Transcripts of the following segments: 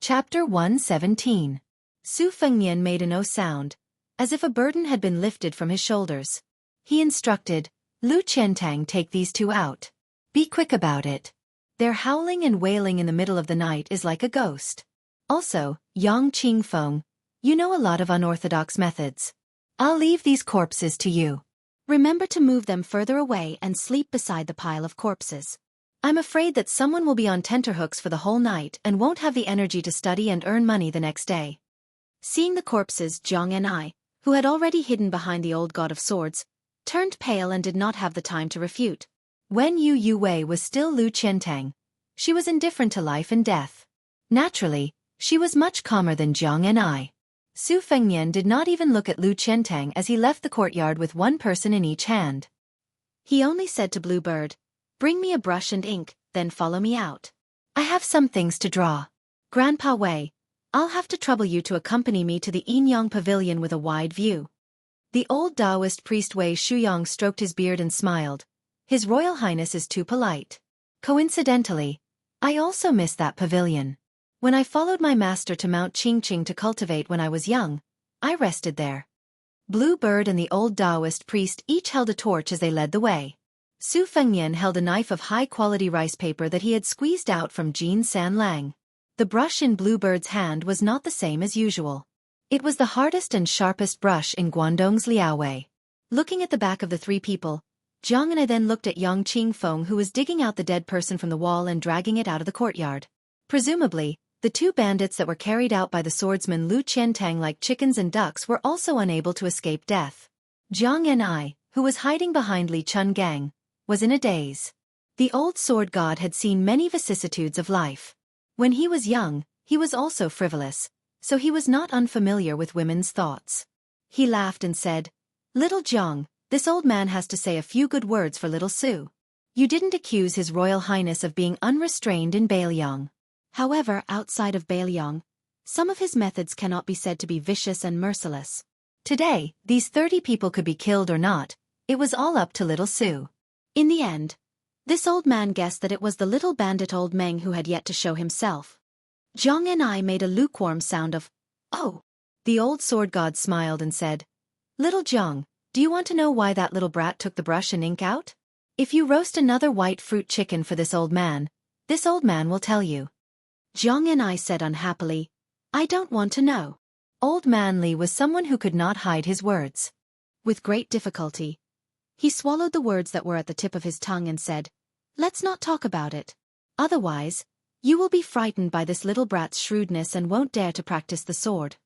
Chapter 117. Su Fengnian made a no sound, as if a burden had been lifted from his shoulders. He instructed, Lu Qiantang, take these two out. Be quick about it. Their howling and wailing in the middle of the night is like a ghost. Also, Yang Qingfeng, you know a lot of unorthodox methods. I'll leave these corpses to you. Remember to move them further away and sleep beside the pile of corpses. I'm afraid that someone will be on tenterhooks for the whole night and won't have the energy to study and earn money the next day. Seeing the corpses, Jiang and I, who had already hidden behind the old god of swords, turned pale and did not have the time to refute. When Yu Wei was still Lu Qiantang, she was indifferent to life and death. Naturally, she was much calmer than Jiang and I. Su Fengnian did not even look at Lu Qiantang as he left the courtyard with one person in each hand. He only said to Bluebird, bring me a brush and ink, then follow me out. I have some things to draw. Grandpa Wei, I'll have to trouble you to accompany me to the Yinyang Pavilion with a wide view. The old Taoist priest Wei Shuyang stroked his beard and smiled. His Royal Highness is too polite. Coincidentally, I also miss that pavilion. When I followed my master to Mount Qingqing to cultivate when I was young, I rested there. Bluebird and the old Taoist priest each held a torch as they led the way. Su Fengnian held a knife of high-quality rice paper that he had squeezed out from Jin San Lang. The brush in Bluebird's hand was not the same as usual. It was the hardest and sharpest brush in Guangdong's Liaowei. Looking at the back of the three people, Jiang and I then looked at Yang Qingfeng, who was digging out the dead person from the wall and dragging it out of the courtyard. Presumably, the two bandits that were carried out by the swordsman Lu Qiantang like chickens and ducks were also unable to escape death. Jiang and I, who was hiding behind Li Chun Gang, was in a daze. The old sword god had seen many vicissitudes of life. When he was young, he was also frivolous, so he was not unfamiliar with women's thoughts. He laughed and said, Little Jiang, this old man has to say a few good words for little Su. You didn't accuse His Royal Highness of being unrestrained in Beiliang. However, outside of Beiliang, some of his methods cannot be said to be vicious and merciless. Today, these 30 people could be killed or not. It was all up to little Su. In the end, this old man guessed that it was the little bandit old Meng who had yet to show himself. Jiang and I made a lukewarm sound of, oh. The old sword god smiled and said, Little Jiang, do you want to know why that little brat took the brush and ink out? If you roast another white fruit chicken for this old man will tell you. Jiang and I said unhappily, I don't want to know. Old Man Li was someone who could not hide his words. With great difficulty, he swallowed the words that were at the tip of his tongue and said, Let's not talk about it. Otherwise, you will be frightened by this little brat's shrewdness and won't dare to practice the sword.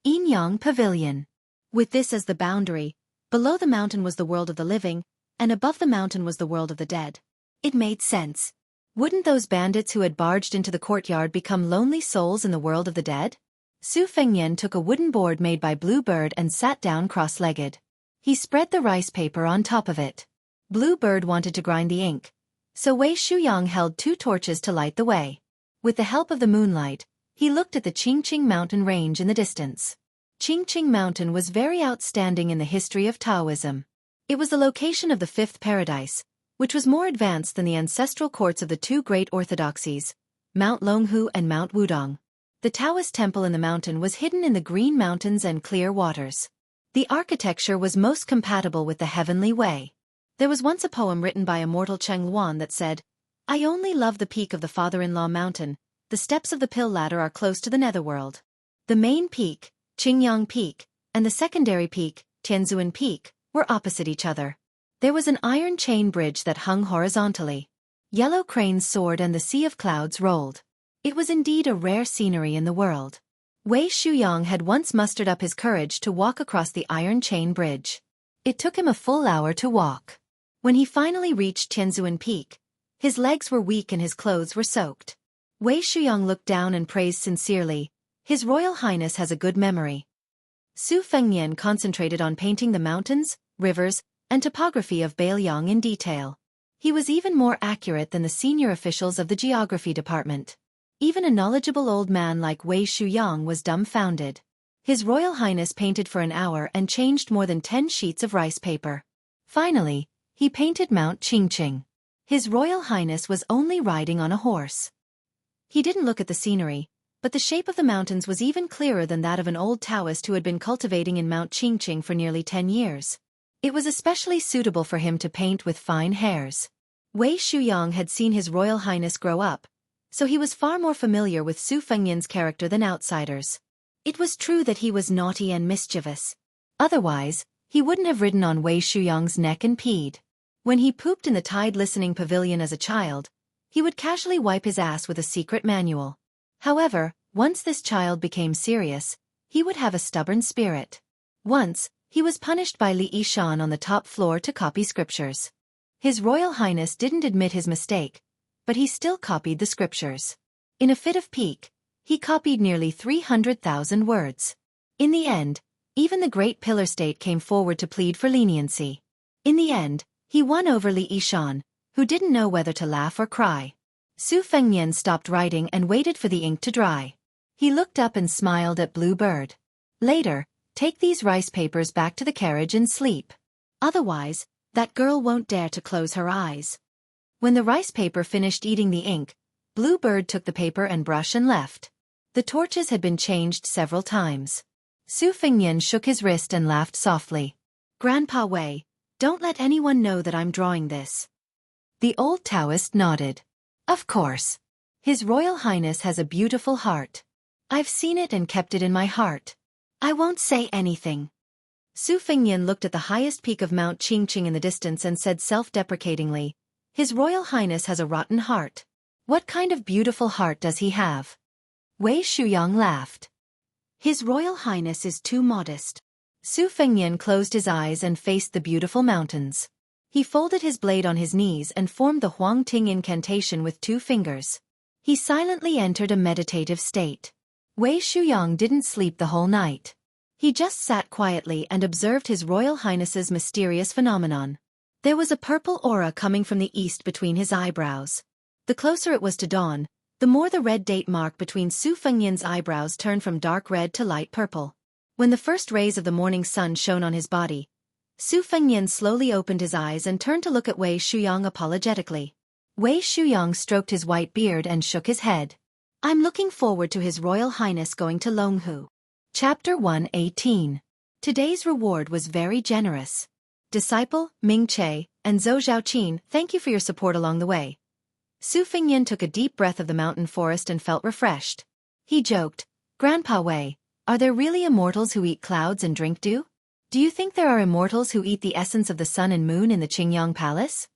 Yinyang Pavilion. With this as the boundary, below the mountain was the world of the living, and above the mountain was the world of the dead. It made sense. Wouldn't those bandits who had barged into the courtyard become lonely souls in the world of the dead? Su Fengnian took a wooden board made by Bluebird and sat down cross-legged. He spread the rice paper on top of it. Bluebird wanted to grind the ink, so Wei Shuyang held 2 torches to light the way. With the help of the moonlight, he looked at the Qingqing mountain range in the distance. Qingqing Mountain was very outstanding in the history of Taoism. It was the location of the 5th paradise, which was more advanced than the ancestral courts of the 2 great orthodoxies, Mount Longhu and Mount Wudong. The Taoist temple in the mountain was hidden in the green mountains and clear waters. The architecture was most compatible with the heavenly way. There was once a poem written by immortal Cheng Luan that said, I only love the peak of the father-in-law mountain, the steps of the pill ladder are close to the netherworld. The main peak, Qingyang Peak, and the secondary peak, Tianzuan Peak, were opposite each other. There was an iron chain bridge that hung horizontally. Yellow cranes soared and the sea of clouds rolled. It was indeed a rare scenery in the world. Wei Shuyang had once mustered up his courage to walk across the iron chain bridge. It took him a full hour to walk. When he finally reached Tianzuan Peak, his legs were weak and his clothes were soaked. Wei Shuyang looked down and praised sincerely, His Royal Highness has a good memory. Su Fengnian concentrated on painting the mountains, rivers, and topography of Beiliang in detail. He was even more accurate than the senior officials of the geography department. Even a knowledgeable old man like Wei Shuyang was dumbfounded. His Royal Highness painted for an hour and changed more than 10 sheets of rice paper. Finally, he painted Mount Qingqing. His Royal Highness was only riding on a horse. He didn't look at the scenery, but the shape of the mountains was even clearer than that of an old Taoist who had been cultivating in Mount Qingqing for nearly 10 years. It was especially suitable for him to paint with fine hairs. Wei Shuyang had seen His Royal Highness grow up, so he was far more familiar with Su Fengnian's character than outsiders. It was true that he was naughty and mischievous. Otherwise, he wouldn't have ridden on Wei Shuyang's neck and peed. When he pooped in the Tide Listening Pavilion as a child, he would casually wipe his ass with a secret manual. However, once this child became serious, he would have a stubborn spirit. Once, he was punished by Li Yishan on the top floor to copy scriptures. His Royal Highness didn't admit his mistake, but he still copied the scriptures. In a fit of pique, he copied nearly 300,000 words. In the end, even the Great Pillar State came forward to plead for leniency. In the end, he won over Li Yishan, who didn't know whether to laugh or cry. Su Fengnian stopped writing and waited for the ink to dry. He looked up and smiled at Blue Bird. Later, take these rice papers back to the carriage and sleep. Otherwise, that girl won't dare to close her eyes. When the rice paper finished eating the ink, Blue Bird took the paper and brush and left. The torches had been changed several times. Su Fengnian shook his wrist and laughed softly. Grandpa Wei, don't let anyone know that I'm drawing this. The old Taoist nodded. Of course. His Royal Highness has a beautiful heart. I've seen it and kept it in my heart. I won't say anything. Su Fengnian looked at the highest peak of Mount Qingqing in the distance and said self-deprecatingly, His Royal Highness has a rotten heart. What kind of beautiful heart does he have? Wei Shuyang laughed. His Royal Highness is too modest. Su Fengnian closed his eyes and faced the beautiful mountains. He folded his blade on his knees and formed the Huang Ting incantation with 2 fingers. He silently entered a meditative state. Wei Shuyang didn't sleep the whole night. He just sat quietly and observed His Royal Highness's mysterious phenomenon. There was a purple aura coming from the east between his eyebrows. The closer it was to dawn, the more the red date mark between Su Fengnian's eyebrows turned from dark red to light purple. When the first rays of the morning sun shone on his body, Su Fengnian slowly opened his eyes and turned to look at Wei Shuyang apologetically. Wei Shuyang stroked his white beard and shook his head. I'm looking forward to His Royal Highness going to Longhu. Chapter 118. Today's reward was very generous. Disciple, Ming Che, and Zhou Zhaoqin, thank you for your support along the way. Su Fengnian took a deep breath of the mountain forest and felt refreshed. He joked, Grandpa Wei, are there really immortals who eat clouds and drink dew? Do you think there are immortals who eat the essence of the sun and moon in the Qingyang Palace?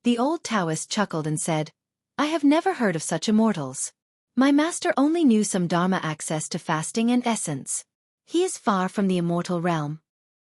The old Taoist chuckled and said, I have never heard of such immortals. My master only knew some Dharma access to fasting and essence. He is far from the immortal realm.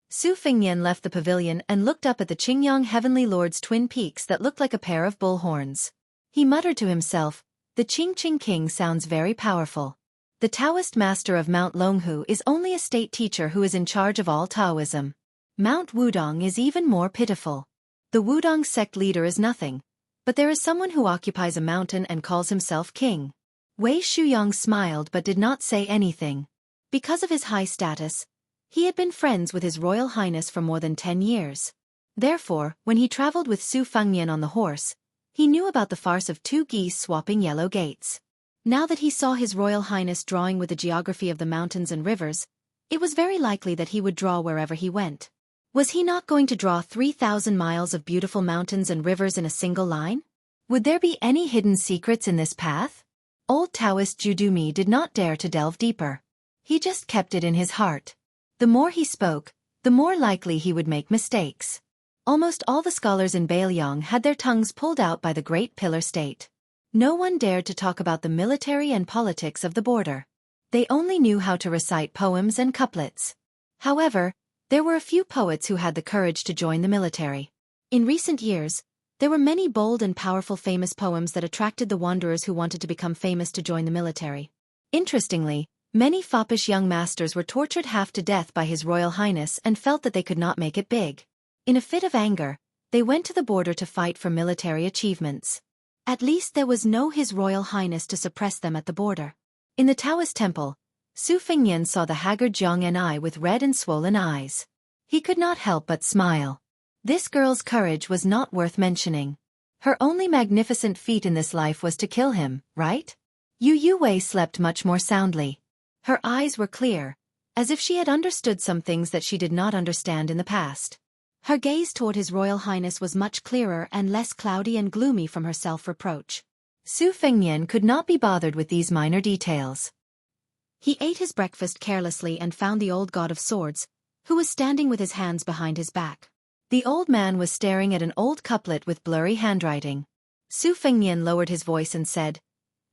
Su Fengnian left the pavilion and looked up at the Qingyang Heavenly Lord's twin peaks that looked like a pair of bull horns. He muttered to himself, the Qingqing King sounds very powerful. The Taoist master of Mount Longhu is only a state teacher who is in charge of all Taoism. Mount Wudong is even more pitiful. The Wudong sect leader is nothing, but there is someone who occupies a mountain and calls himself king. Wei Shuyang smiled but did not say anything. Because of his high status, he had been friends with His Royal Highness for more than 10 years. Therefore, when he traveled with Su Fengnian on the horse, he knew about the farce of 2 geese swapping yellow gates. Now that he saw His Royal Highness drawing with the geography of the mountains and rivers, it was very likely that he would draw wherever he went. Was he not going to draw 3,000 miles of beautiful mountains and rivers in a single line? Would there be any hidden secrets in this path? Old Taoist Judumi did not dare to delve deeper. He just kept it in his heart. The more he spoke, the more likely he would make mistakes. Almost all the scholars in Bailiang had their tongues pulled out by the Great Pillar State. No one dared to talk about the military and politics of the border. They only knew how to recite poems and couplets. However, there were a few poets who had the courage to join the military. In recent years, there were many bold and powerful famous poems that attracted the wanderers who wanted to become famous to join the military. Interestingly, many foppish young masters were tortured half to death by His Royal Highness and felt that they could not make it big. In a fit of anger, they went to the border to fight for military achievements. At least there was no His Royal Highness to suppress them at the border. In the Taoist temple, Su Fengnian saw the haggard Jianghu with red and swollen eyes. He could not help but smile. This girl's courage was not worth mentioning. Her only magnificent feat in this life was to kill him, right? Yu Yuwei slept much more soundly. Her eyes were clear, as if she had understood some things that she did not understand in the past. Her gaze toward His Royal Highness was much clearer and less cloudy and gloomy from her self-reproach. Su Fengnian could not be bothered with these minor details. He ate his breakfast carelessly and found the old god of swords, who was standing with his hands behind his back. The old man was staring at an old couplet with blurry handwriting. Su Fengnian lowered his voice and said,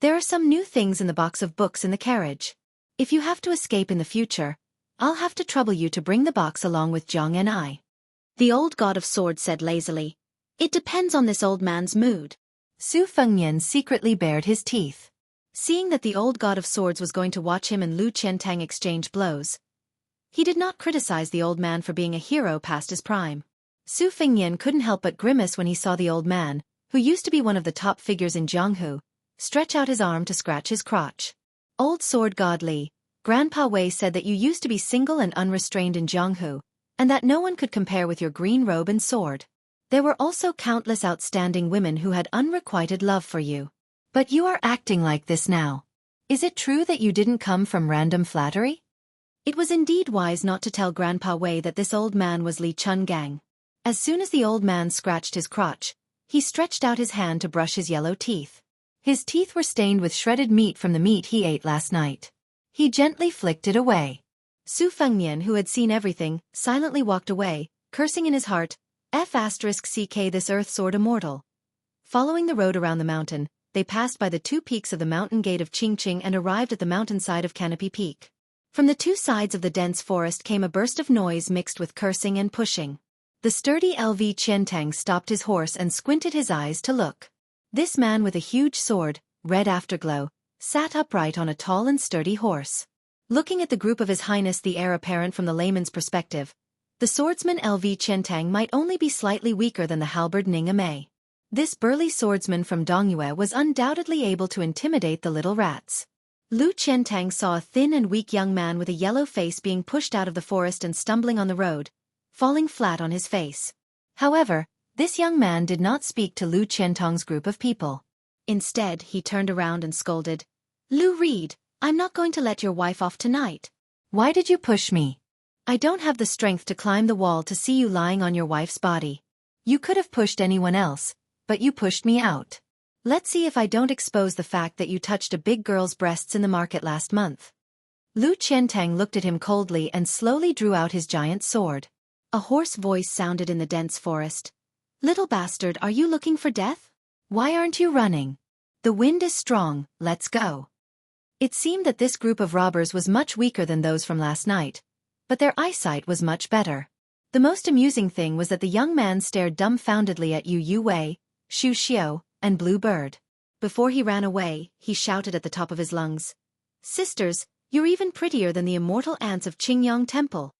"There are some new things in the box of books in the carriage. If you have to escape in the future, I'll have to trouble you to bring the box along with Jiang and I." The old god of swords said lazily, "It depends on this old man's mood." Su Fengnian secretly bared his teeth. Seeing that the old god of swords was going to watch him and Lu Qiantang exchange blows, he did not criticize the old man for being a hero past his prime. Su Fengnian couldn't help but grimace when he saw the old man, who used to be one of the top figures in Jianghu, stretch out his arm to scratch his crotch. "Old sword god Li, Grandpa Wei said that you used to be single and unrestrained in Jianghu, and that no one could compare with your green robe and sword. There were also countless outstanding women who had unrequited love for you. But you are acting like this now. Is it true that you didn't come from random flattery?" It was indeed wise not to tell Grandpa Wei that this old man was Li Chungang. As soon as the old man scratched his crotch, he stretched out his hand to brush his yellow teeth. His teeth were stained with shredded meat from the meat he ate last night. He gently flicked it away. Su Fengnian, who had seen everything, silently walked away, cursing in his heart, "F***ck this earth sword immortal." Following the road around the mountain, they passed by the two peaks of the mountain gate of Qingqing and arrived at the mountainside of Canopy Peak. From the two sides of the dense forest came a burst of noise mixed with cursing and pushing. The sturdy LV Qiantang stopped his horse and squinted his eyes to look. This man with a huge sword, red afterglow, sat upright on a tall and sturdy horse. Looking at the group of His Highness, the heir apparent from the layman's perspective, the swordsman LV Qiantang might only be slightly weaker than the halberd Ning Amei. This burly swordsman from Dongyue was undoubtedly able to intimidate the little rats. Lu Qiantang saw a thin and weak young man with a yellow face being pushed out of the forest and stumbling on the road, falling flat on his face. However, this young man did not speak to Lu Qiantang's group of people. Instead, he turned around and scolded, "Lu Reed, I'm not going to let your wife off tonight. Why did you push me? I don't have the strength to climb the wall to see you lying on your wife's body. You could have pushed anyone else, but you pushed me out. Let's see if I don't expose the fact that you touched a big girl's breasts in the market last month." Lu Qiantang looked at him coldly and slowly drew out his giant sword. A hoarse voice sounded in the dense forest. "Little bastard, are you looking for death? Why aren't you running? The wind is strong, let's go." It seemed that this group of robbers was much weaker than those from last night, but their eyesight was much better. The most amusing thing was that the young man stared dumbfoundedly at Yu Yuwei, Shu Xiao, and Blue Bird. Before he ran away, he shouted at the top of his lungs, "Sisters, you're even prettier than the immortal ants of Qingyang Temple."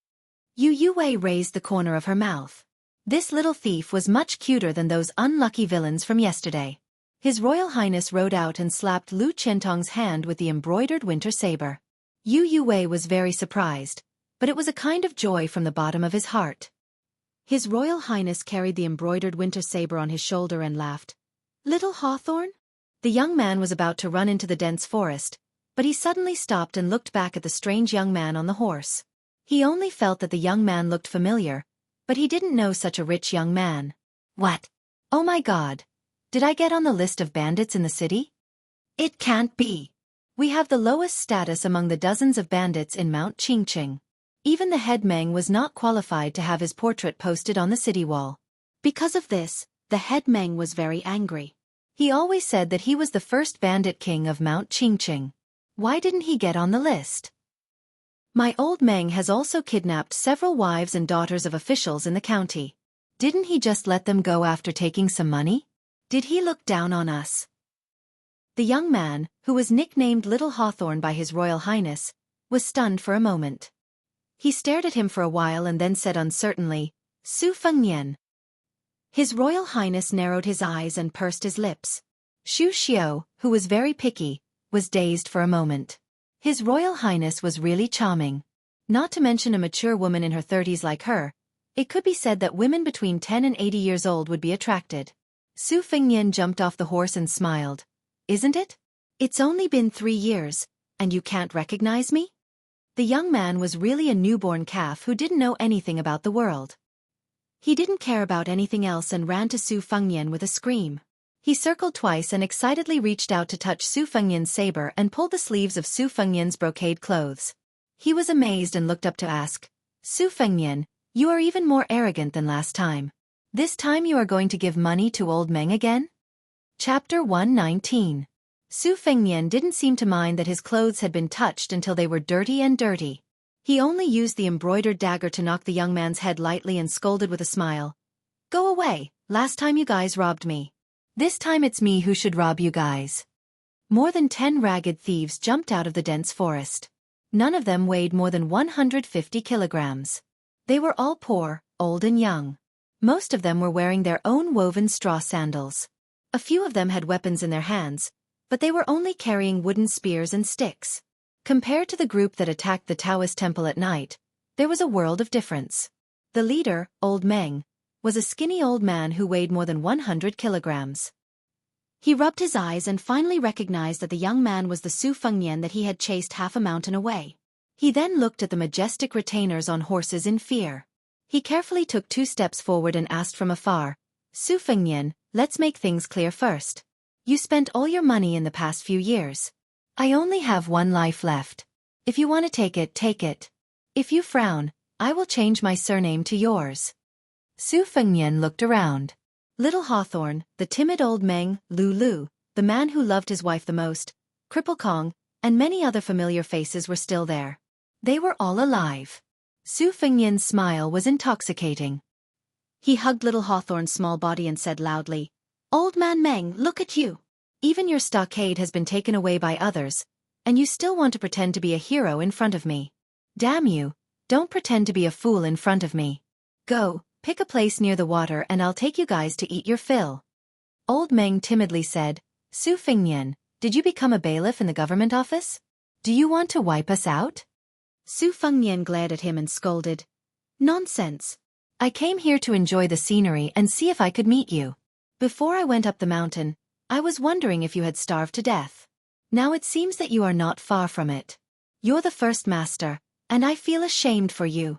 Yu Yuwei raised the corner of her mouth. This little thief was much cuter than those unlucky villains from yesterday. His Royal Highness rode out and slapped Lu Qiantang's hand with the embroidered winter saber. Yu Yuwei was very surprised, but it was a kind of joy from the bottom of his heart. His Royal Highness carried the embroidered winter saber on his shoulder and laughed. "Little Hawthorn?" The young man was about to run into the dense forest, but he suddenly stopped and looked back at the strange young man on the horse. He only felt that the young man looked familiar, but he didn't know such a rich young man. "What? Oh my God! Did I get on the list of bandits in the city? It can't be. We have the lowest status among the dozens of bandits in Mount Qingqing. Even the head Meng was not qualified to have his portrait posted on the city wall." Because of this, the head Meng was very angry. He always said that he was the first bandit king of Mount Qingqing. Why didn't he get on the list? "My old Meng has also kidnapped several wives and daughters of officials in the county. Didn't he just let them go after taking some money? Did he look down on us?" The young man, who was nicknamed Little Hawthorn by His Royal Highness, was stunned for a moment. He stared at him for a while and then said uncertainly, "Su Fengnian." His Royal Highness narrowed his eyes and pursed his lips. Shu Xiao, who was very picky, was dazed for a moment. His Royal Highness was really charming. Not to mention a mature woman in her 30s like her, it could be said that women between 10 and 80 years old would be attracted. Su Fengnian jumped off the horse and smiled. "Isn't it? It's only been 3 years, and you can't recognize me? The young man was really a newborn calf who didn't know anything about the world. He didn't care about anything else and ran to Su Fengnian with a scream. He circled twice and excitedly reached out to touch Su Fengnian's saber and pulled the sleeves of Su Fengnian's brocade clothes. He was amazed and looked up to ask, Su Fengnian, you are even more arrogant than last time. This time you are going to give money to old Meng again? Chapter 119. Su Fengnian didn't seem to mind that his clothes had been touched until they were dirty. He only used the embroidered dagger to knock the young man's head lightly and scolded with a smile. Go away, last time you guys robbed me. This time it's me who should rob you guys. More than 10 ragged thieves jumped out of the dense forest. None of them weighed more than 150 kilograms. They were all poor, old and young. Most of them were wearing their own woven straw sandals. A few of them had weapons in their hands, but they were only carrying wooden spears and sticks. Compared to the group that attacked the Taoist temple at night, there was a world of difference. The leader, Old Meng, was a skinny old man who weighed more than 100 kilograms. He rubbed his eyes and finally recognized that the young man was the Su Fengnian that he had chased half a mountain away. He then looked at the majestic retainers on horses in fear. He carefully took 2 steps forward and asked from afar, Su Fengnian, let's make things clear first. You spent all your money in the past few years. I only have 1 life left. If you want to take it, take it. If you frown, I will change my surname to yours. Su Fengnian looked around. Little Hawthorne, the timid old Meng, Lu, the man who loved his wife the most, Cripple Kong, and many other familiar faces were still there. They were all alive. Su Fengnian's smile was intoxicating. He hugged little Hawthorne's small body and said loudly, Old man Meng, look at you. Even your stockade has been taken away by others, and you still want to pretend to be a hero in front of me. Damn you, don't pretend to be a fool in front of me. Go, pick a place near the water and I'll take you guys to eat your fill. Old Meng timidly said, Su Fengnian, did you become a bailiff in the government office? Do you want to wipe us out? Su Fengnian glared at him and scolded, Nonsense. I came here to enjoy the scenery and see if I could meet you. Before I went up the mountain, I was wondering if you had starved to death. Now it seems that you are not far from it. You're the first master, and I feel ashamed for you.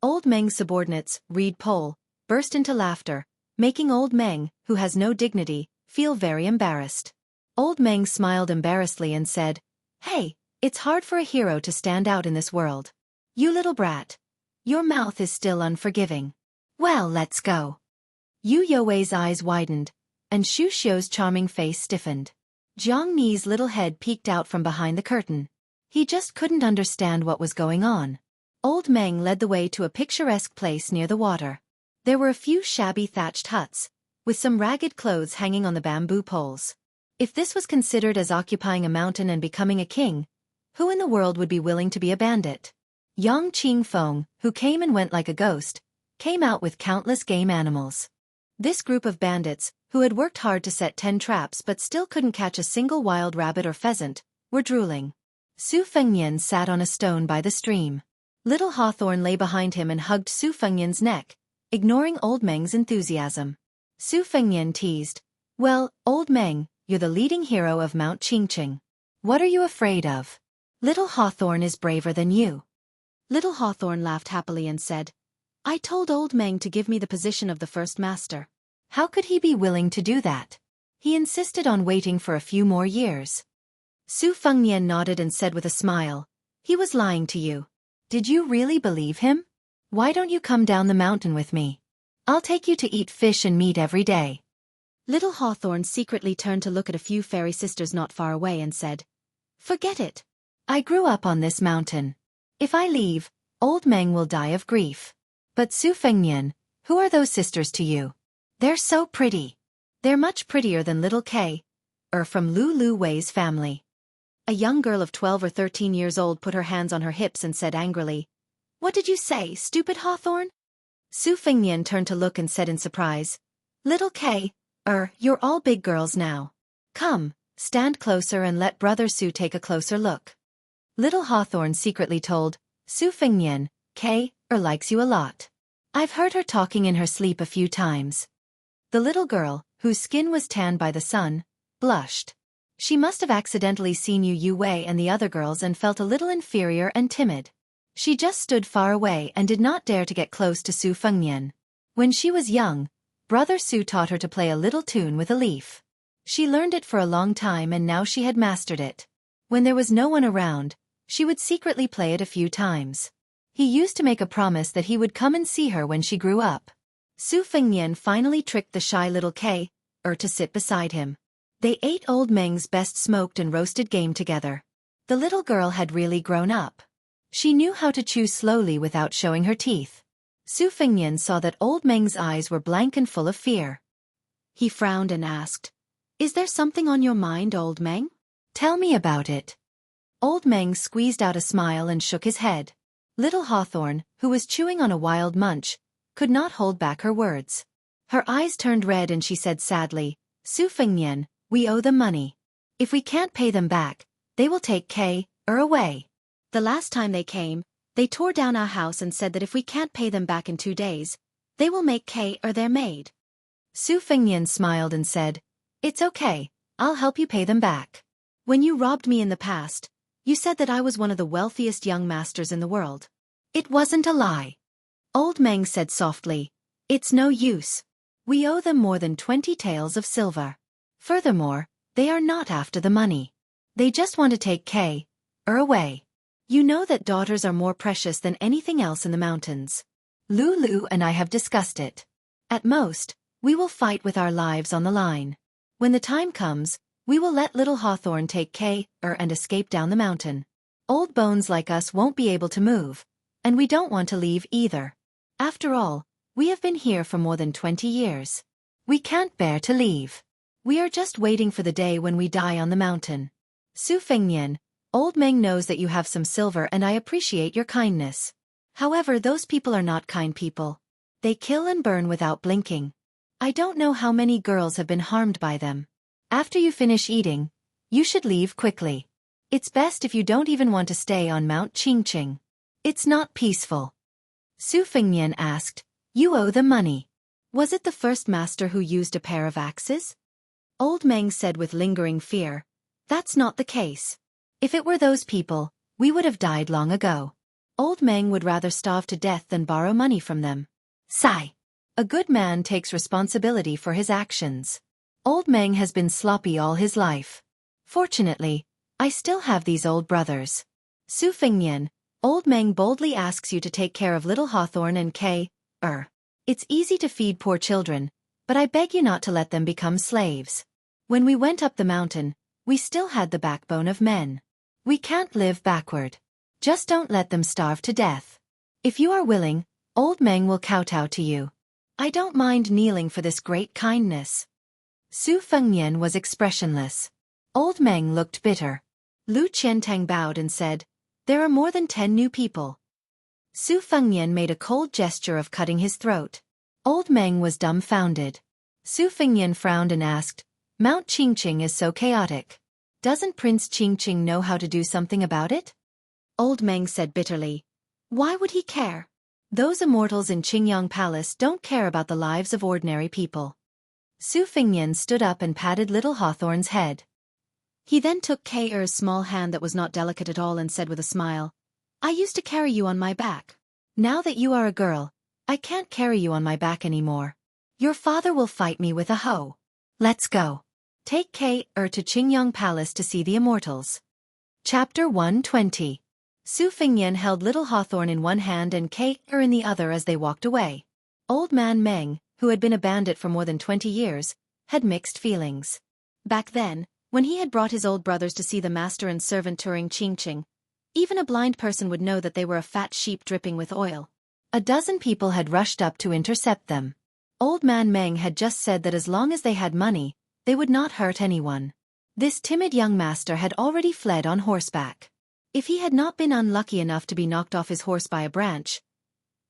Old Meng's subordinates, Reed Pole, burst into laughter, making Old Meng, who has no dignity, feel very embarrassed. Old Meng smiled embarrassedly and said, Hey, it's hard for a hero to stand out in this world. You little brat. Your mouth is still unforgiving. Well, let's go. Yu Youwei's eyes widened, and Xu Xiu's charming face stiffened. Jiang Ni's little head peeked out from behind the curtain. He just couldn't understand what was going on. Old Meng led the way to a picturesque place near the water. There were a few shabby thatched huts, with some ragged clothes hanging on the bamboo poles. If this was considered as occupying a mountain and becoming a king, who in the world would be willing to be a bandit? Yang Qingfeng, who came and went like a ghost, came out with countless game animals. This group of bandits, who had worked hard to set 10 traps but still couldn't catch a single wild rabbit or pheasant, were drooling. Su Fengnian sat on a stone by the stream. Little Hawthorne lay behind him and hugged Su Fengnian's neck, ignoring Old Meng's enthusiasm. Su Fengnian teased, Well, Old Meng, you're the leading hero of Mount Qingqing. What are you afraid of? Little Hawthorne is braver than you. Little Hawthorne laughed happily and said, I told Old Meng to give me the position of the first master. How could he be willing to do that? He insisted on waiting for a few more years. Su Fengnian nodded and said with a smile, He was lying to you. Did you really believe him? Why don't you come down the mountain with me? I'll take you to eat fish and meat every day. Little Hawthorne secretly turned to look at a few fairy sisters not far away and said, Forget it. I grew up on this mountain. If I leave, Old Meng will die of grief. But Su Fengnian, who are those sisters to you? They're so pretty. They're much prettier than little Kay, from Lu Wei's family. A young girl of 12 or 13 years old put her hands on her hips and said angrily, What did you say, stupid Hawthorne? Su Fengnian turned to look and said in surprise, Little Kay, you're all big girls now. Come, stand closer and let Brother Su take a closer look. Little Hawthorne secretly told, Su Fengnian, Kay, likes you a lot. I've heard her talking in her sleep a few times. The little girl, whose skin was tanned by the sun, blushed. She must have accidentally seen Yu Wei and the other girls and felt a little inferior and timid. She just stood far away and did not dare to get close to Su Fengnian. When she was young, Brother Su taught her to play a little tune with a leaf. She learned it for a long time and now she had mastered it. When there was no one around, she would secretly play it a few times. He used to make a promise that he would come and see her when she grew up. Su Fengnian finally tricked the shy little K.Er to sit beside him. They ate Old Meng's best smoked and roasted game together. The little girl had really grown up. She knew how to chew slowly without showing her teeth. Su Fengnian saw that Old Meng's eyes were blank and full of fear. He frowned and asked, "Is there something on your mind, Old Meng? Tell me about it." Old Meng squeezed out a smile and shook his head. Little Hawthorne, who was chewing on a wild munch, could not hold back her words. Her eyes turned red and she said sadly, "Su Fengnian, we owe them money. If we can't pay them back, they will take K.Er away. The last time they came, they tore down our house and said that if we can't pay them back in 2 days, they will make K.Er their maid." Su Fengnian smiled and said, "It's okay, I'll help you pay them back. When you robbed me in the past, you said that I was one of the wealthiest young masters in the world. It wasn't a lie." Old Meng said softly, "It's no use. We owe them more than 20 taels of silver. Furthermore, they are not after the money. They just want to take K.Er away. You know that daughters are more precious than anything else in the mountains. Lulu and I have discussed it. At most, we will fight with our lives on the line. When the time comes, we will let little Hawthorne take K.Er and escape down the mountain. Old bones like us won't be able to move, and we don't want to leave either. After all, we have been here for more than 20 years. We can't bear to leave. We are just waiting for the day when we die on the mountain. Su Fengnian, Old Meng knows that you have some silver and I appreciate your kindness. However, those people are not kind people. They kill and burn without blinking. I don't know how many girls have been harmed by them. After you finish eating, you should leave quickly. It's best if you don't even want to stay on Mount Qingqing. It's not peaceful." Su Fengnian asked, "You owe them money. Was it the first master who used a pair of axes?" Old Meng said with lingering fear, "That's not the case. If it were those people, we would have died long ago. Old Meng would rather starve to death than borrow money from them. Sigh. A good man takes responsibility for his actions. Old Meng has been sloppy all his life. Fortunately, I still have these old brothers. Su Fengnian, Old Meng boldly asks you to take care of little Hawthorne and K.Er. It's easy to feed poor children, but I beg you not to let them become slaves. When we went up the mountain, we still had the backbone of men. We can't live backward. Just don't let them starve to death. If you are willing, Old Meng will kowtow to you. I don't mind kneeling for this great kindness." Su Fengnian was expressionless. Old Meng looked bitter. Lu Qiantang bowed and said, "There are more than 10 new people." Su Fengnian made a cold gesture of cutting his throat. Old Meng was dumbfounded. Su Fengnian frowned and asked, "Mount Qingqing is so chaotic. Doesn't Prince Qingqing know how to do something about it?" Old Meng said bitterly, "Why would he care? Those immortals in Qingyang Palace don't care about the lives of ordinary people." Su Fengnian stood up and patted little Hawthorne's head. He then took K.Er's small hand that was not delicate at all and said with a smile, "I used to carry you on my back. Now that you are a girl, I can't carry you on my back anymore. Your father will fight me with a hoe. Let's go. Take K.Er to Qingyang Palace to see the immortals." Chapter 120. Su Fengnian held little Hawthorne in one hand and K.Er in the other as they walked away. Old Man Meng, who had been a bandit for more than 20 years, had mixed feelings. Back then, when he had brought his old brothers to see the master and servant touring Qingqing, even a blind person would know that they were a fat sheep dripping with oil. A dozen people had rushed up to intercept them. Old Man Meng had just said that as long as they had money, they would not hurt anyone. This timid young master had already fled on horseback. If he had not been unlucky enough to be knocked off his horse by a branch,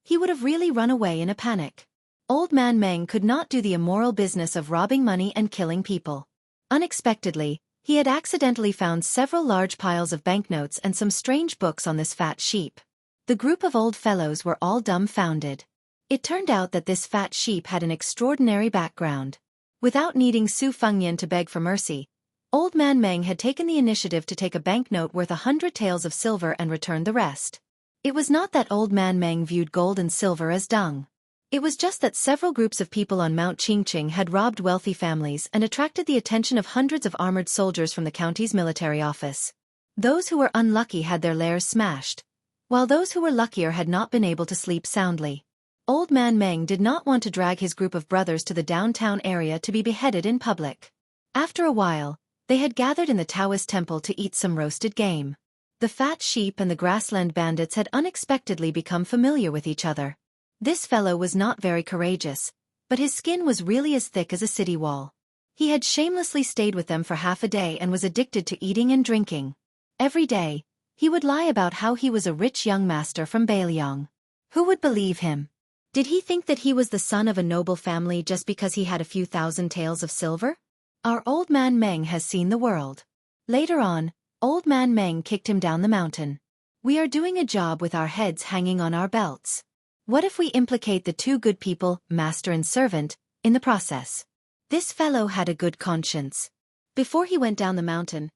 he would have really run away in a panic. Old Man Meng could not do the immoral business of robbing money and killing people. Unexpectedly, he had accidentally found several large piles of banknotes and some strange books on this fat sheep. The group of old fellows were all dumbfounded. It turned out that this fat sheep had an extraordinary background. Without needing Su Fengnian to beg for mercy, Old Man Meng had taken the initiative to take a banknote worth 100 taels of silver and return the rest. It was not that Old Man Meng viewed gold and silver as dung. It was just that several groups of people on Mount Qingqing had robbed wealthy families and attracted the attention of hundreds of armored soldiers from the county's military office. Those who were unlucky had their lairs smashed, while those who were luckier had not been able to sleep soundly. Old Man Meng did not want to drag his group of brothers to the downtown area to be beheaded in public. After a while, they had gathered in the Taoist temple to eat some roasted game. The fat sheep and the grassland bandits had unexpectedly become familiar with each other. This fellow was not very courageous, but his skin was really as thick as a city wall. He had shamelessly stayed with them for half a day and was addicted to eating and drinking. Every day, he would lie about how he was a rich young master from Bailiang. Who would believe him? Did he think that he was the son of a noble family just because he had a few thousand taels of silver? Our Old Man Meng has seen the world. Later on, Old Man Meng kicked him down the mountain. We are doing a job with our heads hanging on our belts. What if we implicate the two good people, master and servant, in the process? This fellow had a good conscience. Before he went down the mountain,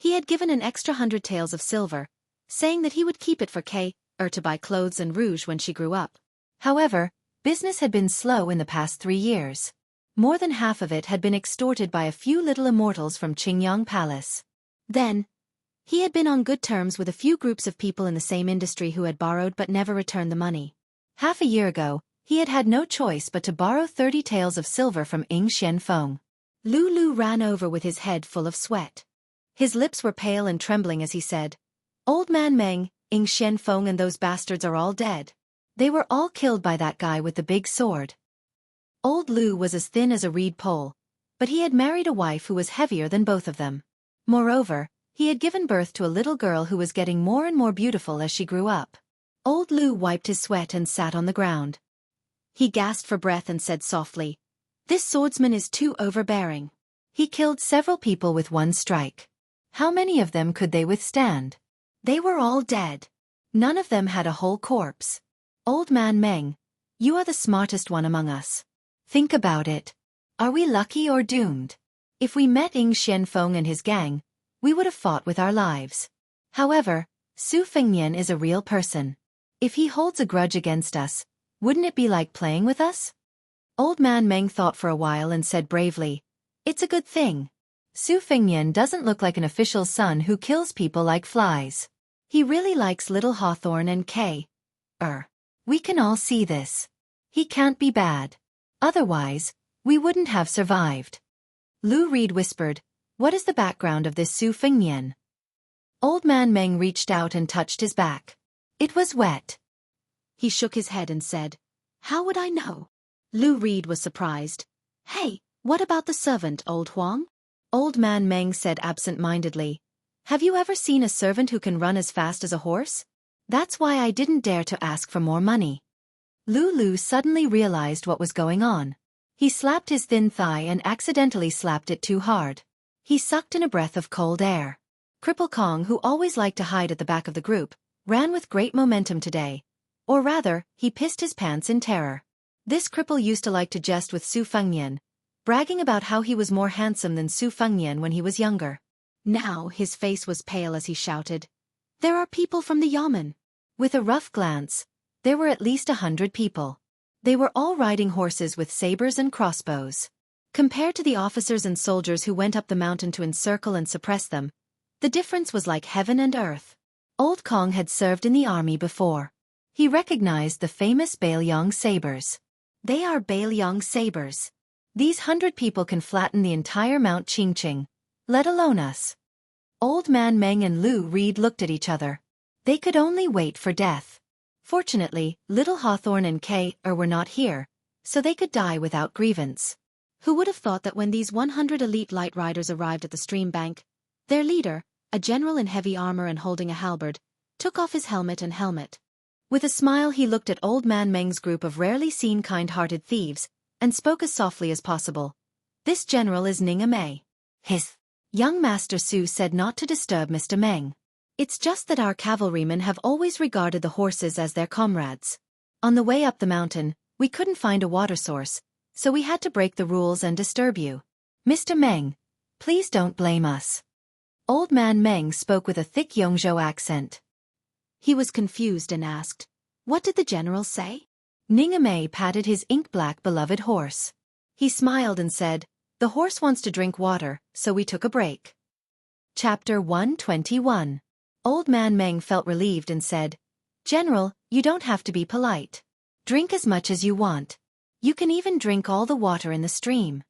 he had given an extra 100 taels of silver, saying that he would keep it for Kay, to buy clothes and rouge when she grew up. However, business had been slow in the past 3 years. More than half of it had been extorted by a few little immortals from Qingyang Palace. Then, he had been on good terms with a few groups of people in the same industry who had borrowed but never returned the money. Half a year ago, he had had no choice but to borrow 30 taels of silver from Ing Xianfeng. Lu ran over with his head full of sweat. His lips were pale and trembling as he said, "Old Man Meng, Ing Xianfeng and those bastards are all dead. They were all killed by that guy with the big sword." Old Lu was as thin as a reed pole, but he had married a wife who was heavier than both of them. Moreover, he had given birth to a little girl who was getting more and more beautiful as she grew up. Old Lu wiped his sweat and sat on the ground. He gasped for breath and said softly, "This swordsman is too overbearing. He killed several people with one strike. How many of them could they withstand? They were all dead. None of them had a whole corpse. Old Man Meng, you are the smartest one among us. Think about it. Are we lucky or doomed? If we met Ing Xianfeng and his gang, we would have fought with our lives. However, Su Fengnian is a real person. If he holds a grudge against us, wouldn't it be like playing with us?" Old Man Meng thought for a while and said bravely, "It's a good thing. Su Fengnian doesn't look like an official's son who kills people like flies. He really likes little Hawthorne and Kay. We can all see this. He can't be bad. Otherwise, we wouldn't have survived." Lu Reed whispered, "What is the background of this Su Fengnian?" Old Man Meng reached out and touched his back. It was wet. He shook his head and said, "How would I know?" Lu Reed was surprised. "Hey, what about the servant, Old Huang?" Old Man Meng said absent-mindedly, "Have you ever seen a servant who can run as fast as a horse? That's why I didn't dare to ask for more money." Lu suddenly realized what was going on. He slapped his thin thigh and accidentally slapped it too hard. He sucked in a breath of cold air. Cripple Kong, who always liked to hide at the back of the group, ran with great momentum today. Or rather, he pissed his pants in terror. This cripple used to like to jest with Su Fengnian, bragging about how he was more handsome than Su Fengnian when he was younger. Now his face was pale as he shouted, "There are people from the yamen." With a rough glance, there were at least 100 people. They were all riding horses with sabers and crossbows. Compared to the officers and soldiers who went up the mountain to encircle and suppress them, the difference was like heaven and earth. Old Kong had served in the army before. He recognized the famous Bailiang sabers. They are Bailiang sabers. These 100 people can flatten the entire Mount Qingqing, let alone us. Old Man Meng and Lu Reed looked at each other. They could only wait for death. Fortunately, little Hawthorne and Kay were not here, so they could die without grievance. Who would have thought that when these 100 elite light riders arrived at the stream bank, their leader, a general in heavy armor and holding a halberd, took off his helmet and helmet. With a smile he looked at Old Man Meng's group of rarely seen kind-hearted thieves, and spoke as softly as possible. "This general is Ning Mei. His young master Su said not to disturb Mr. Meng. It's just that our cavalrymen have always regarded the horses as their comrades. On the way up the mountain, we couldn't find a water source, so we had to break the rules and disturb you. Mr. Meng, Please don't blame us. Old Man Meng spoke with a thick Yongzhou accent. He was confused and asked, "What did the general say?" Ningame patted his ink-black beloved horse. He smiled and said, "The horse wants to drink water, so we took a break." Chapter 121. Old Man Meng felt relieved and said, "General, you don't have to be polite. Drink as much as you want. You can even drink all the water in the stream."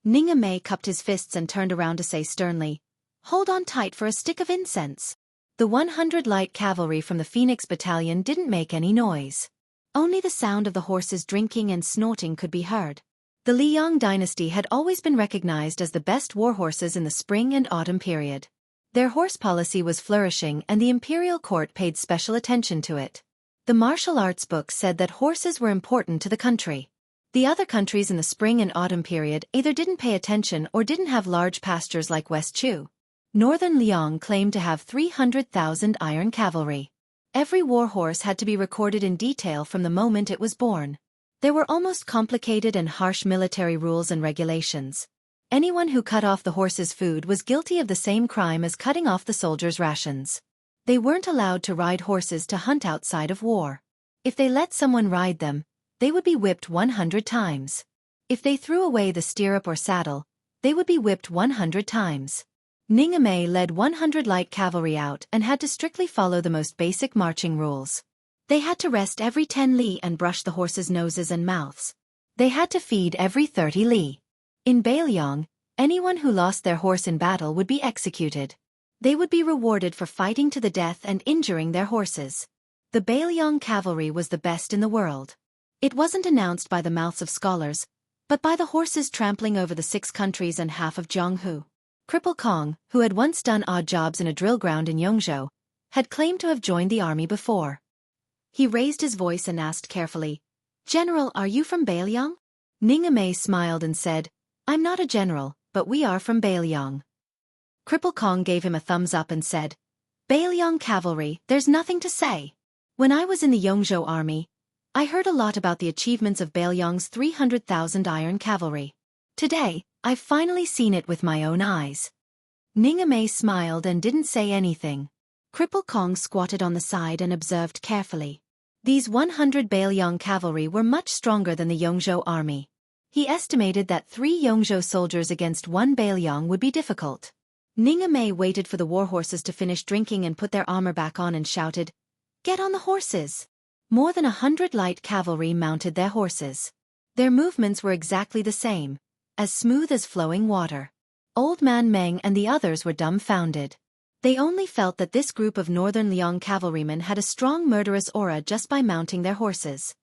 Ningame cupped his fists and turned around to say sternly, "Hold on tight for a stick of incense." The 100 light cavalry from the Phoenix Battalion didn't make any noise. Only the sound of the horses drinking and snorting could be heard. The Liang dynasty had always been recognized as the best war horses in the spring and autumn period. Their horse policy was flourishing and the imperial court paid special attention to it. The martial arts book said that horses were important to the country. The other countries in the spring and autumn period either didn't pay attention or didn't have large pastures like West Chu. Northern Liang claimed to have 300,000 iron cavalry. Every war horse had to be recorded in detail from the moment it was born. There were almost complicated and harsh military rules and regulations. Anyone who cut off the horse's food was guilty of the same crime as cutting off the soldiers' rations. They weren't allowed to ride horses to hunt outside of war. If they let someone ride them, they would be whipped 100 times. If they threw away the stirrup or saddle, they would be whipped 100 times. Ningame led 100 light cavalry out and had to strictly follow the most basic marching rules. They had to rest every 10 li and brush the horses' noses and mouths. They had to feed every 30 li. In Beiliang, anyone who lost their horse in battle would be executed. They would be rewarded for fighting to the death and injuring their horses. The Beiliang cavalry was the best in the world. It wasn't announced by the mouths of scholars, but by the horses trampling over the 6 countries and half of Jianghu. Cripple Kong, who had once done odd jobs in a drill ground in Yongzhou, had claimed to have joined the army before. He raised his voice and asked carefully, "General, are you from Beiliang?" Ningame smiled and said, "I'm not a general, but we are from Beiliang." Cripple Kong gave him a thumbs up and said, "Beiliang cavalry, there's nothing to say. When I was in the Yongzhou army, I heard a lot about the achievements of Beiliang's 300,000 iron cavalry. Today, I've finally seen it with my own eyes." Ningame smiled and didn't say anything. Cripple Kong squatted on the side and observed carefully. These 100 Beiliang cavalry were much stronger than the Yongzhou army. He estimated that 3 Yongzhou soldiers against 1 Beiliang would be difficult. Ningame waited for the war horses to finish drinking and put their armor back on and shouted, "Get on the horses!" More than 100 light cavalry mounted their horses. Their movements were exactly the same, as smooth as flowing water. Old Man Meng and the others were dumbfounded. They only felt that this group of Northern Liang cavalrymen had a strong murderous aura just by mounting their horses.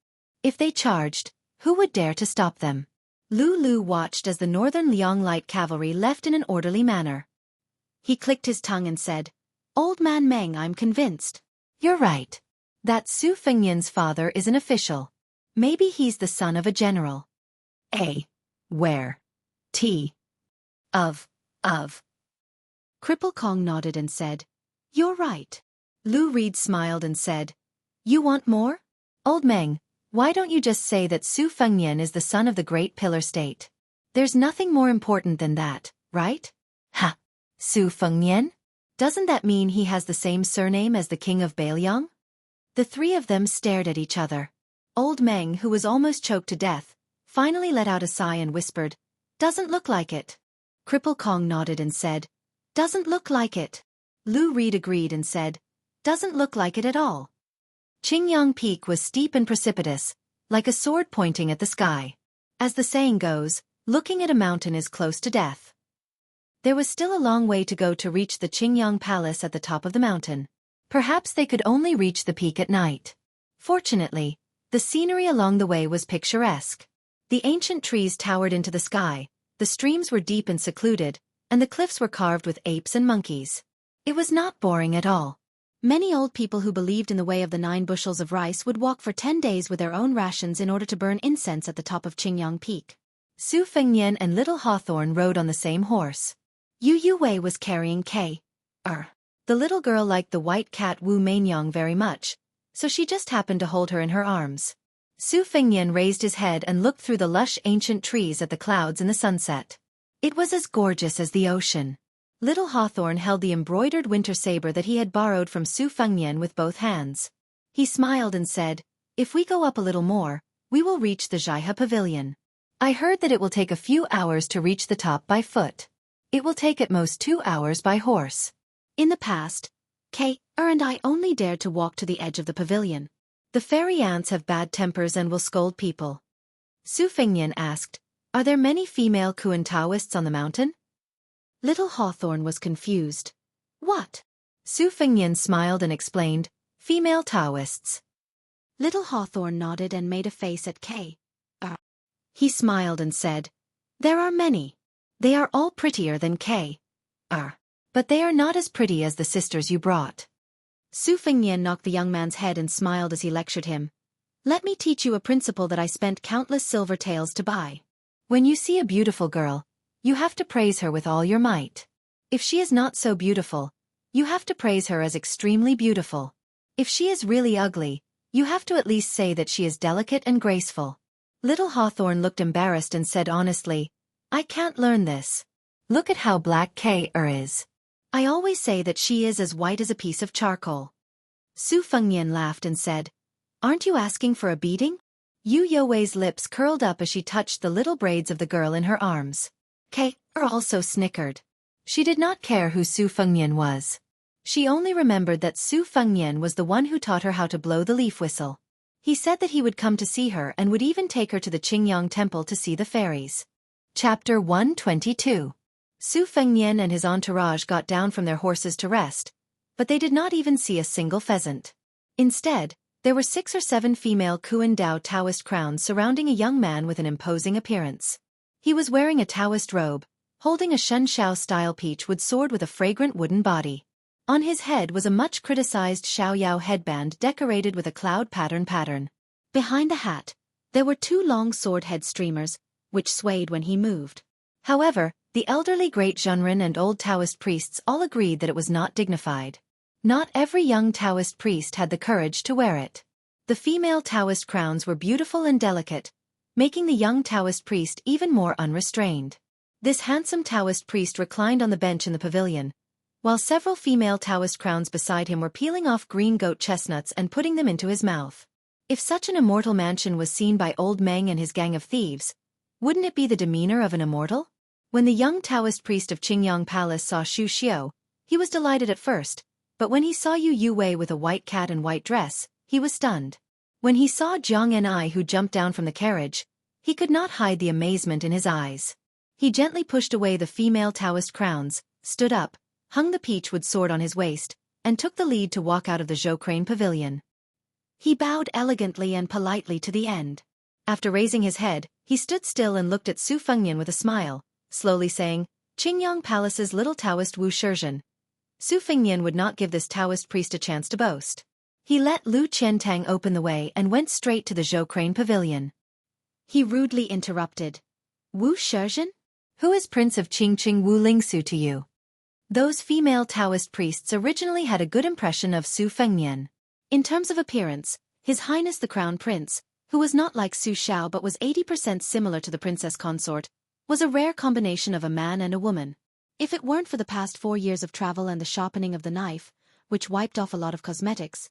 If they charged, who would dare to stop them? Lu watched as the Northern Liang light cavalry left in an orderly manner. He clicked his tongue and said, "Old Man Meng, I'm convinced. You're right. That Su Fengnian's father is an official. Maybe he's the son of a general." Where? Of. Cripple Kong nodded and said, "You're right." Lu Reed smiled and said, "You want more? Old Meng, why don't you just say that Su Fengnian is the son of the Great Pillar State? There's nothing more important than that, right?" "Ha! Su Fengnian? Doesn't that mean he has the same surname as the king of Beiliang?" The 3 of them stared at each other. Old Meng, who was almost choked to death, finally let out a sigh and whispered, "Doesn't look like it." Cripple Kong nodded and said, "Doesn't look like it." Lu Reed agreed and said, "Doesn't look like it at all." Qingyang Peak was steep and precipitous, like a sword pointing at the sky. As the saying goes, looking at a mountain is close to death. There was still a long way to go to reach the Qingyang Palace at the top of the mountain. Perhaps they could only reach the peak at night. Fortunately, the scenery along the way was picturesque. The ancient trees towered into the sky, the streams were deep and secluded, and the cliffs were carved with apes and monkeys. It was not boring at all. Many old people who believed in the way of the 9 bushels of rice would walk for 10 days with their own rations in order to burn incense at the top of Qingyang Peak. Su Fengnian and Little Hawthorne rode on the same horse. Yu Wei was carrying The little girl liked the white cat Wu Mainyang very much, so she just happened to hold her in her arms. Su Fengnian raised his head and looked through the lush ancient trees at the clouds in the sunset. It was as gorgeous as the ocean. Little Hawthorne held the embroidered winter saber that he had borrowed from Su Fengnian with both hands. He smiled and said, "If we go up a little more, we will reach the Jianghu pavilion. I heard that it will take a few hours to reach the top by foot. It will take at most 2 hours by horse." In the past, and I only dared to walk to the edge of the pavilion. The fairy ants have bad tempers and will scold people. Su Fengnian asked, "Are there many female Kuan Taoists on the mountain?" Little Hawthorne was confused. "What?" Su Fengnian smiled and explained, "Female Taoists." Little Hawthorne nodded and made a face at K. He smiled and said, "There are many. They are all prettier than K. But they are not as pretty as the sisters you brought." Su Fengnian knocked the young man's head and smiled as he lectured him. "Let me teach you a principle that I spent countless silver taels to buy. When you see a beautiful girl, you have to praise her with all your might. If she is not so beautiful, you have to praise her as extremely beautiful. If she is really ugly, you have to at least say that she is delicate and graceful." Little Hawthorne looked embarrassed and said honestly, "I can't learn this. Look at how black K is. I always say that she is as white as a piece of charcoal." Su Fengnian laughed and said, "Aren't you asking for a beating?" Yu Youwei's lips curled up as she touched the little braids of the girl in her arms. K also snickered. She did not care who Su Fengnian was. She only remembered that Su Fengnian was the one who taught her how to blow the leaf whistle. He said that he would come to see her and would even take her to the Qingyang temple to see the fairies. Chapter 122. Su Fengnian and his entourage got down from their horses to rest, but they did not even see a single pheasant. Instead, there were 6 or 7 female Kuan Dao Taoist crowns surrounding a young man with an imposing appearance. He was wearing a Taoist robe, holding a Shenxiao-style peachwood sword with a fragrant wooden body. On his head was a much-criticized Xiaoyao headband decorated with a cloud pattern. Behind the hat, there were 2 long sword-head streamers, which swayed when he moved. However, the elderly great Zhenren and old Taoist priests all agreed that it was not dignified. Not every young Taoist priest had the courage to wear it. The female Taoist crowns were beautiful and delicate, making the young Taoist priest even more unrestrained. This handsome Taoist priest reclined on the bench in the pavilion, while several female Taoist crowns beside him were peeling off green goat chestnuts and putting them into his mouth. If such an immortal mansion was seen by old Meng and his gang of thieves, wouldn't it be the demeanor of an immortal? When the young Taoist priest of Qingyang Palace saw Xu Xiao, he was delighted at first, but when he saw Yu Youwei with a white cat and white dress, he was stunned. When he saw Jiang Ni who jumped down from the carriage, he could not hide the amazement in his eyes. He gently pushed away the female Taoist crowns, stood up, hung the peachwood sword on his waist, and took the lead to walk out of the Zhoucrane pavilion. He bowed elegantly and politely to the end. After raising his head, he stood still and looked at Su Fengnian with a smile, slowly saying, "Qingyang Palace's little Taoist Wu Shizhen." Su Fengnian would not give this Taoist priest a chance to boast. He let Lu Qiantang open the way and went straight to the Zhoucrane pavilion. He rudely interrupted. "Wu Shizhen? Who is Prince of Qingqing Wu Lingsu to you?" Those female Taoist priests originally had a good impression of Su Fengnian. In terms of appearance, His Highness the Crown Prince, who was not like Su Xiao but was 80% similar to the princess consort, was a rare combination of a man and a woman. If it weren't for the past 4 years of travel and the sharpening of the knife, which wiped off a lot of cosmetics,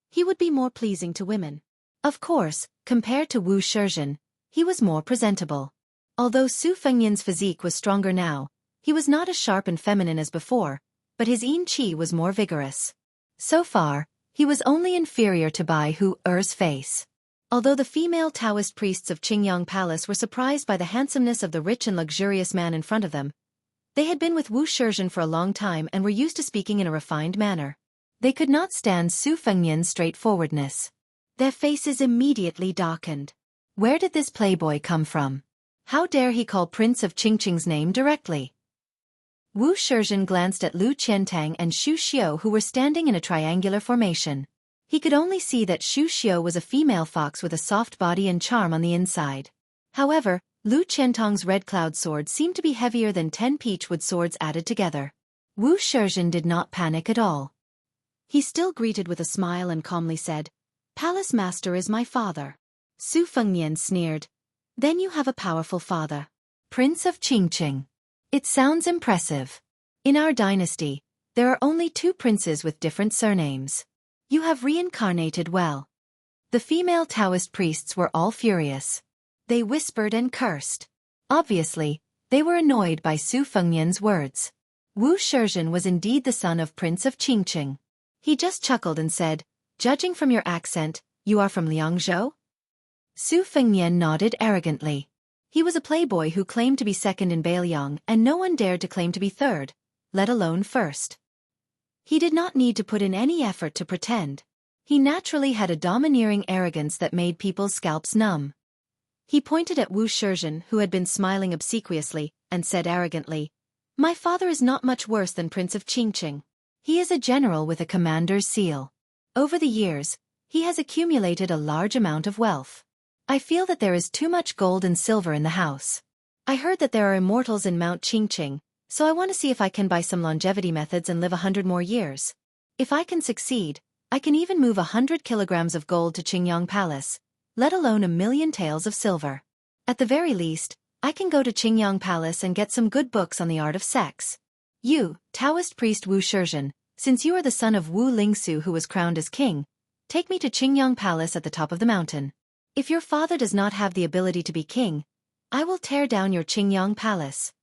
he would be more pleasing to women. Of course, compared to Wu Shizhen, he was more presentable. Although Su Fengnian's physique was stronger now, he was not as sharp and feminine as before, but his yin qi was more vigorous. So far, he was only inferior to Bai Hu's face. Although the female Taoist priests of Qingyang Palace were surprised by the handsomeness of the rich and luxurious man in front of them, they had been with Wu Shizhen for a long time and were used to speaking in a refined manner. They could not stand Su Fengnian's straightforwardness. Their faces immediately darkened. Where did this playboy come from? How dare he call Prince of Qingqing's name directly? Wu Shizhen glanced at Lu Qiantang and Xu Xiao who were standing in a triangular formation. He could only see that Xu Xiao was a female fox with a soft body and charm on the inside. However, Lu Qiantang's red cloud sword seemed to be heavier than 10 peachwood swords added together. Wu Shizhen did not panic at all. He still greeted with a smile and calmly said, "Palace Master is my father." Su Fengnian sneered. "Then you have a powerful father. Prince of Qingqing. It sounds impressive. In our dynasty, there are only 2 princes with different surnames. You have reincarnated well. The female Taoist priests were all furious. They whispered and cursed. Obviously, they were annoyed by Su Fengnian's words. Wu Shizhen was indeed the son of Prince of Qingqing. He just chuckled and said, "Judging from your accent, you are from Liangzhou?" Su Fengnian nodded arrogantly. He was a playboy who claimed to be second in Beiliang, and no one dared to claim to be third, let alone first. He did not need to put in any effort to pretend. He naturally had a domineering arrogance that made people's scalps numb. He pointed at Wu Shizhen, who had been smiling obsequiously, and said arrogantly, "My father is not much worse than Prince of Qingqing. He is a general with a commander's seal. Over the years, he has accumulated a large amount of wealth. I feel that there is too much gold and silver in the house. I heard that there are immortals in Mount Qingqing, so I want to see if I can buy some longevity methods and live 100 more years. If I can succeed, I can even move 100 kilograms of gold to Qingyang Palace, let alone 1,000,000 taels of silver. At the very least, I can go to Qingyang Palace and get some good books on the art of sex. You, Taoist priest Wu Shizhen, since you are the son of Wu Lingsu who was crowned as king, take me to Qingyang Palace at the top of the mountain. If your father does not have the ability to be king, I will tear down your Qingyang Palace."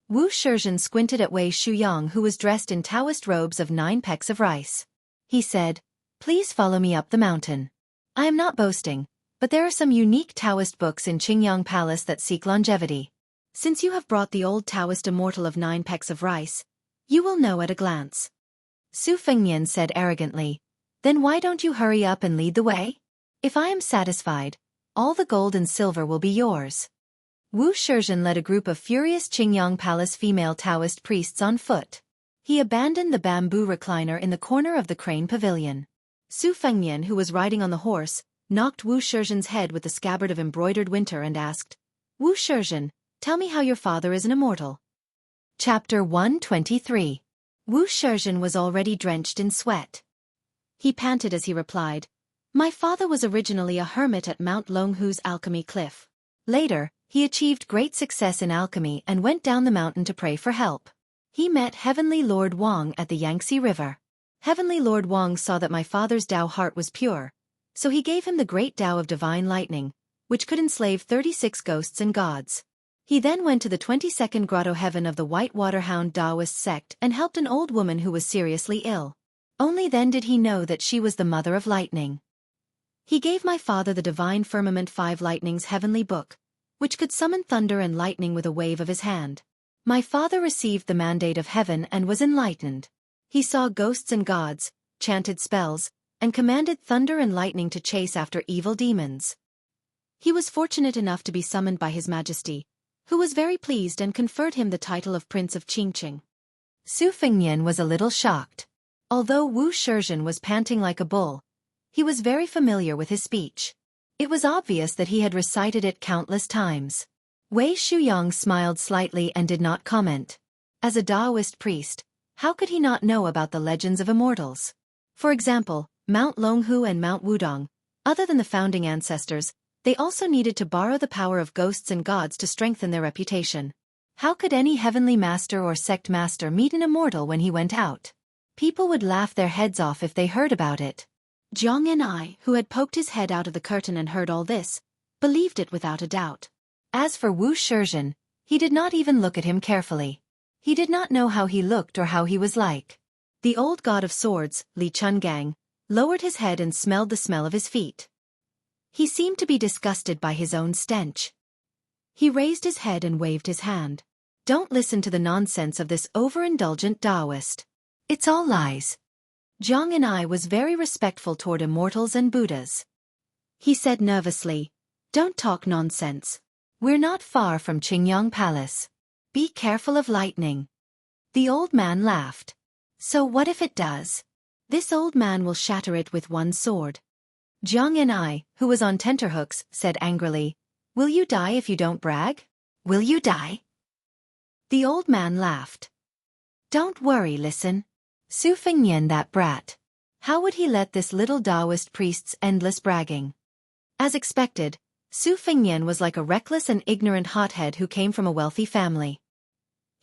Wu Shizhen squinted at Wei Shuyang, who was dressed in Taoist robes of 9 pecks of rice. He said, "Please follow me up the mountain. I am not boasting, but there are some unique Taoist books in Qingyang Palace that seek longevity. Since you have brought the old Taoist immortal of 9 pecks of rice, you will know at a glance." Su Fengnian said arrogantly, "Then why don't you hurry up and lead the way? If I am satisfied, all the gold and silver will be yours." Wu Shizhen led a group of furious Qingyang Palace female Taoist priests on foot. He abandoned the bamboo recliner in the corner of the crane pavilion. Su Fengnian, who was riding on the horse, knocked Wu Shizhen's head with the scabbard of embroidered winter and asked, "Wu Shizhen, tell me how your father is an immortal." Chapter 123. Wu Shizhen was already drenched in sweat. He panted as he replied, "My father was originally a hermit at Mount Longhu's alchemy cliff. Later, he achieved great success in alchemy and went down the mountain to pray for help. He met Heavenly Lord Wang at the Yangtze River. Heavenly Lord Wang saw that my father's Tao heart was pure, so he gave him the great Tao of divine lightning, which could enslave 36 ghosts and gods. He then went to the 22nd grotto heaven of the White Waterhound Taoist sect and helped an old woman who was seriously ill. Only then did he know that she was the mother of lightning. He gave my father the Divine Firmament 5 Lightning's heavenly book, which could summon thunder and lightning with a wave of his hand. My father received the mandate of heaven and was enlightened. He saw ghosts and gods, chanted spells, and commanded thunder and lightning to chase after evil demons. He was fortunate enough to be summoned by His Majesty, who was very pleased and conferred him the title of Prince of Qingqing. Su Fengnian was a little shocked. Although Wu Shizhen was panting like a bull, he was very familiar with his speech. It was obvious that he had recited it countless times. Wei Shuyang smiled slightly and did not comment. As a Taoist priest, how could he not know about the legends of immortals? For example, Mount Longhu and Mount Wudong, other than the founding ancestors, they also needed to borrow the power of ghosts and gods to strengthen their reputation. How could any heavenly master or sect master meet an immortal when he went out? People would laugh their heads off if they heard about it. Jianghu, who had poked his head out of the curtain and heard all this, believed it without a doubt. As for Wu Shizhen, he did not even look at him carefully. He did not know how he looked or how he was like. The old god of swords, Li Chungang, lowered his head and smelled the smell of his feet. He seemed to be disgusted by his own stench. He raised his head and waved his hand. "Don't listen to the nonsense of this overindulgent Taoist. It's all lies." Jianghu was very respectful toward immortals and Buddhas. He said nervously, "Don't talk nonsense. We're not far from Qingyang Palace. Be careful of lightning." The old man laughed. "So what if it does? This old man will shatter it with one sword." Jianghu, who was on tenterhooks, said angrily, "Will you die if you don't brag? Will you die?" The old man laughed. "Don't worry, listen. Su Fengnian, that brat. How would he let this little Taoist priest's endless bragging?" As expected, Su Fengnian was like a reckless and ignorant hothead who came from a wealthy family.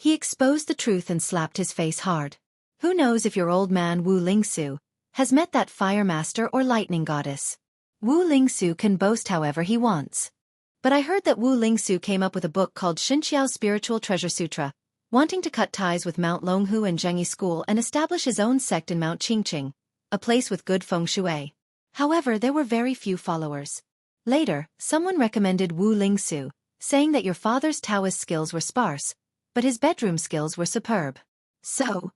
He exposed the truth and slapped his face hard. Who knows if your old man Wu Lingsu has met that fire master or lightning goddess. Wu Lingsu can boast however he wants. But I heard that Wu Lingsu came up with a book called Xianxia's Spiritual Treasure Sutra, wanting to cut ties with Mount Longhu and Jianghu school and establish his own sect in Mount Qingqing, a place with good feng shui. However, there were very few followers. Later, someone recommended Wu Lingsu, saying that your father's Taoist skills were sparse, but his bedroom skills were superb. So,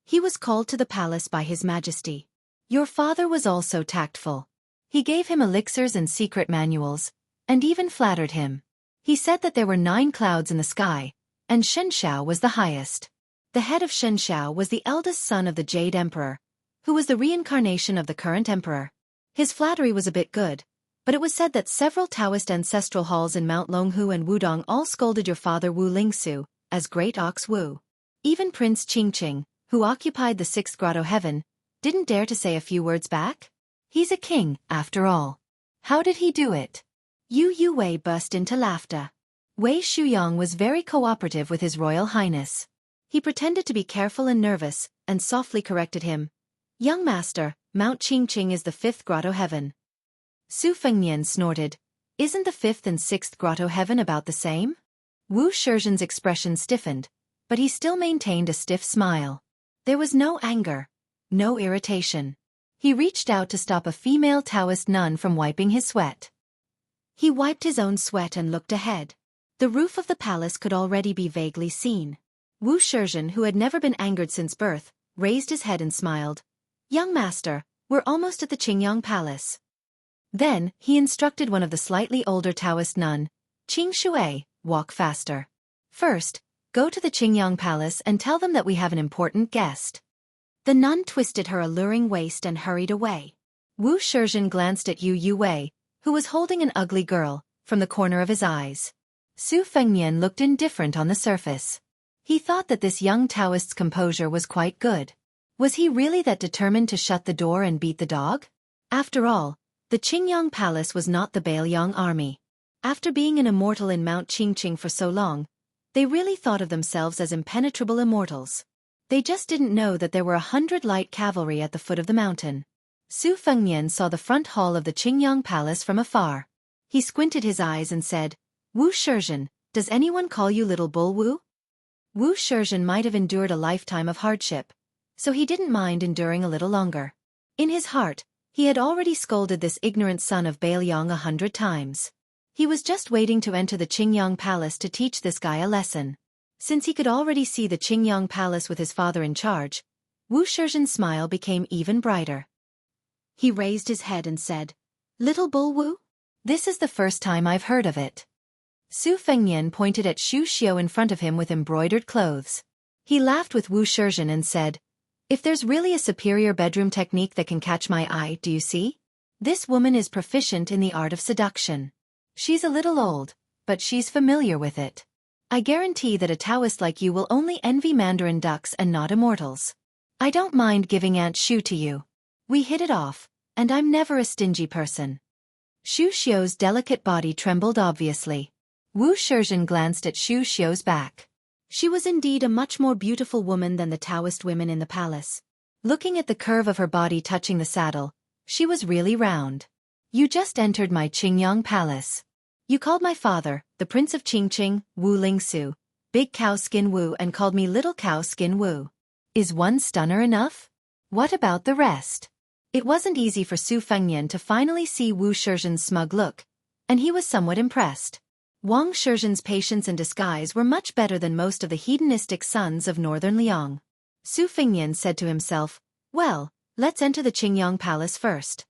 he was called to the palace by His Majesty. Your father was also tactful. He gave him elixirs and secret manuals, and even flattered him. He said that there were 9 clouds in the sky, and Xianxia was the highest. The head of Xianxia was the eldest son of the Jade Emperor, who was the reincarnation of the current emperor. His flattery was a bit good, but it was said that several Taoist ancestral halls in Mount Longhu and Wudong all scolded your father Wu Lingsu as Great Ox Wu. Even Prince Qingqing, who occupied the 6th grotto heaven, didn't dare to say a few words back. He's a king, after all. How did he do it? Yu Wei burst into laughter. Wei Shuyong was very cooperative with His Royal Highness. He pretended to be careful and nervous, and softly corrected him. Young master, Mount Qingqing is the 5th grotto heaven. Su Fengnian snorted. Isn't the 5th and 6th grotto heaven about the same? Wu Shizhen's expression stiffened, but he still maintained a stiff smile. There was no anger, no irritation. He reached out to stop a female Taoist nun from wiping his sweat. He wiped his own sweat and looked ahead. The roof of the palace could already be vaguely seen. Wu Shizhen, who had never been angered since birth, raised his head and smiled. Young master, we're almost at the Qingyang Palace. Then, he instructed one of the slightly older Taoist nun, Qing Shui, walk faster. First, go to the Qingyang Palace and tell them that we have an important guest. The nun twisted her alluring waist and hurried away. Wu Shizhen glanced at Yu Wei, who was holding an ugly girl, from the corner of his eyes. Su Fengnian looked indifferent on the surface. He thought that this young Taoist's composure was quite good. Was he really that determined to shut the door and beat the dog? After all, the Qingyang Palace was not the Bailiang army. After being an immortal in Mount Qingqing for so long, they really thought of themselves as impenetrable immortals. They just didn't know that there were 100 light cavalry at the foot of the mountain. Su Fengnian saw the front hall of the Qingyang Palace from afar. He squinted his eyes and said, Wu Shizhen, does anyone call you Little Bull Wu? Wu Shizhen might have endured a lifetime of hardship, so he didn't mind enduring a little longer. In his heart, he had already scolded this ignorant son of Bailiang 100 times. He was just waiting to enter the Qingyang Palace to teach this guy a lesson. Since he could already see the Qingyang Palace with his father in charge, Wu Shizhen's smile became even brighter. He raised his head and said, Little Bull Wu? This is the first time I've heard of it. Su Fengnian pointed at Xu Xiu in front of him with embroidered clothes. He laughed with Wu Shizhen and said, If there's really a superior bedroom technique that can catch my eye, do you see? This woman is proficient in the art of seduction. She's a little old, but she's familiar with it. I guarantee that a Taoist like you will only envy Mandarin ducks and not immortals. I don't mind giving Aunt Xu to you. We hit it off, and I'm never a stingy person. Xu Xiu's delicate body trembled obviously. Wu Shizhen glanced at Xu Xiu's back. She was indeed a much more beautiful woman than the Taoist women in the palace. Looking at the curve of her body touching the saddle, she was really round. You just entered my Qingyang Palace. You called my father, the Prince of Qingqing, Wu Lingsu, Big Cow Skin Wu, and called me Little Cow Skin Wu. Is one stunner enough? What about the rest? It wasn't easy for Su Fengnian to finally see Wu Shizhen's smug look, and he was somewhat impressed. Wang Shizhen's patience and disguise were much better than most of the hedonistic sons of northern Liang. Su Fengnian said to himself, Well, let's enter the Qingyang Palace first.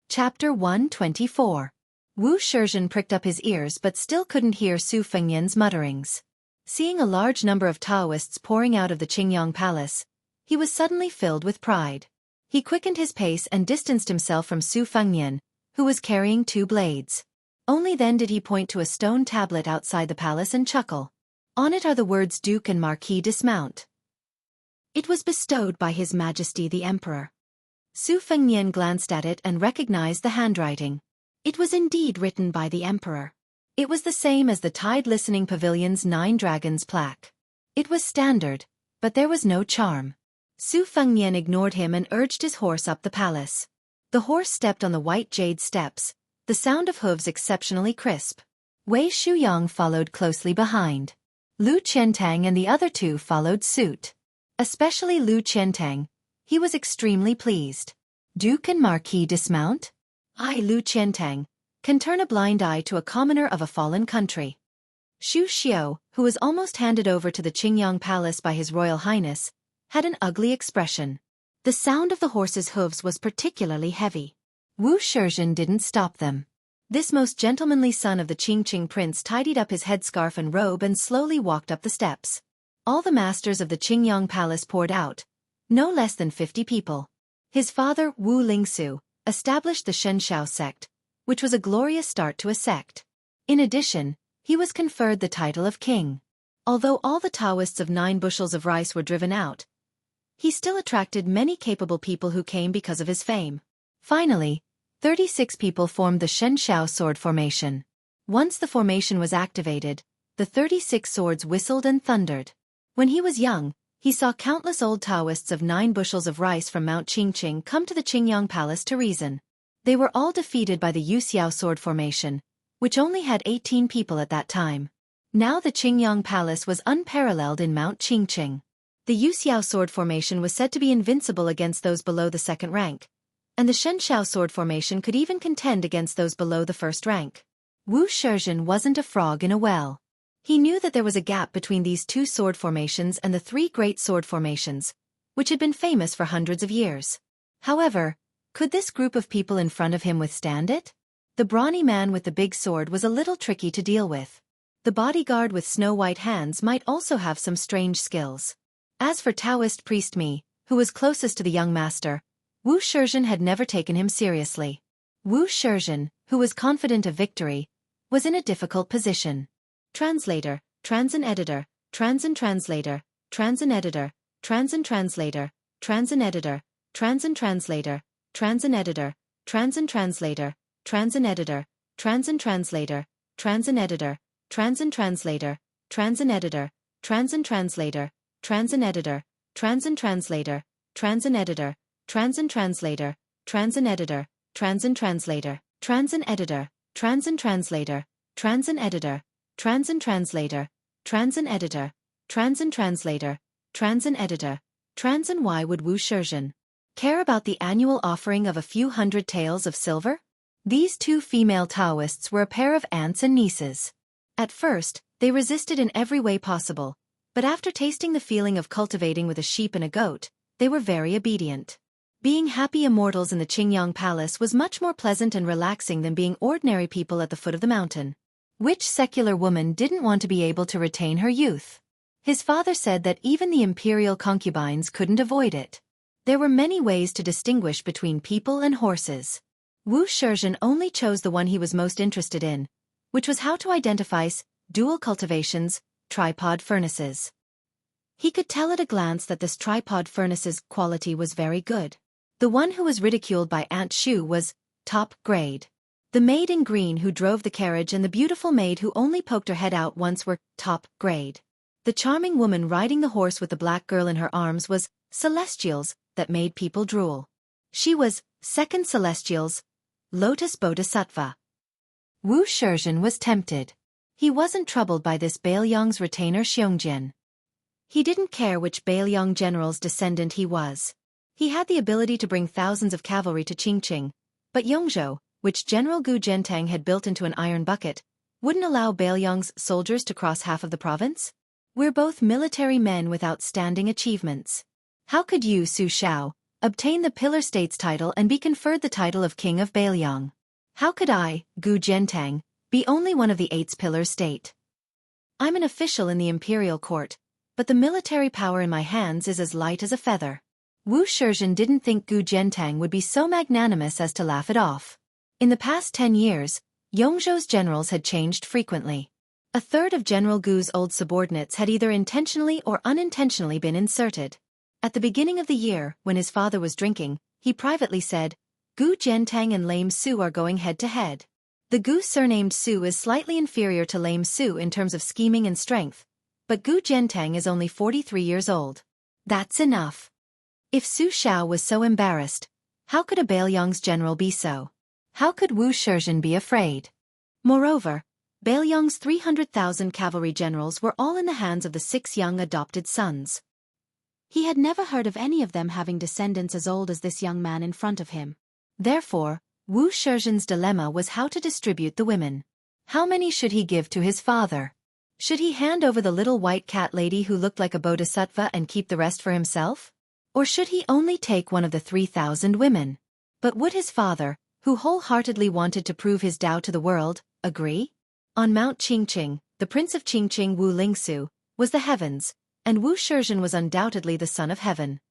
Chapter 124. Wu Shizhen pricked up his ears but still couldn't hear Su Fengnian's mutterings. Seeing a large number of Taoists pouring out of the Qingyang Palace, he was suddenly filled with pride. He quickened his pace and distanced himself from Su Fengnian, who was carrying 2 blades. Only then did he point to a stone tablet outside the palace and chuckle. On it are the words Duke and Marquis dismount. It was bestowed by His Majesty the Emperor. Su Fengnian glanced at it and recognized the handwriting. It was indeed written by the Emperor. It was the same as the Tide Listening Pavilion's 9 dragons plaque. It was standard, but there was no charm. Su Fengnian ignored him and urged his horse up the palace. The horse stepped on the white jade steps, the sound of hooves exceptionally crisp. Wei Shuyang followed closely behind. Lu Qiantang and the other two followed suit. Especially Lu Qiantang. He was extremely pleased. Duke and Marquis dismount? I, Lu Qiantang, can turn a blind eye to a commoner of a fallen country. Xu Xiao, who was almost handed over to the Qingyang Palace by His Royal Highness, had an ugly expression. The sound of the horse's hooves was particularly heavy. Wu Shizhen didn't stop them. This most gentlemanly son of the Qingqing prince tidied up his headscarf and robe and slowly walked up the steps. All the masters of the Qingyang Palace poured out, no less than 50 people. His father, Wu Lingsu, established the Shenxiao sect, which was a glorious start to a sect. In addition, he was conferred the title of king. Although all the Taoists of 9 bushels of rice were driven out, he still attracted many capable people who came because of his fame. Finally, 36 people formed the Shenxiao sword formation. Once the formation was activated, the 36 swords whistled and thundered. When he was young, he saw countless old Taoists of 9 bushels of rice from Mount Qingqing come to the Qingyang Palace to reason. They were all defeated by the Yuxiao sword formation, which only had 18 people at that time. Now the Qingyang Palace was unparalleled in Mount Qingqing. The Yuxiao sword formation was said to be invincible against those below the 2nd rank, and the Shenxiao sword formation could even contend against those below the 1st rank. Wu Shizhen wasn't a frog in a well. He knew that there was a gap between these 2 sword formations and the 3 great sword formations, which had been famous for hundreds of years. However, could this group of people in front of him withstand it? The brawny man with the big sword was a little tricky to deal with. The bodyguard with snow-white hands might also have some strange skills. As for Taoist priest Mi, who was closest to the young master, Wu Shizhen had never taken him seriously. Wu Shizhen, who was confident of victory, was in a difficult position. Translator, Transin editor, Transin translator, Transin editor, Transin translator, Transin editor, Transin translator, Transin editor, Transin translator, Transin editor, Transin translator, Transin editor, Transin translator, Transin editor, Transin translator, Transin editor, Transin translator, Transin editor, Transin translator, Transin editor, Transin translator, Transin editor, Transin translator, Transin editor, Transin translator, Transin editor, Transin translator, Transin editor, Transin. Why would Wu Shizhen care about the annual offering of a few hundred taels of silver? These 2 female Taoists were a pair of aunts and nieces. At first, they resisted in every way possible, but after tasting the feeling of cultivating with a sheep and a goat, they were very obedient. Being happy immortals in the Qingyang Palace was much more pleasant and relaxing than being ordinary people at the foot of the mountain. Which secular woman didn't want to be able to retain her youth? His father said that even the imperial concubines couldn't avoid it. There were many ways to distinguish between people and horses. Wu Shizhen only chose the one he was most interested in, which was how to identify dual cultivations, tripod furnaces. He could tell at a glance that this tripod furnace's quality was very good. The one who was ridiculed by Aunt Shu was top grade. The maid in green who drove the carriage and the beautiful maid who only poked her head out once were top grade. The charming woman riding the horse with the black girl in her arms was celestials that made people drool. She was second celestials, Lotus Bodhisattva. Wu Shizhen was tempted. He wasn't troubled by this Bailiang's retainer Xiongjian. He didn't care which Bailiang general's descendant he was. He had the ability to bring thousands of cavalry to Qingqing, but Yongzhou, which General Gu Zhentang had built into an iron bucket, wouldn't allow Bailiang's soldiers to cross half of the province? We're both military men with outstanding achievements. How could you, Su Xiao, obtain the Pillar State's title and be conferred the title of King of Bailiang? How could I, Gu Zhentang, be only one of the 8 Pillar State? I'm an official in the imperial court, but the military power in my hands is as light as a feather. Wu Shizhen didn't think Gu Zhentang would be so magnanimous as to laugh it off. In the past 10 years, Yongzhou's generals had changed frequently. A third of General Gu's old subordinates had either intentionally or unintentionally been inserted. At the beginning of the year, when his father was drinking, he privately said, Gu Zhentang and Lame Su are going head-to-head. The Gu surnamed Su is slightly inferior to Lame Su in terms of scheming and strength, but Gu Jiantang is only 43 years old. That's enough. If Su Xiao was so embarrassed, how could a Bailiang's general be so? How could Wu Shizhen be afraid? Moreover, Bailiang's 300,000 cavalry generals were all in the hands of the 6 young adopted sons. He had never heard of any of them having descendants as old as this young man in front of him. Therefore, Wu Shizhen's dilemma was how to distribute the women. How many should he give to his father? Should he hand over the little white cat lady who looked like a bodhisattva and keep the rest for himself? Or should he only take one of the 3,000 women? But would his father, who wholeheartedly wanted to prove his Tao to the world, agree? On Mount Qingqing, the prince of Qingqing Wu Lingsu, was the heavens, and Wu Shizhen was undoubtedly the son of heaven.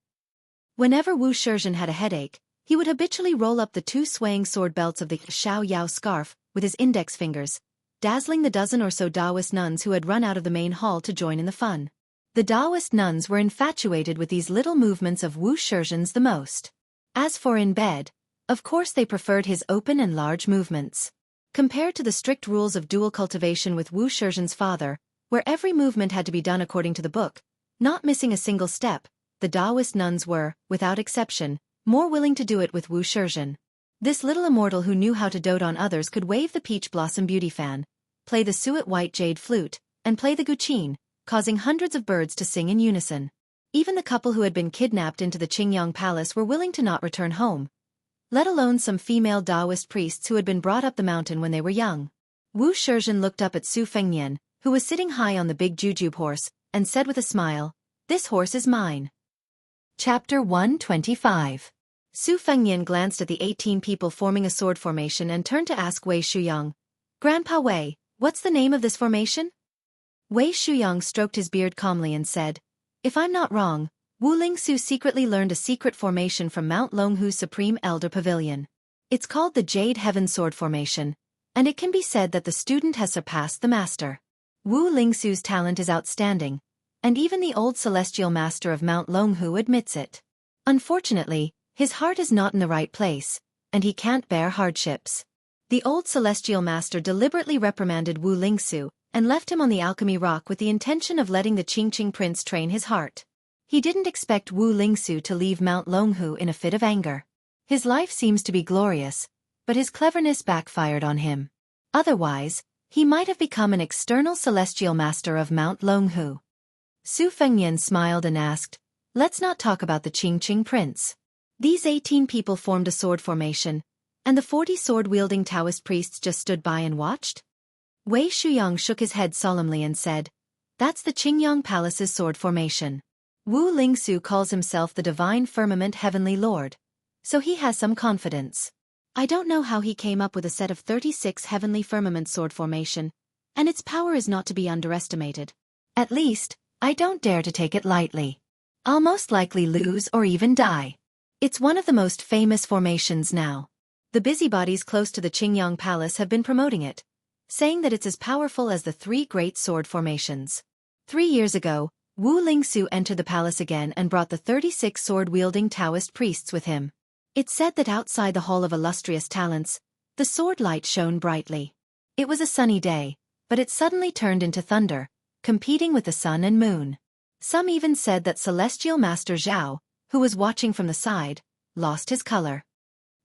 Whenever Wu Shizhen had a headache, he would habitually roll up the 2 swaying sword belts of the Xiao Yao scarf with his index fingers, dazzling the dozen or so Taoist nuns who had run out of the main hall to join in the fun. The Taoist nuns were infatuated with these little movements of Wu Shizhen's the most. As for in bed, of course they preferred his open and large movements. Compared to the strict rules of dual cultivation with Wu Shizhen's father, where every movement had to be done according to the book, not missing a single step, the Taoist nuns were, without exception, more willing to do it with Wu Shizhen. This little immortal who knew how to dote on others could wave the peach blossom beauty fan, play the suet white jade flute, and play the guqin, causing hundreds of birds to sing in unison. Even the couple who had been kidnapped into the Qingyang palace were willing to not return home, let alone some female Taoist priests who had been brought up the mountain when they were young. Wu Shizhen looked up at Su Fengnian, who was sitting high on the big jujube horse, and said with a smile, "This horse is mine." Chapter 125. Su Fengnian glanced at the 18 people forming a sword formation and turned to ask Wei Shuyang, "Grandpa Wei, what's the name of this formation?" Wei Shuyang stroked his beard calmly and said, "If I'm not wrong, Wu Lingsu secretly learned a secret formation from Mount Longhu's Supreme Elder Pavilion. It's called the Jade Heaven Sword Formation, and it can be said that the student has surpassed the master. Wu Lingsu's talent is outstanding, and even the old celestial master of Mount Longhu admits it. Unfortunately, his heart is not in the right place, and he can't bear hardships." The old celestial master deliberately reprimanded Wu Lingsu and left him on the alchemy rock with the intention of letting the Qingqing prince train his heart. He didn't expect Wu Lingsu to leave Mount Longhu in a fit of anger. His life seems to be glorious, but his cleverness backfired on him. Otherwise, he might have become an external celestial master of Mount Longhu. Su Fengnian smiled and asked, "Let's not talk about the Qingqing prince." These 18 people formed a sword formation, and the 40 sword-wielding Taoist priests just stood by and watched? Wei Shuyang shook his head solemnly and said, "That's the Qingyang Palace's sword formation. Wu Lingsu calls himself the Divine Firmament Heavenly Lord, so he has some confidence. I don't know how he came up with a set of 36 Heavenly Firmament sword formation, and its power is not to be underestimated. At least, I don't dare to take it lightly. I'll most likely lose or even die. It's one of the most famous formations now. The busybodies close to the Qingyang Palace have been promoting it, saying that it's as powerful as the 3 great sword formations. 3 years ago, Wu Lingsu entered the palace again and brought the 36 sword-wielding Taoist priests with him. It's said that outside the Hall of Illustrious Talents, the sword light shone brightly. It was a sunny day, but it suddenly turned into thunder, competing with the sun and moon. Some even said that Celestial Master Zhao, who was watching from the side, lost his color.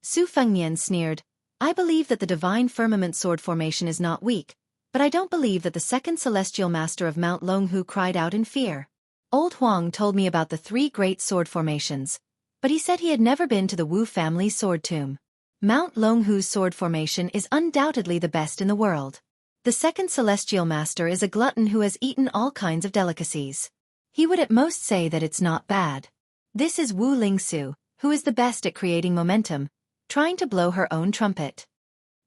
Su Fengnian sneered, "I believe that the Divine Firmament sword formation is not weak, but I don't believe that the second Celestial Master of Mount Longhu cried out in fear. Old Huang told me about the 3 great sword formations, but he said he had never been to the Wu family's sword tomb. Mount Longhu's sword formation is undoubtedly the best in the world. The second Celestial Master is a glutton who has eaten all kinds of delicacies. He would at most say that it's not bad. This is Wu Lingsu, who is the best at creating momentum, trying to blow her own trumpet."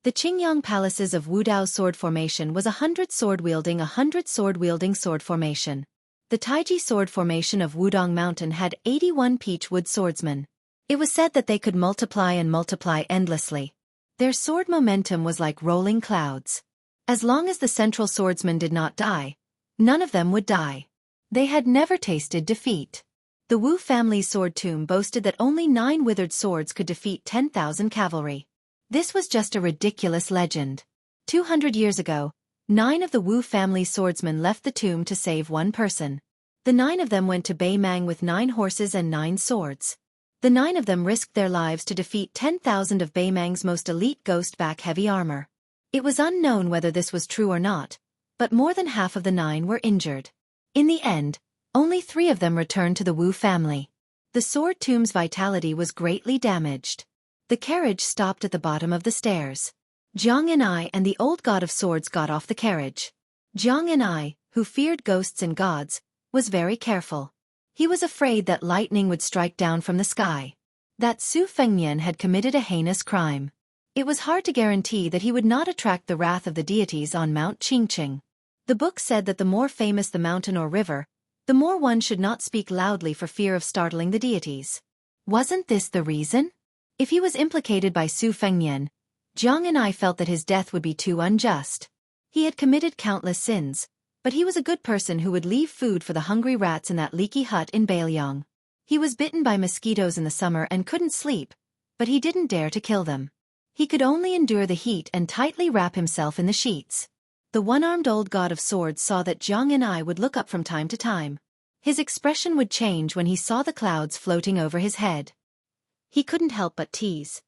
The Qingyang palaces of Wudao's sword formation was 100 sword-wielding 100 sword-wielding sword formation. The Taiji sword formation of Wudong Mountain had 81 peach wood swordsmen. It was said that they could multiply and multiply endlessly. Their sword momentum was like rolling clouds. As long as the central swordsman did not die, none of them would die. They had never tasted defeat. The Wu family's sword tomb boasted that only 9 withered swords could defeat 10,000 cavalry. This was just a ridiculous legend. 200 years ago, 9 of the Wu family swordsmen left the tomb to save one person. The 9 of them went to Beimang with 9 horses and 9 swords. The 9 of them risked their lives to defeat 10,000 of Beimang's most elite ghost-back heavy armor. It was unknown whether this was true or not, but more than half of the 9 were injured. In the end, only 3 of them returned to the Wu family. The sword tomb's vitality was greatly damaged. The carriage stopped at the bottom of the stairs. Xianxia and the old god of swords got off the carriage. Xianxia, who feared ghosts and gods, was very careful. He was afraid that lightning would strike down from the sky. That Su Fengnian had committed a heinous crime. It was hard to guarantee that he would not attract the wrath of the deities on Mount Qingqing. The book said that the more famous the mountain or river, the more one should not speak loudly for fear of startling the deities. Wasn't this the reason? If he was implicated by Su Fengnian, Jianghu felt that his death would be too unjust. He had committed countless sins, but he was a good person who would leave food for the hungry rats in that leaky hut in Beiliang. He was bitten by mosquitoes in the summer and couldn't sleep, but he didn't dare to kill them. He could only endure the heat and tightly wrap himself in the sheets. The one-armed old god of swords saw that Jianghu would look up from time to time. His expression would change when he saw the clouds floating over his head. He couldn't help but tease.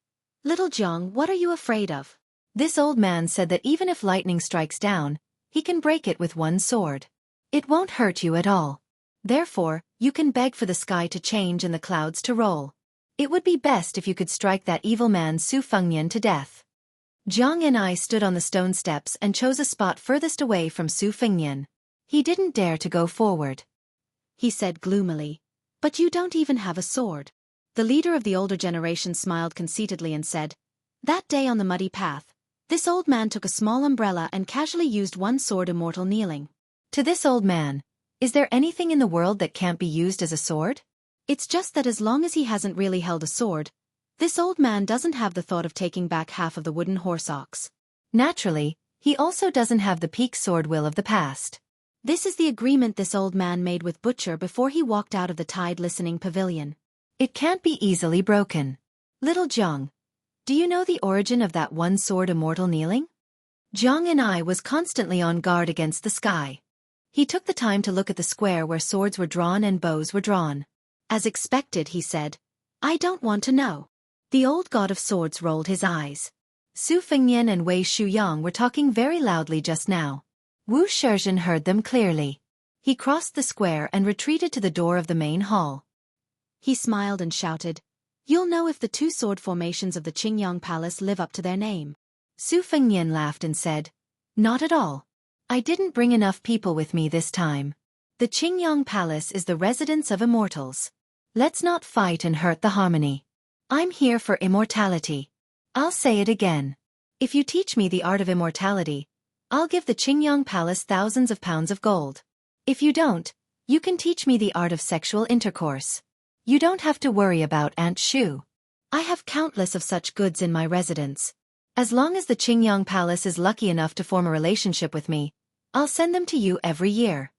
"Little Jiang, what are you afraid of?" This old man said that even if lightning strikes down, he can break it with one sword. It won't hurt you at all. Therefore, you can beg for the sky to change and the clouds to roll. It would be best if you could strike that evil man Su Fengnian to death. Jianghu stood on the stone steps and chose a spot furthest away from Su Fengnian. He didn't dare to go forward. He said gloomily, "But you don't even have a sword." The leader of the older generation smiled conceitedly and said, "That day on the muddy path, this old man took a small umbrella and casually used one sword, immortal kneeling." To this old man, is there anything in the world that can't be used as a sword? It's just that as long as he hasn't really held a sword, this old man doesn't have the thought of taking back half of the wooden horse ox. Naturally, he also doesn't have the peak sword will of the past. This is the agreement this old man made with Butcher before he walked out of the tide listening pavilion. It can't be easily broken. Little Jiang, do you know the origin of that one sword, immortal kneeling? Jianghu was constantly on guard against the sky. He took the time to look at the square where swords were drawn and bows were drawn. As expected, he said, "I don't want to know." The old god of swords rolled his eyes. Su Fengnian and Wei Shuyang were talking very loudly just now. Wu Shizhen heard them clearly. He crossed the square and retreated to the door of the main hall. He smiled and shouted, "You'll know if the 2 sword formations of the Qingyang Palace live up to their name." Su Fengnian laughed and said, "Not at all. I didn't bring enough people with me this time. The Qingyang Palace is the residence of immortals. Let's not fight and hurt the harmony. I'm here for immortality. I'll say it again. If you teach me the art of immortality, I'll give the Qingyang Palace thousands of pounds of gold. If you don't, you can teach me the art of sexual intercourse. You don't have to worry about Aunt Shu. I have countless of such goods in my residence. As long as the Qingyang Palace is lucky enough to form a relationship with me, I'll send them to you every year."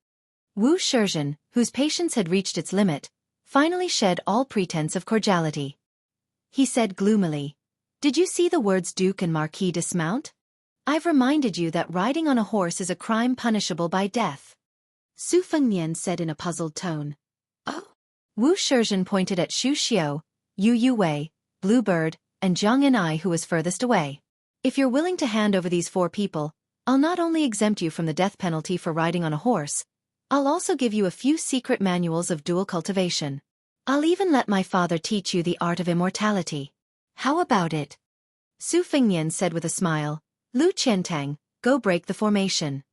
Wu Shizhen, whose patience had reached its limit, finally shed all pretense of cordiality. He said gloomily, "Did you see the words Duke and Marquis dismount? I've reminded you that riding on a horse is a crime punishable by death." Su Fengnian said in a puzzled tone, "Oh." Wu Shizhen pointed at Xu Xiu, Yu Yuwei, Bluebird, and Zhang Enai, who was furthest away. "If you're willing to hand over these 4 people, I'll not only exempt you from the death penalty for riding on a horse, I'll also give you a few secret manuals of dual cultivation. I'll even let my father teach you the art of immortality. How about it?" Su Fengnian said with a smile, "Lu Qiantang, go break the formation."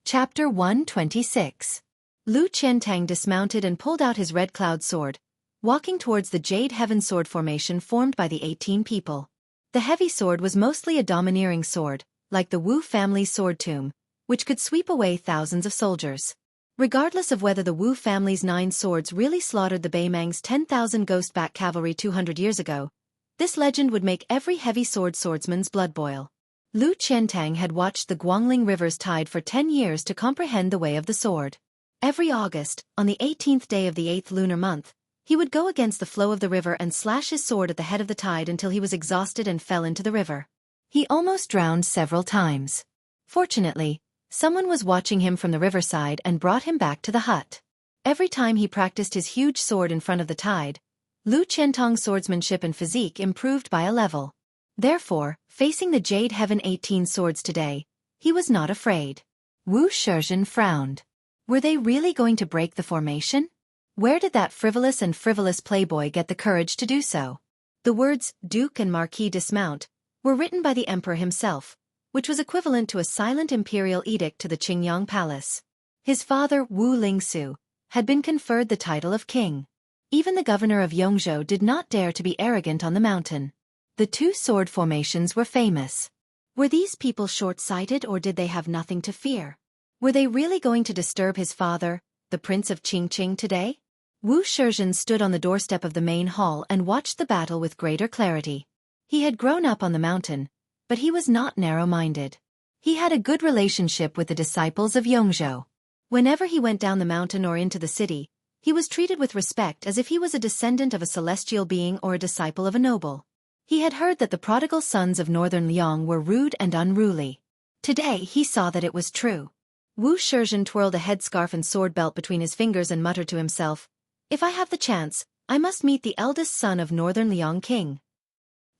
Chapter 126. Lu Qiantang dismounted and pulled out his red cloud sword, walking towards the Jade Heaven sword formation formed by the 18 people. The heavy sword was mostly a domineering sword, like the Wu family sword tomb, which could sweep away thousands of soldiers. Regardless of whether the Wu family's 9 swords really slaughtered the Beimang's 10,000 ghost-back cavalry 200 years ago, this legend would make every heavy swordsman's blood boil. Lu Qiantang had watched the Guangling River's tide for 10 years to comprehend the way of the sword. Every August, on the 18th day of the 8th lunar month, he would go against the flow of the river and slash his sword at the head of the tide until he was exhausted and fell into the river. He almost drowned several times. Fortunately, Someone was watching him from the riverside and brought him back to the hut. Every time he practiced his huge sword in front of the tide, Lu Qiantong's swordsmanship and physique improved by a level. Therefore, facing the Jade Heaven 18 swords today, he was not afraid. Wu Shizhen frowned. Were they really going to break the formation? Where did that frivolous playboy get the courage to do so? The words, Duke and Marquis dismount, were written by the emperor himself, which was equivalent to a silent imperial edict to the Qingyang palace. His father, Wu Lingsu, had been conferred the title of king. Even the governor of Yongzhou did not dare to be arrogant on the mountain. The two sword formations were famous. Were these people short-sighted or did they have nothing to fear? Were they really going to disturb his father, the Prince of Qingqing, today? Wu Shizhen stood on the doorstep of the main hall and watched the battle with greater clarity. He had grown up on the mountain, but he was not narrow-minded. He had a good relationship with the disciples of Yongzhou. Whenever he went down the mountain or into the city, he was treated with respect as if he was a descendant of a celestial being or a disciple of a noble. He had heard that the prodigal sons of northern Liang were rude and unruly. Today he saw that it was true. Wu Shizhen twirled a headscarf and sword belt between his fingers and muttered to himself, "If I have the chance, I must meet the eldest son of northern Liang King."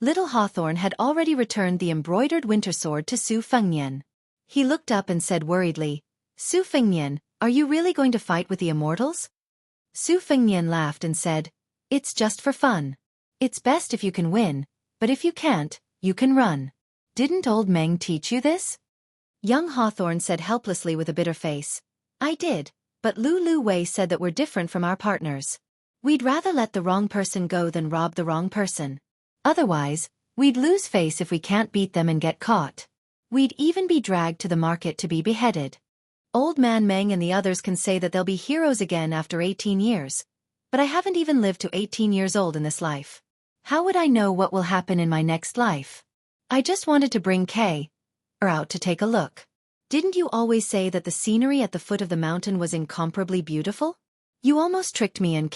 Little Hawthorne had already returned the embroidered winter sword to Su Fengnian. He looked up and said worriedly, "Su Fengnian, are you really going to fight with the immortals?" Su Fengnian laughed and said, "It's just for fun. It's best if you can win, but if you can't, you can run. Didn't old Meng teach you this?" Young Hawthorne said helplessly with a bitter face, "I did, but Lu Wei said that we're different from our partners. We'd rather let the wrong person go than rob the wrong person. Otherwise, we'd lose face if we can't beat them and get caught. We'd even be dragged to the market to be beheaded. Old Man Meng and the others can say that they'll be heroes again after 18 years, but I haven't even lived to 18 years old in this life. How would I know what will happen in my next life? I just wanted to bring out to take a look. Didn't you always say that the scenery at the foot of the mountain was incomparably beautiful? You almost tricked me and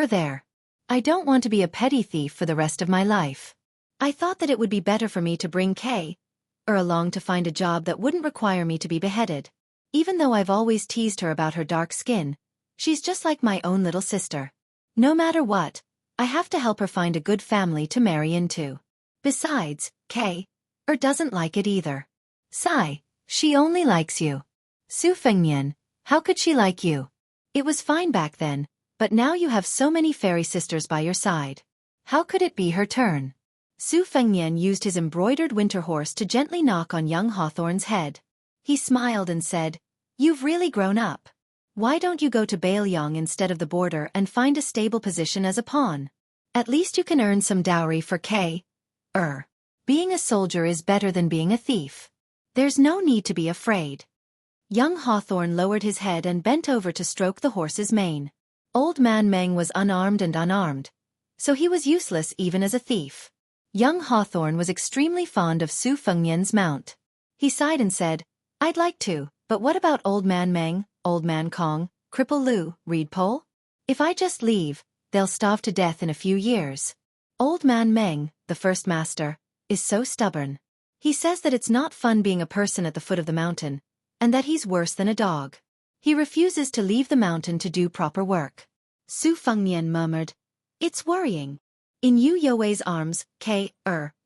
there. I don't want to be a petty thief for the rest of my life. I thought that it would be better for me to bring along to find a job that wouldn't require me to be beheaded. Even though I've always teased her about her dark skin, she's just like my own little sister. No matter what, I have to help her find a good family to marry into. Besides, doesn't like it either. Sigh, she only likes you. Su Fengnian, how could she like you? It was fine back then, but now you have so many fairy sisters by your side. How could it be her turn?" Su Fengnian used his embroidered winter horse to gently knock on young Hawthorne's head. He smiled and said, "You've really grown up. Why don't you go to Bailiang instead of the border and find a stable position as a pawn? At least you can earn some dowry for Being a soldier is better than being a thief. There's no need to be afraid." Young Hawthorne lowered his head and bent over to stroke the horse's mane. Old Man Meng was unarmed, so he was useless even as a thief. Young Hawthorne was extremely fond of Su Fengnian's mount. He sighed and said, "I'd like to, but what about Old Man Meng, Old Man Kong, Cripple Lu, Reed Pole? If I just leave, they'll starve to death in a few years. Old Man Meng, the first master, is so stubborn. He says that it's not fun being a person at the foot of the mountain, and that he's worse than a dog. He refuses to leave the mountain to do proper work." Su Fengnian murmured, "It's worrying." In Yu Youwei's arms,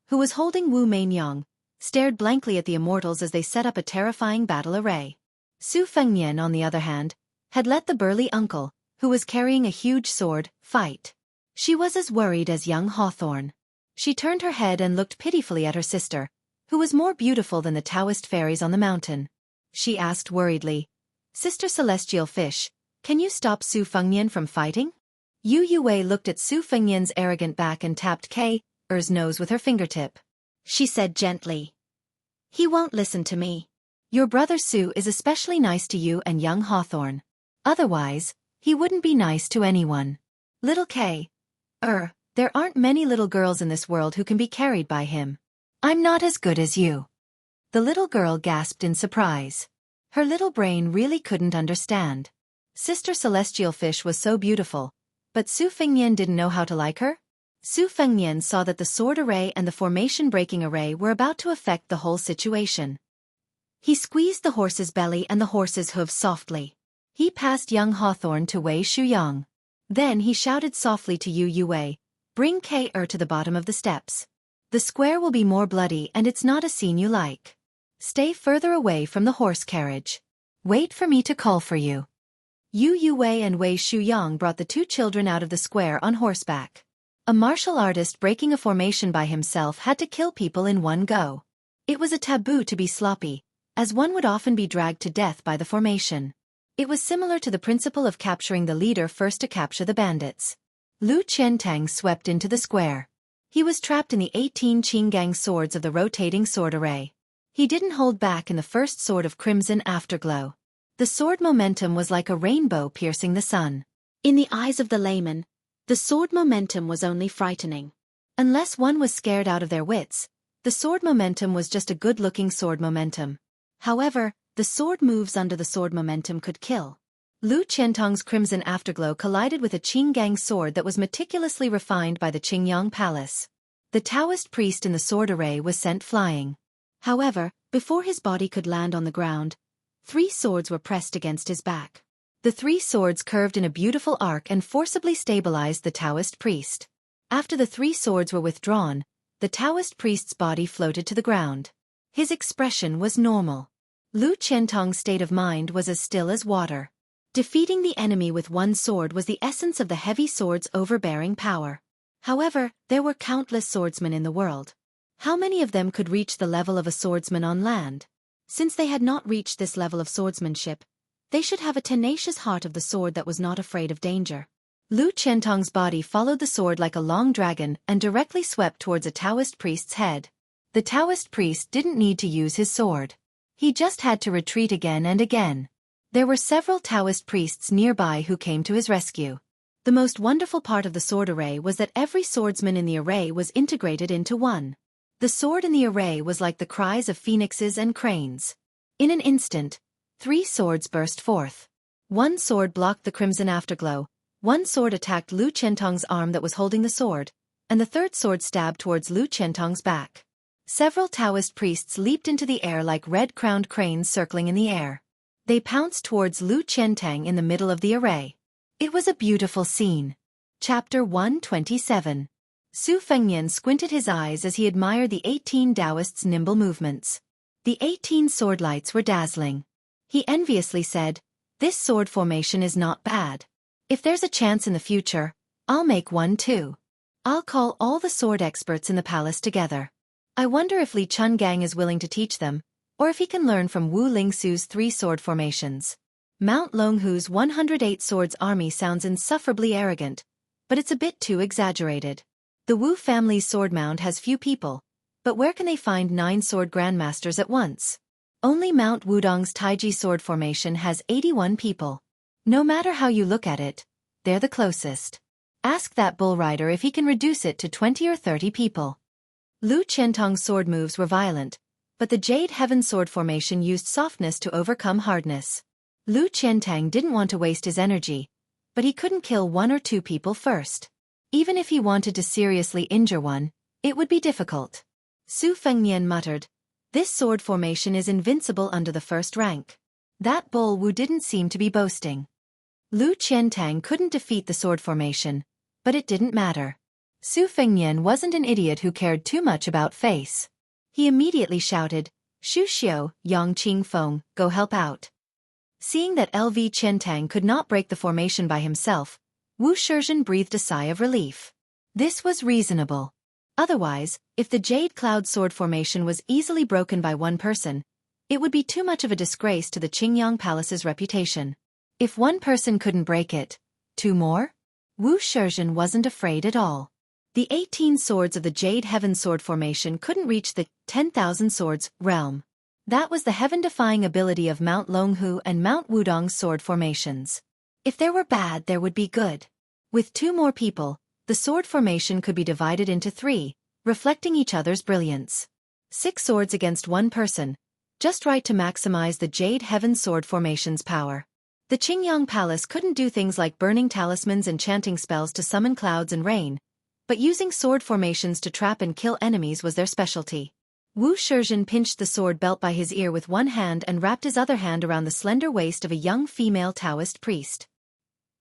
who was holding Wu Mainyang, stared blankly at the immortals as they set up a terrifying battle array. Su Fengnian, on the other hand, had let the burly uncle, who was carrying a huge sword, fight. She was as worried as young Hawthorne. She turned her head and looked pitifully at her sister, who was more beautiful than the Taoist fairies on the mountain. She asked worriedly, "Sister Celestial Fish, can you stop Su Fengnian from fighting?" Yu Yue looked at Su Fengnian's arrogant back and tapped K's nose with her fingertip. She said gently, "He won't listen to me. Your brother Su is especially nice to you and young Hawthorne. Otherwise, he wouldn't be nice to anyone. Little there aren't many little girls in this world who can be carried by him. I'm not as good as you." The little girl gasped in surprise. Her little brain really couldn't understand. Sister Celestial Fish was so beautiful, but Su Fengnian didn't know how to like her? Su Fengnian saw that the sword array and the formation-breaking array were about to affect the whole situation. He squeezed the horse's belly and the horse's hooves softly. He passed young Hawthorne to Wei Shuyang. Then he shouted softly to Yu Yue, "Bring K.Er to the bottom of the steps. The square will be more bloody and it's not a scene you like. Stay further away from the horse carriage. Wait for me to call for you." Yu Yue and Wei Shuyang brought the two children out of the square on horseback. A martial artist breaking a formation by himself had to kill people in one go. It was a taboo to be sloppy, as one would often be dragged to death by the formation. It was similar to the principle of capturing the leader first to capture the bandits. Lu Qiantang swept into the square. He was trapped in the 18 Qinggang swords of the rotating sword array. He didn't hold back in the first sword of crimson afterglow. The sword momentum was like a rainbow piercing the sun. In the eyes of the layman, the sword momentum was only frightening. Unless one was scared out of their wits, the sword momentum was just a good-looking sword momentum. However, the sword moves under the sword momentum could kill. Lu Qiantang's crimson afterglow collided with a Qinggang sword that was meticulously refined by the Qingyang Palace. The Taoist priest in the sword array was sent flying. However, before his body could land on the ground, 3 swords were pressed against his back. The 3 swords curved in a beautiful arc and forcibly stabilized the Taoist priest. After the 3 swords were withdrawn, the Taoist priest's body floated to the ground. His expression was normal. Lu Qiantang's state of mind was as still as water. Defeating the enemy with one sword was the essence of the heavy sword's overbearing power. However, there were countless swordsmen in the world. How many of them could reach the level of a swordsman on land? Since they had not reached this level of swordsmanship, they should have a tenacious heart of the sword that was not afraid of danger. Lu Qiantang's body followed the sword like a long dragon and directly swept towards a Taoist priest's head. The Taoist priest didn't need to use his sword. He just had to retreat again and again. There were several Taoist priests nearby who came to his rescue. The most wonderful part of the sword array was that every swordsman in the array was integrated into one. The sword in the array was like the cries of phoenixes and cranes. In an instant, 3 swords burst forth. One sword blocked the crimson afterglow, one sword attacked Lu Qiantang's arm that was holding the sword, and the third sword stabbed towards Lu Qiantang's back. Several Taoist priests leaped into the air like red-crowned cranes circling in the air. They pounced towards Lu Qiantang in the middle of the array. It was a beautiful scene. Chapter 127. Su Fengnian squinted his eyes as he admired the 18 Taoists' nimble movements. The 18 sword lights were dazzling. He enviously said, "This sword formation is not bad. If there's a chance in the future, I'll make one too. I'll call all the sword experts in the palace together. I wonder if Li Chungang is willing to teach them, or if he can learn from Wu Lingsu's 3 sword formations." Mount Longhu's 108 swords army sounds insufferably arrogant, but it's a bit too exaggerated. The Wu family's sword mound has few people, but where can they find 9 sword grandmasters at once? Only Mount Wudong's Taiji sword formation has 81 people. No matter how you look at it, they're the closest. Ask that bull rider if he can reduce it to 20 or 30 people. Lu Qiantang's sword moves were violent, but the Jade Heaven sword formation used softness to overcome hardness. Lu Qiantang didn't want to waste his energy, but he couldn't kill 1 or 2 people first. Even if he wanted to seriously injure one, it would be difficult. Su Fengnian muttered, "This sword formation is invincible under the first rank." That bull Wu didn't seem to be boasting. Lu Qiantang couldn't defeat the sword formation, but it didn't matter. Su Fengnian wasn't an idiot who cared too much about face. He immediately shouted, "Shu Xiao, Yang Qing Feng, go help out." Seeing that LV Qiantang could not break the formation by himself, Wu Shizhen breathed a sigh of relief. This was reasonable. Otherwise, if the Jade Cloud sword formation was easily broken by one person, it would be too much of a disgrace to the Qingyang Palace's reputation. If one person couldn't break it, 2 more? Wu Shizhen wasn't afraid at all. The 18 swords of the Jade Heaven sword formation couldn't reach the 10,000 swords realm. That was the heaven-defying ability of Mount Longhu and Mount Wudong's sword formations. If there were bad, there would be good. With 2 more people, the sword formation could be divided into 3, reflecting each other's brilliance. 6 swords against 1 person, just right to maximize the Jade Heaven sword formation's power. The Qingyang Palace couldn't do things like burning talismans and chanting spells to summon clouds and rain, but using sword formations to trap and kill enemies was their specialty. Wu Shizhen pinched the sword belt by his ear with one hand and wrapped his other hand around the slender waist of a young female Taoist priest.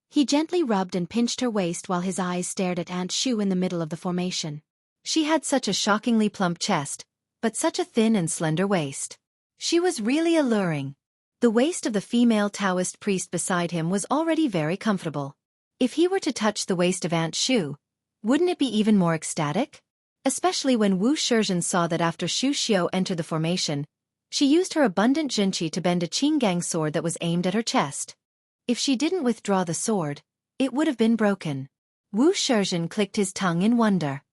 He gently rubbed and pinched her waist while his eyes stared at Aunt Shu in the middle of the formation. She had such a shockingly plump chest, but such a thin and slender waist. She was really alluring. The waist of the female Taoist priest beside him was already very comfortable. If he were to touch the waist of Aunt Shu, wouldn't it be even more ecstatic? Especially when Wu Shizhen saw that after Xu Xiao entered the formation, she used her abundant junqi to bend a Qinggang sword that was aimed at her chest. If she didn't withdraw the sword, it would have been broken. Wu Shizhen clicked his tongue in wonder.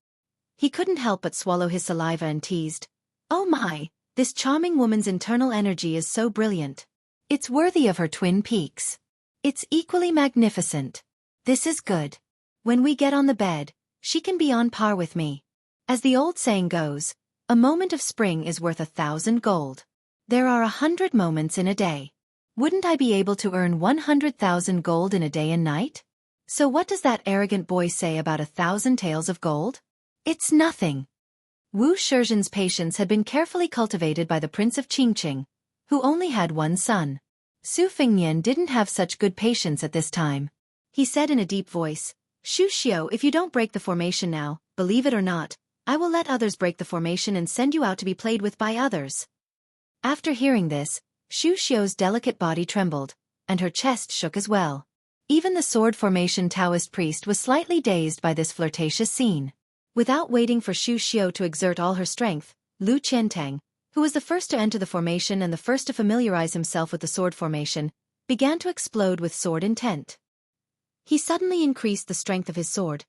He couldn't help but swallow his saliva and teased, "Oh my, this charming woman's internal energy is so brilliant. It's worthy of her twin peaks. It's equally magnificent. This is good. When we get on the bed, she can be on par with me. As the old saying goes, a moment of spring is worth 1,000 gold. There are 100 moments in a day. Wouldn't I be able to earn 100,000 gold in a day and night? So what does that arrogant boy say about 1,000 taels of gold? It's nothing." Wu Shizhen's patience had been carefully cultivated by the Prince of Qingqing, who only had one son. Su Fengnian didn't have such good patience at this time. He said in a deep voice, "Xu Xiao, if you don't break the formation now, believe it or not, I will let others break the formation and send you out to be played with by others." After hearing this, Xu Xiao's delicate body trembled, and her chest shook as well. Even the sword formation Taoist priest was slightly dazed by this flirtatious scene. Without waiting for Xu Xiao to exert all her strength, Lu Qiantang, who was the first to enter the formation and the first to familiarize himself with the sword formation, began to explode with sword intent. He suddenly increased the strength of his sword,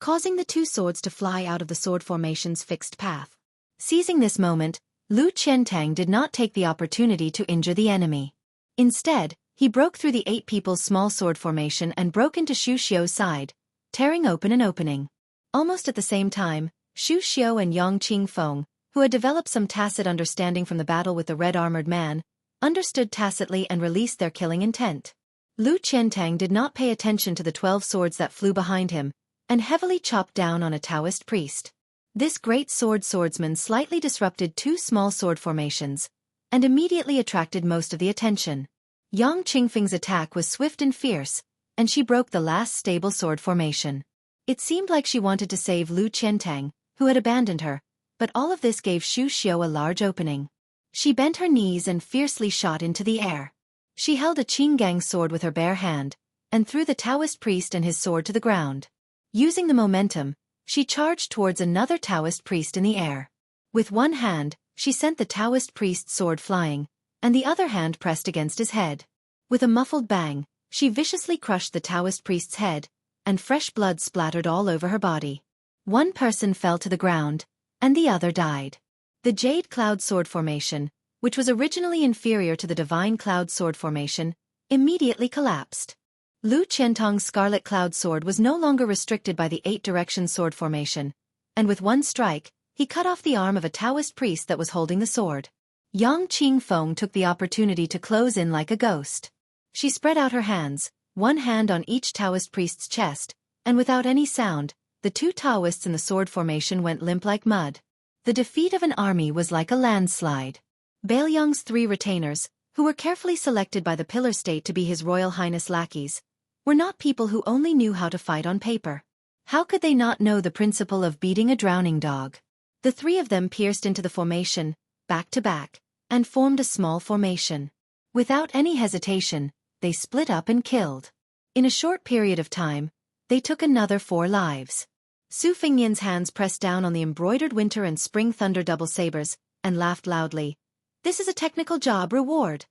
causing the two swords to fly out of the sword formation's fixed path. Seizing this moment, Lu Qiantang did not take the opportunity to injure the enemy. Instead, he broke through the 8 people's small sword formation and broke into Xu Xiao's side, tearing open an opening. Almost at the same time, Xu Xiao and Yang Qingfeng, who had developed some tacit understanding from the battle with the red-armored man, understood tacitly and released their killing intent. Lu Qiantang did not pay attention to the 12 swords that flew behind him, and heavily chopped down on a Taoist priest. This great swordsman slightly disrupted 2 small sword formations, and immediately attracted most of the attention. Yang Qingfeng's attack was swift and fierce, and she broke the last stable sword formation. It seemed like she wanted to save Lu Qiantang, who had abandoned her, but all of this gave Xu Xiao a large opening. She bent her knees and fiercely shot into the air. She held a Qinggang sword with her bare hand, and threw the Taoist priest and his sword to the ground. Using the momentum, she charged towards another Taoist priest in the air. With one hand, she sent the Taoist priest's sword flying, and the other hand pressed against his head. With a muffled bang, she viciously crushed the Taoist priest's head, and fresh blood splattered all over her body. One person fell to the ground, and the other died. The Jade Cloud Sword Formation, which was originally inferior to the Divine Cloud Sword Formation, immediately collapsed. Lu Qiantang's Scarlet Cloud Sword was no longer restricted by the 8-direction sword formation, and with one strike, he cut off the arm of a Taoist priest that was holding the sword. Yang Qingfeng took the opportunity to close in like a ghost. She spread out her hands, one hand on each Taoist priest's chest, and without any sound, the 2 Taoists in the sword formation went limp like mud. The defeat of an army was like a landslide. Bailiang's 3 retainers, who were carefully selected by the Pillar State to be His Royal Highness lackeys, were not people who only knew how to fight on paper. How could they not know the principle of beating a drowning dog? The 3 of them pierced into the formation, back to back, and formed a small formation. Without any hesitation, they split up and killed. In a short period of time, they took another 4 lives. Su Fengnian's hands pressed down on the embroidered winter and spring thunder double sabers, and laughed loudly. "This is a technical job reward."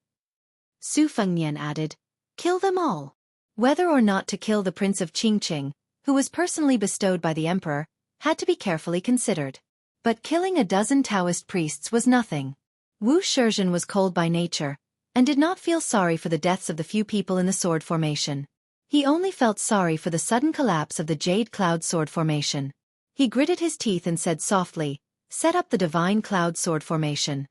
Su Fengnian added, "Kill them all." Whether or not to kill the Prince of Qingqing, who was personally bestowed by the Emperor, had to be carefully considered. But killing a dozen Taoist priests was nothing. Wu Shizhen was cold by nature, and did not feel sorry for the deaths of the few people in the sword formation. He only felt sorry for the sudden collapse of the Jade Cloud Sword Formation. He gritted his teeth and said softly, "Set up the Divine Cloud Sword Formation."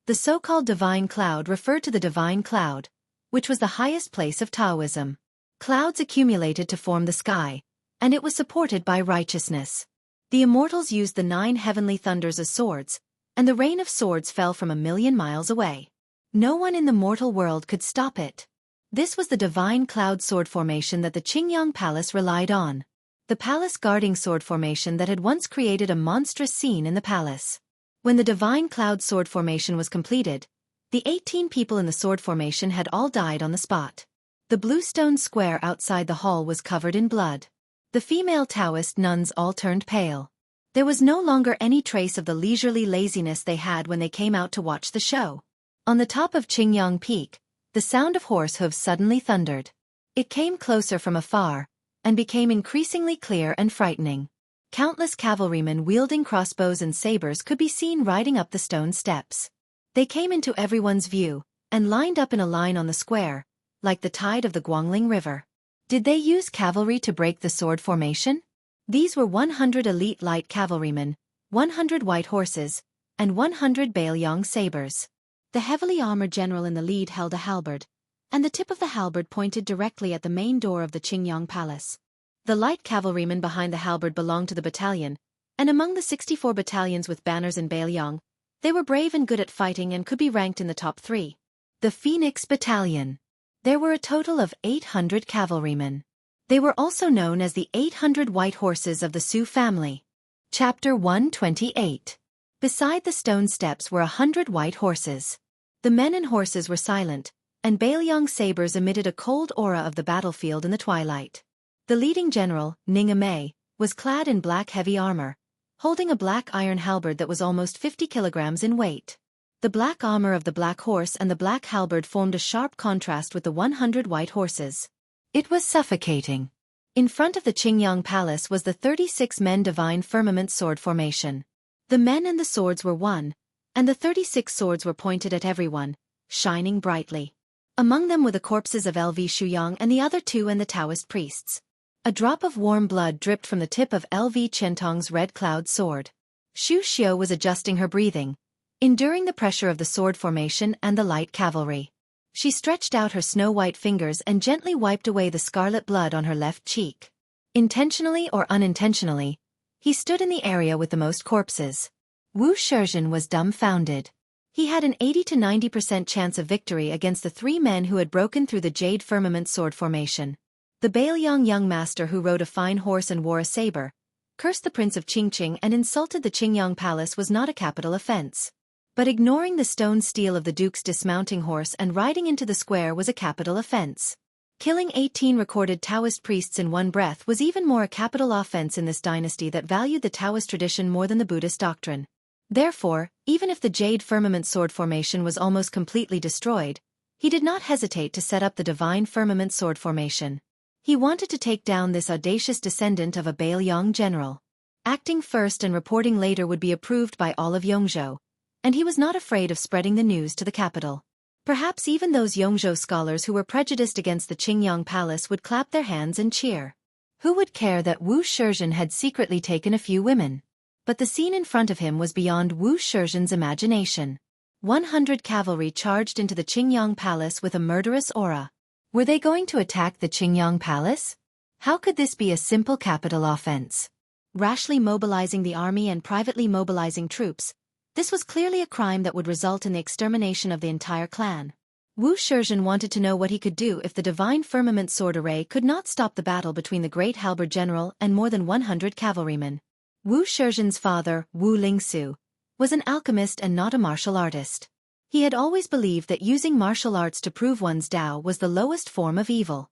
The so-called Divine Cloud referred to the Divine Cloud, which was the highest place of Taoism. Clouds accumulated to form the sky, and it was supported by righteousness. The immortals used the 9 heavenly thunders as swords, and the rain of swords fell from 1,000,000 miles away. No one in the mortal world could stop it. This was the divine cloud sword formation that the Qingyang Palace relied on. The palace guarding sword formation that had once created a monstrous scene in the palace. When the divine cloud sword formation was completed, the 18 people in the sword formation had all died on the spot. The blue stone square outside the hall was covered in blood. The female Taoist nuns all turned pale. There was no longer any trace of the leisurely laziness they had when they came out to watch the show. On the top of Qingyang Peak, the sound of horse hooves suddenly thundered. It came closer from afar, and became increasingly clear and frightening. Countless cavalrymen wielding crossbows and sabers could be seen riding up the stone steps. They came into everyone's view, and lined up in a line on the square, like the tide of the Guangling River. Did they use cavalry to break the sword formation? These were 100 elite light cavalrymen, 100 white horses, and 100 Bailiang sabers. The heavily armored general in the lead held a halberd, and the tip of the halberd pointed directly at the main door of the Qingyang Palace. The light cavalrymen behind the halberd belonged to the battalion, and among the 64 battalions with banners in Bailiang, they were brave and good at fighting and could be ranked in the top 3. The Phoenix Battalion. There were a total of 800 cavalrymen. They were also known as the 800 white horses of the Su family. Chapter 128. Beside the stone steps were 100 white horses. The men and horses were silent, and Bailiang sabers emitted a cold aura of the battlefield in the twilight. The leading general, Ning Amei, was clad in black heavy armor, holding a black iron halberd that was almost 50 kilograms in weight. The black armor of the black horse and the black halberd formed a sharp contrast with the 100 white horses. It was suffocating. In front of the Qingyang Palace was the 36-men divine firmament sword formation. The men and the swords were one, and the 36 swords were pointed at everyone, shining brightly. Among them were the corpses of LV Shuyang and the other 2 and the Taoist priests. A drop of warm blood dripped from the tip of LV Chentong's red cloud sword. Xu Xiu was adjusting her breathing, enduring the pressure of the sword formation and the light cavalry. She stretched out her snow-white fingers and gently wiped away the scarlet blood on her left cheek. Intentionally or unintentionally, he stood in the area with the most corpses. Wu Shizhen was dumbfounded. He had an 80 to 90% chance of victory against the 3 men who had broken through the jade firmament sword formation. The Bailiang young master who rode a fine horse and wore a saber, cursed the prince of Qingqing and insulted the Qingyang Palace was not a capital offense. But ignoring the stone steel of the duke's dismounting horse and riding into the square was a capital offense. Killing 18 recorded Taoist priests in one breath was even more a capital offense in this dynasty that valued the Taoist tradition more than the Buddhist doctrine. Therefore, even if the jade firmament sword formation was almost completely destroyed, he did not hesitate to set up the divine firmament sword formation. He wanted to take down this audacious descendant of a Bailiang general. Acting first and reporting later would be approved by all of Yongzhou, and he was not afraid of spreading the news to the capital. Perhaps even those Yongzhou scholars who were prejudiced against the Qingyang Palace would clap their hands and cheer. Who would care that Wu Shizhen had secretly taken a few women? But the scene in front of him was beyond Wu Shizhen's imagination. 100 cavalry charged into the Qingyang Palace with a murderous aura. Were they going to attack the Qingyang Palace? How could this be a simple capital offense? Rashly mobilizing the army and privately mobilizing troops, this was clearly a crime that would result in the extermination of the entire clan. Wu Shizhen wanted to know what he could do if the divine firmament sword array could not stop the battle between the great halberd general and more than 100 cavalrymen. Wu Shizhen's father, Wu Lingsu, was an alchemist and not a martial artist. He had always believed that using martial arts to prove one's Tao was the lowest form of evil.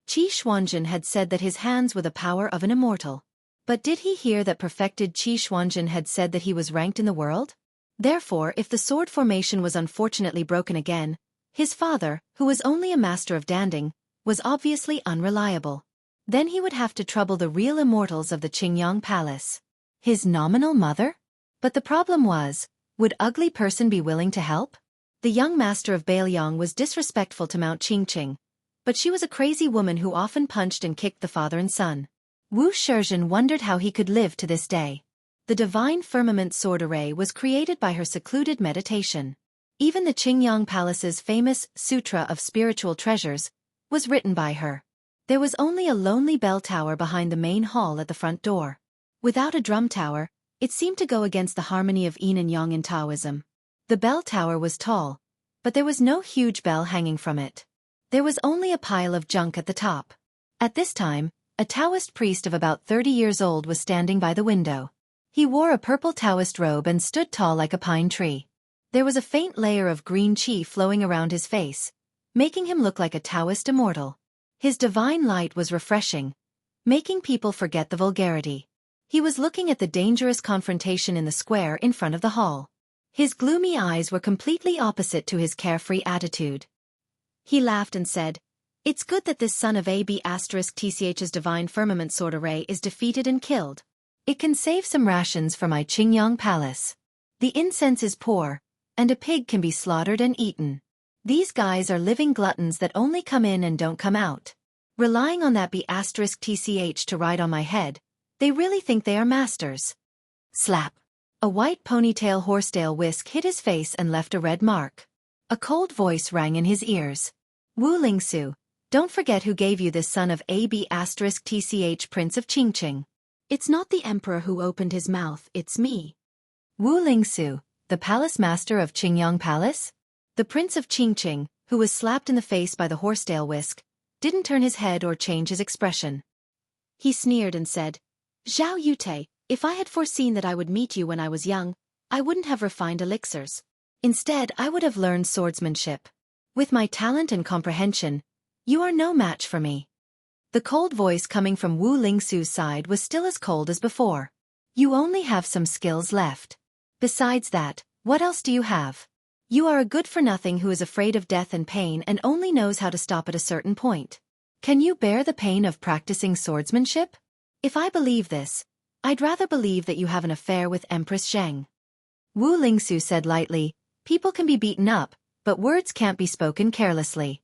Qi Xuanzhen had said that his hands were the power of an immortal. But did he hear that perfected Qi Xuanzhen had said that he was ranked in the world? Therefore, if the sword formation was unfortunately broken again, his father, who was only a master of danding, was obviously unreliable. Then he would have to trouble the real immortals of the Qingyang Palace. His nominal mother? But the problem was, would ugly person be willing to help? The young master of Bailiang was disrespectful to Mount Qingqing, but she was a crazy woman who often punched and kicked the father and son. Wu Shizhen wondered how he could live to this day. The divine firmament sword array was created by her secluded meditation. Even the Qingyang Palace's famous Sutra of Spiritual Treasures was written by her. There was only a lonely bell tower behind the main hall at the front door. Without a drum tower, It seemed to go against the harmony of yin and yang in Taoism. The bell tower was tall, but there was no huge bell hanging from it. There was only a pile of junk at the top. At this time, a Taoist priest of about 30 years old was standing by the window. He wore a purple Taoist robe and stood tall like a pine tree. There was a faint layer of green qi flowing around his face, making him look like a Taoist immortal. His divine light was refreshing, making people forget the vulgarity. He was looking at the dangerous confrontation in the square in front of the hall. His gloomy eyes were completely opposite to his carefree attitude. He laughed and said, "It's good that this son of Ab*Tch's divine firmament sword array is defeated and killed. It can save some rations for my Qingyang palace. The incense is poor, and a pig can be slaughtered and eaten. These guys are living gluttons that only come in and don't come out. Relying on that B*Tch to ride on my head, they really think they are masters." Slap! A white ponytail horsetail whisk hit his face and left a red mark. A cold voice rang in his ears. "Wu Lingsu, don't forget who gave you this son of Ab*Tch Prince of Qingqing. It's not the emperor who opened his mouth, it's me." Wu Lingsu, the palace master of Qingyang Palace? The Prince of Qingqing, who was slapped in the face by the horsetail whisk, didn't turn his head or change his expression. He sneered and said, "Zhao Yute, if I had foreseen that I would meet you when I was young, I wouldn't have refined elixirs. Instead, I would have learned swordsmanship. With my talent and comprehension, you are no match for me." The cold voice coming from Wu Lingsu's side was still as cold as before. "You only have some skills left. Besides that, what else do you have? You are a good-for-nothing who is afraid of death and pain and only knows how to stop at a certain point. Can you bear the pain of practicing swordsmanship? If I believe this, I'd rather believe that you have an affair with Empress Zheng." Wu Lingsu said lightly, "People can be beaten up, but words can't be spoken carelessly."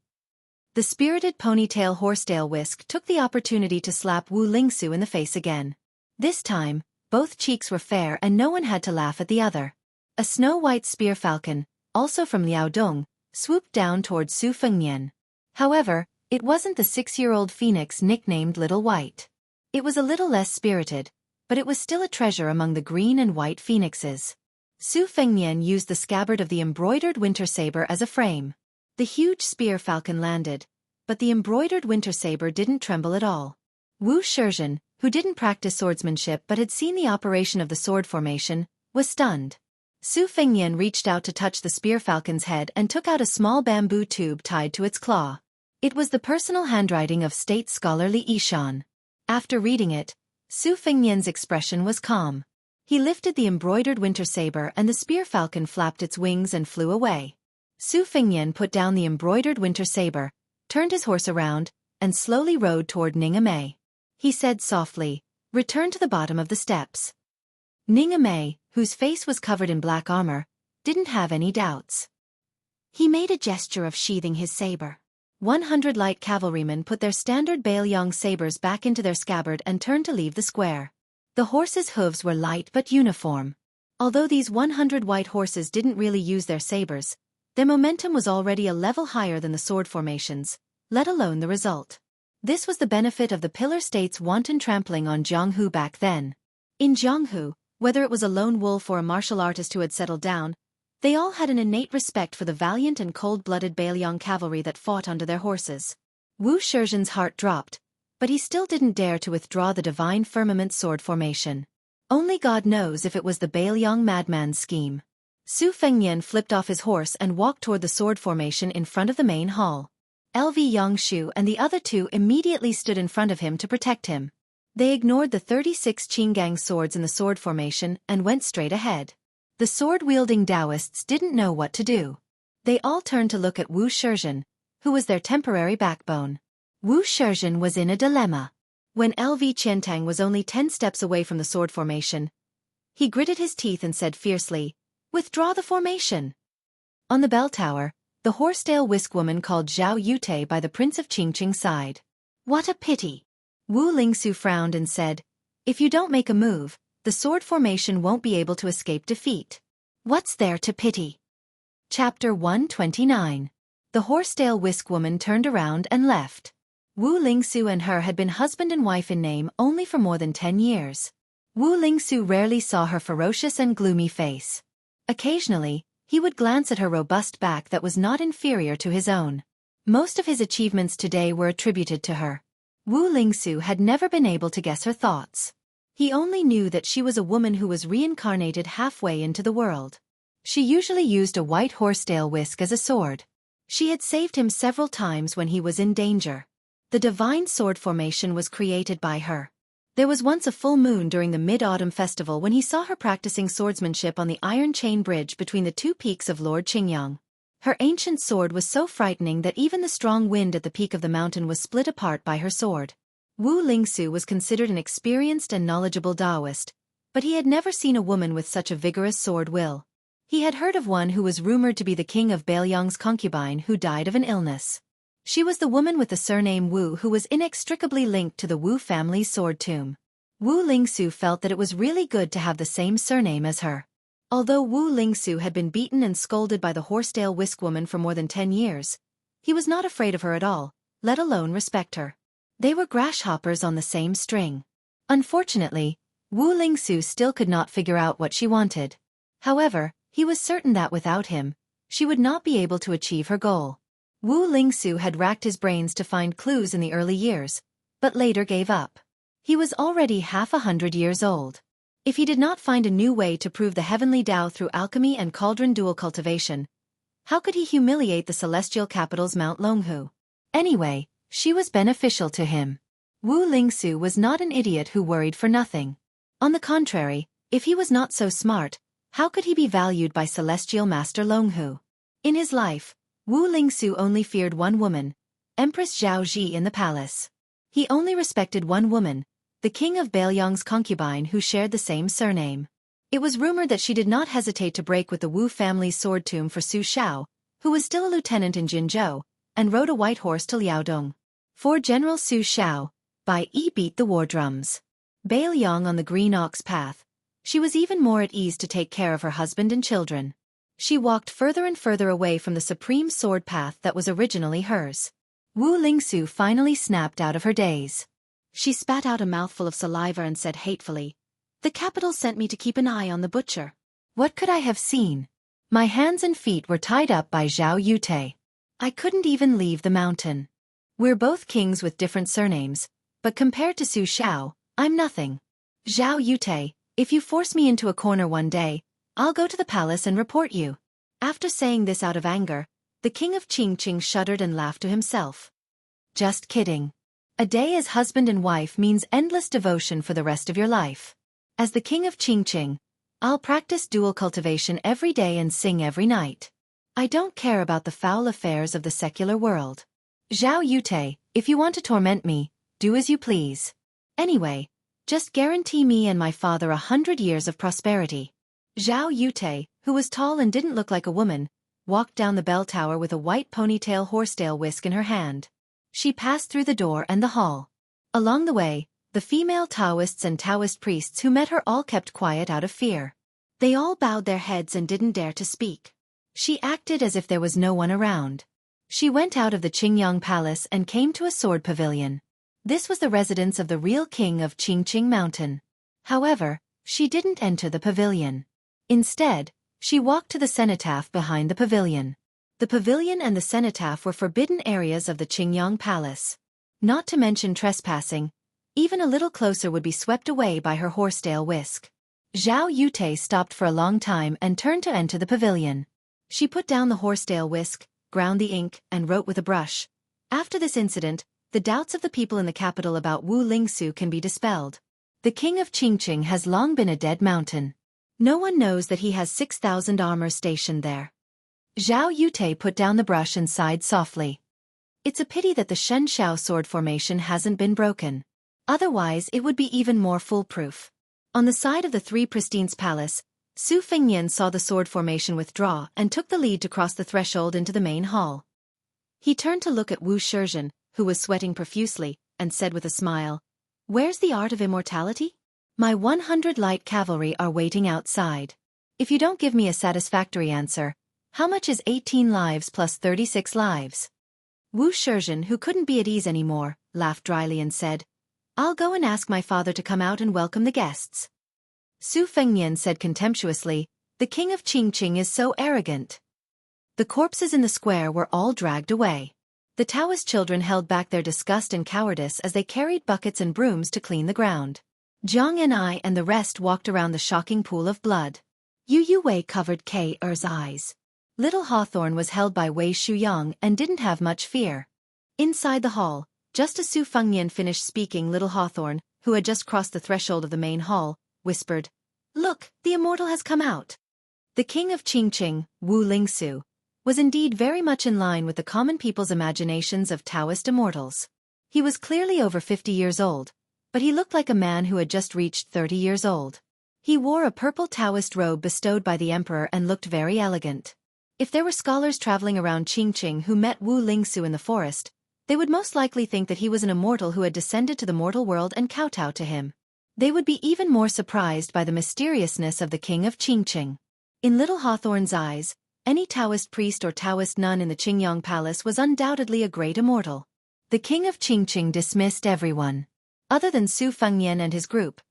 The spirited ponytail horsetail whisk took the opportunity to slap Wu Lingsu in the face again. This time, both cheeks were fair and no one had to laugh at the other. A snow-white spear falcon, also from Liaodong, swooped down towards Su Fengnian. However, it wasn't the 6-year-old phoenix nicknamed Little White. It was a little less spirited, but it was still a treasure among the green and white phoenixes. Su Fengnian used the scabbard of the embroidered winter saber as a frame. The huge spear falcon landed, but the embroidered winter saber didn't tremble at all. Wu Shizhen, who didn't practice swordsmanship but had seen the operation of the sword formation, was stunned. Su Fengnian reached out to touch the spear falcon's head and took out a small bamboo tube tied to its claw. It was the personal handwriting of state scholar Li Yishan. After reading it, Su Fengnian's expression was calm. He lifted the embroidered winter saber and the spear falcon flapped its wings and flew away. Su Fengnian put down the embroidered winter saber, turned his horse around, and slowly rode toward Ningame. He said softly, "Return to the bottom of the steps." Ningame, whose face was covered in black armor, didn't have any doubts. He made a gesture of sheathing his saber. 100 light cavalrymen put their standard Bailiang sabers back into their scabbard and turned to leave the square. The horses' hooves were light but uniform. Although these 100 white horses didn't really use their sabers, their momentum was already a level higher than the sword formations, let alone the result. This was the benefit of the Pillar State's wanton trampling on Jianghu back then. In Jianghu, whether it was a lone wolf or a martial artist who had settled down, they all had an innate respect for the valiant and cold-blooded Bailiang cavalry that fought under their horses. Wu Shizhen's heart dropped, but he still didn't dare to withdraw the divine firmament sword formation. Only God knows if it was the Bailiang madman's scheme. Su Fengnian flipped off his horse and walked toward the sword formation in front of the main hall. LV Yangshu and the other two immediately stood in front of him to protect him. They ignored the 36 Qinggang swords in the sword formation and went straight ahead. The sword-wielding Taoists didn't know what to do. They all turned to look at Wu Shizhen, who was their temporary backbone. Wu Shizhen was in a dilemma. When LV Qiantang was only 10 steps away from the sword formation, he gritted his teeth and said fiercely, "Withdraw the formation." On the bell tower, the horsetail whisk woman called Zhao Yute by the Prince of Qingqing's side. "What a pity." Wu Lingsu frowned and said, "If you don't make a move, the sword formation won't be able to escape defeat. What's there to pity?" Chapter 129. The horsetail whisk woman turned around and left. Wu Lingsu and her had been husband and wife in name only for more than 10 years. Wu Lingsu rarely saw her ferocious and gloomy face. Occasionally, he would glance at her robust back that was not inferior to his own. Most of his achievements today were attributed to her. Wu Lingsu had never been able to guess her thoughts. He only knew that she was a woman who was reincarnated halfway into the world. She usually used a white horsetail whisk as a sword. She had saved him several times when he was in danger. The divine sword formation was created by her. There was once a full moon during the Mid-Autumn Festival when he saw her practicing swordsmanship on the iron chain bridge between the two peaks of Lord Qingyang. Her ancient sword was so frightening that even the strong wind at the peak of the mountain was split apart by her sword. Wu Lingsu was considered an experienced and knowledgeable Taoist, but he had never seen a woman with such a vigorous sword will. He had heard of one who was rumored to be the king of Beiliang's concubine who died of an illness. She was the woman with the surname Wu who was inextricably linked to the Wu family's sword tomb. Wu Lingsu felt that it was really good to have the same surname as her. Although Wu Lingsu had been beaten and scolded by the horsetail whisk woman for more than 10 years, he was not afraid of her at all, let alone respect her. They were grasshoppers on the same string. Unfortunately, Wu Lingsu still could not figure out what she wanted. However, he was certain that without him, she would not be able to achieve her goal. Wu Lingsu had racked his brains to find clues in the early years, but later gave up. He was already half 100 years old. If he did not find a new way to prove the heavenly Tao through alchemy and cauldron dual cultivation, how could he humiliate the celestial capital's Mount Longhu? Anyway, she was beneficial to him. Wu Lingsu was not an idiot who worried for nothing. On the contrary, if he was not so smart, how could he be valued by celestial master Longhu? In his life, Wu Lingsu only feared one woman, Empress Xiaoji in the palace. He only respected one woman, the king of Beiliang's concubine who shared the same surname. It was rumored that she did not hesitate to break with the Wu family's sword tomb for Su Xiao, who was still a lieutenant in Jianghu, and rode a white horse to Liaodong. For General Su Xiao, by beat the war drums. Beiliang on the green ox path. She was even more at ease to take care of her husband and children. She walked further and further away from the supreme sword path that was originally hers. Wu Lingsu finally snapped out of her daze. She spat out a mouthful of saliva and said hatefully, "The capital sent me to keep an eye on the butcher. What could I have seen? My hands and feet were tied up by Zhao Yute. I couldn't even leave the mountain. We're both kings with different surnames, but compared to Su Xiao, I'm nothing. Zhao Yute, if you force me into a corner one day, I'll go to the palace and report you." After saying this out of anger, the king of Qingqing shuddered and laughed to himself. Just kidding. A day as husband and wife means endless devotion for the rest of your life. As the king of Qingqing, I'll practice dual cultivation every day and sing every night. I don't care about the foul affairs of the secular world. Zhao Yute, if you want to torment me, do as you please. Anyway, just guarantee me and my father 100 years of prosperity. Zhao Yute, who was tall and didn't look like a woman, walked down the bell tower with a white ponytail horsetail whisk in her hand. She passed through the door and the hall. Along the way, the female Taoists and Taoist priests who met her all kept quiet out of fear. They all bowed their heads and didn't dare to speak. She acted as if there was no one around. She went out of the Qingyang Palace and came to a sword pavilion. This was the residence of the real king of Qingqing Mountain. However, she didn't enter the pavilion. Instead, she walked to the cenotaph behind the pavilion. The pavilion and the cenotaph were forbidden areas of the Qingyang Palace. Not to mention trespassing, even a little closer would be swept away by her horsetail whisk. Zhao Yute stopped for a long time and turned to enter the pavilion. She put down the horsetail whisk, ground the ink, and wrote with a brush. After this incident, the doubts of the people in the capital about Wu Lingsu can be dispelled. The king of Qingqing has long been a dead mountain. No one knows that he has 6,000 armor stationed there. Zhao Yute put down the brush and sighed softly. It's a pity that the Shenxiao sword formation hasn't been broken. Otherwise it would be even more foolproof. On the side of the Three Pristines Palace, Su Fengnian saw the sword formation withdraw and took the lead to cross the threshold into the main hall. He turned to look at Wu Shizhen, who was sweating profusely, and said with a smile, "Where's the art of immortality? My 100 light cavalry are waiting outside. If you don't give me a satisfactory answer, how much is 18 lives plus 36 lives?" Wu Shizhen, who couldn't be at ease anymore, laughed dryly and said, "I'll go and ask my father to come out and welcome the guests." Su Fengnian said contemptuously, "The king of Qingqing is so arrogant." The corpses in the square were all dragged away. The Taoist children held back their disgust and cowardice as they carried buckets and brooms to clean the ground. Jiang and I and the rest walked around the shocking pool of blood. Yu Wei covered K.'s eyes. Little Hawthorne was held by Wei Shuyang and didn't have much fear. Inside the hall, just as Su Fengnian finished speaking, little Hawthorne, who had just crossed the threshold of the main hall, whispered, "Look, the immortal has come out." The king of Qingqing, Wu Lingsu, was indeed very much in line with the common people's imaginations of Taoist immortals. He was clearly over 50 years old, but he looked like a man who had just reached 30 years old. He wore a purple Taoist robe bestowed by the emperor and looked very elegant. If there were scholars traveling around Qingqing who met Wu Lingsu in the forest, they would most likely think that he was an immortal who had descended to the mortal world and kowtowed to him. They would be even more surprised by the mysteriousness of the king of Qingqing. In little Hawthorne's eyes, any Taoist priest or Taoist nun in the Qingyang Palace was undoubtedly a great immortal. The king of Qingqing dismissed everyone. Other than Su Fengnian and his group,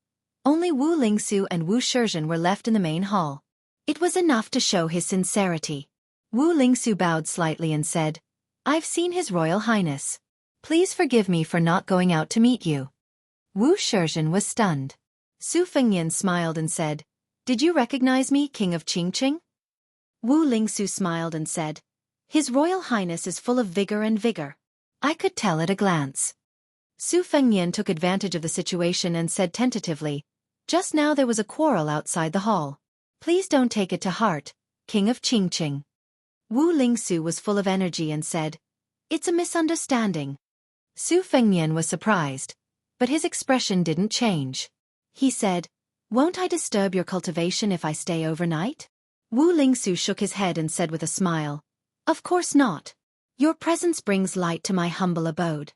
only Wu Lingsu and Wu Shizhen were left in the main hall. It was enough to show his sincerity. Wu Lingsu bowed slightly and said, "I've seen His Royal Highness. Please forgive me for not going out to meet you." Wu Shizhen was stunned. Su Fengnian smiled and said, "Did you recognize me, king of Qingqing?" Wu Lingsu smiled and said, "His Royal Highness is full of vigor. I could tell at a glance." Su Fengnian took advantage of the situation and said tentatively, "Just now there was a quarrel outside the hall. Please don't take it to heart, king of Qingqing." Wu Lingsu was full of energy and said, "It's a misunderstanding." Su Fengnian was surprised, but his expression didn't change. He said, "Won't I disturb your cultivation if I stay overnight?" Wu Lingsu shook his head and said with a smile, "Of course not. Your presence brings light to my humble abode."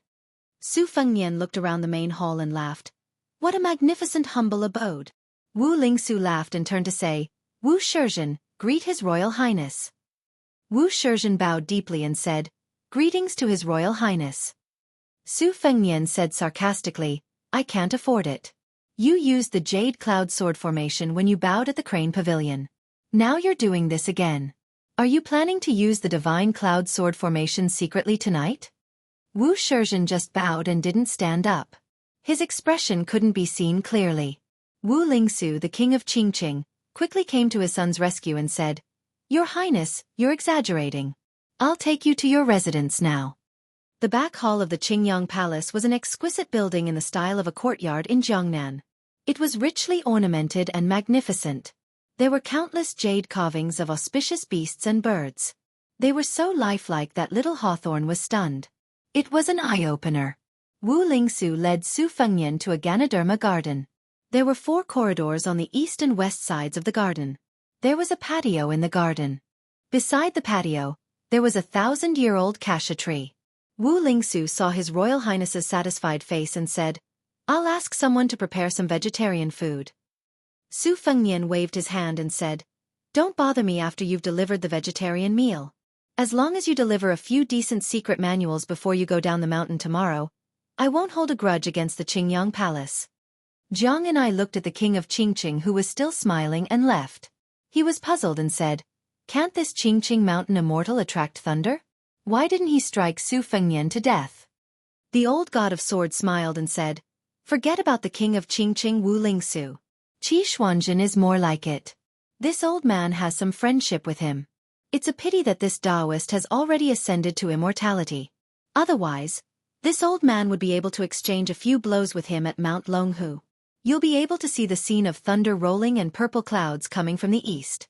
Su Fengnian looked around the main hall and laughed. "What a magnificent humble abode." Wu Lingsu laughed and turned to say, "Wu Shizhen, greet His Royal Highness." Wu Shizhen bowed deeply and said, "Greetings to His Royal Highness." Su Fengnian said sarcastically, "I can't afford it. You used the Jade Cloud sword formation when you bowed at the Crane Pavilion. Now you're doing this again. Are you planning to use the Divine Cloud sword formation secretly tonight?" Wu Shizhen just bowed and didn't stand up. His expression couldn't be seen clearly. Wu Lingsu, the king of Qingqing, quickly came to his son's rescue and said, "Your Highness, you're exaggerating. I'll take you to your residence now." The back hall of the Qingyang Palace was an exquisite building in the style of a courtyard in Jiangnan. It was richly ornamented and magnificent. There were countless jade carvings of auspicious beasts and birds. They were so lifelike that little Hawthorne was stunned. It was an eye-opener. Wu Lingsu led Su Fengnian to a Ganoderma garden. There were 4 corridors on the east and west sides of the garden. There was a patio in the garden. Beside the patio, there was a 1,000-year-old cassia tree. Wu Lingsu saw His Royal Highness's satisfied face and said, "I'll ask someone to prepare some vegetarian food." Su Fengnian waved his hand and said, "Don't bother me after you've delivered the vegetarian meal. As long as you deliver a few decent secret manuals before you go down the mountain tomorrow, I won't hold a grudge against the Qingyang Palace." Jiang and I looked at the king of Qingqing, who was still smiling, and left. He was puzzled and said, "Can't this Qingqing mountain immortal attract thunder? Why didn't he strike Su Fengnian to death?" The old god of swords smiled and said, "Forget about the king of Qingqing, Wu Lingsu. Qi Xuanzhen is more like it. This old man has some friendship with him. It's a pity that this Taoist has already ascended to immortality. Otherwise, this old man would be able to exchange a few blows with him at Mount Longhu. You'll be able to see the scene of thunder rolling and purple clouds coming from the east."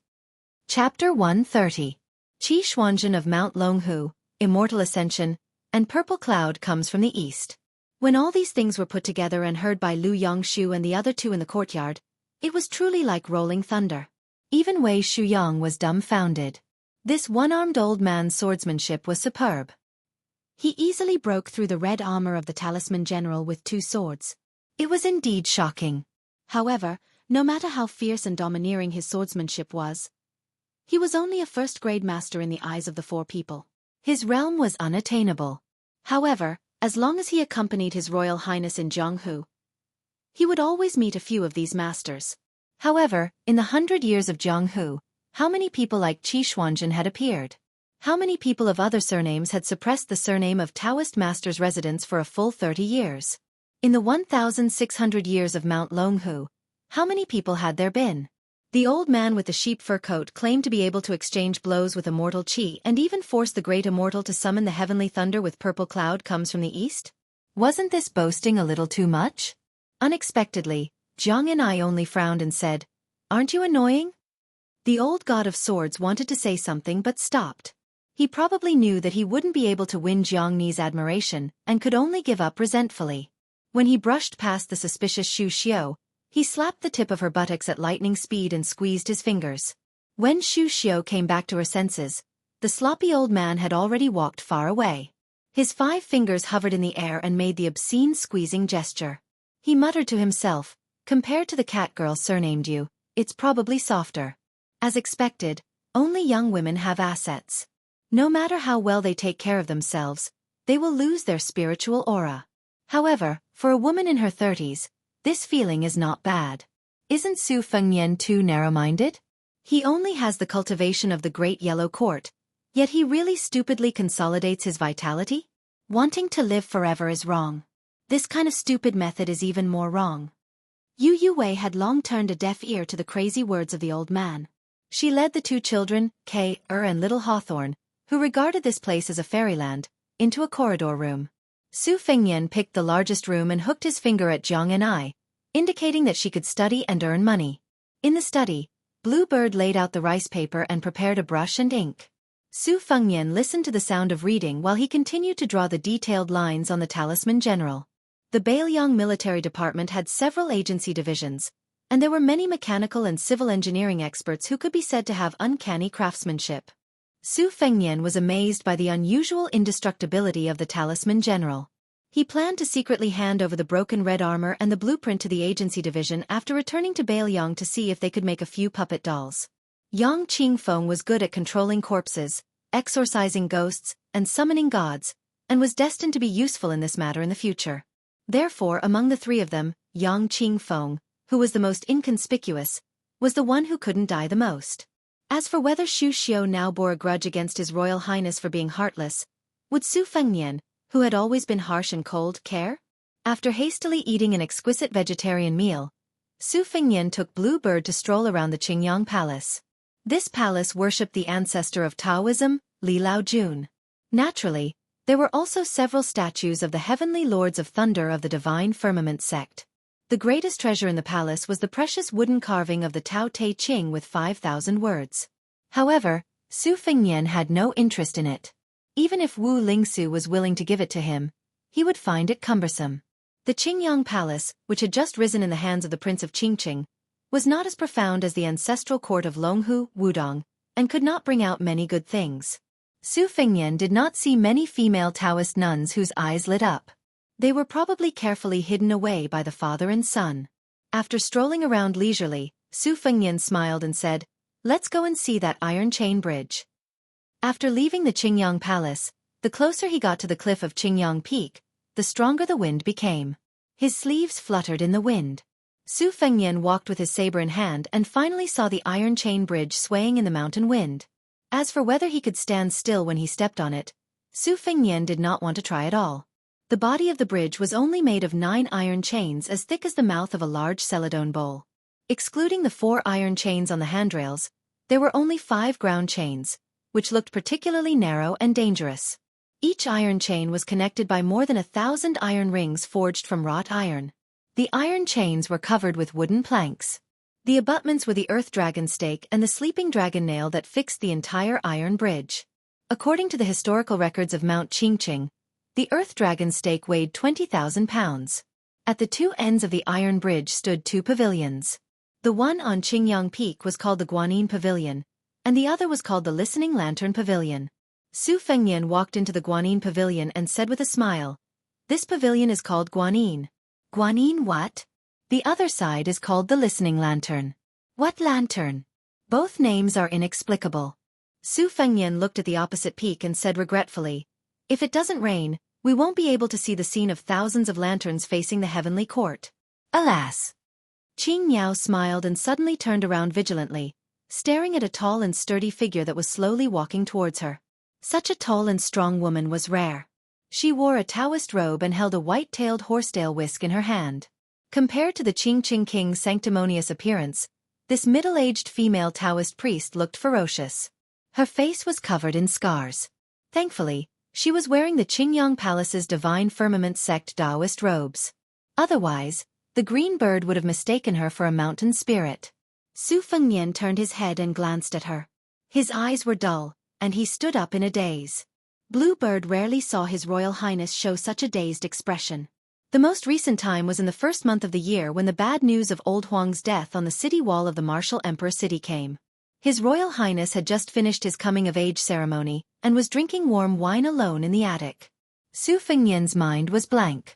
Chapter 130. Qi Xuanzhen of Mount Longhu, Immortal Ascension, and Purple Cloud comes from the east. When all these things were put together and heard by Lu Yangshu and the other 2 in the courtyard, it was truly like rolling thunder. Even Wei Shuyang was dumbfounded. This one-armed old man's swordsmanship was superb. He easily broke through the red armor of the talisman general with 2 swords. It was indeed shocking. However, no matter how fierce and domineering his swordsmanship was, he was only a first-grade master in the eyes of the 4 people. His realm was unattainable. However, as long as he accompanied His Royal Highness in Jianghu, he would always meet a few of these masters. However, in the 100 years of Jianghu, how many people like Qi Xuanzhen had appeared? How many people of other surnames had suppressed the surname of Taoist master's residence for a full 30 years? In the 1,600 years of Mount Longhu, how many people had there been? The old man with the sheep fur coat claimed to be able to exchange blows with immortal Qi and even force the great immortal to summon the heavenly thunder with purple cloud comes from the east? Wasn't this boasting a little too much? Unexpectedly, Jiang and I only frowned and said, "Aren't you annoying?" The old god of swords wanted to say something but stopped. He probably knew that he wouldn't be able to win Jiang Ni's admiration and could only give up resentfully. When he brushed past the suspicious Xu Xiu, he slapped the tip of her buttocks at lightning speed and squeezed his fingers. When Xu Xiu came back to her senses, the sloppy old man had already walked far away. His 5 fingers hovered in the air and made the obscene squeezing gesture. He muttered to himself, "Compared to the cat girl surnamed you, it's probably softer." As expected, only young women have assets. No matter how well they take care of themselves, they will lose their spiritual aura. However, for a woman in her 30s, this feeling is not bad. Isn't Su Fengnian too narrow-minded? He only has the cultivation of the Great Yellow Court, yet he really stupidly consolidates his vitality? Wanting to live forever is wrong. This kind of stupid method is even more wrong. Yu Wei had long turned a deaf ear to the crazy words of the old man. She led the 2 children, Kei, and little Hawthorne, who regarded this place as a fairyland, into a corridor room. Su Fengnian picked the largest room and hooked his finger at Jiang and I, indicating that she could study and earn money. In the study, Bluebird laid out the rice paper and prepared a brush and ink. Su Fengnian listened to the sound of reading while he continued to draw the detailed lines on the Talisman General. The Bailiang military department had several agency divisions, and there were many mechanical and civil engineering experts who could be said to have uncanny craftsmanship. Su Fengnian was amazed by the unusual indestructibility of the Talisman General. He planned to secretly hand over the broken red armor and the blueprint to the agency division after returning to Bailiang to see if they could make a few puppet dolls. Yang Qingfeng was good at controlling corpses, exorcising ghosts, and summoning gods, and was destined to be useful in this matter in the future. Therefore, among the 3 of them, Yang Qingfeng, who was the most inconspicuous, was the one who couldn't die the most. As for whether Xu Xiu now bore a grudge against His Royal Highness for being heartless, would Su Fengnian, who had always been harsh and cold, care? After hastily eating an exquisite vegetarian meal, Su Fengnian took Bluebird to stroll around the Qingyang Palace. This palace worshipped the ancestor of Taoism, Li Laojun. Naturally, there were also several statues of the heavenly lords of thunder of the divine firmament sect. The greatest treasure in the palace was the precious wooden carving of the Tao Te Ching with 5,000 words. However, Su Fengnian had no interest in it. Even if Wu Lingsu was willing to give it to him, he would find it cumbersome. The Qingyang Palace, which had just risen in the hands of the Prince of Qingqing, was not as profound as the ancestral court of Longhu, Wudong, and could not bring out many good things. Su Fengnian did not see many female Taoist nuns whose eyes lit up. They were probably carefully hidden away by the father and son. After strolling around leisurely, Su Fengnian smiled and said, "Let's go and see that iron chain bridge." After leaving the Qingyang Palace, the closer he got to the cliff of Qingyang Peak, the stronger the wind became. His sleeves fluttered in the wind. Su Fengnian walked with his saber in hand and finally saw the iron chain bridge swaying in the mountain wind. As for whether he could stand still when he stepped on it, Su Fengnian did not want to try at all. The body of the bridge was only made of 9 iron chains as thick as the mouth of a large celadone bowl. Excluding the 4 iron chains on the handrails, there were only 5 ground chains, which looked particularly narrow and dangerous. Each iron chain was connected by more than 1,000 iron rings forged from wrought iron. The iron chains were covered with wooden planks. The abutments were the earth dragon stake and the sleeping dragon nail that fixed the entire iron bridge. According to the historical records of Mount Qingqing, the earth dragon stake weighed 20,000 pounds. At the 2 ends of the iron bridge stood 2 pavilions. The one on Qingyang Peak was called the Guanyin Pavilion, and the other was called the Listening Lantern Pavilion. Su Fengnian walked into the Guanyin Pavilion and said with a smile, "This pavilion is called Guanyin." "Guanyin what?" "The other side is called the Listening Lantern." "What lantern?" Both names are inexplicable. Su Fengnian looked at the opposite peak and said regretfully, "If it doesn't rain, we won't be able to see the scene of thousands of lanterns facing the heavenly court." Alas! Qing Niao smiled and suddenly turned around vigilantly, staring at a tall and sturdy figure that was slowly walking towards her. Such a tall and strong woman was rare. She wore a Taoist robe and held a white-tailed horsetail whisk in her hand. Compared to the Qingqing king's sanctimonious appearance, this middle-aged female Taoist priest looked ferocious. Her face was covered in scars. Thankfully, she was wearing the Qingyang Palace's Divine Firmament sect Taoist robes. Otherwise, the green bird would have mistaken her for a mountain spirit. Su Fengnian turned his head and glanced at her. His eyes were dull, and he stood up in a daze. Bluebird rarely saw His Royal Highness show such a dazed expression. The most recent time was in the first month of the year when the bad news of Old Huang's death on the city wall of the martial emperor city came. His Royal Highness had just finished his coming-of-age ceremony and was drinking warm wine alone in the attic. Su Fengnian's mind was blank.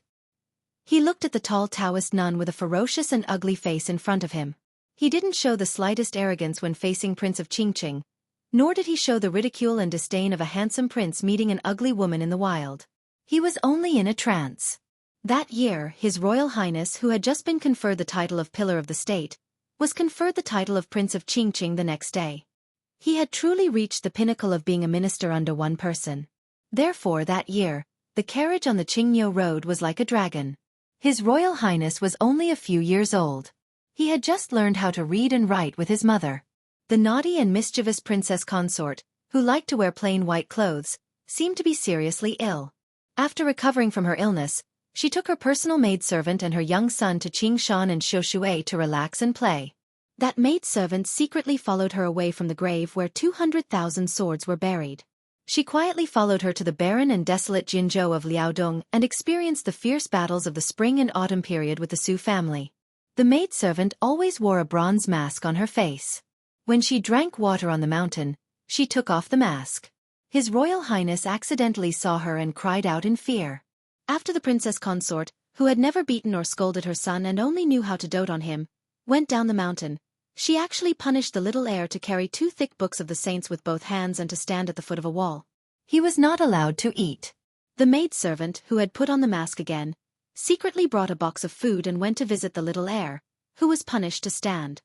He looked at the tall Taoist nun with a ferocious and ugly face in front of him. He didn't show the slightest arrogance when facing Prince of Qingqing, nor did he show the ridicule and disdain of a handsome prince meeting an ugly woman in the wild. He was only in a trance. That year, His Royal Highness, who had just been conferred the title of Pillar of the State, was conferred the title of Prince of Qingqing the next day. He had truly reached the pinnacle of being a minister under one person. Therefore that year, the carriage on the Qingniu road was like a dragon. His Royal Highness was only a few years old. He had just learned how to read and write with his mother. The naughty and mischievous princess consort, who liked to wear plain white clothes, seemed to be seriously ill. After recovering from her illness, she took her personal maidservant and her young son to Qingshan and Xiushui to relax and play. That maidservant secretly followed her away from the grave where 200,000 swords were buried. She quietly followed her to the barren and desolate Jinzhou of Liaodong and experienced the fierce battles of the spring and autumn period with the Su family. The maidservant always wore a bronze mask on her face. When she drank water on the mountain, she took off the mask. His Royal Highness accidentally saw her and cried out in fear. After the princess consort, who had never beaten or scolded her son and only knew how to dote on him, went down the mountain, she actually punished the little heir to carry 2 thick books of the saints with both hands and to stand at the foot of a wall. He was not allowed to eat. The maidservant, who had put on the mask again, secretly brought a box of food and went to visit the little heir, who was punished to stand.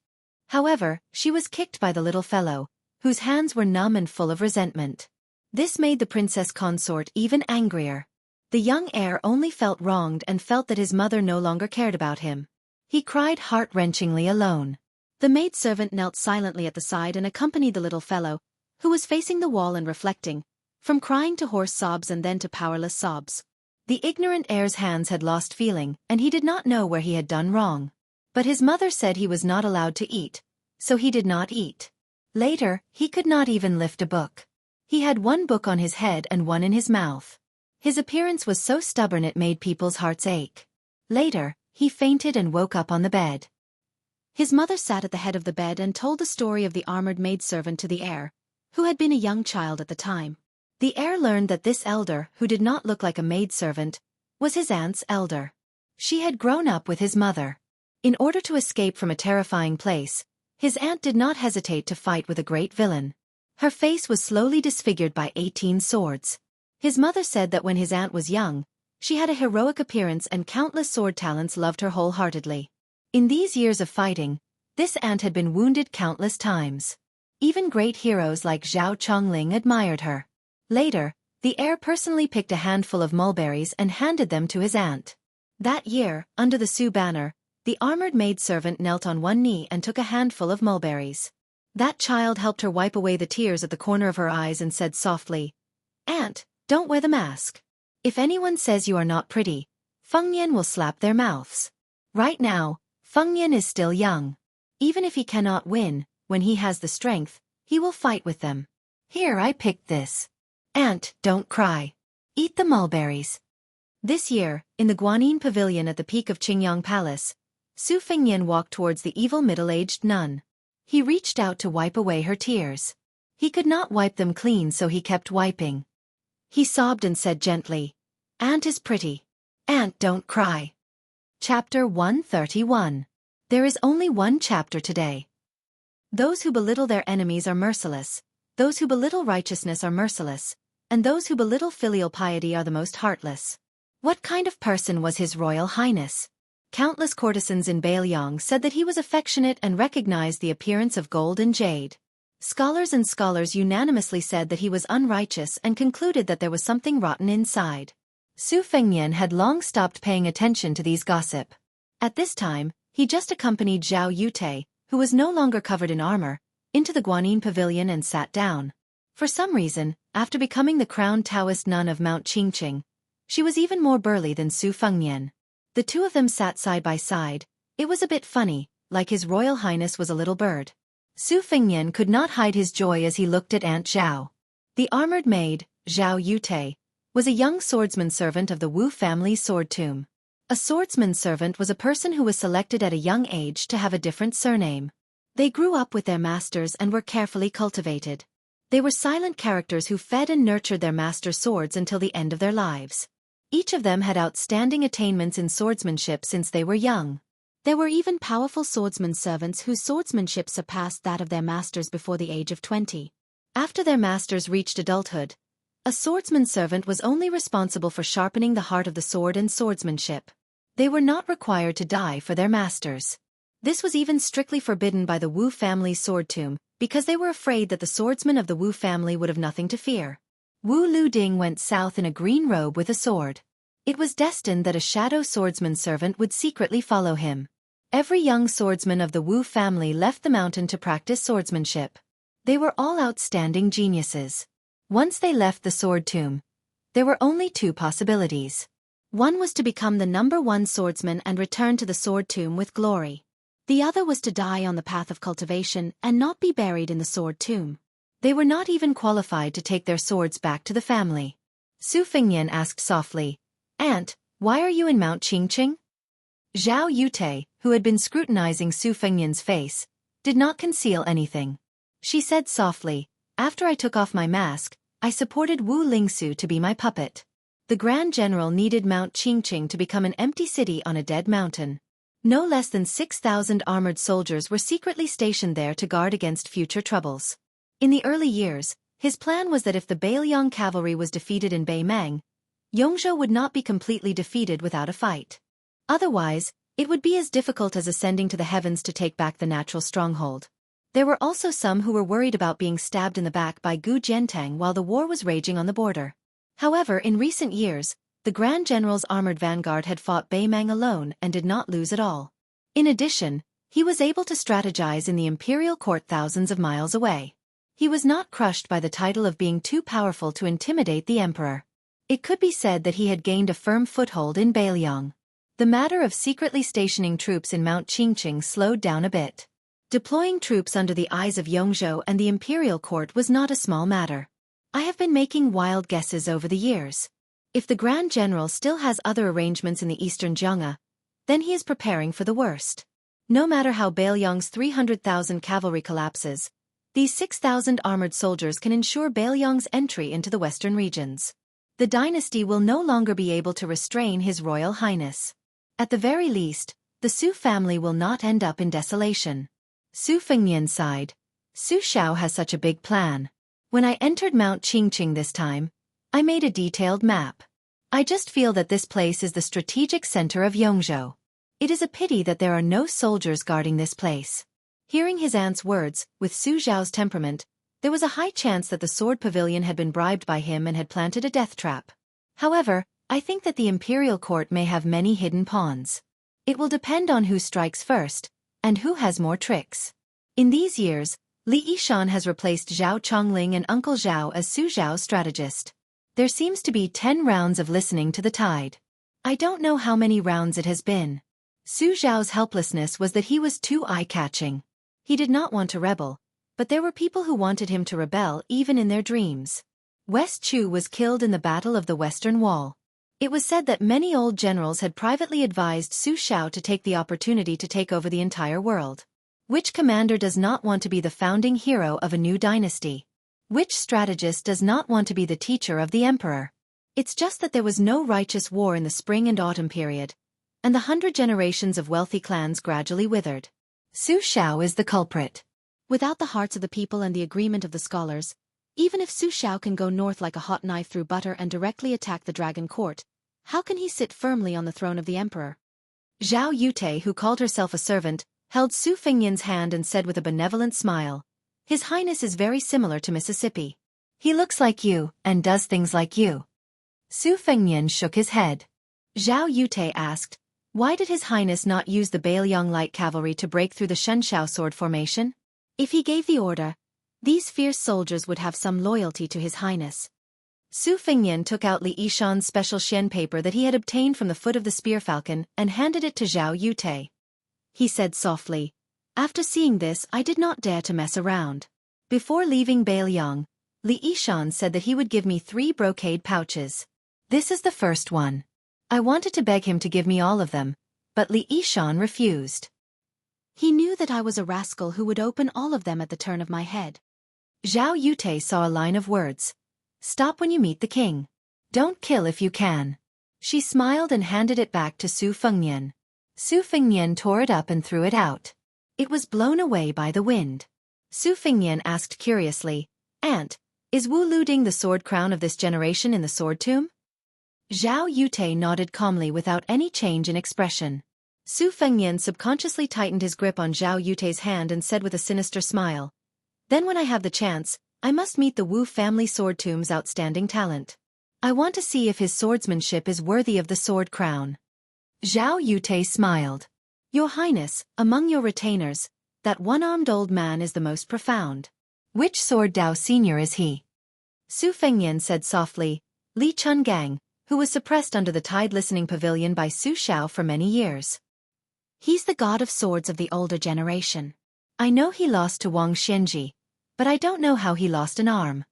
However, she was kicked by the little fellow, whose hands were numb and full of resentment. This made the princess consort even angrier. The young heir only felt wronged and felt that his mother no longer cared about him. He cried heart-wrenchingly alone. The maidservant knelt silently at the side and accompanied the little fellow, who was facing the wall and reflecting, from crying to hoarse sobs and then to powerless sobs. The ignorant heir's hands had lost feeling, and he did not know where he had done wrong. But his mother said he was not allowed to eat, so he did not eat. Later, he could not even lift a book. He had 1 book on his head and 1 in his mouth. His appearance was so stubborn it made people's hearts ache. Later, he fainted and woke up on the bed. His mother sat at the head of the bed and told the story of the armored maidservant to the heir, who had been a young child at the time. The heir learned that this elder, who did not look like a maidservant, was his aunt's elder. She had grown up with his mother. In order to escape from a terrifying place, his aunt did not hesitate to fight with a great villain. Her face was slowly disfigured by 18 swords. His mother said that when his aunt was young, she had a heroic appearance and countless sword talents loved her wholeheartedly. In these years of fighting, this aunt had been wounded countless times. Even great heroes like Zhao Chongling admired her. Later, the heir personally picked a handful of mulberries and handed them to his aunt. That year, under the Su banner, the armored maidservant knelt on one knee and took a handful of mulberries. That child helped her wipe away the tears at the corner of her eyes and said softly, "Aunt, don't wear the mask. If anyone says you are not pretty, Fengnian will slap their mouths." Right now, Fengnian is still young. Even if he cannot win, when he has the strength, he will fight with them. Here, I picked this. Aunt, don't cry. Eat the mulberries. This year, in the Guanyin Pavilion at the peak of Qingyang Palace, Su Fengnian walked towards the evil middle-aged nun. He reached out to wipe away her tears. He could not wipe them clean, so he kept wiping. He sobbed and said gently, "Aunt is pretty. Aunt, don't cry." Chapter 131. There is only one chapter today. Those who belittle their enemies are merciless, those who belittle righteousness are merciless, and those who belittle filial piety are the most heartless. What kind of person was His Royal Highness? Countless courtesans in Beiliang said that he was affectionate and recognized the appearance of gold and jade. Scholars unanimously said that he was unrighteous and concluded that there was something rotten inside. Su Fengnian had long stopped paying attention to these gossip. At this time, he just accompanied Zhao Yute, who was no longer covered in armor, into the Guanyin pavilion and sat down. For some reason, after becoming the crowned Taoist nun of Mount Qingqing, she was even more burly than Su Fengnian. The two of them sat side by side. It was a bit funny, like His Royal Highness was a little bird. Su Fengnian could not hide his joy as he looked at Aunt Zhao. The armored maid, Zhao Yute, was a young swordsman servant of the Wu family's sword tomb. A swordsman servant was a person who was selected at a young age to have a different surname. They grew up with their masters and were carefully cultivated. They were silent characters who fed and nurtured their master's swords until the end of their lives. Each of them had outstanding attainments in swordsmanship since they were young. There were even powerful swordsman servants whose swordsmanship surpassed that of their masters before the age of 20. After their masters reached adulthood, a swordsman servant was only responsible for sharpening the heart of the sword and swordsmanship. They were not required to die for their masters. This was even strictly forbidden by the Wu family's sword tomb, because they were afraid that the swordsmen of the Wu family would have nothing to fear. Wu Luding went south in a green robe with a sword. It was destined that a shadow swordsman servant would secretly follow him. Every young swordsman of the Wu family left the mountain to practice swordsmanship. They were all outstanding geniuses. Once they left the sword tomb, there were only two possibilities. One was to become the #1 swordsman and return to the sword tomb with glory. The other was to die on the path of cultivation and not be buried in the sword tomb. They were not even qualified to take their swords back to the family. Su Fengnian asked softly, "Aunt, why are you in Mount Qingqing?" Zhao Yute, who had been scrutinizing Su Fengnian's face, did not conceal anything. She said softly, "After I took off my mask, I supported Wu Lingsu to be my puppet. The Grand General needed Mount Qingqing to become an empty city on a dead mountain. No less than 6,000 armored soldiers were secretly stationed there to guard against future troubles. In the early years, his plan was that if the Beiliang cavalry was defeated in Beimang, Yongzhou would not be completely defeated without a fight. Otherwise, it would be as difficult as ascending to the heavens to take back the natural stronghold. There were also some who were worried about being stabbed in the back by Gu Jiantang while the war was raging on the border. However, in recent years, the Grand General's armored vanguard had fought Beimang alone and did not lose at all. In addition, he was able to strategize in the imperial court thousands of miles away. He was not crushed by the title of being too powerful to intimidate the emperor. It could be said that he had gained a firm foothold in Beiliang. The matter of secretly stationing troops in Mount Qingqing slowed down a bit. Deploying troops under the eyes of Yongzhou and the imperial court was not a small matter. I have been making wild guesses over the years. If the Grand General still has other arrangements in the eastern Jianghu, then he is preparing for the worst. No matter how Beiliang's 300,000 cavalry collapses, these 6,000 armored soldiers can ensure Beiliang's entry into the western regions. The dynasty will no longer be able to restrain His Royal Highness. At the very least, the Su family will not end up in desolation. Su Fengnian sighed. Su Xiao has such a big plan. When I entered Mount Qingqing this time, I made a detailed map. I just feel that this place is the strategic center of Yongzhou. It is a pity that there are no soldiers guarding this place. Hearing his aunt's words, with Su Xiao's temperament, there was a high chance that the sword pavilion had been bribed by him and had planted a death trap. However, I think that the imperial court may have many hidden pawns. It will depend on who strikes first, and who has more tricks. In these years, Li Yishan has replaced Zhao Chongling and Uncle Zhao as Su Zhao's strategist. There seems to be 10 rounds of listening to the tide. I don't know how many rounds it has been. Su Zhao's helplessness was that he was too eye-catching. He did not want to rebel, but there were people who wanted him to rebel even in their dreams. West Chu was killed in the Battle of the Western Wall. It was said that many old generals had privately advised Su Xiao to take the opportunity to take over the entire world. Which commander does not want to be the founding hero of a new dynasty? Which strategist does not want to be the teacher of the emperor? It's just that there was no righteous war in the spring and autumn period, and the 100 generations of wealthy clans gradually withered. Su Xiao is the culprit. Without the hearts of the people and the agreement of the scholars, even if Su Xiao can go north like a hot knife through butter and directly attack the dragon court, how can he sit firmly on the throne of the emperor? Zhao Yute, who called herself a servant, held Su Fengnian's hand and said with a benevolent smile, "His Highness is very similar to Mississippi. He looks like you, and does things like you." Su Fengnian shook his head. Zhao Yute asked, "Why did His Highness not use the Bailiang light cavalry to break through the Shenshao sword formation? If he gave the order, these fierce soldiers would have some loyalty to His Highness." Su Fengnian took out Li Yishan's special xian paper that he had obtained from the foot of the spear falcon and handed it to Zhao Yute. He said softly, "After seeing this, I did not dare to mess around." Before leaving Bailiang, Li Yishan said that he would give me 3 brocade pouches. This is the first one. I wanted to beg him to give me all of them, but Li Yishan refused. He knew that I was a rascal who would open all of them at the turn of my head. Zhao Yute saw a line of words. "Stop when you meet the king. Don't kill if you can." She smiled and handed it back to Su Fengnian. Su Fengnian tore it up and threw it out. It was blown away by the wind. Su Fengnian asked curiously, "Aunt, is Wu Luding the sword crown of this generation in the sword tomb?" Zhao Yute nodded calmly without any change in expression. Su Fengnian subconsciously tightened his grip on Zhao Yute's hand and said with a sinister smile, "Then when I have the chance, I must meet the Wu family sword tomb's outstanding talent. I want to see if his swordsmanship is worthy of the sword crown." Zhao Yute smiled. "Your Highness, among your retainers, that one-armed old man is the most profound. Which sword Dao senior is he?" Su Fengnian said softly, "Li Chungang, who was suppressed under the Tide Listening Pavilion by Su Shao for many years. He's the god of swords of the older generation. I know he lost to Wang Xianji, but I don't know how he lost an arm."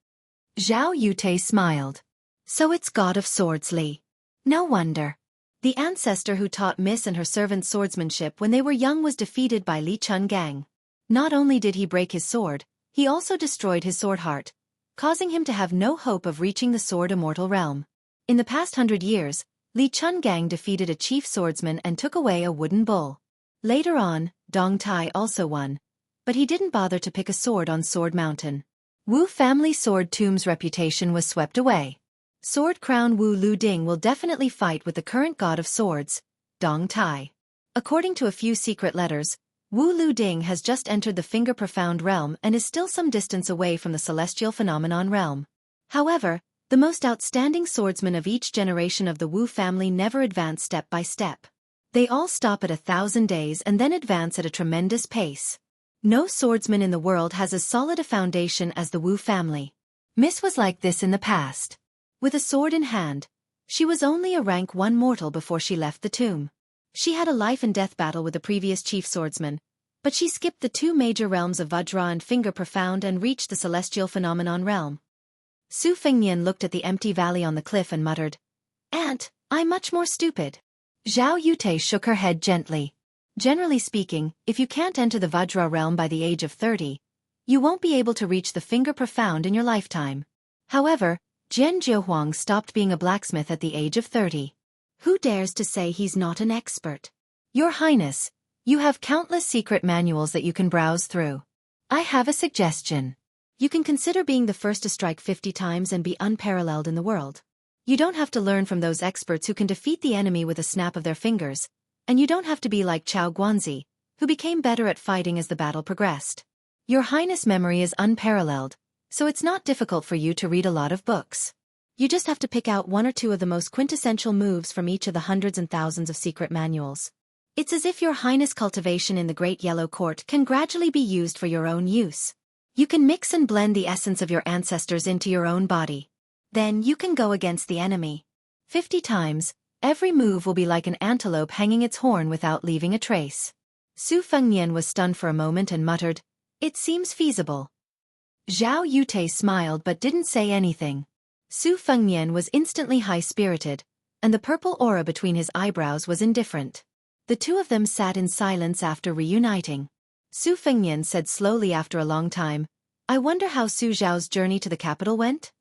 Zhao Yute smiled. "So it's god of swords Li. No wonder. The ancestor who taught Miss and her servant swordsmanship when they were young was defeated by Li Chungang. Not only did he break his sword, he also destroyed his sword heart, causing him to have no hope of reaching the sword immortal realm. In the past 100 years, Li Chungang defeated a chief swordsman and took away a wooden bull. Later on, Dong Tai also won, but he didn't bother to pick a sword on Sword Mountain. Wu family sword tomb's reputation was swept away. Sword crown Wu Luding will definitely fight with the current god of swords, Dong Tai. According to a few secret letters, Wu Luding has just entered the Finger Profound realm and is still some distance away from the celestial phenomenon realm. However, the most outstanding swordsmen of each generation of the Wu family never advance step by step. They all stop at 1,000 days and then advance at a tremendous pace. No swordsman in the world has as solid a foundation as the Wu family. Miss was like this in the past. With a sword in hand, she was only a rank 1 mortal before she left the tomb. She had a life and death battle with the previous chief swordsman, but she skipped the 2 major realms of Vajra and Finger Profound and reached the celestial phenomenon realm. Su Fengnian looked at the empty valley on the cliff and muttered, "Aunt, I'm much more stupid." Zhao Yute shook her head gently. "Generally speaking, if you can't enter the Vajra realm by the age of 30, you won't be able to reach the Finger Profound in your lifetime. However, Jian Zhehuang stopped being a blacksmith at the age of 30. Who dares to say he's not an expert? Your Highness, you have countless secret manuals that you can browse through. I have a suggestion. You can consider being the first to strike 50 times and be unparalleled in the world. You don't have to learn from those experts who can defeat the enemy with a snap of their fingers, and you don't have to be like Chao Guanzi, who became better at fighting as the battle progressed. Your Highness' memory is unparalleled, so it's not difficult for you to read a lot of books. You just have to pick out 1 or 2 of the most quintessential moves from each of the hundreds and thousands of secret manuals. It's as if Your Highness' cultivation in the Great Yellow Court can gradually be used for your own use. You can mix and blend the essence of your ancestors into your own body. Then you can go against the enemy. 50 times, every move will be like an antelope hanging its horn without leaving a trace." Su Fengnian was stunned for a moment and muttered, "It seems feasible." Zhao Yute smiled but didn't say anything. Su Fengnian was instantly high-spirited, and the purple aura between his eyebrows was indifferent. The 2 of them sat in silence after reuniting. Su Fengnian said slowly after a long time, "I wonder how Su Zhao's journey to the capital went?"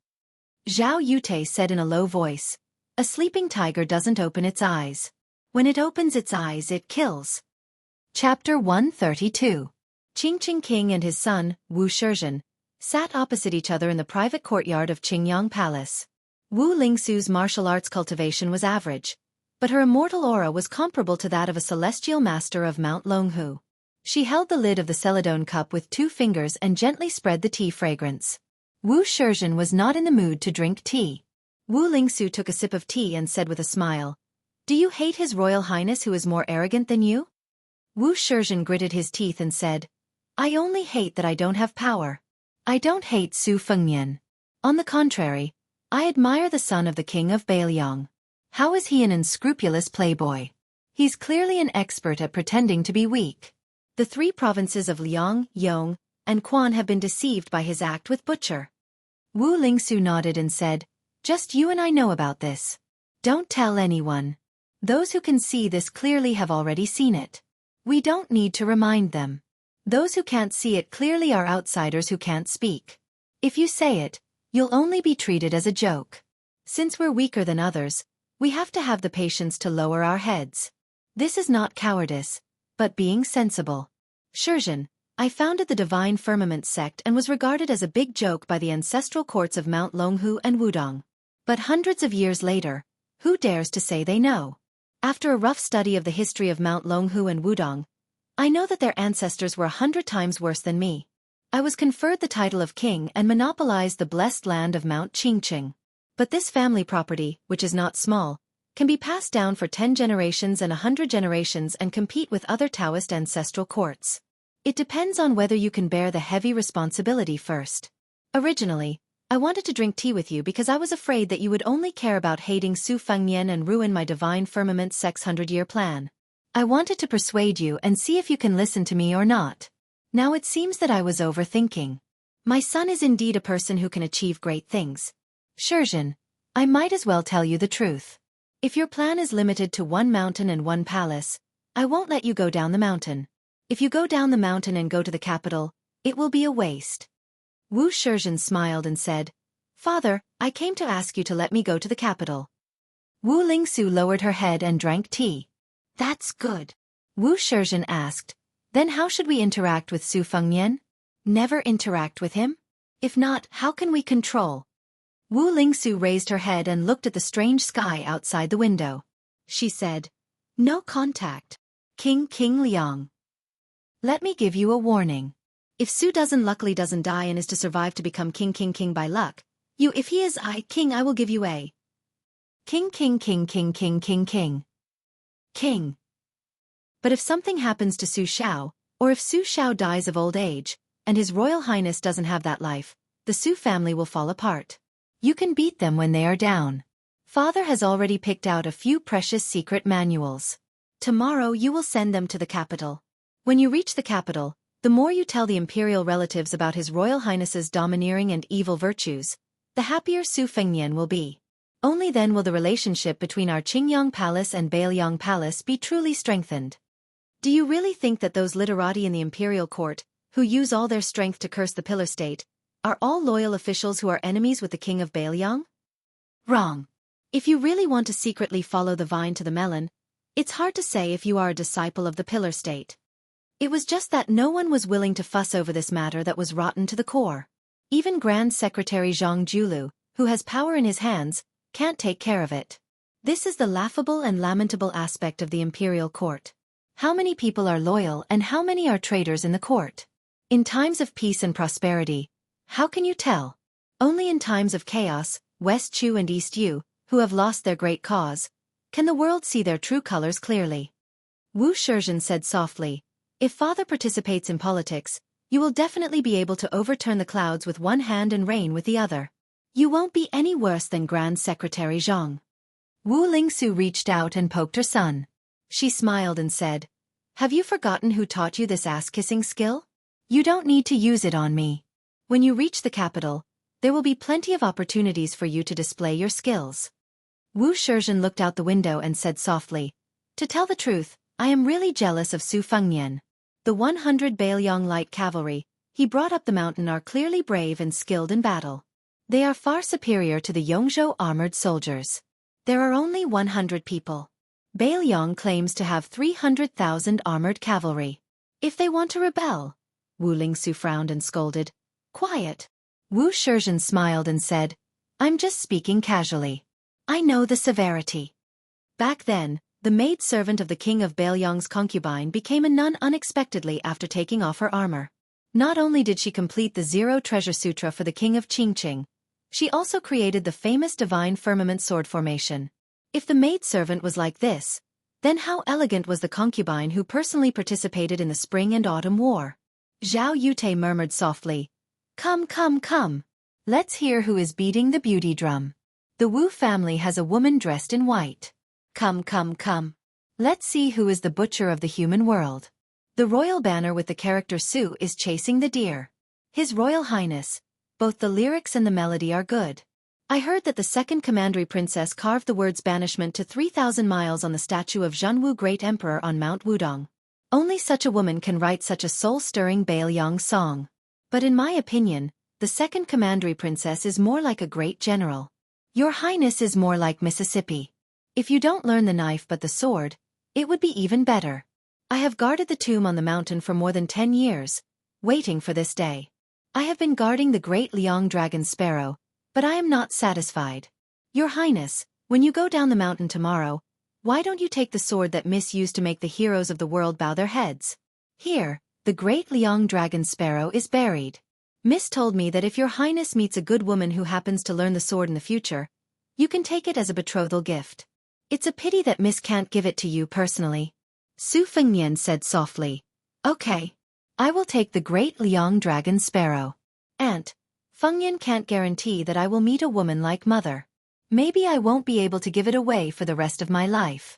Zhao Yute said in a low voice, "A sleeping tiger doesn't open its eyes. When it opens its eyes it kills." Chapter 132. Qingqing King and his son, Wu Shizhen, sat opposite each other in the private courtyard of Qingyang Palace. Wu Lingsu's martial arts cultivation was average, but her immortal aura was comparable to that of a celestial master of Mount Longhu. She held the lid of the celadone cup with 2 fingers and gently spread the tea fragrance. Wu Shizhen was not in the mood to drink tea. Wu Lingsu took a sip of tea and said with a smile, "Do you hate His Royal Highness who is more arrogant than you?" Wu Shizhen gritted his teeth and said, "I only hate that I don't have power. I don't hate Su Fengnian. On the contrary, I admire the son of the king of Beiliang. How is he an unscrupulous playboy? He's clearly an expert at pretending to be weak. The 3 provinces of Liang, Yong, and Quan have been deceived by his act with Butcher." Wu Lingsu nodded and said, "Just you and I know about this. Don't tell anyone. Those who can see this clearly have already seen it. We don't need to remind them. Those who can't see it clearly are outsiders who can't speak. If you say it, you'll only be treated as a joke. Since we're weaker than others, we have to have the patience to lower our heads. This is not cowardice, but being sensible. Shizhen, I founded the Divine Firmament sect and was regarded as a big joke by the ancestral courts of Mount Longhu and Wudong. But hundreds of years later, who dares to say they know? After a rough study of the history of Mount Longhu and Wudong, I know that their ancestors were 100 times worse than me. I was conferred the title of king and monopolized the blessed land of Mount Qingqing. But this family property, which is not small, can be passed down for 10 generations and 100 generations and compete with other Taoist ancestral courts. It depends on whether you can bear the heavy responsibility first. Originally, I wanted to drink tea with you because I was afraid that you would only care about hating Su Fengnian and ruin my Divine Firmament sect's 100-year plan. I wanted to persuade you and see if you can listen to me or not. Now it seems that I was overthinking. My son is indeed a person who can achieve great things. Shizhen, I might as well tell you the truth. If your plan is limited to 1 mountain and 1 palace, I won't let you go down the mountain. If you go down the mountain and go to the capital, it will be a waste. Wu Shizhen smiled and said, "Father, I came to ask you to let me go to the capital." Wu Lingsu lowered her head and drank tea. "That's good." Wu Shizhen asked, "Then how should we interact with Su Fengnian? Never interact with him? If not, how can we control?" Wu Lingsu raised her head and looked at the strange sky outside the window. She said, "No contact. King Liang. Let me give you a warning. If Su luckily doesn't die and is to survive to become king by luck, if he is king, I will give you a king. But if something happens to Su Shao, or if Su Shao dies of old age, and His Royal Highness doesn't have that life, the Su family will fall apart. You can beat them when they are down. Father has already picked out a few precious secret manuals. Tomorrow you will send them to the capital. When you reach the capital, the more you tell the imperial relatives about His Royal Highness's domineering and evil virtues, the happier Su Fengnian will be. Only then will the relationship between our Qingyang Palace and Beiliang Palace be truly strengthened. Do you really think that those literati in the imperial court, who use all their strength to curse the pillar state, are all loyal officials who are enemies with the king of Beiliang? Wrong. If you really want to secretly follow the vine to the melon, it's hard to say if you are a disciple of the pillar state. It was just that no one was willing to fuss over this matter that was rotten to the core. Even Grand Secretary Zhang Julu, who has power in his hands, can't take care of it. This is the laughable and lamentable aspect of the imperial court. How many people are loyal and how many are traitors in the court? In times of peace and prosperity, how can you tell? Only in times of chaos, West Chu and East Yu, who have lost their great cause, can the world see their true colors clearly. Wu Shizhen said softly, "If father participates in politics, you will definitely be able to overturn the clouds with one hand and rain with the other. You won't be any worse than Grand Secretary Zhang." Wu Lingsu reached out and poked her son. She smiled and said, "Have you forgotten who taught you this ass-kissing skill? You don't need to use it on me. When you reach the capital, there will be plenty of opportunities for you to display your skills." Wu Shizhen looked out the window and said softly, "To tell the truth, I am really jealous of Su Fengnian. The 100 Beiliang light cavalry he brought up the mountain are clearly brave and skilled in battle. They are far superior to the Yongzhou armored soldiers. There are only 100 people. Beiliang claims to have 300,000 armored cavalry. If they want to rebel..." Wu Lingsu frowned and scolded, "Quiet." Wu Shizhen smiled and said, "I'm just speaking casually. I know the severity. Back then, the maid-servant of the king of Baelyong's concubine became a nun unexpectedly after taking off her armor. Not only did she complete the Zero Treasure Sutra for the king of Qingqing, she also created the famous divine firmament sword formation. If the maidservant was like this, then how elegant was the concubine who personally participated in the spring and autumn war? Zhao Yute murmured softly, "Come, come, come. Let's hear who is beating the beauty drum. The Wu family has a woman dressed in white. Come, come, come. Let's see who is the butcher of the human world." The royal banner with the character Su is chasing the deer. His Royal Highness, both the lyrics and the melody are good. I heard that the second commandery princess carved the words banishment to 3,000 miles on the statue of Jianghu Great Emperor on Mount Wudong. Only such a woman can write such a soul-stirring Baelyong song. But in my opinion, the second commandery princess is more like a great general. Your Highness is more like Mississippi. If you don't learn the knife but the sword, it would be even better. I have guarded the tomb on the mountain for more than 10 years, waiting for this day. I have been guarding the great Liang dragon sparrow, but I am not satisfied. Your Highness, when you go down the mountain tomorrow, why don't you take the sword that Miss used to make the heroes of the world bow their heads? Here, the great Liang dragon sparrow is buried. Miss told me that if your Highness meets a good woman who happens to learn the sword in the future, you can take it as a betrothal gift. It's a pity that Miss can't give it to you personally. Su Fengnian said softly, "Okay. I will take the great Liang dragon sparrow. Aunt, Fengnian can't guarantee that I will meet a woman like mother. Maybe I won't be able to give it away for the rest of my life."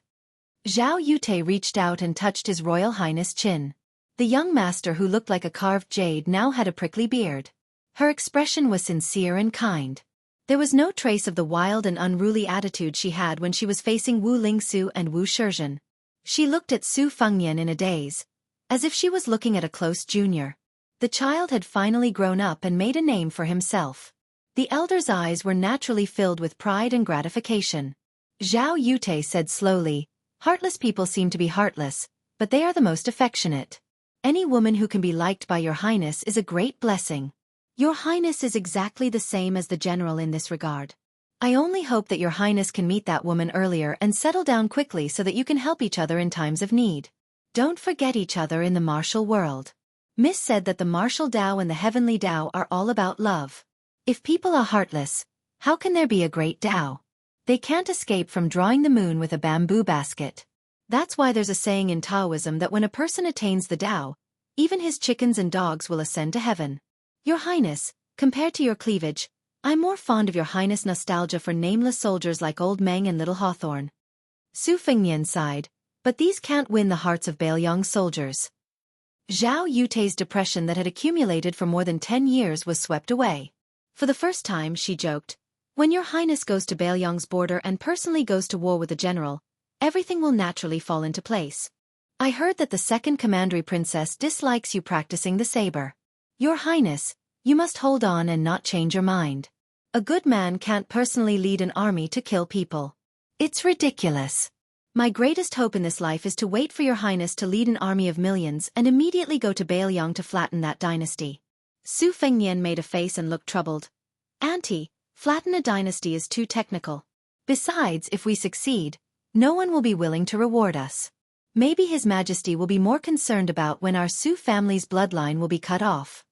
Zhao Yute reached out and touched his Royal Highness' chin. The young master who looked like a carved jade now had a prickly beard. Her expression was sincere and kind. There was no trace of the wild and unruly attitude she had when she was facing Wu Lingsu and Wu Shizhen. She looked at Su Fengnian in a daze, as if she was looking at a close junior. The child had finally grown up and made a name for himself. The elder's eyes were naturally filled with pride and gratification. Zhao Yute said slowly, "Heartless people seem to be heartless, but they are the most affectionate. Any woman who can be liked by your Highness is a great blessing. Your Highness is exactly the same as the general in this regard. I only hope that your Highness can meet that woman earlier and settle down quickly so that you can help each other in times of need. Don't forget each other in the martial world." Miss said that the martial Tao and the heavenly Tao are all about love. If people are heartless, how can there be a great Tao? They can't escape from drawing the moon with a bamboo basket. That's why there's a saying in Taoism that when a person attains the Tao, even his chickens and dogs will ascend to heaven. Your Highness, compared to your cleavage, I'm more fond of your Highness' nostalgia for nameless soldiers like Old Meng and Little Hawthorne. Su Fengnian sighed, but these can't win the hearts of Baelyong soldiers. Zhao Yute's depression that had accumulated for more than 10 years was swept away. For the first time, she joked, "When your Highness goes to Baelyong's border and personally goes to war with the general, everything will naturally fall into place. I heard that the second commandery princess dislikes you practicing the saber. Your Highness, you must hold on and not change your mind. A good man can't personally lead an army to kill people. It's ridiculous. My greatest hope in this life is to wait for your Highness to lead an army of millions and immediately go to Baelyong to flatten that dynasty." Su Fengnian made a face and looked troubled. "Auntie, flatten a dynasty is too technical. Besides, if we succeed, no one will be willing to reward us. Maybe His Majesty will be more concerned about when our Su family's bloodline will be cut off."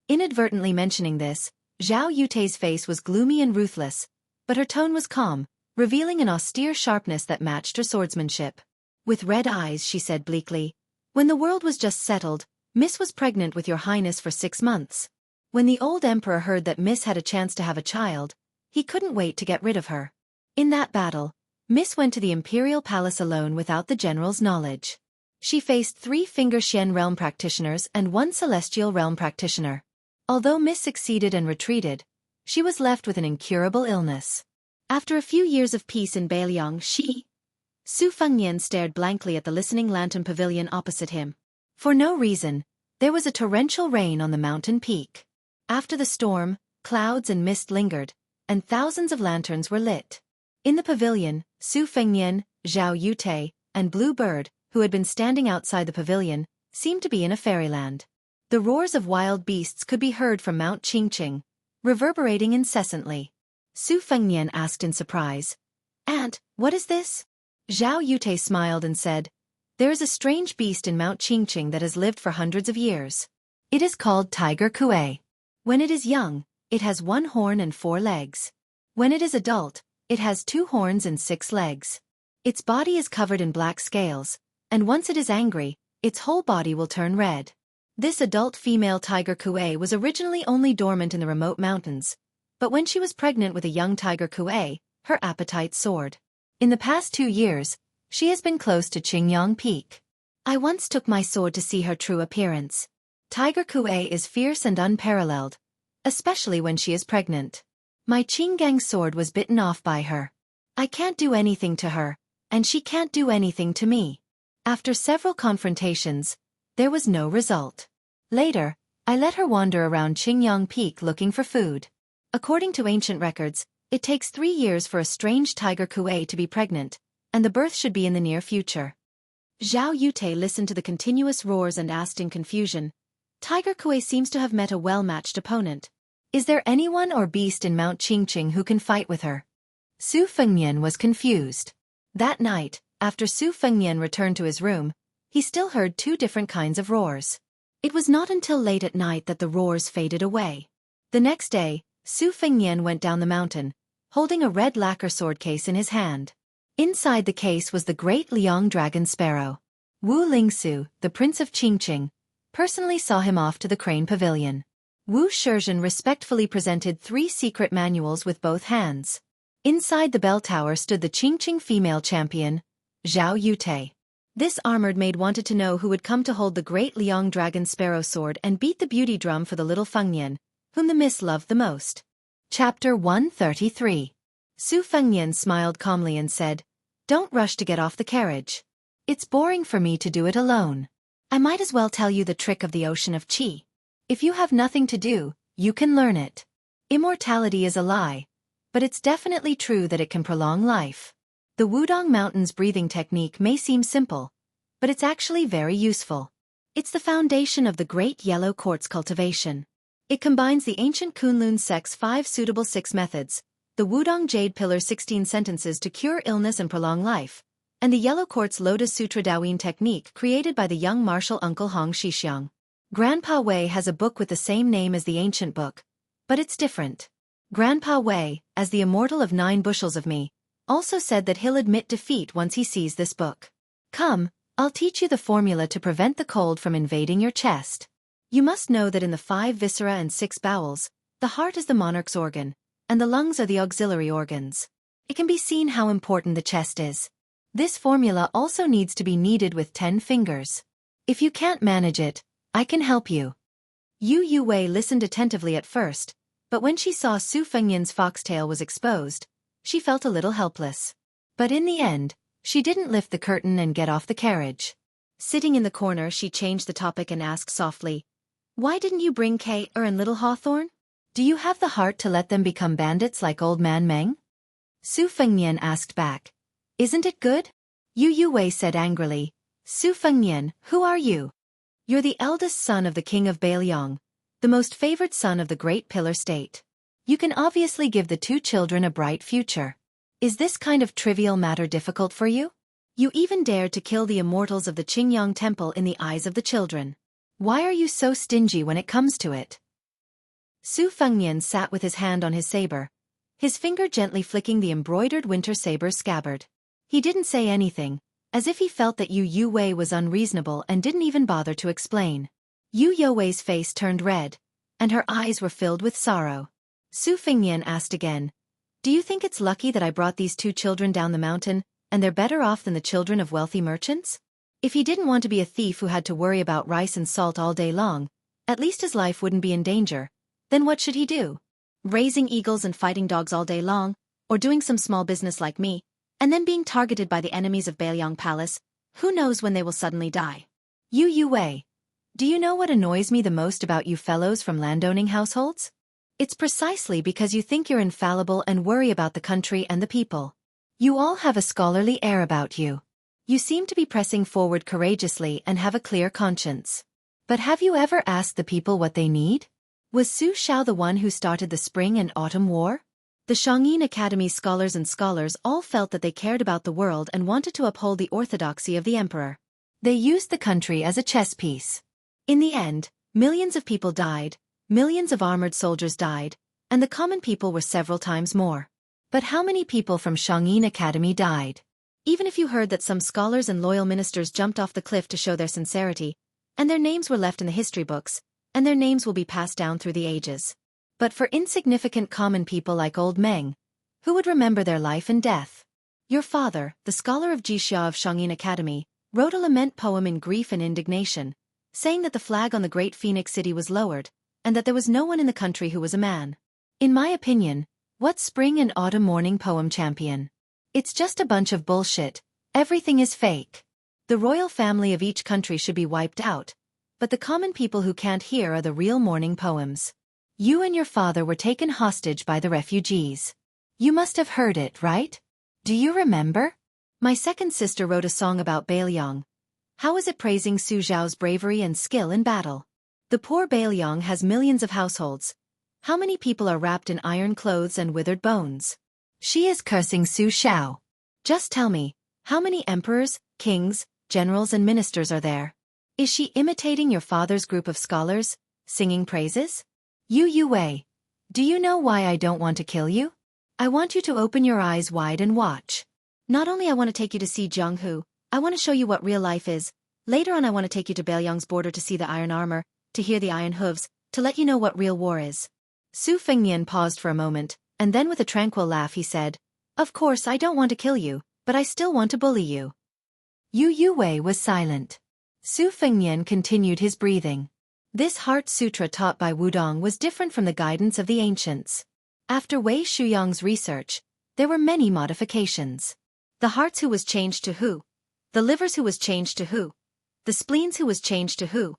Inadvertently mentioning this, Zhao Yute's face was gloomy and ruthless, but her tone was calm, revealing an austere sharpness that matched her swordsmanship. With red eyes, she said bleakly, "When the world was just settled, Miss was pregnant with your Highness for 6 months. When the old emperor heard that Miss had a chance to have a child, he couldn't wait to get rid of her. In that battle, Miss went to the imperial palace alone without the general's knowledge. She faced 3 Finger Xian realm practitioners and 1 celestial realm practitioner. Although Miss succeeded and retreated, she was left with an incurable illness. After a few years of peace in Baelyong, Su Fengnian stared blankly at the listening lantern pavilion opposite him. For no reason, there was a torrential rain on the mountain peak. After the storm, clouds and mist lingered, and thousands of lanterns were lit. In the pavilion, Su Fengnian, Zhao Yute, and Blue Bird, who had been standing outside the pavilion, seemed to be in a fairyland. The roars of wild beasts could be heard from Mount Qingqing, reverberating incessantly. Su Fengnian asked in surprise, "Aunt, what is this?" Zhao Yute smiled and said, "There is a strange beast in Mount Qingqing that has lived for hundreds of years. It is called Tiger Kuei. When it is young, it has 1 horn and 4 legs. When it is adult, it has 2 horns and 6 legs. Its body is covered in black scales, and once it is angry, its whole body will turn red." This adult female Tiger Kuei was originally only dormant in the remote mountains, but when she was pregnant with a young Tiger Kuei, her appetite soared. In the past 2 years, she has been close to Qingyang Peak. I once took my sword to see her true appearance. Tiger Kuei is fierce and unparalleled, especially when she is pregnant. My Qingyang sword was bitten off by her. I can't do anything to her, and she can't do anything to me. After several confrontations, there was no result. Later, I let her wander around Qingyang Peak looking for food. According to ancient records, it takes 3 years for a strange Tiger Kuei to be pregnant, and the birth should be in the near future. Zhao Yute listened to the continuous roars and asked in confusion, "Tiger Kuei seems to have met a well-matched opponent. Is there anyone or beast in Mount Qingqing who can fight with her?" Su Fengnian was confused. That night, after Su Fengnian returned to his room, he still heard 2 different kinds of roars. It was not until late at night that the roars faded away. The next day, Su Fengnian went down the mountain, holding a red lacquer sword case in his hand. Inside the case was the great Liang dragon sparrow. Wu Lingsu, the prince of Qingqing, personally saw him off to the crane pavilion. Wu Shizhen respectfully presented 3 secret manuals with both hands. Inside the bell tower stood the Qingqing female champion, Zhao Yute. This armored maid wanted to know who would come to hold the great Liang dragon sparrow sword and beat the beauty drum for the little Fengnian, whom the miss loved the most. Chapter 133. Su Fengnian smiled calmly and said, "Don't rush to get off the carriage. It's boring for me to do it alone. I might as well tell you the trick of the ocean of qi. If you have nothing to do, you can learn it. Immortality is a lie, but it's definitely true that it can prolong life. The Wudong Mountains breathing technique may seem simple, but it's actually very useful. It's the foundation of the great yellow quartz cultivation. It combines the ancient Kunlun sect's 5 suitable 6 methods, the Wudong Jade Pillar 16 sentences to cure illness and prolong life, and the yellow quartz Lotus Sutra Dawin technique created by the young martial uncle Hong Shixiang. Grandpa Wei has a book with the same name as the ancient book, but it's different. Grandpa Wei, as the immortal of 9 bushels of me, also said that he'll admit defeat once he sees this book. Come, I'll teach you the formula to prevent the cold from invading your chest. You must know that in the 5 viscera and 6 bowels, the heart is the monarch's organ, and the lungs are the auxiliary organs. It can be seen how important the chest is. This formula also needs to be kneaded with 10 fingers. If you can't manage it, I can help you." Yu Wei listened attentively at first, but when she saw Su Fengnian's foxtail was exposed, she felt a little helpless. But in the end, she didn't lift the curtain and get off the carriage. Sitting in the corner, she changed the topic and asked softly, "Why didn't you bring Kay and little Hawthorne? Do you have the heart to let them become bandits like old man Meng?" Su Fengnian asked back, "Isn't it good?" Yu Wei said angrily, "Su Fengnian, who are you? You're the eldest son of the king of Beiliang, the most favored son of the great pillar state. You can obviously give the 2 children a bright future. Is this kind of trivial matter difficult for you? You even dared to kill the immortals of the Qingyang temple in the eyes of the children. Why are you so stingy when it comes to it?" Su Fengnian sat with his hand on his saber, his finger gently flicking the embroidered winter saber's scabbard. He didn't say anything, as if he felt that Yu Wei was unreasonable and didn't even bother to explain. Yu Wei's face turned red, and her eyes were filled with sorrow. Su Fengnian asked again, "Do you think it's lucky that I brought these 2 children down the mountain, and they're better off than the children of wealthy merchants? If he didn't want to be a thief who had to worry about rice and salt all day long, at least his life wouldn't be in danger. Then what should he do? Raising eagles and fighting dogs all day long, or doing some small business like me, and then being targeted by the enemies of Beiliang Palace, who knows when they will suddenly die? Yu Wei, do you know what annoys me the most about you fellows from landowning households? It's precisely because you think you're infallible and worry about the country and the people. You all have a scholarly air about you. You seem to be pressing forward courageously and have a clear conscience. But have you ever asked the people what they need? Was Su Shao the one who started the spring and autumn war? The Xianxia Academy scholars all felt that they cared about the world and wanted to uphold the orthodoxy of the emperor. They used the country as a chess piece. In the end, millions of people died, millions of armored soldiers died, and the common people were several times more. But how many people from Xianxia Academy died? Even if you heard that some scholars and loyal ministers jumped off the cliff to show their sincerity, and their names were left in the history books, and their names will be passed down through the ages. But for insignificant common people like old Meng, who would remember their life and death? Your father, the scholar of Wuxia of Xianxia Academy, wrote a lament poem in grief and indignation, saying that the flag on the great Phoenix city was lowered, and that there was no one in the country who was a man. In my opinion, what's spring and autumn morning poem champion? It's just a bunch of bullshit. Everything is fake. The royal family of each country should be wiped out, but the common people who can't hear are the real mourning poems. You and your father were taken hostage by the refugees. You must have heard it, right? Do you remember? My second sister wrote a song about Bailiang. How is it praising Su Zhao's bravery and skill in battle? The poor Bailiang has millions of households. How many people are wrapped in iron clothes and withered bones? She is cursing Su Zhao. Just tell me, how many emperors, kings, generals and ministers are there? Is she imitating your father's group of scholars, singing praises? Yu Wei, do you know why I don't want to kill you? I want you to open your eyes wide and watch. Not only I want to take you to see Jianghu, I want to show you what real life is. Later on I want to take you to Bailiang's border to see the iron armor, to hear the iron hooves, to let you know what real war is. Su Fengnian paused for a moment, and then with a tranquil laugh he said, Of course I don't want to kill you, but I still want to bully you. Yu Wei was silent. Su Fengnian continued his breathing. This Heart Sutra taught by Wudong was different from the guidance of the ancients. After Wei Shuyang's research, there were many modifications. The hearts who was changed to Hu, the livers who was changed to Hu, the spleens who was changed to Hu,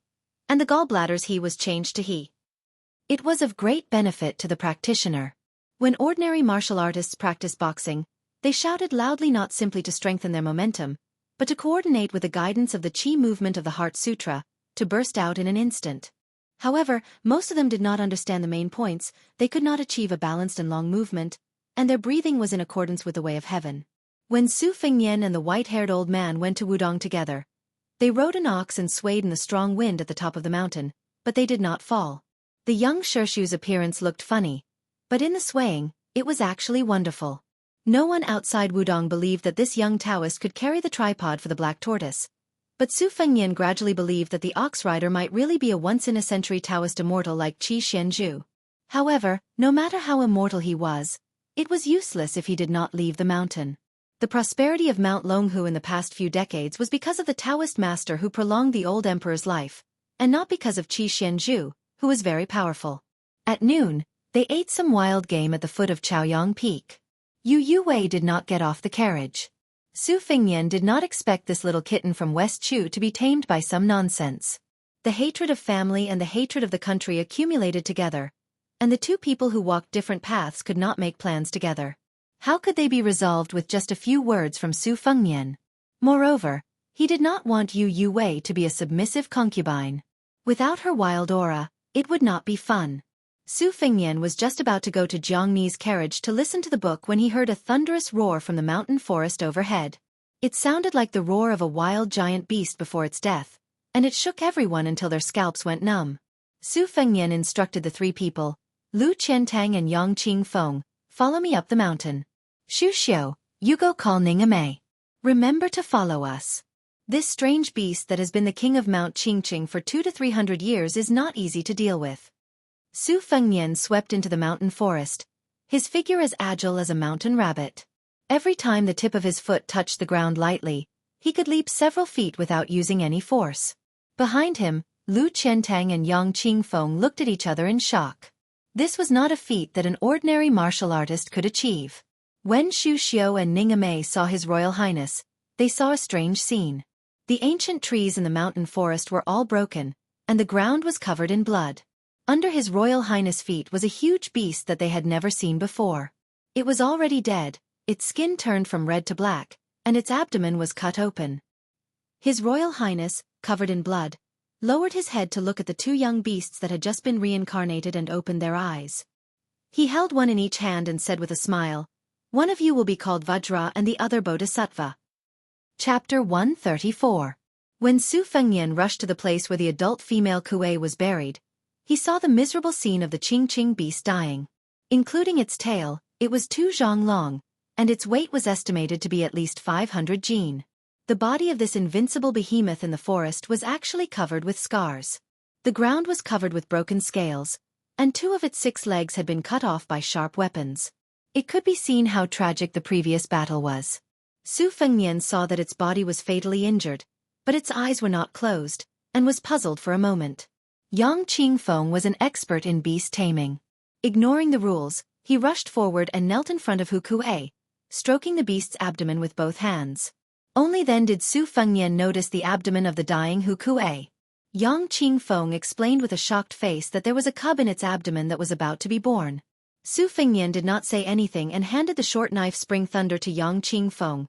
and the gallbladders he was changed to He. It was of great benefit to the practitioner. When ordinary martial artists practiced boxing, they shouted loudly not simply to strengthen their momentum, but to coordinate with the guidance of the Qi movement of the Heart Sutra, to burst out in an instant. However, most of them did not understand the main points, they could not achieve a balanced and long movement, and their breathing was in accordance with the way of heaven. When Su Fengnian and the white-haired old man went to Wudong together, they rode an ox and swayed in the strong wind at the top of the mountain, but they did not fall. The young Shirshu's appearance looked funny, but in the swaying, it was actually wonderful. No one outside Wudong believed that this young Taoist could carry the tripod for the black tortoise. But Su Fengnian gradually believed that the ox rider might really be a once-in-a-century Taoist immortal like Qi Xianzhu. However, no matter how immortal he was, it was useless if he did not leave the mountain. The prosperity of Mount Longhu in the past few decades was because of the Taoist master who prolonged the old emperor's life, and not because of Qi Xianzhu, who was very powerful. At noon, they ate some wild game at the foot of Chaoyang Peak. Yu Wei did not get off the carriage. Su Fengnian did not expect this little kitten from West Chu to be tamed by some nonsense. The hatred of family and the hatred of the country accumulated together, and the two people who walked different paths could not make plans together. How could they be resolved with just a few words from Su Fengnian? Moreover, he did not want Yu Wei to be a submissive concubine. Without her wild aura, it would not be fun. Su Fengnian was just about to go to Jianghu's carriage to listen to the book when he heard a thunderous roar from the mountain forest overhead. It sounded like the roar of a wild giant beast before its death, and it shook everyone until their scalps went numb. Su Fengnian instructed the three people, Lu Qiantang and Yang Qingfeng, follow me up the mountain. Xu Xiu, you go call Ningame. Remember to follow us. This strange beast that has been the king of Mount Qingqing for 200 to 300 years is not easy to deal with. Su Fengnian swept into the mountain forest, his figure as agile as a mountain rabbit. Every time the tip of his foot touched the ground lightly, he could leap several feet without using any force. Behind him, Lu Qiantang and Yang Qingfeng looked at each other in shock. This was not a feat that an ordinary martial artist could achieve. When Xu Xiu and Ningame saw His Royal Highness, they saw a strange scene. The ancient trees in the mountain forest were all broken, and the ground was covered in blood. Under His Royal Highness' feet was a huge beast that they had never seen before. It was already dead, its skin turned from red to black, and its abdomen was cut open. His Royal Highness, covered in blood, lowered his head to look at the two young beasts that had just been reincarnated and opened their eyes. He held one in each hand and said with a smile, "One of you will be called Vajra and the other Bodhisattva." Chapter 134. When Su Fengnian rushed to the place where the adult female Kuei was buried, he saw the miserable scene of the Qingqing beast dying. Including its tail, it was 2 zhang long, and its weight was estimated to be at least 500 jin. The body of this invincible behemoth in the forest was actually covered with scars. The ground was covered with broken scales, and 2 of its 6 legs had been cut off by sharp weapons. It could be seen how tragic the previous battle was. Su Fengnian saw that its body was fatally injured, but its eyes were not closed, and was puzzled for a moment. Yang Qingfeng was an expert in beast taming. Ignoring the rules, he rushed forward and knelt in front of Hu Kuei, stroking the beast's abdomen with both hands. Only then did Su Fengnian notice the abdomen of the dying Hu Kuei. Yang Qingfeng explained with a shocked face that there was a cub in its abdomen that was about to be born. Su Fengnian did not say anything and handed the short knife Spring Thunder to Yang Qingfeng,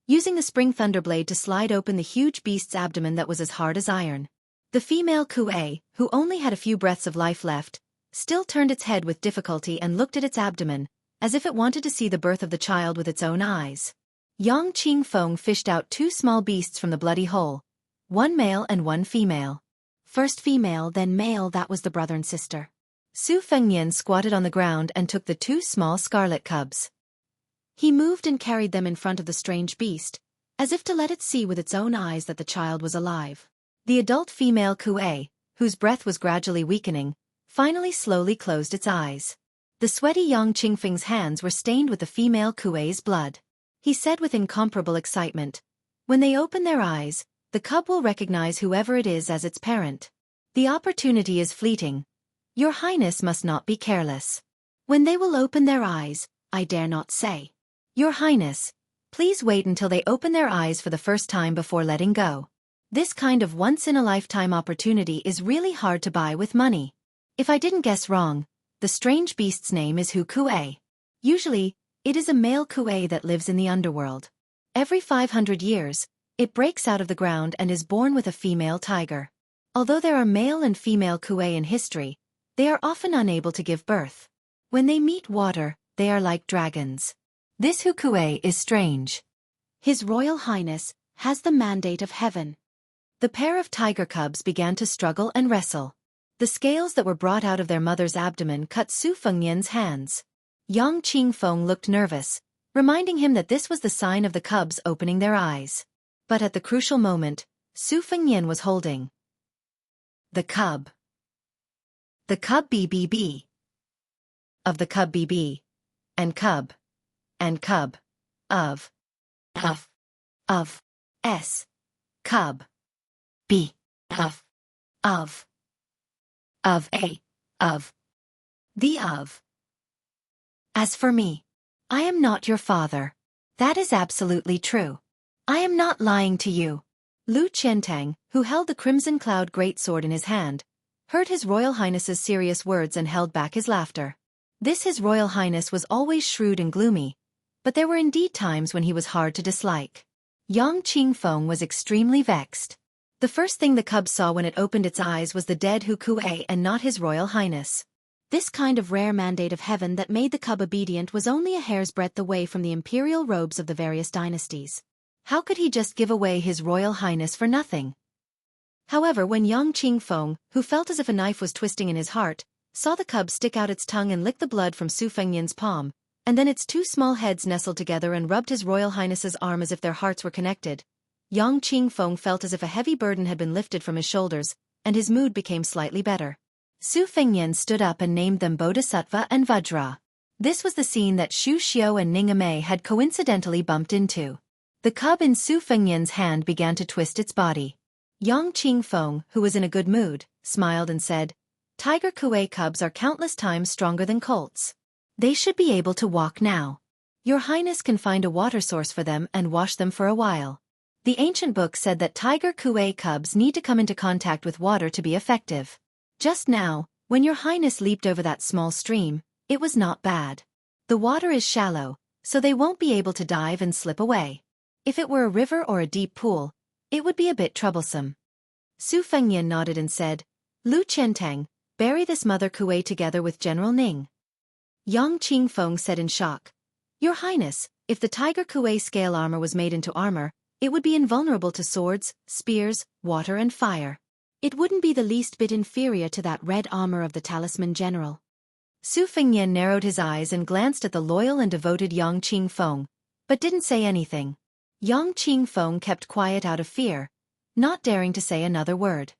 using the Spring Thunder blade to slide open the huge beast's abdomen that was as hard as iron. The female Kuei, who only had a few breaths of life left, still turned its head with difficulty and looked at its abdomen, as if it wanted to see the birth of the child with its own eyes. Yang Qingfeng fished out 2 small beasts from the bloody hole, 1 male and 1 female. First female, then male, that was the brother and sister. Su Fengnian squatted on the ground and took the 2 small scarlet cubs. He moved and carried them in front of the strange beast, as if to let it see with its own eyes that the child was alive. The adult female Kuei, whose breath was gradually weakening, finally slowly closed its eyes. The sweaty Yang Qingfeng's hands were stained with the female Kuei's blood. He said with incomparable excitement, "When they open their eyes, the cub will recognize whoever it is as its parent. The opportunity is fleeting. Your Highness must not be careless. When they will open their eyes, I dare not say. Your Highness, please wait until they open their eyes for the first time before letting go. This kind of once-in-a-lifetime opportunity is really hard to buy with money. If I didn't guess wrong, the strange beast's name is Hu Kuei. Usually, it is a male Kuei that lives in the underworld. Every 500 years, it breaks out of the ground and is born with a female tiger. Although there are male and female Kuei in history, they are often unable to give birth. When they meet water, they are like dragons. This Hu Kuei is strange. His Royal Highness has the mandate of heaven." The pair of tiger cubs began to struggle and wrestle. The scales that were brought out of their mother's abdomen cut Su Fengnian's hands. Yang Qingfeng looked nervous, reminding him that this was the sign of the cubs opening their eyes. But at the crucial moment, Su Fengnian was holding the cub. The cub BBB. Of the cub BB. And cub. And cub. Of. S. Cub. B. Of. A. Of. The of. As for me, I am not your father. That is absolutely true. I am not lying to you. Lu Qiantang, who held the Crimson Cloud greatsword in his hand, heard His Royal Highness's serious words and held back his laughter. His Royal Highness was always shrewd and gloomy, but there were indeed times when he was hard to dislike. Yang Qingfeng was extremely vexed. The first thing the cub saw when it opened its eyes was the dead Hu Kuei and not His Royal Highness. This kind of rare mandate of heaven that made the cub obedient was only a hair's breadth away from the imperial robes of the various dynasties. How could he just give away His Royal Highness for nothing? However, when Yang Qingfeng, who felt as if a knife was twisting in his heart, saw the cub stick out its tongue and lick the blood from Su Fengnian's palm, and then its 2 small heads nestled together and rubbed His Royal Highness's arm as if their hearts were connected, Yang Qingfeng felt as if a heavy burden had been lifted from his shoulders, and his mood became slightly better. Su Fengnian stood up and named them Bodhisattva and Vajra. This was the scene that Xu Xiao and Ning Amei had coincidentally bumped into. The cub in Su Fengnian's hand began to twist its body. Yang Qingfeng, who was in a good mood, smiled and said, "Tiger Kuei cubs are countless times stronger than colts. They should be able to walk now. Your Highness can find a water source for them and wash them for a while." The ancient book said that tiger Kuei cubs need to come into contact with water to be effective. Just now, when your Highness leaped over that small stream, it was not bad. The water is shallow, so they won't be able to dive and slip away. If it were a river or a deep pool, it would be a bit troublesome. Su Fengnian nodded and said, "Lu Qiantang, bury this mother Kuei together with General Ning." Yang Qingfeng said in shock. Your Highness, if the Tiger Kuei scale armor was made into armor, it would be invulnerable to swords, spears, water and fire. It wouldn't be the least bit inferior to that red armor of the Talisman General. Su Fengnian narrowed his eyes and glanced at the loyal and devoted Yang Qingfeng, but didn't say anything. Yang Qingfeng kept quiet out of fear, not daring to say another word.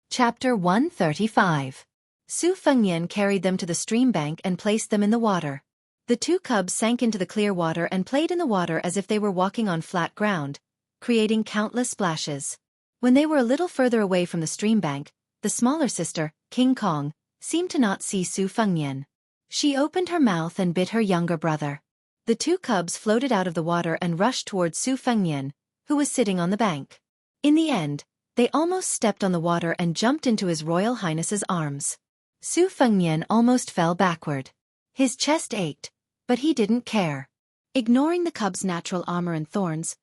Chapter 135. Su Fengnian carried them to the stream bank and placed them in the water. The two cubs sank into the clear water and played in the water as if they were walking on flat ground, creating countless splashes. When they were a little further away from the stream bank, the smaller sister, King Kong, seemed to not see Su Fengnian. She opened her mouth and bit her younger brother. The two cubs floated out of the water and rushed towards Su Fengnian, who was sitting on the bank. In the end, they almost stepped on the water and jumped into His Royal Highness's arms. Su Fengnian almost fell backward. His chest ached, but he didn't care. Ignoring the cub's natural armor and thorns,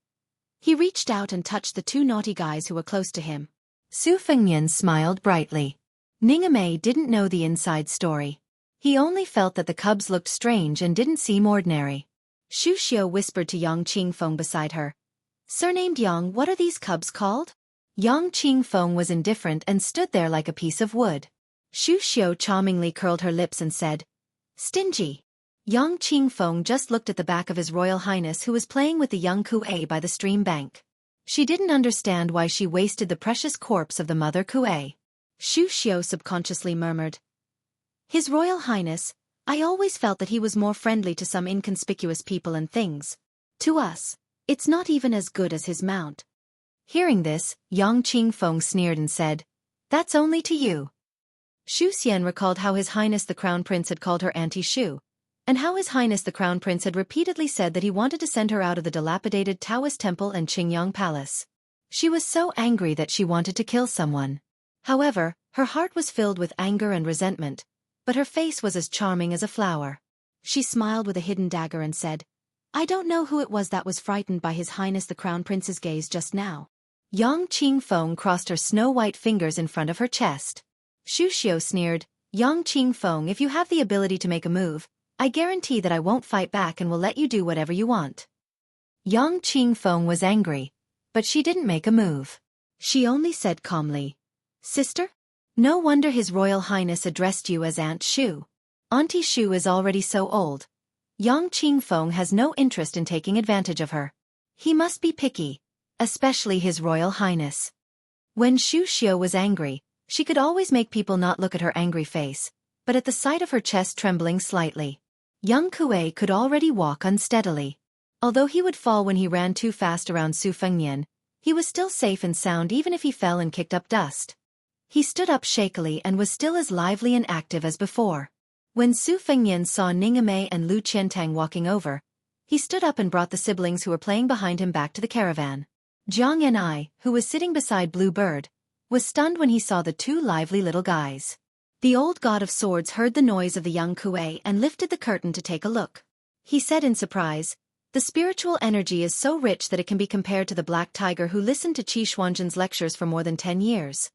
he reached out and touched the two naughty guys who were close to him. Su Fengnian smiled brightly. Ningame didn't know the inside story. He only felt that the cubs looked strange and didn't seem ordinary. Shu Xiao whispered to Yang Qingfeng beside her. Surnamed Yang, what are these cubs called? Yang Qingfeng was indifferent and stood there like a piece of wood. Shu Xiao charmingly curled her lips and said, Stingy. Yang Qingfeng just looked at the back of His Royal Highness who was playing with the young Kuei by the stream bank. She didn't understand why she wasted the precious corpse of the mother Kuei. Shu Xiao subconsciously murmured, His Royal Highness, I always felt that he was more friendly to some inconspicuous people and things. To us, it's not even as good as his mount. Hearing this, Yang Qingfeng sneered and said, That's only to you. Shu Xian recalled how His Highness the Crown Prince had called her Auntie Shu, and how His Highness the Crown Prince had repeatedly said that he wanted to send her out of the dilapidated Taoist temple and Qingyang Palace. She was so angry that she wanted to kill someone. However, her heart was filled with anger and resentment, but her face was as charming as a flower. She smiled with a hidden dagger and said, I don't know who it was that was frightened by His Highness the Crown Prince's gaze just now. Yang Qingfeng crossed her snow-white fingers in front of her chest. Shu Xiao sneered, Yang Qingfeng, if you have the ability to make a move, I guarantee that I won't fight back and will let you do whatever you want. Yang Qingfeng was angry, but she didn't make a move. She only said calmly, Sister? No wonder His Royal Highness addressed you as Aunt Shu. Auntie Shu is already so old. Yang Qingfeng has no interest in taking advantage of her. He must be picky, especially His Royal Highness. When Shu Xiao was angry, she could always make people not look at her angry face, but at the sight of her chest trembling slightly, young Kuei could already walk unsteadily. Although he would fall when he ran too fast around Su Fengnian, he was still safe and sound even if he fell and kicked up dust. He stood up shakily and was still as lively and active as before. When Su Fengnian saw Ningame and Lu Qiantang walking over, he stood up and brought the siblings who were playing behind him back to the caravan. Jianghu, who was sitting beside Blue Bird, was stunned when he saw the two lively little guys. The old god of swords heard the noise of the young Kuei and lifted the curtain to take a look. He said in surprise, The spiritual energy is so rich that it can be compared to the black tiger who listened to Qi Xuanzhen's lectures for more than 10 years.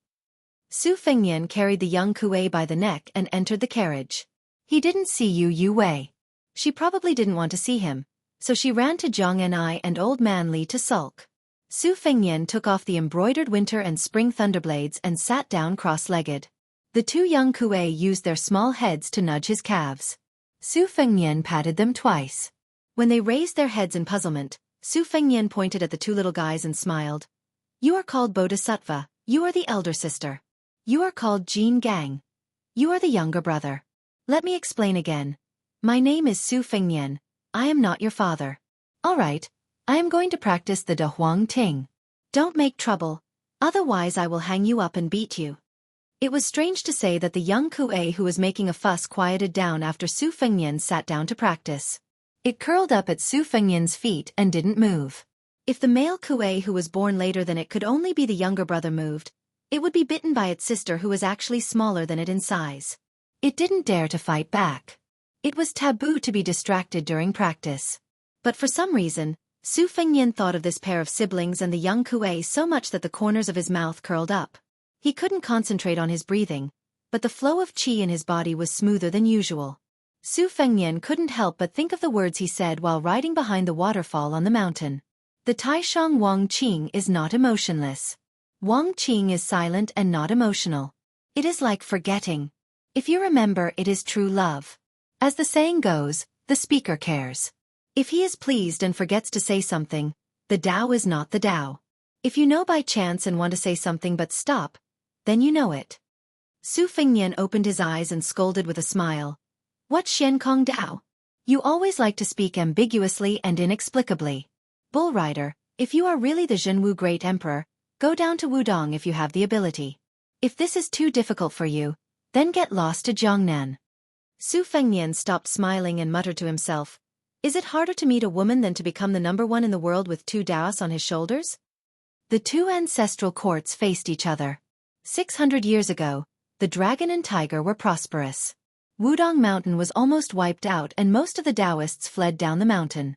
Su Fengnian carried the young Kuei by the neck and entered the carriage. He didn't see Yu Wei. She probably didn't want to see him, so she ran to Jianghu and Old Man Li to sulk. Su Fengnian took off the embroidered winter and spring thunderblades and sat down cross-legged. The two young Kuei used their small heads to nudge his calves. Su Fengnian patted them twice. When they raised their heads in puzzlement, Su Fengnian pointed at the two little guys and smiled. You are called Bodhisattva, you are the elder sister. You are called Jin Gang. You are the younger brother. Let me explain again. My name is Su Fengnian. I am not your father. All right, I am going to practice the De Huang Ting. Don't make trouble, otherwise I will hang you up and beat you. It was strange to say that the young Kuei who was making a fuss quieted down after Su Fengnian sat down to practice. It curled up at Su Fengnian's feet and didn't move. If the male Kuei who was born later than it could only be the younger brother moved, it would be bitten by its sister who was actually smaller than it in size. It didn't dare to fight back. It was taboo to be distracted during practice. But for some reason, Su Fengnian thought of this pair of siblings and the young Kuei so much that the corners of his mouth curled up. He couldn't concentrate on his breathing, but the flow of qi in his body was smoother than usual. Su Fengnian couldn't help but think of the words he said while riding behind the waterfall on the mountain. The Taishang Wang Qing is not emotionless. Wang Qing is silent and not emotional. It is like forgetting. If you remember, it is true love. As the saying goes, the speaker cares. If he is pleased and forgets to say something, the Tao is not the Tao. If you know by chance and want to say something but stop, then you know it. Su Fengnian opened his eyes and scolded with a smile. What Xiankong Dao? You always like to speak ambiguously and inexplicably. Bull Rider, if you are really the Jianghu Great Emperor, go down to Wudong if you have the ability. If this is too difficult for you, then get lost to Jiangnan. Su Fengnian stopped smiling and muttered to himself, is it harder to meet a woman than to become the number one in the world with 2 Daos on his shoulders? The 2 ancestral courts faced each other. 600 years ago, the dragon and tiger were prosperous. Wudong Mountain was almost wiped out and most of the Taoists fled down the mountain.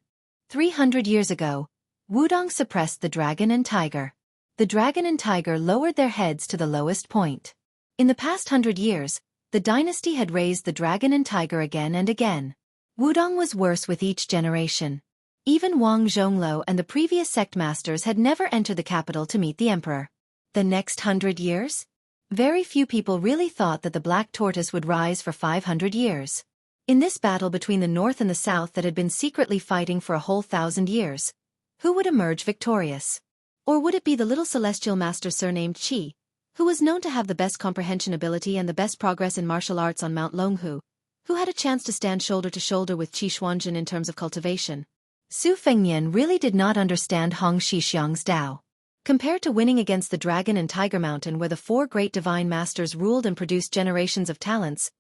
300 years ago, Wudong suppressed the dragon and tiger. The dragon and tiger lowered their heads to the lowest point. In the past 100 years, the dynasty had raised the dragon and tiger again and again. Wudong was worse with each generation. Even Wang Zhongluo and the previous sect masters had never entered the capital to meet the emperor. The next 100 years? Very few people really thought that the Black Tortoise would rise for 500 years. In this battle between the North and the South that had been secretly fighting for a whole 1,000 years, who would emerge victorious? Or would it be the little celestial master surnamed Qi, who was known to have the best comprehension ability and the best progress in martial arts on Mount Longhu, who had a chance to stand shoulder to shoulder with Qi Xuanjin in terms of cultivation? Su Fengnian really did not understand Hong Shixiang's Tao. Compared to winning against the Dragon and Tiger Mountain where the 4 great divine masters ruled and produced generations of talents,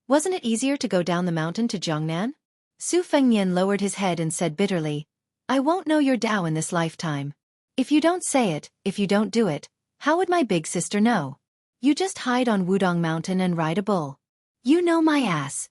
wasn't it easier to go down the mountain to Jiangnan? Su Fengnian lowered his head and said bitterly, I won't know your Tao in this lifetime. If you don't say it, if you don't do it, how would my big sister know? You just hide on Wudong Mountain and ride a bull. You know my ass.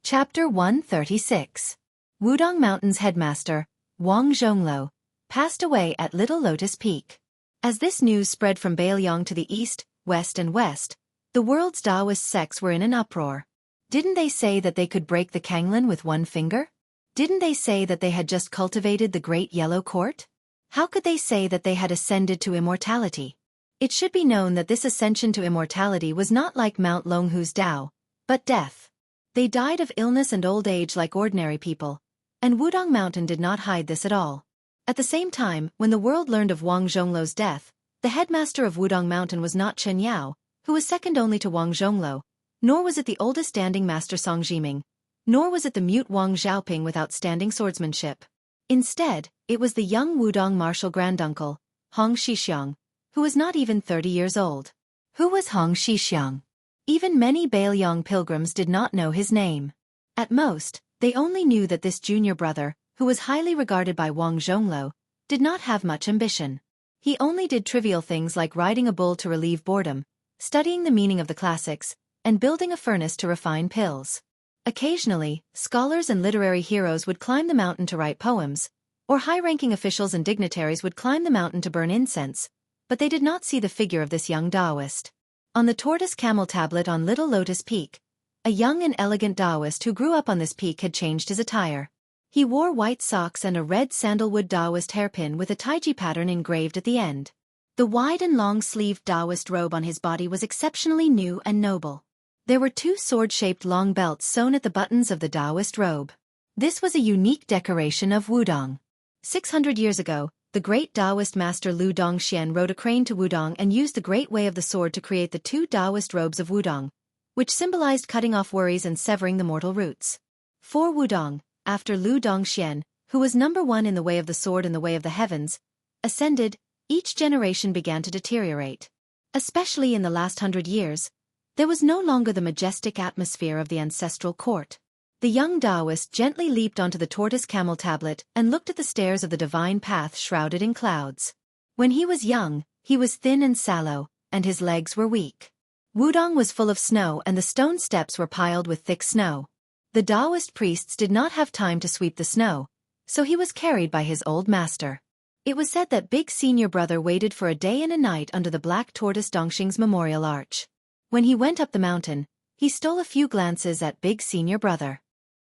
Chapter 136. Wudong Mountain's headmaster, Wang Zhongluo, passed away at Little Lotus Peak. As this news spread from Bailiang to the east, west and west, the world's Taoist sects were in an uproar. Didn't they say that they could break the Kanglin with one finger? Didn't they say that they had just cultivated the Great Yellow Court? How could they say that they had ascended to immortality? It should be known that this ascension to immortality was not like Mount Longhu's Tao, but death. They died of illness and old age like ordinary people, and Wudong Mountain did not hide this at all. At the same time, when the world learned of Wang Zhongluo's death, the headmaster of Wudong Mountain was not Chen Yao, who was second only to Wang Zhongluo, nor was it the oldest standing master Song Jiming, nor was it the mute Wang Xiaoping with outstanding swordsmanship. Instead, it was the young Wudong martial granduncle, Hong Shixiang, who was not even 30 years old. Who was Hong Shixiang? Even many Bailiang pilgrims did not know his name. At most, they only knew that this junior brother, who was highly regarded by Wang Zhongluo, did not have much ambition. He only did trivial things like riding a bull to relieve boredom, studying the meaning of the classics, and building a furnace to refine pills. Occasionally, scholars and literary heroes would climb the mountain to write poems, or high-ranking officials and dignitaries would climb the mountain to burn incense, but they did not see the figure of this young Taoist. On the tortoise camel tablet on Little Lotus Peak, a young and elegant Taoist who grew up on this peak had changed his attire. He wore white socks and a red sandalwood Taoist hairpin with a taiji pattern engraved at the end. The wide and long-sleeved Taoist robe on his body was exceptionally new and noble. There were 2 sword-shaped long belts sewn at the buttons of the Taoist robe. This was a unique decoration of Wudong. 600 years ago, the great Taoist master Lu Dongxian rode a crane to Wudong and used the great way of the sword to create the 2 Taoist robes of Wudong, which symbolized cutting off worries and severing the mortal roots. For Wudong, after Lu Dongxian, who was number 1 in the way of the sword and the way of the heavens, ascended, each generation began to deteriorate. Especially in the last 100 years, there was no longer the majestic atmosphere of the ancestral court. The young Taoist gently leaped onto the tortoise camel tablet and looked at the stairs of the divine path shrouded in clouds. When he was young, he was thin and sallow, and his legs were weak. Wudong was full of snow and the stone steps were piled with thick snow. The Taoist priests did not have time to sweep the snow, so he was carried by his old master. It was said that Big Senior Brother waited for a day and a night under the black tortoise Dongxing's memorial arch. When he went up the mountain, he stole a few glances at Big Senior Brother.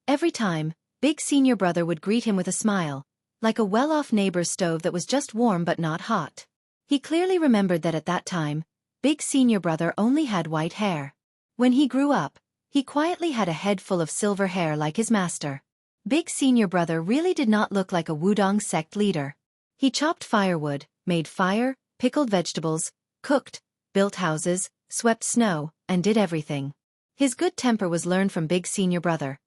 Every time, big senior brother would greet him with a smile, like a well-off neighbor's stove that was just warm but not hot. He clearly remembered that at that time, big senior brother only had white hair. When he grew up, he quietly had a head full of silver hair like his master. Big senior brother really did not look like a Wudong sect leader. He chopped firewood, made fire, pickled vegetables, cooked, built houses, swept snow, and did everything. His good temper was learned from big senior brother.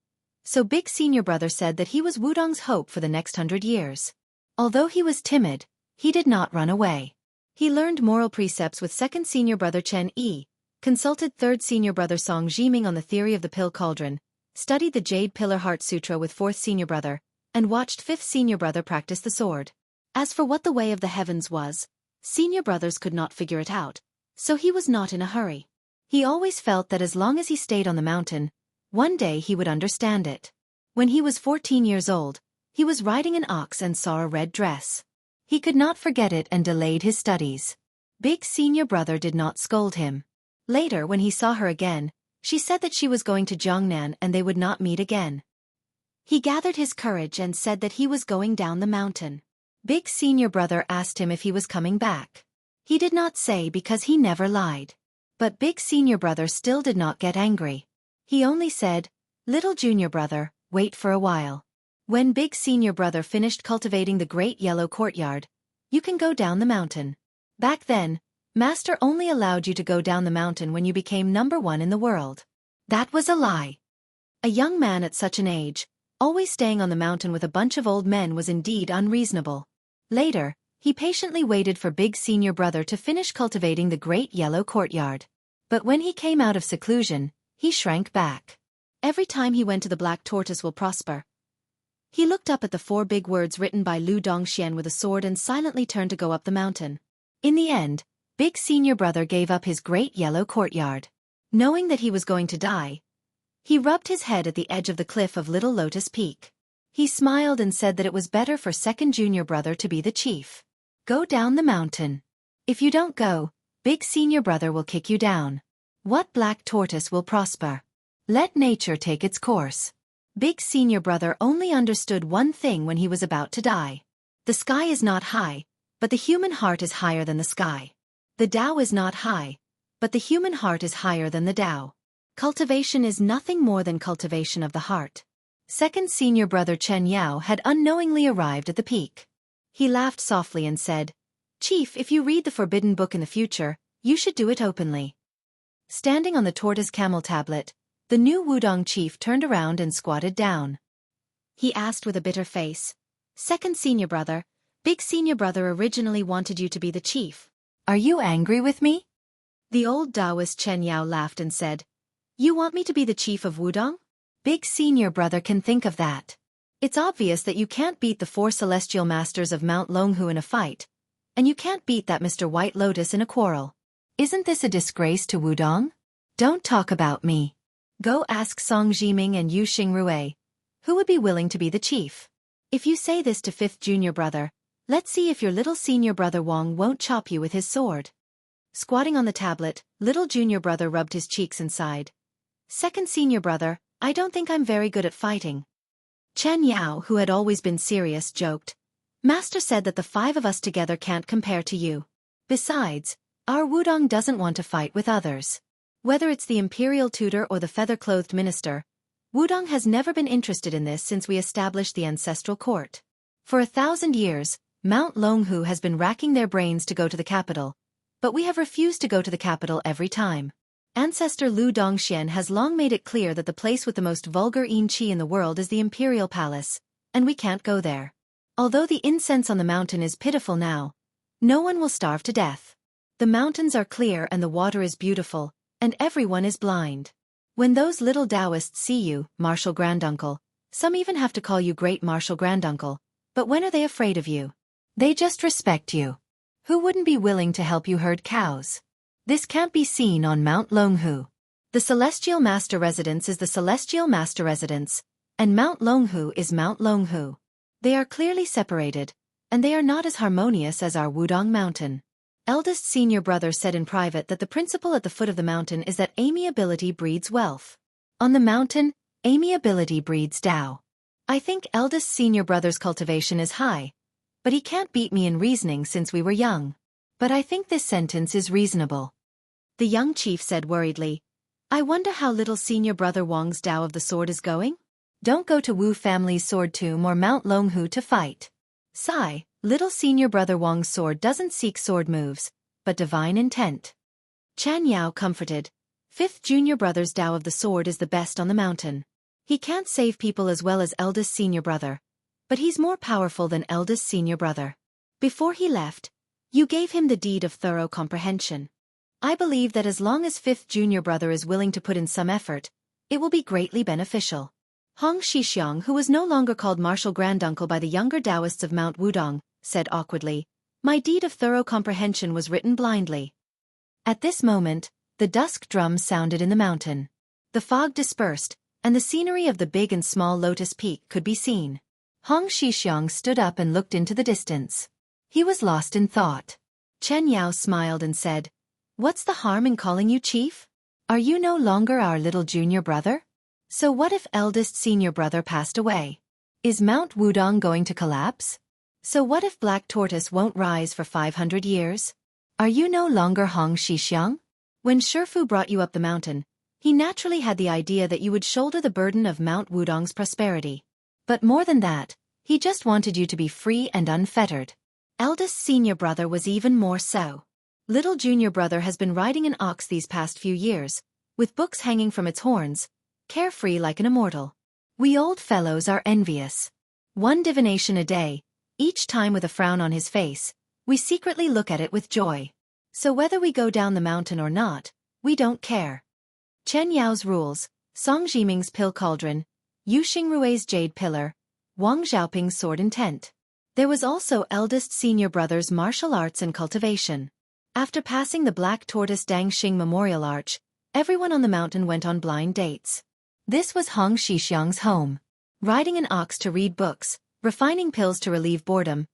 So big senior brother said that he was Wudong's hope for the next 100 years. Although he was timid, he did not run away. He learned moral precepts with second senior brother Chen Yi, consulted third senior brother Song Jiming on the theory of the pill cauldron, studied the Jade Pillar Heart Sutra with fourth senior brother, and watched fifth senior brother practice the sword. As for what the way of the heavens was, senior brothers could not figure it out, so he was not in a hurry. He always felt that as long as he stayed on the mountain, one day he would understand it. When he was 14 years old, he was riding an ox and saw a red dress. He could not forget it and delayed his studies. Big senior brother did not scold him. Later, when he saw her again, she said that she was going to Jiangnan and they would not meet again. He gathered his courage and said that he was going down the mountain. Big senior brother asked him if he was coming back. He did not say because he never lied. But big senior brother still did not get angry. He only said, "Little junior brother, wait for a while. When big senior brother finished cultivating the great yellow courtyard, you can go down the mountain." Back then, master only allowed you to go down the mountain when you became number 1 in the world. That was a lie. A young man at such an age, always staying on the mountain with a bunch of old men was indeed unreasonable. Later, he patiently waited for big senior brother to finish cultivating the great yellow courtyard. But when he came out of seclusion, he shrank back. Every time he went to the Black Tortoise will prosper. He looked up at the 4 big words written by Lu Dongxian with a sword and silently turned to go up the mountain. In the end, big senior brother gave up his great yellow courtyard. Knowing that he was going to die, he rubbed his head at the edge of the cliff of Little Lotus Peak. He smiled and said that it was better for second junior brother to be the chief. Go down the mountain. If you don't go, big senior brother will kick you down. What black tortoise will prosper? Let nature take its course. Big senior brother only understood one thing when he was about to die. The sky is not high, but the human heart is higher than the sky. The Tao is not high, but the human heart is higher than the Tao. Cultivation is nothing more than cultivation of the heart. Second senior brother Chen Yao had unknowingly arrived at the peak. He laughed softly and said, "Chief, if you read the forbidden book in the future, you should do it openly." Standing on the tortoise camel tablet, the new Wudong chief turned around and squatted down. He asked with a bitter face, "Second senior brother, big senior brother originally wanted you to be the chief. Are you angry with me?" The old Taoist Chen Yao laughed and said, "You want me to be the chief of Wudong? Big senior brother can think of that. It's obvious that you can't beat the 4 celestial masters of Mount Longhu in a fight, and you can't beat that Mr. White Lotus in a quarrel. Isn't this a disgrace to Wudong? Don't talk about me. Go ask Song Jiming and Yu Xingrui, who would be willing to be the chief. If you say this to 5th junior brother, let's see if your little senior brother Wong won't chop you with his sword." Squatting on the tablet, little junior brother rubbed his cheeks and sighed. "Second senior brother, I don't think I'm very good at fighting." Chen Yao, who had always been serious, joked, "Master said that the 5 of us together can't compare to you. Besides, our Wudong doesn't want to fight with others. Whether it's the imperial tutor or the feather-clothed minister, Wudong has never been interested in this since we established the ancestral court. For 1,000 years, Mount Longhu has been racking their brains to go to the capital, but we have refused to go to the capital every time. Ancestor Lu Dongxian has long made it clear that the place with the most vulgar yin qi in the world is the imperial palace, and we can't go there. Although the incense on the mountain is pitiful now, no one will starve to death. The mountains are clear and the water is beautiful, and everyone is blind. When those little Taoists see you, Marshal Granduncle, some even have to call you Great Marshal Granduncle, but when are they afraid of you? They just respect you. Who wouldn't be willing to help you herd cows? This can't be seen on Mount Longhu. The Celestial Master Residence is the Celestial Master Residence, and Mount Longhu is Mount Longhu. They are clearly separated, and they are not as harmonious as our Wudong Mountain." Eldest senior brother said in private that the principle at the foot of the mountain is that amiability breeds wealth. On the mountain, Amiability breeds Tao. I think eldest senior brother's cultivation is high, but he can't beat me in reasoning since we were young. But I think this sentence is reasonable. The young chief said worriedly, I wonder how little senior brother Wang's Tao of the sword is going? Don't go to Wu family's sword tomb or Mount Longhu to fight. Sigh, little senior brother Wang's sword doesn't seek sword moves, but divine intent. Chan Yao comforted, fifth junior brother's Tao of the sword is the best on the mountain. He can't save people as well as eldest senior brother, but he's more powerful than eldest senior brother. Before he left, you gave him the deed of thorough comprehension. I believe that as long as fifth junior brother is willing to put in some effort, it will be greatly beneficial. Hong Xixiang, who was no longer called martial granduncle by the younger Taoists of Mount Wudong, said awkwardly, my deed of thorough comprehension was written blindly. At this moment, the dusk drums sounded in the mountain. The fog dispersed, and the scenery of the big and small Lotus Peak could be seen. Hong Xixiang stood up and looked into the distance. He was lost in thought. Chen Yao smiled and said, what's the harm in calling you chief? Are you no longer our little junior brother? So what if eldest senior brother passed away? Is Mount Wudong going to collapse? So what if Black Tortoise won't rise for 500 years? Are you no longer Hong Xixiang? When Shifu brought you up the mountain, he naturally had the idea that you would shoulder the burden of Mount Wudong's prosperity. But more than that, he just wanted you to be free and unfettered. Eldest senior brother was even more so. Little junior brother has been riding an ox these past few years, with books hanging from its horns, carefree like an immortal. We old fellows are envious. One divination a day, each time with a frown on his face, we secretly look at it with joy. So whether we go down the mountain or not, we don't care. Chen Yao's rules, Song Jiming's pill cauldron, Yu Xingrui's jade pillar, Wang Xiaoping's sword intent. There was also eldest senior brother's martial arts and cultivation. After passing the Black Tortoise Dangxing Memorial Arch, everyone on the mountain went on blind dates. This was Hong Xixiang's home. Riding an ox to read books, refining pills to relieve boredom,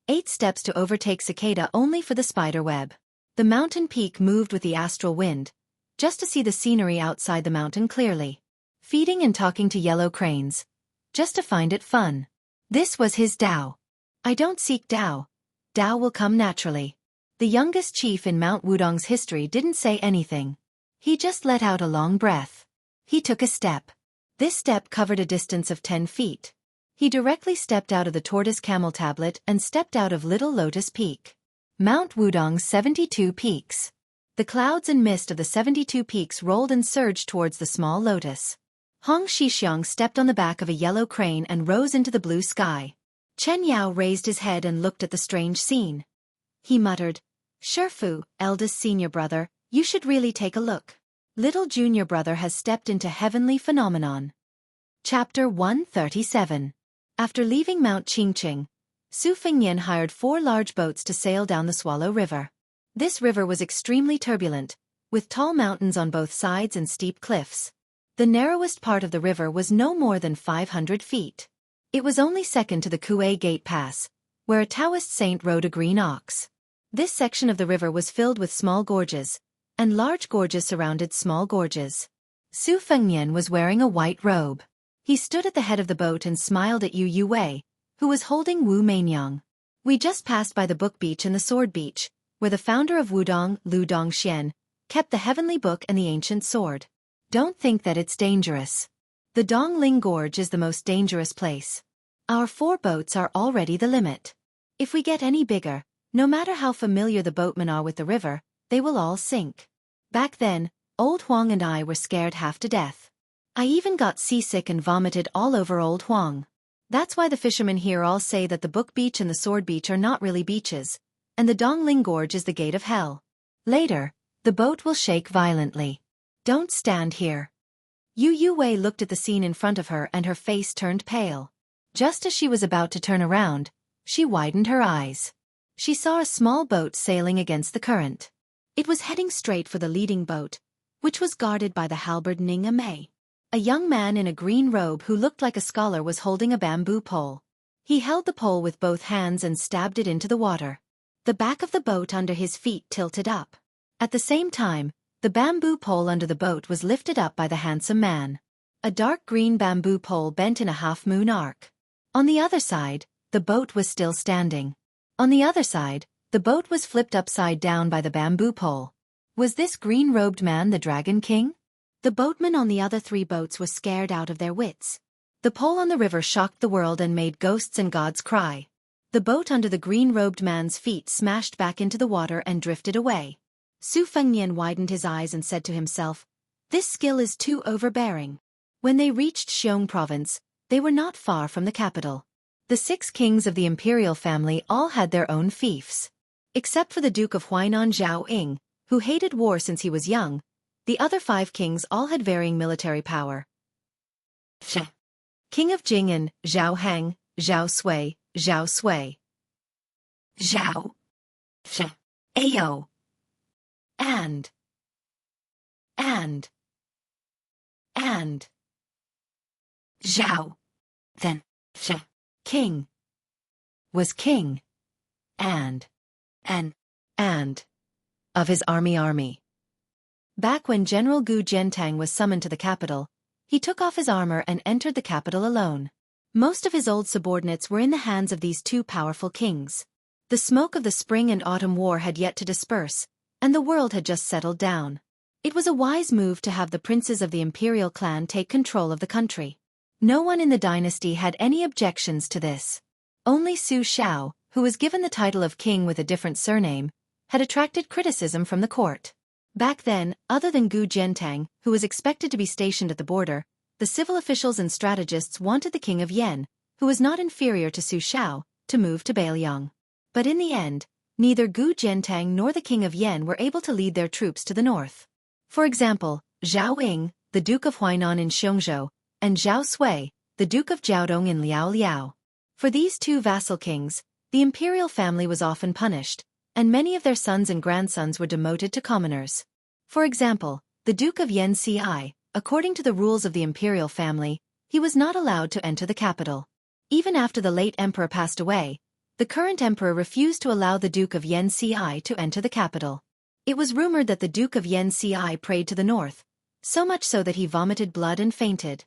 8 steps to overtake cicada only for the spider web. The mountain peak moved with the astral wind, just to see the scenery outside the mountain clearly. Feeding and talking to yellow cranes, just to find it fun. This was his Tao. I don't seek Tao. Tao will come naturally. The youngest chief in Mount Wudong's history didn't say anything. He just let out a long breath. He took a step. This step covered a distance of 10 feet. He directly stepped out of the tortoise camel tablet and stepped out of Little Lotus Peak. Mount Wudong's 72 peaks. The clouds and mist of the 72 peaks rolled and surged towards the small lotus. Hong Xixiang stepped on the back of a yellow crane and rose into the blue sky. Chen Yao raised his head and looked at the strange scene. He muttered, Shifu, eldest senior brother, you should really take a look. Little junior brother has stepped into heavenly phenomenon. Chapter 137. After leaving Mount Qingqing, Su Fengnian hired 4 large boats to sail down the Swallow River. This river was extremely turbulent, with tall mountains on both sides and steep cliffs. The narrowest part of the river was no more than 500 feet. It was only second to the Kuei Gate Pass, where a Taoist saint rode a green ox. This section of the river was filled with small gorges, and large gorges surrounded small gorges. Su Fengnian was wearing a white robe. He stood at the head of the boat and smiled at Yu Wei, who was holding Wu Meinyang. We just passed by the book beach and the sword beach, where the founder of Wudong, Lu Dongxian, kept the heavenly book and the ancient sword. Don't think that it's dangerous. The Dongling Gorge is the most dangerous place. Our 4 boats are already the limit. If we get any bigger, no matter how familiar the boatmen are with the river, they will all sink. Back then, Old Huang and I were scared half to death. I even got seasick and vomited all over Old Huang. That's why the fishermen here all say that the Book Beach and the Sword Beach are not really beaches, and the Dongling Gorge is the gate of hell. Later, the boat will shake violently. Don't stand here. Yu Wei looked at the scene in front of her and her face turned pale. Just as she was about to turn around, she widened her eyes. She saw a small boat sailing against the current. It was heading straight for the leading boat, which was guarded by the halberd Ning Mei. A young man in a green robe who looked like a scholar was holding a bamboo pole. He held the pole with both hands and stabbed it into the water. The back of the boat under his feet tilted up. At the same time, the bamboo pole under the boat was lifted up by the handsome man. a dark green bamboo pole bent in a half-moon arc. On the other side, the boat was still standing. On the other side, the boat was flipped upside down by the bamboo pole. Was this green-robed man the Dragon King? The boatmen on the other 3 boats were scared out of their wits. The pole on the river shocked the world and made ghosts and gods cry. The boat under the green-robed man's feet smashed back into the water and drifted away. Su Fengnian widened his eyes and said to himself, "This skill is too overbearing." When they reached Xiong province, they were not far from the capital. The 6 kings of the imperial family all had their own fiefs. Except for the Duke of Huainan Zhao Ying, who hated war since he was young, the other 5 kings all had varying military power. King of Jing'an, Zhao Heng, Zhao Sui, Zhao Sui. Zhao. Ao. And. Zhao. Then. King. Was king. And. Of his army. Back when General Gu Jiantang was summoned to the capital, he took off his armor and entered the capital alone. Most of his old subordinates were in the hands of these 2 powerful kings. The smoke of the spring and autumn war had yet to disperse, and the world had just settled down. It was a wise move to have the princes of the imperial clan take control of the country. No one in the dynasty had any objections to this. Only Su Xiao, who was given the title of king with a different surname, had attracted criticism from the court. Back then, other than Gu Jiantang, who was expected to be stationed at the border, the civil officials and strategists wanted the king of Yen, who was not inferior to Su Xiao, to move to Beiliang. But in the end, neither Gu Jiantang nor the king of Yen were able to lead their troops to the north. For example, Zhao Ying, the Duke of Huainan in Xiongzhou, and Zhao Sui, the Duke of Jiaodong in Liao Liao. For these 2 vassal kings, the imperial family was often punished, and many of their sons and grandsons were demoted to commoners. For example, the Duke of Xianxia, according to the rules of the imperial family, he was not allowed to enter the capital. Even after the late emperor passed away, the current emperor refused to allow the Duke of Xianxia to enter the capital. It was rumored that the Duke of Xianxia prayed to the north, so much so that he vomited blood and fainted.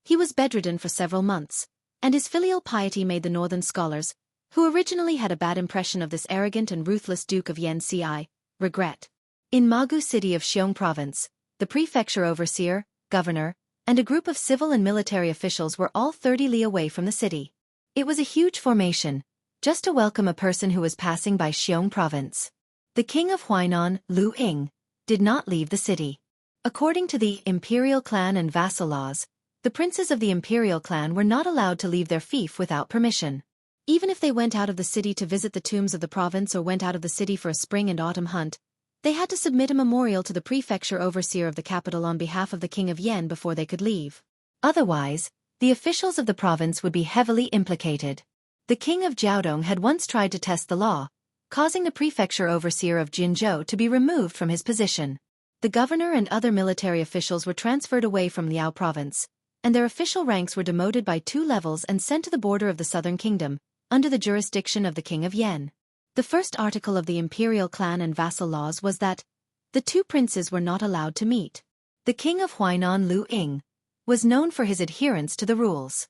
He was bedridden for several months, and his filial piety made the northern scholars, who originally had a bad impression of this arrogant and ruthless Duke of Xianxia, regret. In Magu city of Xiong province, the prefecture overseer, governor, and a group of civil and military officials were all 30 li away from the city. It was a huge formation, just to welcome a person who was passing by Xiong province. The king of Huainan, Lu Ying, did not leave the city. According to the imperial clan and vassal laws, the princes of the imperial clan were not allowed to leave their fief without permission. Even if they went out of the city to visit the tombs of the province or went out of the city for a spring and autumn hunt, they had to submit a memorial to the prefecture overseer of the capital on behalf of the king of Yen before they could leave. Otherwise, the officials of the province would be heavily implicated. The king of Jiaodong had once tried to test the law, causing the prefecture overseer of Jinzhou to be removed from his position. The governor and other military officials were transferred away from Liao province, and their official ranks were demoted by 2 levels and sent to the border of the southern kingdom, under the jurisdiction of the king of Yen. The first article of the imperial clan and vassal laws was that the 2 princes were not allowed to meet. The king of Huainan, Lu Ying, was known for his adherence to the rules.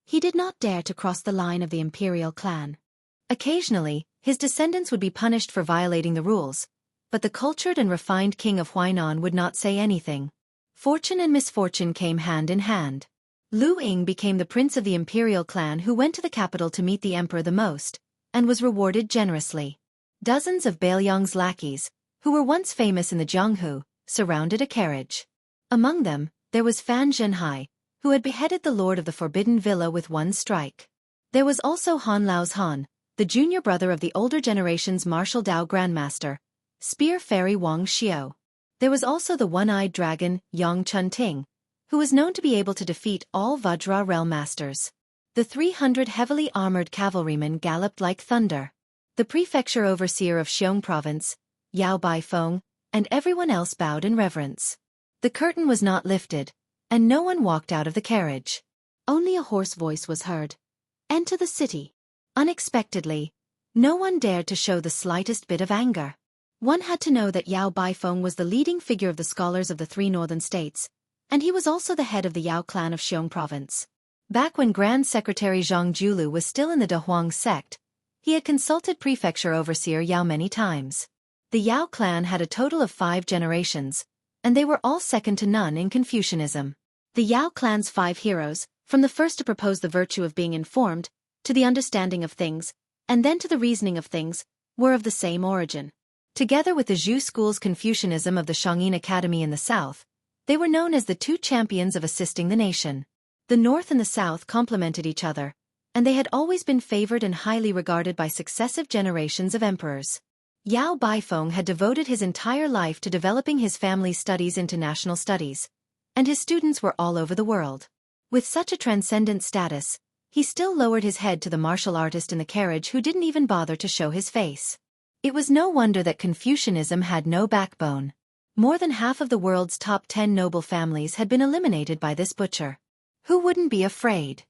He did not dare to cross the line of the imperial clan. Occasionally, his descendants would be punished for violating the rules, but the cultured and refined king of Huainan would not say anything. Fortune and misfortune came hand in hand. Lu Ying became the prince of the imperial clan who went to the capital to meet the emperor the most, and was rewarded generously. Dozens of Beiliang's lackeys, who were once famous in the Jianghu, surrounded a carriage. Among them, there was Fan Zhenhai, who had beheaded the lord of the Forbidden Villa with one strike. There was also Han Lao's Han, the junior brother of the older generation's martial Dao grandmaster, Spear Fairy Wang Xiao. There was also the one-eyed dragon, Yang Chunting, who was known to be able to defeat all Vajra realm masters. The 300 heavily armored cavalrymen galloped like thunder. The prefecture overseer of Xiong province, Yao Baifeng, and everyone else bowed in reverence. The curtain was not lifted, and no one walked out of the carriage. Only a hoarse voice was heard. "Enter the city." Unexpectedly, no one dared to show the slightest bit of anger. One had to know that Yao Baifeng was the leading figure of the scholars of the 3 northern states, And he was also the head of the Yao clan of Xiong province. Back when Grand Secretary Zhang Julu was still in the Dehuang sect, he had consulted prefecture overseer Yao many times. The Yao clan had a total of 5 generations, and they were all second to none in Confucianism. The Yao clan's 5 heroes, from the first to propose the virtue of being informed, to the understanding of things, and then to the reasoning of things, were of the same origin. Together with the Zhu school's Confucianism of the Shangyin Academy in the south, they were known as the 2 champions of assisting the nation. The north and the south complemented each other, and they had always been favored and highly regarded by successive generations of emperors. Yao Baifeng had devoted his entire life to developing his family's studies into national studies, and his students were all over the world. With such a transcendent status, he still lowered his head to the martial artist in the carriage who didn't even bother to show his face. It was no wonder that Confucianism had no backbone. More than half of the world's top 10 noble families had been eliminated by this butcher. Who wouldn't be afraid?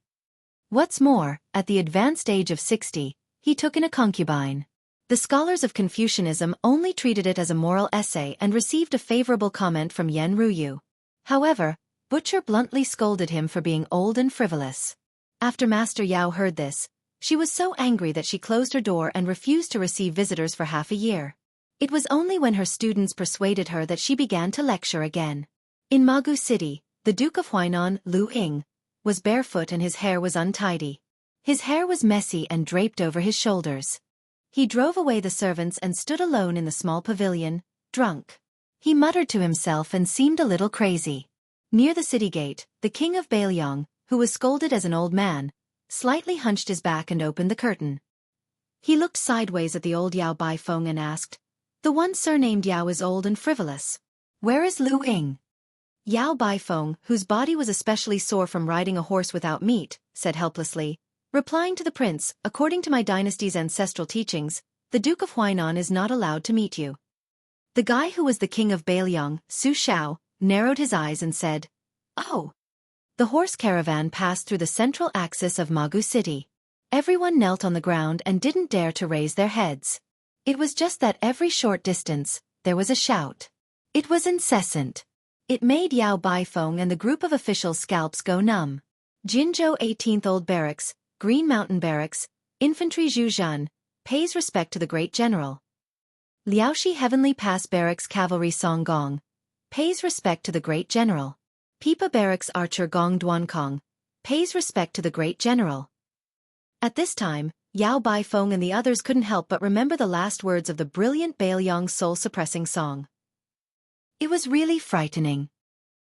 What's more, at the advanced age of 60, he took in a concubine. The scholars of Confucianism only treated it as a moral essay and received a favorable comment from Yan Ruyu. However, Butcher bluntly scolded him for being old and frivolous. After Master Yao heard this, she was so angry that she closed her door and refused to receive visitors for half a year. It was only when her students persuaded her that she began to lecture again. In Magu City, the Duke of Huainan, Lu Ying, was barefoot and his hair was untidy. His hair was messy and draped over his shoulders. He drove away the servants and stood alone in the small pavilion, drunk. He muttered to himself and seemed a little crazy. Near the city gate, the king of Bailiang, who was scolded as an old man, slightly hunched his back and opened the curtain. He looked sideways at the old Yao Baifeng and asked, "The one surnamed Yao is old and frivolous. Where is Lu Ying?" Yao Baifeng, whose body was especially sore from riding a horse without meat, said helplessly, replying to the prince, "According to my dynasty's ancestral teachings, the Duke of Huainan is not allowed to meet you." The guy who was the king of Bailiang, Su Shao, narrowed his eyes and said, "Oh." The horse caravan passed through the central axis of Magu City. Everyone knelt on the ground and didn't dare to raise their heads. It was just that every short distance, there was a shout. It was incessant. It made Yao Baifeng and the group of officials' scalps go numb. Jinzhou 18th Old Barracks, Green Mountain Barracks, Infantry Zhuzhan, pays respect to the great general. Liaoshi Heavenly Pass Barracks Cavalry Song Gong, pays respect to the great general. Pipa Barracks Archer Gong Duankong, pays respect to the great general. At this time, Yao Baifeng and the others couldn't help but remember the last words of the brilliant Bailiang's soul-suppressing song. It was really frightening.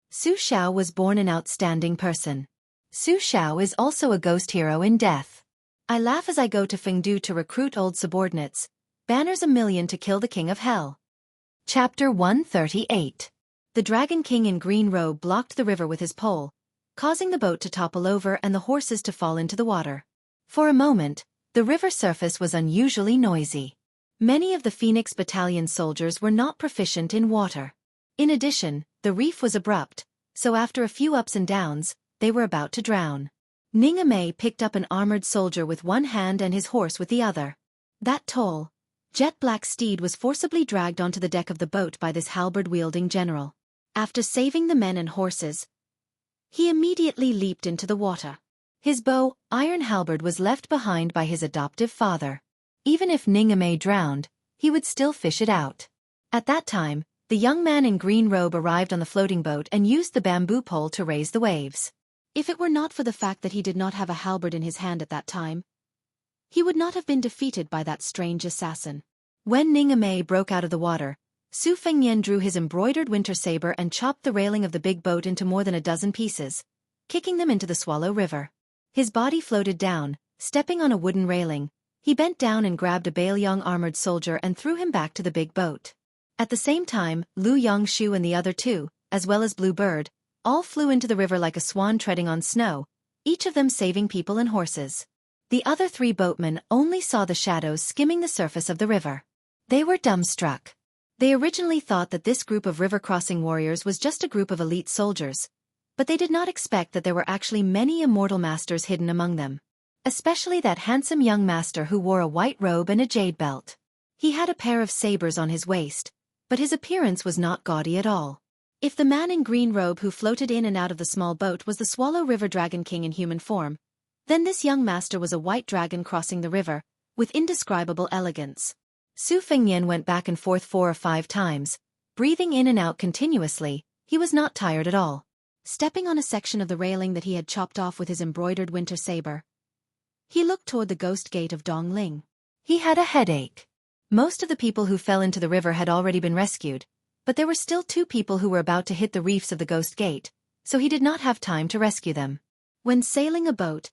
Su Shao was born an outstanding person. Su Shao is also a ghost hero in death. I laugh as I go to Fengdu to recruit old subordinates. Banners a million to kill the king of hell. Chapter 138. The Dragon King in green robe blocked the river with his pole, causing the boat to topple over and the horses to fall into the water. For a moment, the river surface was unusually noisy. Many of the Phoenix Battalion soldiers were not proficient in water. In addition, the reef was abrupt, so after a few ups and downs, they were about to drown. Ning Amei picked up an armored soldier with one hand and his horse with the other. That tall, jet-black steed was forcibly dragged onto the deck of the boat by this halberd-wielding general. After saving the men and horses, he immediately leaped into the water. His bow, iron halberd was left behind by his adoptive father. Even if Ning Amei drowned, he would still fish it out. At that time, the young man in green robe arrived on the floating boat and used the bamboo pole to raise the waves. If it were not for the fact that he did not have a halberd in his hand at that time, he would not have been defeated by that strange assassin. When Ning Amei broke out of the water, Su Fengnian drew his embroidered winter saber and chopped the railing of the big boat into more than a dozen pieces, kicking them into the Swallow River. His body floated down, stepping on a wooden railing. He bent down and grabbed a Bailiang armored soldier and threw him back to the big boat. At the same time, Lu Yongshu and the other two, as well as Blue Bird, all flew into the river like a swan treading on snow, each of them saving people and horses. The other 3 boatmen only saw the shadows skimming the surface of the river. They were dumbstruck. They originally thought that this group of river-crossing warriors was just a group of elite soldiers, but they did not expect that there were actually many immortal masters hidden among them. Especially that handsome young master who wore a white robe and a jade belt. He had a pair of sabers on his waist, but his appearance was not gaudy at all. If the man in green robe who floated in and out of the small boat was the Swallow River Dragon King in human form, then this young master was a white dragon crossing the river, with indescribable elegance. Su Fengnian went back and forth 4 or 5 times, breathing in and out continuously. He was not tired at all. Stepping on a section of the railing that he had chopped off with his embroidered winter saber, he looked toward the ghost gate of Dongling. He had a headache. Most of the people who fell into the river had already been rescued, but there were still 2 people who were about to hit the reefs of the ghost gate, so he did not have time to rescue them. When sailing a boat,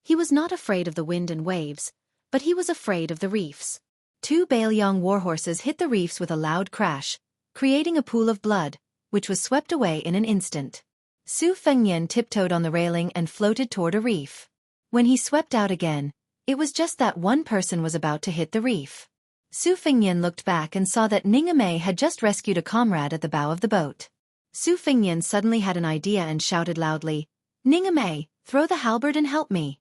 he was not afraid of the wind and waves, but he was afraid of the reefs. 2 Baelyang warhorses hit the reefs with a loud crash, creating a pool of blood, which was swept away in an instant. Su Fengnian tiptoed on the railing and floated toward a reef. When he swept out again, it was just that one person was about to hit the reef. Su Fengnian looked back and saw that Ningame had just rescued a comrade at the bow of the boat. Su Fengnian suddenly had an idea and shouted loudly, "Ningame, throw the halberd and help me."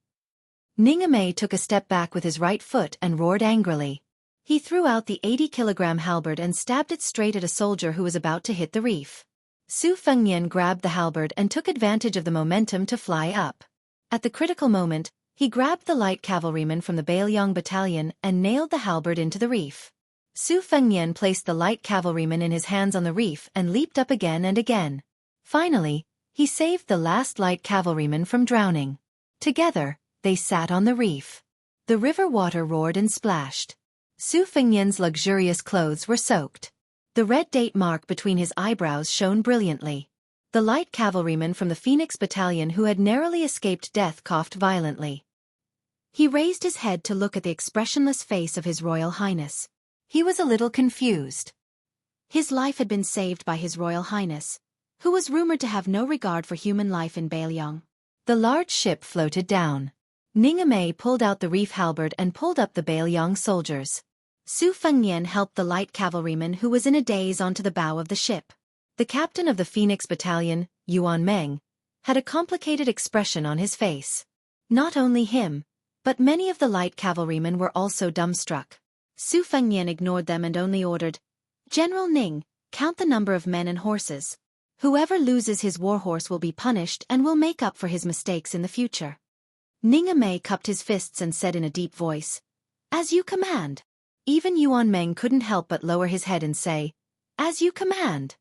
Ningame took a step back with his right foot and roared angrily. He threw out the 80-kilogram halberd and stabbed it straight at a soldier who was about to hit the reef. Su Fengnian grabbed the halberd and took advantage of the momentum to fly up. At the critical moment, he grabbed the light cavalryman from the Baelyang battalion and nailed the halberd into the reef. Su Fengnian placed the light cavalryman in his hands on the reef and leaped up again and again. Finally, he saved the last light cavalryman from drowning. Together, they sat on the reef. The river water roared and splashed. Su Fengnian's luxurious clothes were soaked. The red date mark between his eyebrows shone brilliantly. The light cavalryman from the Phoenix battalion who had narrowly escaped death coughed violently. He raised his head to look at the expressionless face of His Royal Highness. He was a little confused. His life had been saved by His Royal Highness, who was rumored to have no regard for human life in Baelyang. The large ship floated down. Ningame pulled out the reef halberd and pulled up the Baelyang soldiers. Su Fengnian helped the light cavalryman who was in a daze onto the bow of the ship. The captain of the Phoenix battalion, Yuan Meng, had a complicated expression on his face. Not only him, but many of the light cavalrymen were also dumbstruck. Su Fengnian ignored them and only ordered, "General Ning, count the number of men and horses. Whoever loses his warhorse will be punished and will make up for his mistakes in the future." Ningame cupped his fists and said in a deep voice, "As you command." Even Yuan Meng couldn't help but lower his head and say, "As you command."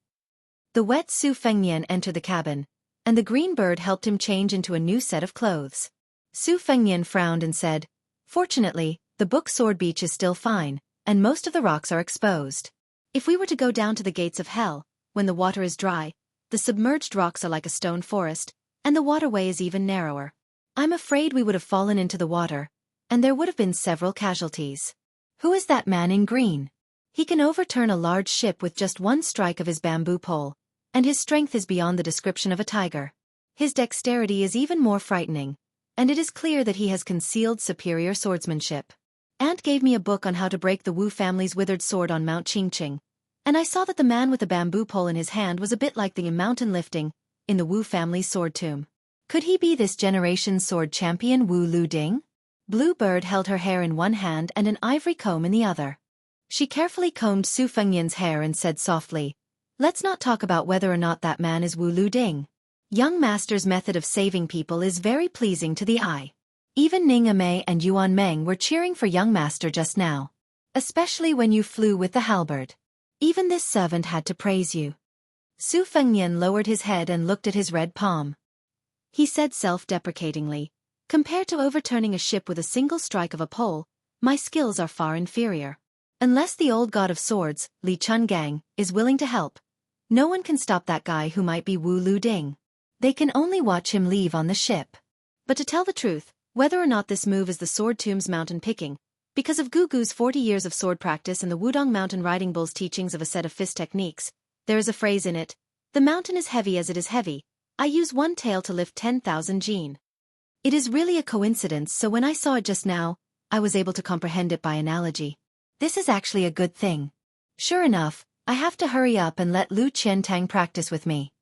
The wet Su Fengnian entered the cabin, and the green bird helped him change into a new set of clothes. Su Fengnian frowned and said, "Fortunately, the Book Sword Beach is still fine, and most of the rocks are exposed. If we were to go down to the gates of hell, when the water is dry, the submerged rocks are like a stone forest, and the waterway is even narrower. I'm afraid we would have fallen into the water, and there would have been several casualties. Who is that man in green? He can overturn a large ship with just one strike of his bamboo pole, and his strength is beyond the description of a tiger. His dexterity is even more frightening, and it is clear that he has concealed superior swordsmanship. Aunt gave me a book on how to break the Wu family's withered sword on Mount Qingqing, and I saw that the man with the bamboo pole in his hand was a bit like the mountain lifting in the Wu family's sword tomb. Could he be this generation's sword champion Wu Luding? Bluebird held her hair in one hand and an ivory comb in the other. She carefully combed Su Fengnian's hair and said softly, "Let's not talk about whether or not that man is Wu Luding. Young Master's method of saving people is very pleasing to the eye." Even Ningame and Yuan Meng were cheering for Young Master just now. "Especially when you flew with the halberd. Even this servant had to praise you." Su Fengnian lowered his head and looked at his red palm. He said self-deprecatingly, "Compared to overturning a ship with a single strike of a pole, my skills are far inferior. Unless the old god of swords, Li Chungang, is willing to help, no one can stop that guy who might be Wu Luding. They can only watch him leave on the ship." But to tell the truth, whether or not this move is the sword tomb's mountain picking, because of Gugu's 40 years of sword practice and the Wudong mountain riding bull's teachings of a set of fist techniques, there is a phrase in it, "The mountain is heavy as it is heavy. I use one tail to lift 10,000 jin." It is really a coincidence, so when I saw it just now, I was able to comprehend it by analogy. This is actually a good thing. Sure enough, I have to hurry up and let Lu Qiantang practice with me.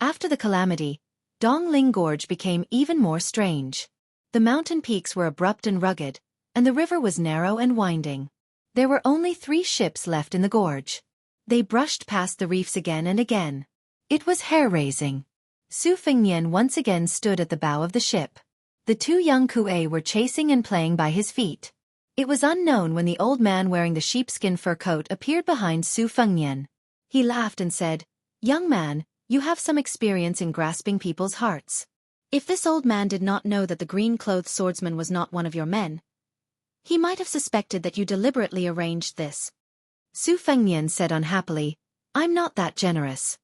After the calamity, Dongling Gorge became even more strange. The mountain peaks were abrupt and rugged, and the river was narrow and winding. There were only 3 ships left in the gorge. They brushed past the reefs again and again. It was hair-raising. Su Fengnian once again stood at the bow of the ship. The two young Kuei were chasing and playing by his feet. It was unknown when the old man wearing the sheepskin fur coat appeared behind Su Fengnian. He laughed and said, "Young man, you have some experience in grasping people's hearts." If this old man did not know that the green-clothed swordsman was not one of your men, he might have suspected that you deliberately arranged this. Su Fengnian said unhappily, "I'm not that generous."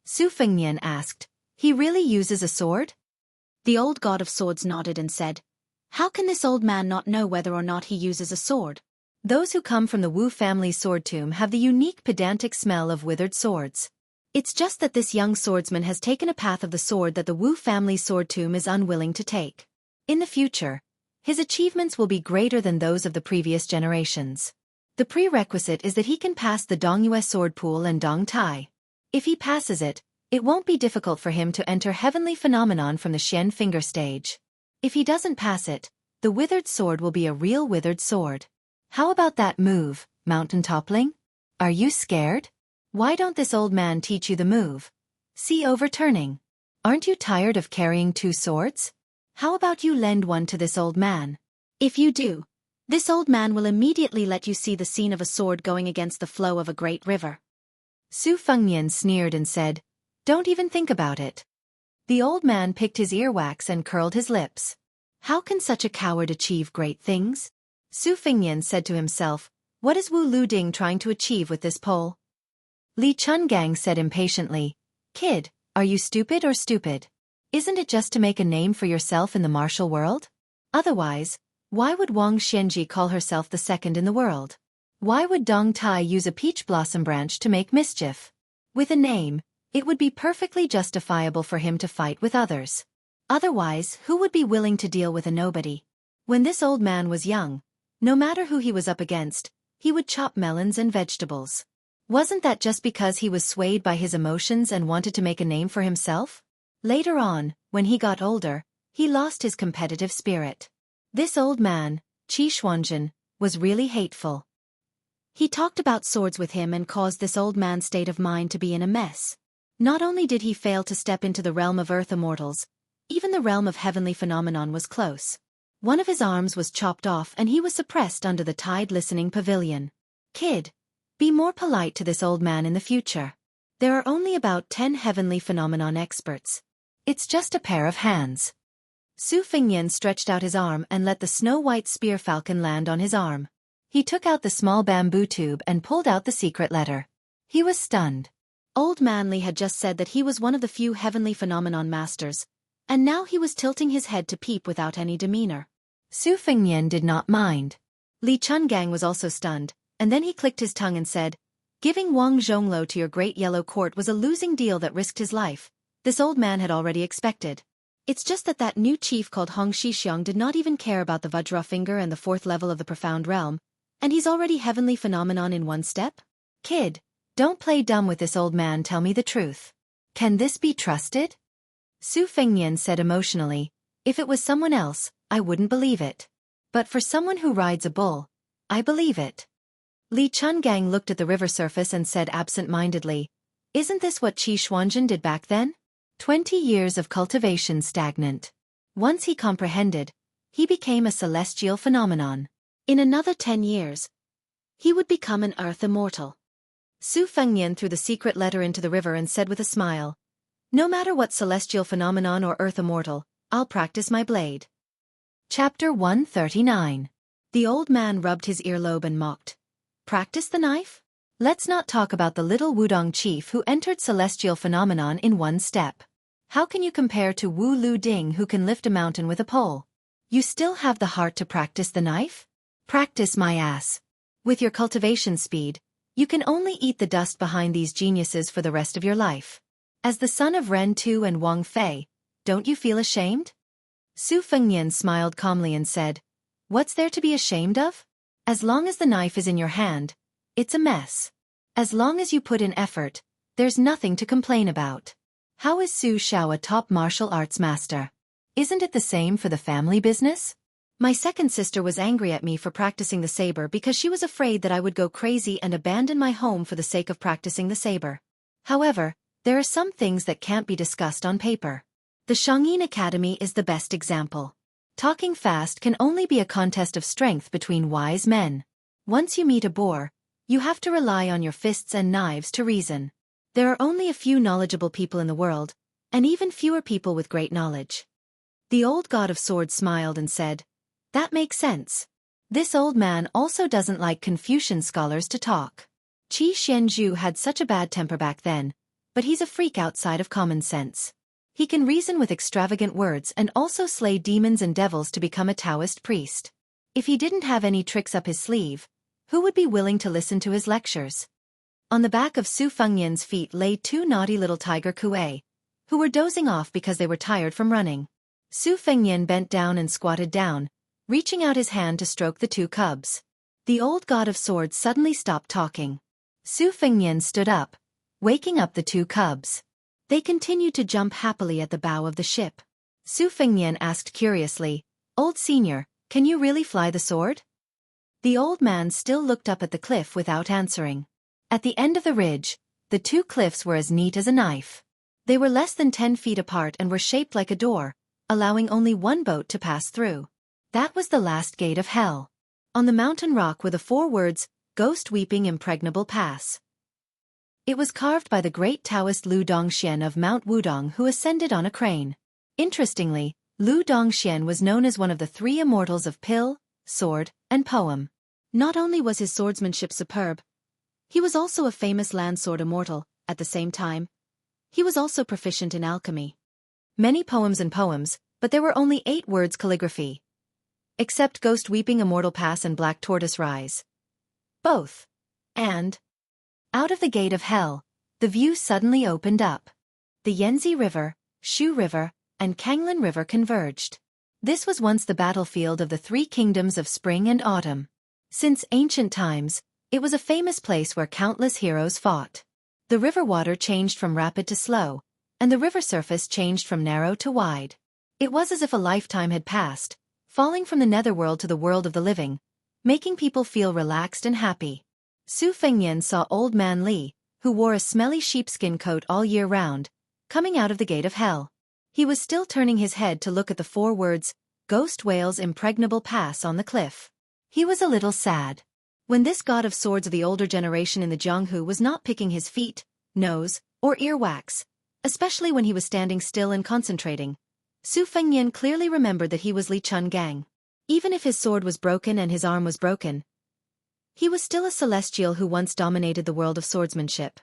Su Fengnian asked, "He really uses a sword?" The old god of swords nodded and said, "How can this old man not know whether or not he uses a sword? Those who come from the Wu family sword tomb have the unique pedantic smell of withered swords. It's just that this young swordsman has taken a path of the sword that the Wu family sword tomb is unwilling to take. In the future, his achievements will be greater than those of the previous generations. The prerequisite is that he can pass the Dongyue sword pool and Dong Tai. If he passes it, it won't be difficult for him to enter heavenly phenomenon from the Xian finger stage. If he doesn't pass it, the withered sword will be a real withered sword. How about that move, mountain toppling? Are you scared? Why don't this old man teach you the move? See, overturning. Aren't you tired of carrying two swords? How about you lend one to this old man? If you do, this old man will immediately let you see the scene of a sword going against the flow of a great river." Su Fengnian sneered and said, "Don't even think about it." The old man picked his earwax and curled his lips. How can such a coward achieve great things? Su Fengnian said to himself, "What is Wu Luding trying to achieve with this pole?" Li Chungang said impatiently, "Kid, are you stupid or stupid? Isn't it just to make a name for yourself in the martial world? Otherwise, why would Wang Xianji call herself the second in the world? Why would Dong Tai use a peach blossom branch to make mischief? With a name, it would be perfectly justifiable for him to fight with others. Otherwise, who would be willing to deal with a nobody? When this old man was young, no matter who he was up against, he would chop melons and vegetables. Wasn't that just because he was swayed by his emotions and wanted to make a name for himself? Later on, when he got older, he lost his competitive spirit. This old man, Qi Xuanzhen, was really hateful. He talked about swords with him and caused this old man's state of mind to be in a mess. Not only did he fail to step into the realm of earth immortals, even the realm of heavenly phenomenon was close. One of his arms was chopped off and he was suppressed under the tide listening pavilion. Kid, be more polite to this old man in the future. There are only about 10 heavenly phenomenon experts. It's just a pair of hands. Su Fengnian stretched out his arm and let the snow-white spear falcon land on his arm. He took out the small bamboo tube and pulled out the secret letter. He was stunned. Old Man Li had just said that he was one of the few heavenly phenomenon masters, and now he was tilting his head to peep without any demeanor. Su Fengnian did not mind. Li Chungang was also stunned, and then he clicked his tongue and said, "Giving Wang Zhonglo to your great yellow court was a losing deal that risked his life." This old man had already expected. It's just that new chief called Hong Shixiong did not even care about the Vajra finger and the 4th level of the profound realm, and he's already heavenly phenomenon in one step? Kid, don't play dumb with this old man, tell me the truth. Can this be trusted? Su Fengnian said emotionally, "If it was someone else, I wouldn't believe it. But for someone who rides a bull, I believe it." Li Chungang looked at the river surface and said absent-mindedly, "Isn't this what Qi Xuanzhen did back then? 20 years of cultivation stagnant. Once he comprehended, he became a celestial phenomenon. In another 10 years, he would become an earth immortal." Su Fengnian threw the secret letter into the river and said with a smile, "No matter what celestial phenomenon or earth immortal, I'll practice my blade." Chapter 139. The old man rubbed his earlobe and mocked. "Practice the knife? Let's not talk about the little Wudong chief who entered celestial phenomenon in one step. How can you compare to Wu Lu Ding who can lift a mountain with a pole? You still have the heart to practice the knife? Practice my ass. With your cultivation speed, you can only eat the dust behind these geniuses for the rest of your life. As the son of Ren Tu and Wang Fei, don't you feel ashamed?" Su Fengnian smiled calmly and said, "What's there to be ashamed of? As long as the knife is in your hand, it's a mess. As long as you put in effort, there's nothing to complain about. How is Su Xiao a top martial arts master? Isn't it the same for the family business? My second sister was angry at me for practicing the saber because she was afraid that I would go crazy and abandon my home for the sake of practicing the saber. However, There are some things that can't be discussed on paper. The Xianxia Academy is the best example. Talking fast can only be a contest of strength between wise men. Once you meet a boor, you have to rely on your fists and knives to reason. There are only a few knowledgeable people in the world, and even fewer people with great knowledge. The old god of swords smiled and said, "That makes sense. This old man also doesn't like Confucian scholars to talk." Jianghu had such a bad temper back then, but he's a freak outside of common sense. He can reason with extravagant words and also slay demons and devils to become a Taoist priest. If he didn't have any tricks up his sleeve, who would be willing to listen to his lectures? On the back of Su Fengnian's feet lay two naughty little tiger kuei, who were dozing off because they were tired from running. Su Fengnian bent down and squatted down, reaching out his hand to stroke the two cubs. The old god of swords suddenly stopped talking. Su Fengnian stood up, waking up the two cubs. They continued to jump happily at the bow of the ship. Su Fengnian asked curiously, "Old senior, can you really fly the sword?" The old man still looked up at the cliff without answering. At the end of the ridge, the two cliffs were as neat as a knife. They were less than 10 feet apart and were shaped like a door, allowing only one boat to pass through. That was the last gate of hell. On the mountain rock were the 4 words, "Ghost Weeping Impregnable Pass." It was carved by the great Taoist Lu Dongxian of Mount Wudong, who ascended on a crane. Interestingly, Lu Dongxian was known as one of the 3 immortals of pill, sword, and poem. Not only was his swordsmanship superb, he was also a famous land sword immortal. At the same time, he was also proficient in alchemy. Many poems, but there were only 8 words calligraphy. Except Ghost Weeping Immortal Pass and Black Tortoise Rise. Both. And out of the gate of hell, the view suddenly opened up. The Yangtze River, Shu River, and Kanglin River converged. This was once the battlefield of the 3 kingdoms of spring and autumn. Since ancient times, it was a famous place where countless heroes fought. The river water changed from rapid to slow, and the river surface changed from narrow to wide. It was as if a lifetime had passed, falling from the netherworld to the world of the living, making people feel relaxed and happy. Su Fengnian saw Old Man Li, who wore a smelly sheepskin coat all year round, coming out of the gate of hell. He was still turning his head to look at the 4 words, "Ghost Whale's Impregnable Pass" on the cliff. He was a little sad. When this god of swords of the older generation in the Jianghu was not picking his feet, nose, or ear wax, especially when he was standing still and concentrating, Su Fengnian clearly remembered that he was Li Chun Gang. Even if his sword was broken and his arm was broken, he was still a celestial who once dominated the world of swordsmanship.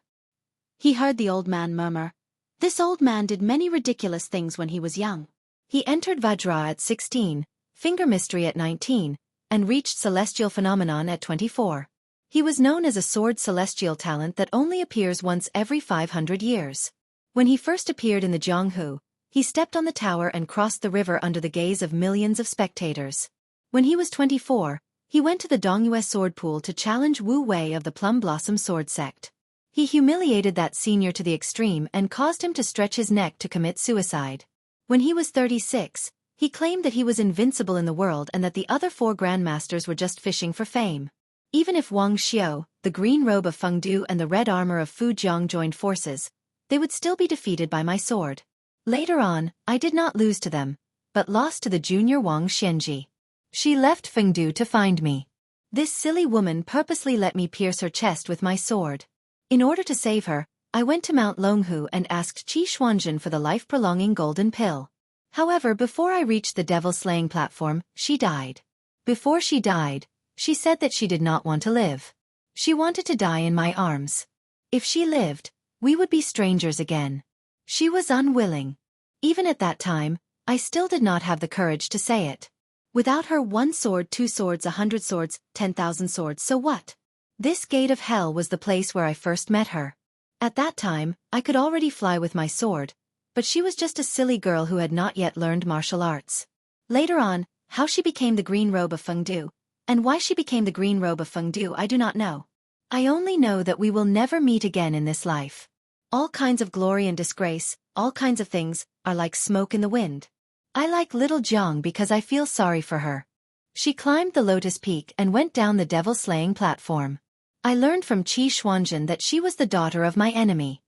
He heard the old man murmur, "This old man did many ridiculous things when he was young. He entered Vajra at 16, Finger Mystery at 19, and reached Celestial Phenomenon at 24. He was known as a sword celestial talent that only appears once every 500 years. When he first appeared in the Jianghu, he stepped on the tower and crossed the river under the gaze of millions of spectators. When he was 24, he went to the Dongyue sword pool to challenge Wu Wei of the Plum Blossom Sword Sect. He humiliated that senior to the extreme and caused him to stretch his neck to commit suicide. When he was 36, he claimed that he was invincible in the world and that the other 4 grandmasters were just fishing for fame. Even if Wang Xiao, the green robe of Feng Du and the red armor of Fu Jiang joined forces, they would still be defeated by my sword. Later on, I did not lose to them, but lost to the junior Wang Xianji. She left Feng Du to find me. This silly woman purposely let me pierce her chest with my sword. In order to save her, I went to Mount Longhu and asked Qi Xuanzhen for the life-prolonging golden pill. However, before I reached the devil-slaying platform, she died. Before she died, she said that she did not want to live. She wanted to die in my arms. If she lived, we would be strangers again. She was unwilling. Even at that time, I still did not have the courage to say it. Without her, 1 sword, 2 swords, 100 swords, 10,000 swords, so what? This gate of hell was the place where I first met her. At that time, I could already fly with my sword, but she was just a silly girl who had not yet learned martial arts. Later on, how she became the green robe of Feng Du, and why she became the green robe of Feng Du, I do not know. I only know that we will never meet again in this life. All kinds of glory and disgrace, all kinds of things, are like smoke in the wind. I like little Jiang because I feel sorry for her. She climbed the Lotus Peak and went down the devil-slaying platform. I learned from Qi Xuanzhen that she was the daughter of my enemy.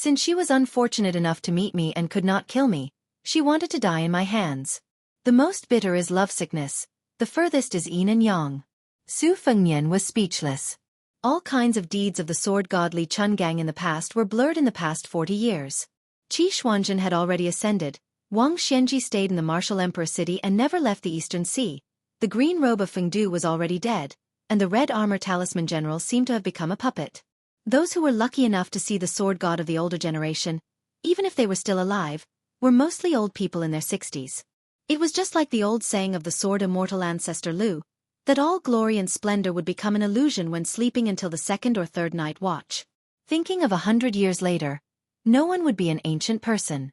Since she was unfortunate enough to meet me and could not kill me, she wanted to die in my hands. The most bitter is lovesickness, the furthest is yin and yang. Su Fengnian was speechless. All kinds of deeds of the sword god Li Chungang in the past were blurred in the past 40 years. Qi Xuanzhen had already ascended, Wang Xianji stayed in the martial emperor city and never left the Eastern Sea, the green robe of Fengdu was already dead, and the red armor talisman general seemed to have become a puppet. Those who were lucky enough to see the sword god of the older generation, even if they were still alive, were mostly old people in their 60s. It was just like the old saying of the sword immortal ancestor Lu, that all glory and splendor would become an illusion when sleeping until the second or third night watch. Thinking of 100 years later, no one would be an ancient person.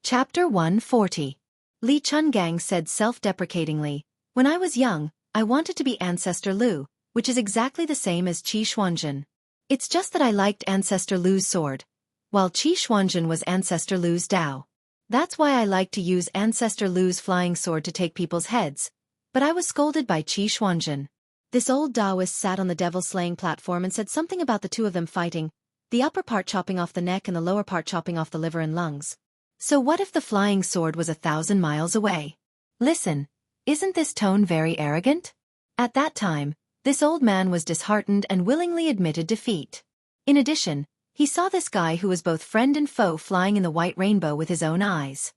Chapter 140. Li Chungang said self-deprecatingly, "When I was young, I wanted to be Ancestor Lu, which is exactly the same as Qi Xuanzhen. It's just that I liked Ancestor Lu's sword, while Qi Xuanzhen was Ancestor Lu's Dao. That's why I liked to use Ancestor Lu's flying sword to take people's heads, but I was scolded by Qi Xuanzhen." This old Taoist sat on the devil-slaying platform and said something about the two of them fighting, the upper part chopping off the neck and the lower part chopping off the liver and lungs. So what if the flying sword was 1,000 miles away? Listen, isn't this tone very arrogant? At that time, this old man was disheartened and willingly admitted defeat. In addition, he saw this guy who was both friend and foe flying in the white rainbow with his own eyes.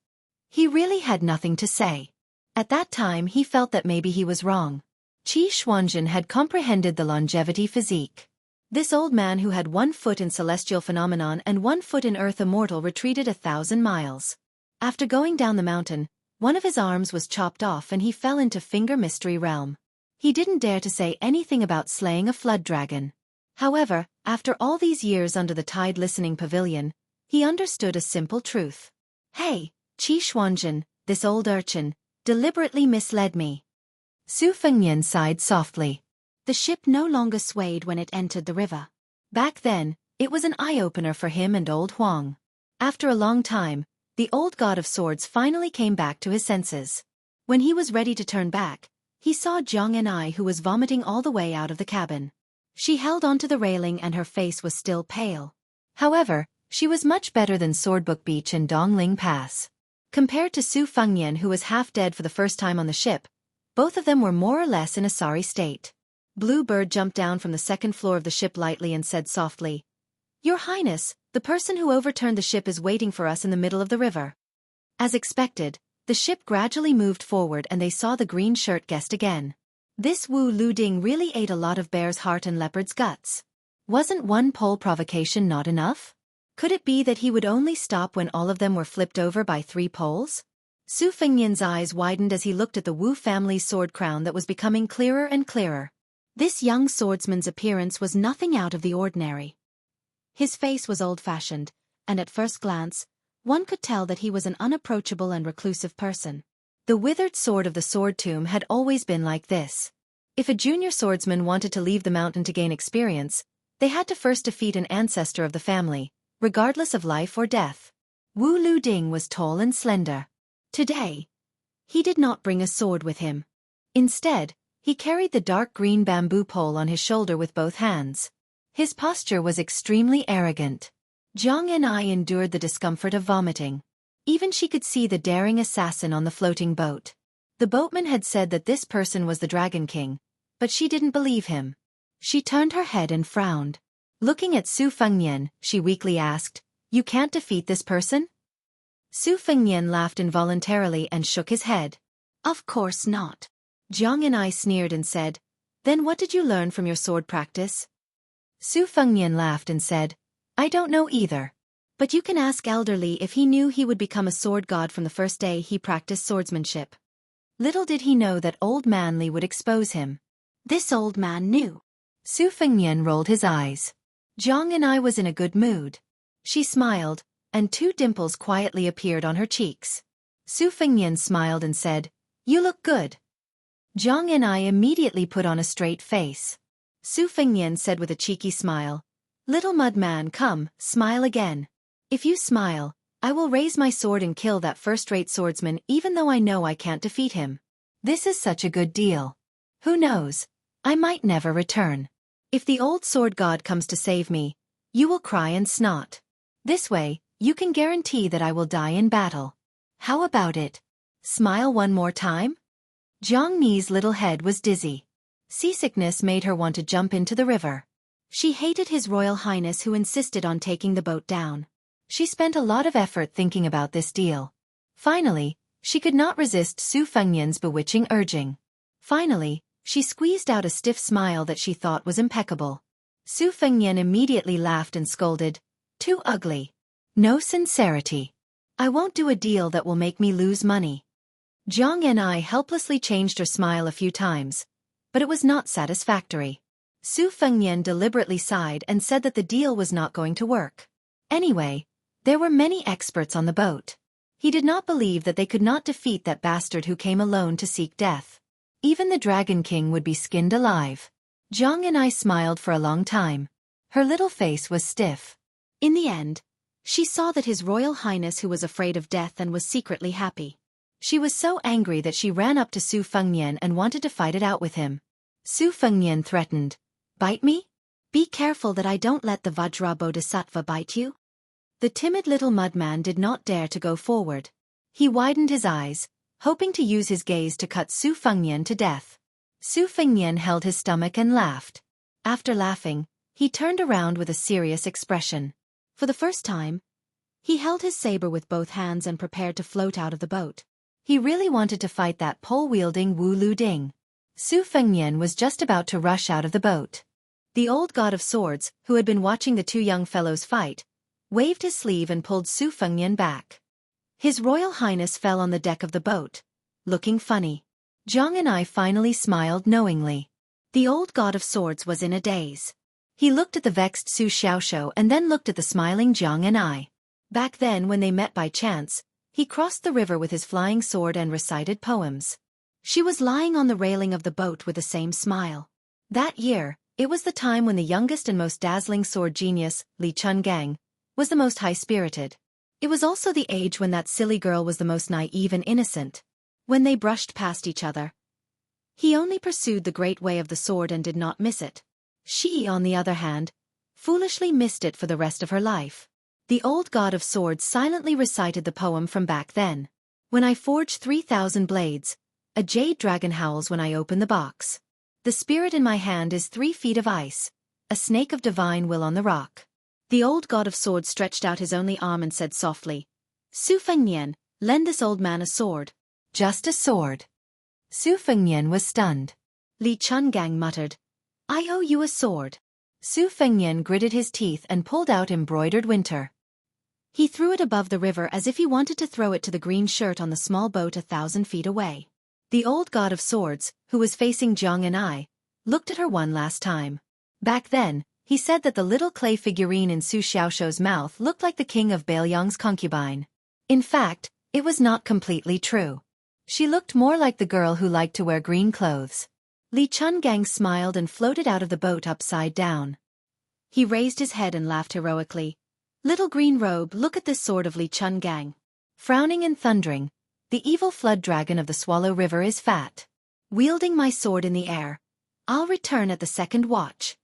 He really had nothing to say. At that time he felt that maybe he was wrong. Qi Xuanzhen had comprehended the longevity physique. This old man who had 1 foot in celestial phenomenon and 1 foot in earth immortal retreated 1,000 miles. After going down the mountain, one of his arms was chopped off and he fell into Finger Mystery Realm. He didn't dare to say anything about slaying a flood dragon. However, after all these years under the Tide Listening Pavilion, he understood a simple truth. Hey, Qi Xuanzhen, this old urchin, deliberately misled me. Su Fengnian sighed softly. The ship no longer swayed when it entered the river. Back then, it was an eye-opener for him and old Huang. After a long time, the old god of swords finally came back to his senses. When he was ready to turn back, he saw Jianghu who was vomiting all the way out of the cabin. She held onto the railing and her face was still pale. However, she was much better than Swordbook Beach and Dongling Pass. Compared to Su Fengnian who was half dead for the first time on the ship, both of them were more or less in a sorry state. Blue Bird jumped down from the second floor of the ship lightly and said softly, "Your Highness, the person who overturned the ship is waiting for us in the middle of the river." As expected, the ship gradually moved forward and they saw the green shirt guest again. This Wu Luding really ate a lot of bear's heart and leopard's guts. Wasn't one pole provocation not enough? Could it be that he would only stop when all of them were flipped over by 3 poles? Su Fengnian's eyes widened as he looked at the Wu family's sword crown that was becoming clearer and clearer. This young swordsman's appearance was nothing out of the ordinary. His face was old-fashioned, and at first glance, one could tell that he was an unapproachable and reclusive person. The withered sword of the sword tomb had always been like this. If a junior swordsman wanted to leave the mountain to gain experience, they had to first defeat an ancestor of the family, regardless of life or death. Wu Luding was tall and slender. Today, he did not bring a sword with him. Instead, he carried the dark green bamboo pole on his shoulder with both hands. His posture was extremely arrogant. Jianghu endured the discomfort of vomiting. Even she could see the daring assassin on the floating boat. The boatman had said that this person was the Dragon King, but she didn't believe him. She turned her head and frowned. Looking at Su Fengnian, she weakly asked, "You can't defeat this person?" Su Fengnian laughed involuntarily and shook his head. "Of course not." Jianghu sneered and said, "Then what did you learn from your sword practice?" Su Fengnian laughed and said, "I don't know either. But you can ask Elder Li if he knew he would become a sword god from the first day he practiced swordsmanship." Little did he know that old man Li would expose him. This old man knew. Su Fengnian rolled his eyes. Jianghu was in a good mood. She smiled, and 2 dimples quietly appeared on her cheeks. Su Fengnian smiled and said, "You look good." Jianghu immediately put on a straight face. Su Fengnian said with a cheeky smile, "Little mud man, come, smile again. If you smile, I will raise my sword and kill that first-rate swordsman even though I know I can't defeat him. This is such a good deal. Who knows, I might never return. If the old sword god comes to save me, you will cry and snot." This way, you can guarantee that I will die in battle. How about it? Smile one more time? Jianghu's little head was dizzy. Seasickness made her want to jump into the river. She hated His Royal Highness who insisted on taking the boat down. She spent a lot of effort thinking about this deal. Finally, she could not resist Su Fengnian's bewitching urging. Finally, she squeezed out a stiff smile that she thought was impeccable. Su Fengnian immediately laughed and scolded, "Too ugly. No sincerity. I won't do a deal that will make me lose money." Jianghu helplessly changed her smile a few times, but it was not satisfactory. Su Fengnian deliberately sighed and said that the deal was not going to work. Anyway, there were many experts on the boat. He did not believe that they could not defeat that bastard who came alone to seek death. Even the Dragon King would be skinned alive. Jianghu smiled for a long time. Her little face was stiff. In the end, she saw that His Royal Highness who was afraid of death and was secretly happy. She was so angry that she ran up to Su Fengnian and wanted to fight it out with him. Su Fengnian threatened, "Bite me? Be careful that I don't let the Vajra Bodhisattva bite you." The timid little mudman did not dare to go forward. He widened his eyes, hoping to use his gaze to cut Su Fengnian to death. Su Fengnian held his stomach and laughed. After laughing, he turned around with a serious expression. For the first time, he held his saber with both hands and prepared to float out of the boat. He really wanted to fight that pole-wielding Wu Lu Ding. Su Fengnian was just about to rush out of the boat. The old god of swords, who had been watching the two young fellows fight, waved his sleeve and pulled Su Fengnian back. His Royal Highness fell on the deck of the boat, looking funny. Jianghu finally smiled knowingly. The old god of swords was in a daze. He looked at the vexed Su Xiaoxiao and then looked at the smiling Jianghu. Back then when they met by chance, he crossed the river with his flying sword and recited poems. She was lying on the railing of the boat with the same smile. That year, it was the time when the youngest and most dazzling sword genius, Li Chungang, was the most high-spirited. It was also the age when that silly girl was the most naive and innocent. When they brushed past each other, he only pursued the great way of the sword and did not miss it. She, on the other hand, foolishly missed it for the rest of her life. The old god of swords silently recited the poem from back then. "When I forge 3,000 blades, a jade dragon howls when I open the box. The spirit in my hand is 3 feet of ice, a snake of divine will on the rock." The old god of swords stretched out his only arm and said softly, "Su Fengnian, lend this old man a sword." "Just a sword." Su Fengnian was stunned. Li Chungang muttered, "I owe you a sword." Su Fengnian gritted his teeth and pulled out embroidered winter. He threw it above the river as if he wanted to throw it to the green shirt on the small boat 1,000 feet away. The old god of swords, who was facing Jianghu, looked at her one last time. Back then, he said that the little clay figurine in Su Xiaoxiao's mouth looked like the king of Bailiang's concubine. In fact, it was not completely true. She looked more like the girl who liked to wear green clothes. Li Chungang smiled and floated out of the boat upside down. He raised his head and laughed heroically. "Little green robe, look at this sword of Li Chungang." Frowning and thundering, the evil flood dragon of the Swallow River is fat. Wielding my sword in the air, I'll return at the second watch.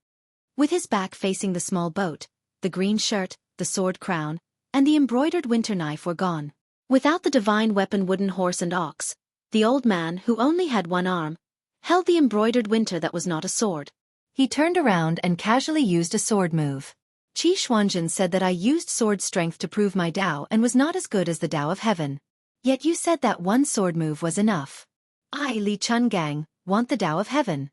With his back facing the small boat, the green shirt, the sword crown, and the embroidered winter knife were gone. Without the divine weapon wooden horse and ox, the old man, who only had one arm, held the embroidered winter that was not a sword. He turned around and casually used a sword move. Qi Xuanzhen said that I used sword strength to prove my Tao and was not as good as the Tao of heaven. Yet you said that one sword move was enough. I, Li Chungang, want the Tao of heaven.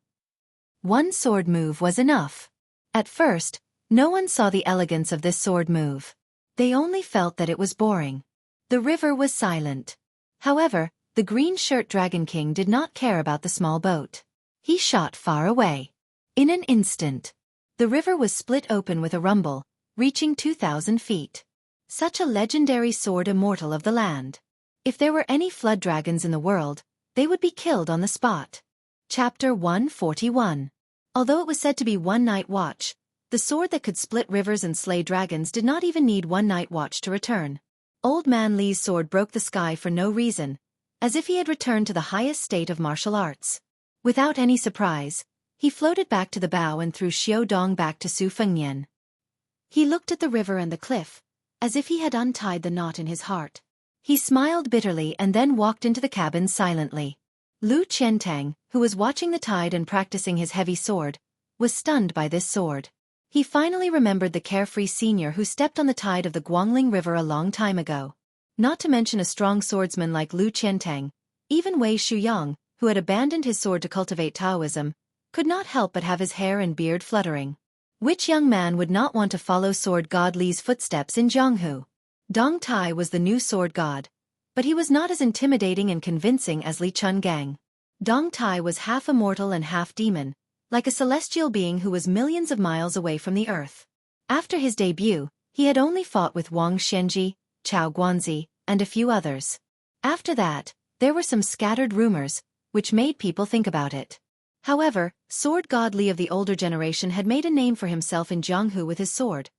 One sword move was enough. At first, no one saw the elegance of this sword move. They only felt that it was boring. The river was silent. However, the green shirt Dragon King did not care about the small boat. He shot far away. In an instant, the river was split open with a rumble, reaching 2,000 feet. Such a legendary sword immortal of the land. If there were any flood dragons in the world, they would be killed on the spot. Chapter 141. Although it was said to be one night watch, the sword that could split rivers and slay dragons did not even need one night watch to return. Old Man Li's sword broke the sky for no reason, as if he had returned to the highest state of martial arts. Without any surprise, he floated back to the bow and threw Xiao Dong back to Su Fengnian. He looked at the river and the cliff, as if he had untied the knot in his heart. He smiled bitterly and then walked into the cabin silently. Lu Qiantang, who was watching the tide and practicing his heavy sword, was stunned by this sword. He finally remembered the carefree senior who stepped on the tide of the Guangling River a long time ago. Not to mention a strong swordsman like Lu Qiantang, even Wei Shuyang, who had abandoned his sword to cultivate Taoism, could not help but have his hair and beard fluttering. Which young man would not want to follow sword god Li's footsteps in Jianghu? Dong Tai was the new sword god, but he was not as intimidating and convincing as Li Chungang. Dong Tai was half immortal and half demon, like a celestial being who was millions of miles away from the earth. After his debut, he had only fought with Wang Xianji, Chao Guanzi, and a few others. After that, there were some scattered rumors, which made people think about it. However, sword god Li of the older generation had made a name for himself in Jianghu with his sword,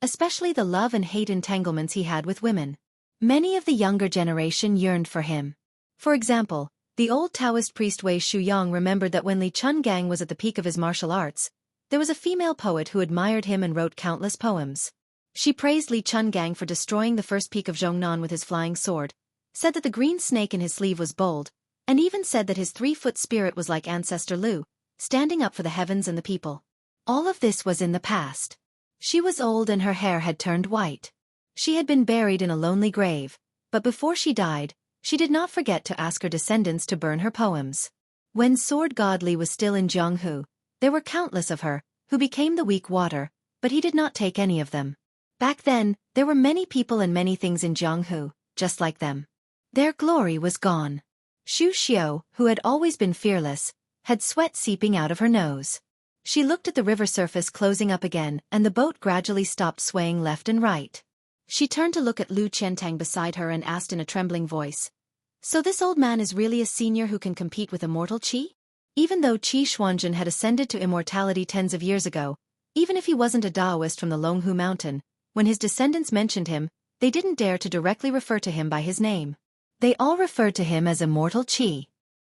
especially the love and hate entanglements he had with women. Many of the younger generation yearned for him. For example, the old Taoist priest Wei Shuyang remembered that when Li Chungang was at the peak of his martial arts, there was a female poet who admired him and wrote countless poems. She praised Li Chungang for destroying the first peak of Zhongnan with his flying sword, said that the green snake in his sleeve was bold, and even said that his 3-foot spirit was like ancestor Lu, standing up for the heavens and the people. All of this was in the past. She was old and her hair had turned white. She had been buried in a lonely grave, but before she died, she did not forget to ask her descendants to burn her poems. When sword god Li was still in Jianghu, there were countless of her, who became the weak water, but he did not take any of them. Back then, there were many people and many things in Jianghu, just like them. Their glory was gone. Xu Xiao, who had always been fearless, had sweat seeping out of her nose. She looked at the river surface closing up again, and the boat gradually stopped swaying left and right. She turned to look at Lu Qiantang beside her and asked in a trembling voice, "So this old man is really a senior who can compete with immortal Qi?" Even though Qi Xuanzhen had ascended to immortality tens of years ago, even if he wasn't a Taoist from the Longhu Mountain, when his descendants mentioned him, they didn't dare to directly refer to him by his name. They all referred to him as immortal Qi.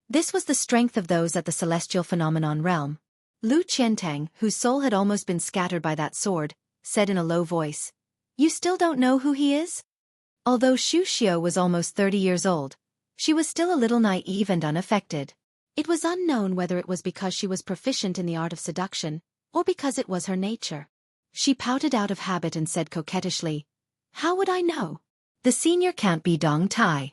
This was the strength of those at the celestial phenomenon realm. Lu Qiantang, whose soul had almost been scattered by that sword, said in a low voice, "You still don't know who he is?" Although Xu Xiao was almost 30 years old, she was still a little naive and unaffected. It was unknown whether it was because she was proficient in the art of seduction, or because it was her nature. She pouted out of habit and said coquettishly, "How would I know? The senior can't be Dong Tai."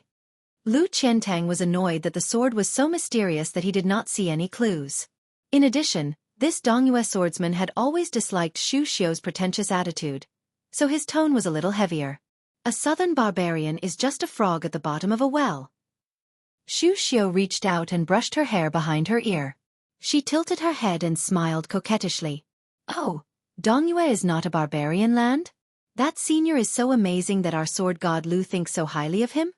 Lu Qiantang was annoyed that the sword was so mysterious that he did not see any clues. In addition, this Dongyue swordsman had always disliked Xu Xiao's pretentious attitude, so his tone was a little heavier. "A southern barbarian is just a frog at the bottom of a well." Xu Xiao reached out and brushed her hair behind her ear. She tilted her head and smiled coquettishly. "Oh, Dongyue is not a barbarian land? That senior is so amazing that our sword god Lu thinks so highly of him?"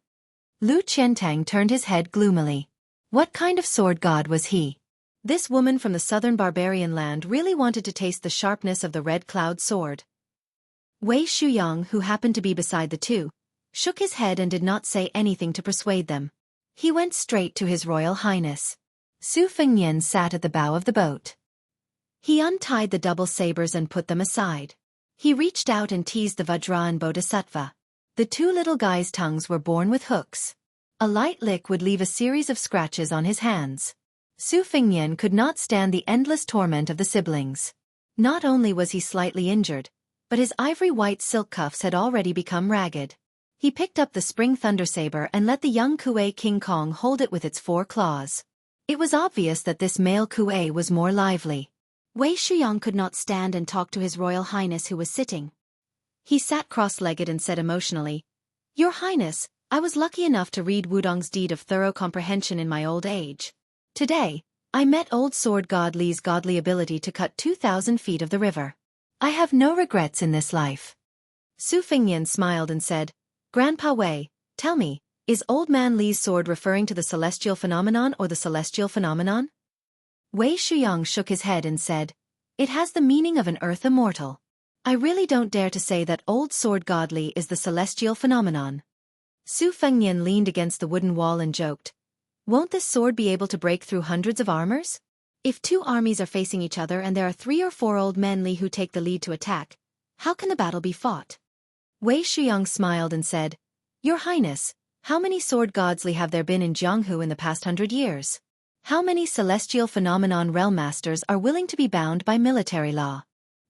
Lu Qiantang turned his head gloomily. What kind of sword god was he? This woman from the southern barbarian land really wanted to taste the sharpness of the red cloud sword. Wei Shuyang, who happened to be beside the two, shook his head and did not say anything to persuade them. He went straight to His Royal Highness. Su Fengnian sat at the bow of the boat. He untied the double sabers and put them aside. He reached out and teased the Vajra and Bodhisattva. The two little guys' tongues were born with hooks. A light lick would leave a series of scratches on his hands. Su Fengnian could not stand the endless torment of the siblings. Not only was he slightly injured, but his ivory-white silk cuffs had already become ragged. He picked up the spring thunder saber and let the young Kuei King Kong hold it with its 4 claws. It was obvious that this male Kuei was more lively. Wei Shuyang could not stand and talk to His Royal Highness who was sitting. He sat cross-legged and said emotionally, "Your Highness, I was lucky enough to read Wudong's Deed of Thorough Comprehension in my old age. Today, I met old sword god Li's godly ability to cut 2,000 feet of the river. I have no regrets in this life." Su Fengnian smiled and said, "Grandpa Wei, tell me, is old man Li's sword referring to the celestial phenomenon or the celestial phenomenon?" Wei Shuyang shook his head and said, "It has the meaning of an earth immortal. I really don't dare to say that old sword god Li is the celestial phenomenon." Su Fengnian leaned against the wooden wall and joked, "Won't this sword be able to break through hundreds of armors? If 2 armies are facing each other and there are 3 or 4 old men Li who take the lead to attack, how can the battle be fought?" Wei Shuyang smiled and said, "Your Highness, how many sword gods have there been in Jianghu in the past 100 years? How many celestial phenomenon realm masters are willing to be bound by military law?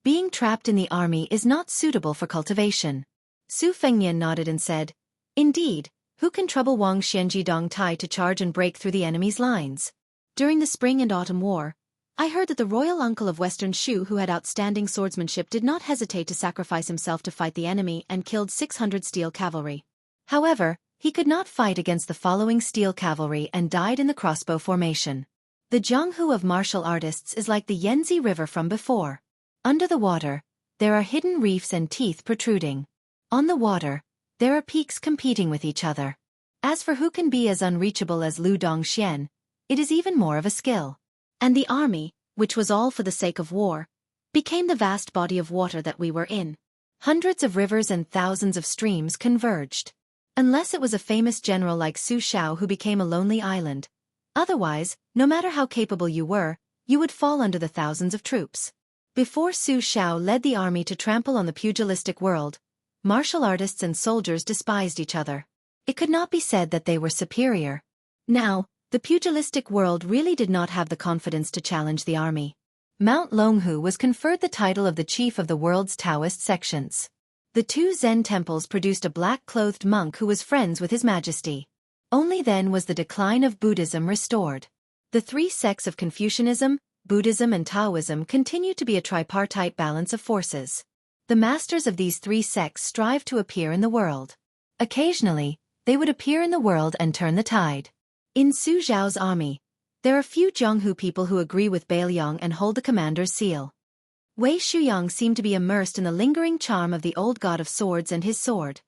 Being trapped in the army is not suitable for cultivation." Su Fengnian nodded and said, "Indeed, who can trouble Wang Xianji Dong Tai to charge and break through the enemy's lines? During the Spring and Autumn War, I heard that the royal uncle of Western Shu who had outstanding swordsmanship did not hesitate to sacrifice himself to fight the enemy and killed 600 steel cavalry. However, he could not fight against the following steel cavalry and died in the crossbow formation. The Jianghu of martial artists is like the Yangtze River from before. Under the water, there are hidden reefs and teeth protruding. On the water, there are peaks competing with each other. As for who can be as unreachable as Lu Dongxian, it is even more of a skill." And the army, which was all for the sake of war, became the vast body of water that we were in. Hundreds of rivers and thousands of streams converged. Unless it was a famous general like Su Shao who became a lonely island. Otherwise, no matter how capable you were, you would fall under the thousands of troops. Before Su Shao led the army to trample on the pugilistic world, martial artists and soldiers despised each other. It could not be said that they were superior. Now, the pugilistic world really did not have the confidence to challenge the army. Mount Longhu was conferred the title of the chief of the world's Taoist sections. The two Zen temples produced a black-clothed monk who was friends with His Majesty. Only then was the decline of Buddhism restored. The three sects of Confucianism, Buddhism and Taoism continued to be a tripartite balance of forces. The masters of these three sects strive to appear in the world. Occasionally, they would appear in the world and turn the tide. In Su Zhao's army, there are few Jianghu people who agree with Bailiang and hold the commander's seal. Wei Shuyang seemed to be immersed in the lingering charm of the old god of swords and his sword.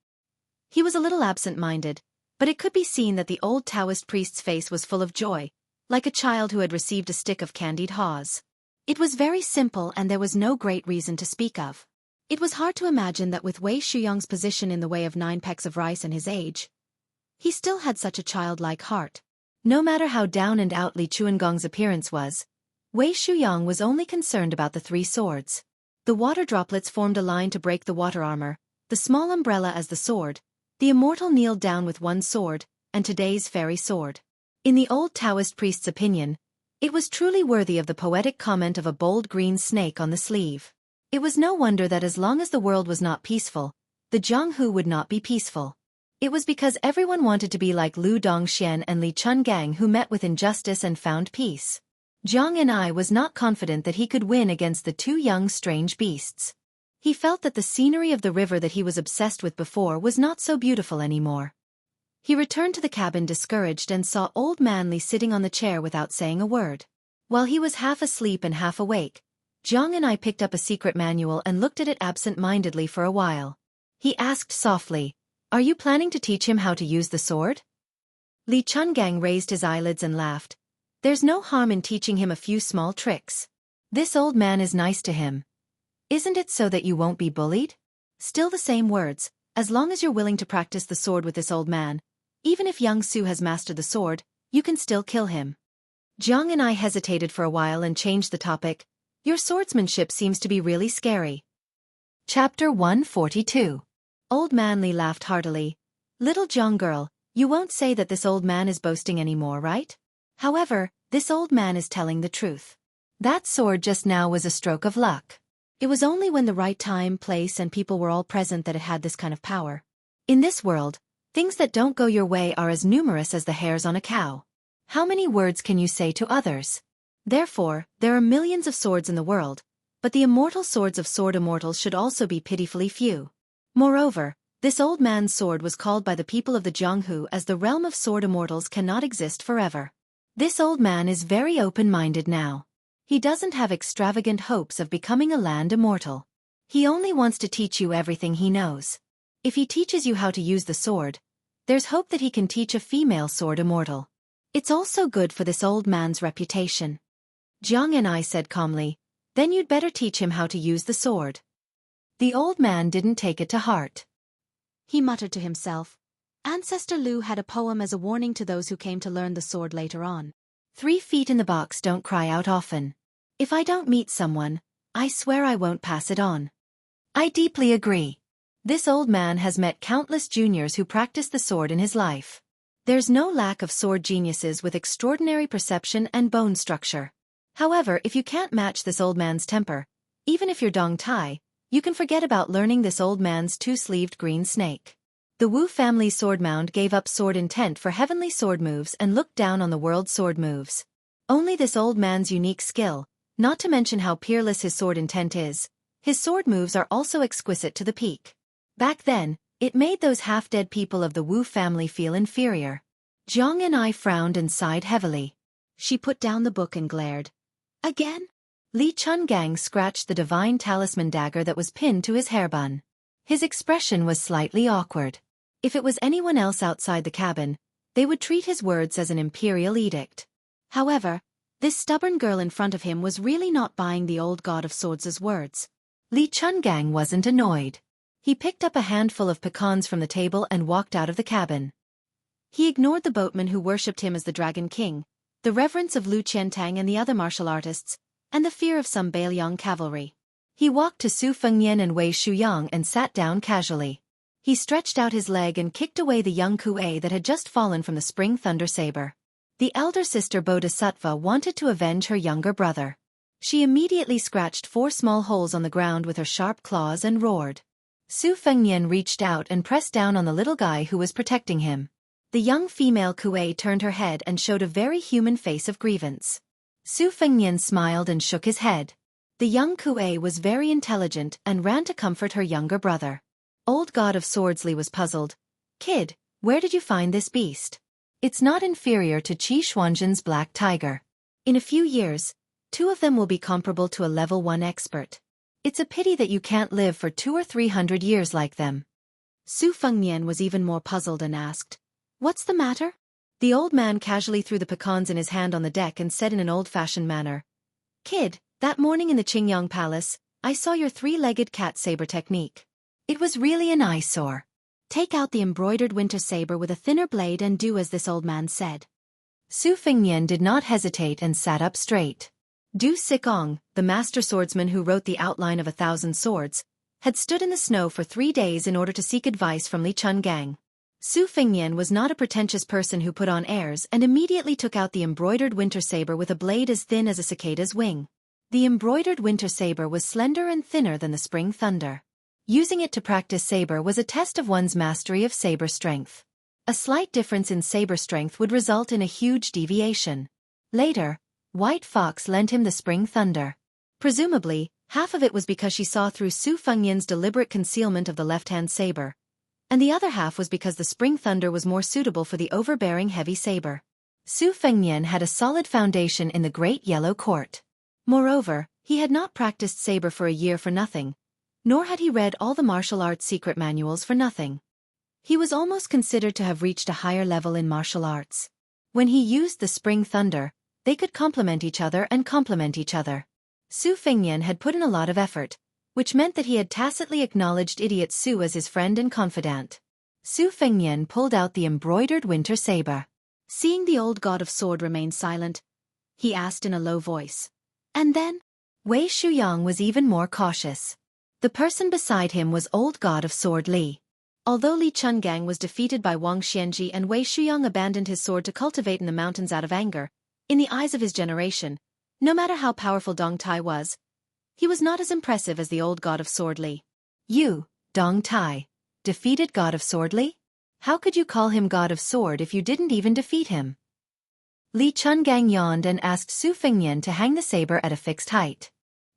He was a little absent-minded, but it could be seen that the old Taoist priest's face was full of joy, like a child who had received a stick of candied haws. It was very simple and there was no great reason to speak of. It was hard to imagine that with Wei Shuyang's position in the way of 9 pecks of rice and his age, he still had such a childlike heart. No matter how down and out Li Chuangong's appearance was, Wei Shuyang was only concerned about the 3 swords. The water droplets formed a line to break the water armor, the small umbrella as the sword, the immortal kneeled down with one sword, and today's fairy sword. In the old Taoist priest's opinion, it was truly worthy of the poetic comment of a bold green snake on the sleeve. It was no wonder that as long as the world was not peaceful, the Jianghu would not be peaceful. It was because everyone wanted to be like Lu Dongxian and Li Chungang who met with injustice and found peace. Jiang Anai was not confident that he could win against the 2 young strange beasts. He felt that the scenery of the river that he was obsessed with before was not so beautiful anymore. He returned to the cabin discouraged and saw old man Li sitting on the chair without saying a word. While he was half asleep and half awake, Jiang Anai picked up a secret manual and looked at it absent-mindedly for a while. He asked softly, "Are you planning to teach him how to use the sword?" Li Chungang raised his eyelids and laughed. "There's no harm in teaching him a few small tricks. This old man is nice to him. Isn't it so that you won't be bullied?" Still the same words, as long as you're willing to practice the sword with this old man, even if young Su has mastered the sword, you can still kill him. Jiang and I hesitated for a while and changed the topic. "Your swordsmanship seems to be really scary." Chapter 142. Old man Li laughed heartily. "Little Jiang girl, you won't say that this old man is boasting anymore, right? However, this old man is telling the truth. That sword just now was a stroke of luck. It was only when the right time, place and people were all present that it had this kind of power. In this world, things that don't go your way are as numerous as the hairs on a cow. How many words can you say to others? Therefore, there are millions of swords in the world, but the immortal swords of sword immortals should also be pitifully few. Moreover, this old man's sword was called by the people of the Jianghu as the realm of sword immortals cannot exist forever. This old man is very open-minded now. He doesn't have extravagant hopes of becoming a land immortal. He only wants to teach you everything he knows. If he teaches you how to use the sword, there's hope that he can teach a female sword immortal. It's also good for this old man's reputation." Jiang and I said calmly, "Then you'd better teach him how to use the sword." The old man didn't take it to heart. He muttered to himself, "Ancestor Lu had a poem as a warning to those who came to learn the sword later on. 3 feet in the box don't cry out often. If I don't meet someone, I swear I won't pass it on." I deeply agree. This old man has met countless juniors who practice the sword in his life. There's no lack of sword geniuses with extraordinary perception and bone structure. However, if you can't match this old man's temper, even if you're Dong Tai, you can forget about learning this old man's two-sleeved green snake. The Wu family's sword mound gave up sword intent for heavenly sword moves and looked down on the world's sword moves. Only this old man's unique skill, not to mention how peerless his sword intent is, his sword moves are also exquisite to the peak. Back then, it made those half-dead people of the Wu family feel inferior. Jianghu frowned and sighed heavily. She put down the book and glared. Again? Li Chungang scratched the divine talisman dagger that was pinned to his hairbun. His expression was slightly awkward. If it was anyone else outside the cabin, they would treat his words as an imperial edict. However, this stubborn girl in front of him was really not buying the old god of swords' words. Li Chungang wasn't annoyed. He picked up a handful of pecans from the table and walked out of the cabin. He ignored the boatmen who worshipped him as the Dragon King, the reverence of Lu Qiantang and the other martial artists, and the fear of some Bailiang cavalry. He walked to Su Fengnian and Wei Shuyang and sat down casually. He stretched out his leg and kicked away the young Kuei that had just fallen from the spring thunder saber. The elder sister Bodhisattva wanted to avenge her younger brother. She immediately scratched 4 small holes on the ground with her sharp claws and roared. Su Fengnian reached out and pressed down on the little guy who was protecting him. The young female Kuei turned her head and showed a very human face of grievance. Su Fengnian smiled and shook his head. The young Kuei was very intelligent and ran to comfort her younger brother. Old God of Swordsley was puzzled. Kid, where did you find this beast? It's not inferior to Qi Xuanzhen's black tiger. In a few years, 2 of them will be comparable to a level 1 expert. It's a pity that you can't live for 200 or 300 years like them. Su Fengnian was even more puzzled and asked, "What's the matter?" The old man casually threw the pecans in his hand on the deck and said in an old-fashioned manner, "Kid, that morning in the Qingyang Palace, I saw your 3-legged cat saber technique. It was really an eyesore. Take out the embroidered winter saber with a thinner blade and do as this old man said." Su Fengnian did not hesitate and sat up straight. Du Sikong, the master swordsman who wrote the outline of 1,000 swords, had stood in the snow for 3 days in order to seek advice from Li Chungang. Su Fengnian was not a pretentious person who put on airs and immediately took out the embroidered winter saber with a blade as thin as a cicada's wing. The embroidered winter saber was slender and thinner than the spring thunder. Using it to practice saber was a test of one's mastery of saber strength. A slight difference in saber strength would result in a huge deviation. Later, White Fox lent him the spring thunder. Presumably, half of it was because she saw through Su Fengnian's deliberate concealment of the left-hand saber, and the other half was because the spring thunder was more suitable for the overbearing heavy saber. Su Fengnian had a solid foundation in the Great Yellow Court. Moreover, he had not practiced saber for a year for nothing, nor had he read all the martial arts secret manuals for nothing. He was almost considered to have reached a higher level in martial arts. When he used the spring thunder, they could complement each other and complement each other. Su Fengnian had put in a lot of effort, which meant that he had tacitly acknowledged Idiot Su as his friend and confidant. Su Fengnian pulled out the embroidered winter saber. Seeing the old god of sword remain silent, he asked in a low voice. And then? Wei Shuyang was even more cautious. The person beside him was old god of sword Li. Although Li Chungang was defeated by Wang Xianji and Wei Shuyang abandoned his sword to cultivate in the mountains out of anger, in the eyes of his generation, no matter how powerful Dong Tai was, he was not as impressive as the old god of sword Li. You, Dong Tai, defeated god of sword Li? How could you call him god of sword if you didn't even defeat him? Li Chungang yawned and asked Su Fengnian to hang the saber at a fixed height.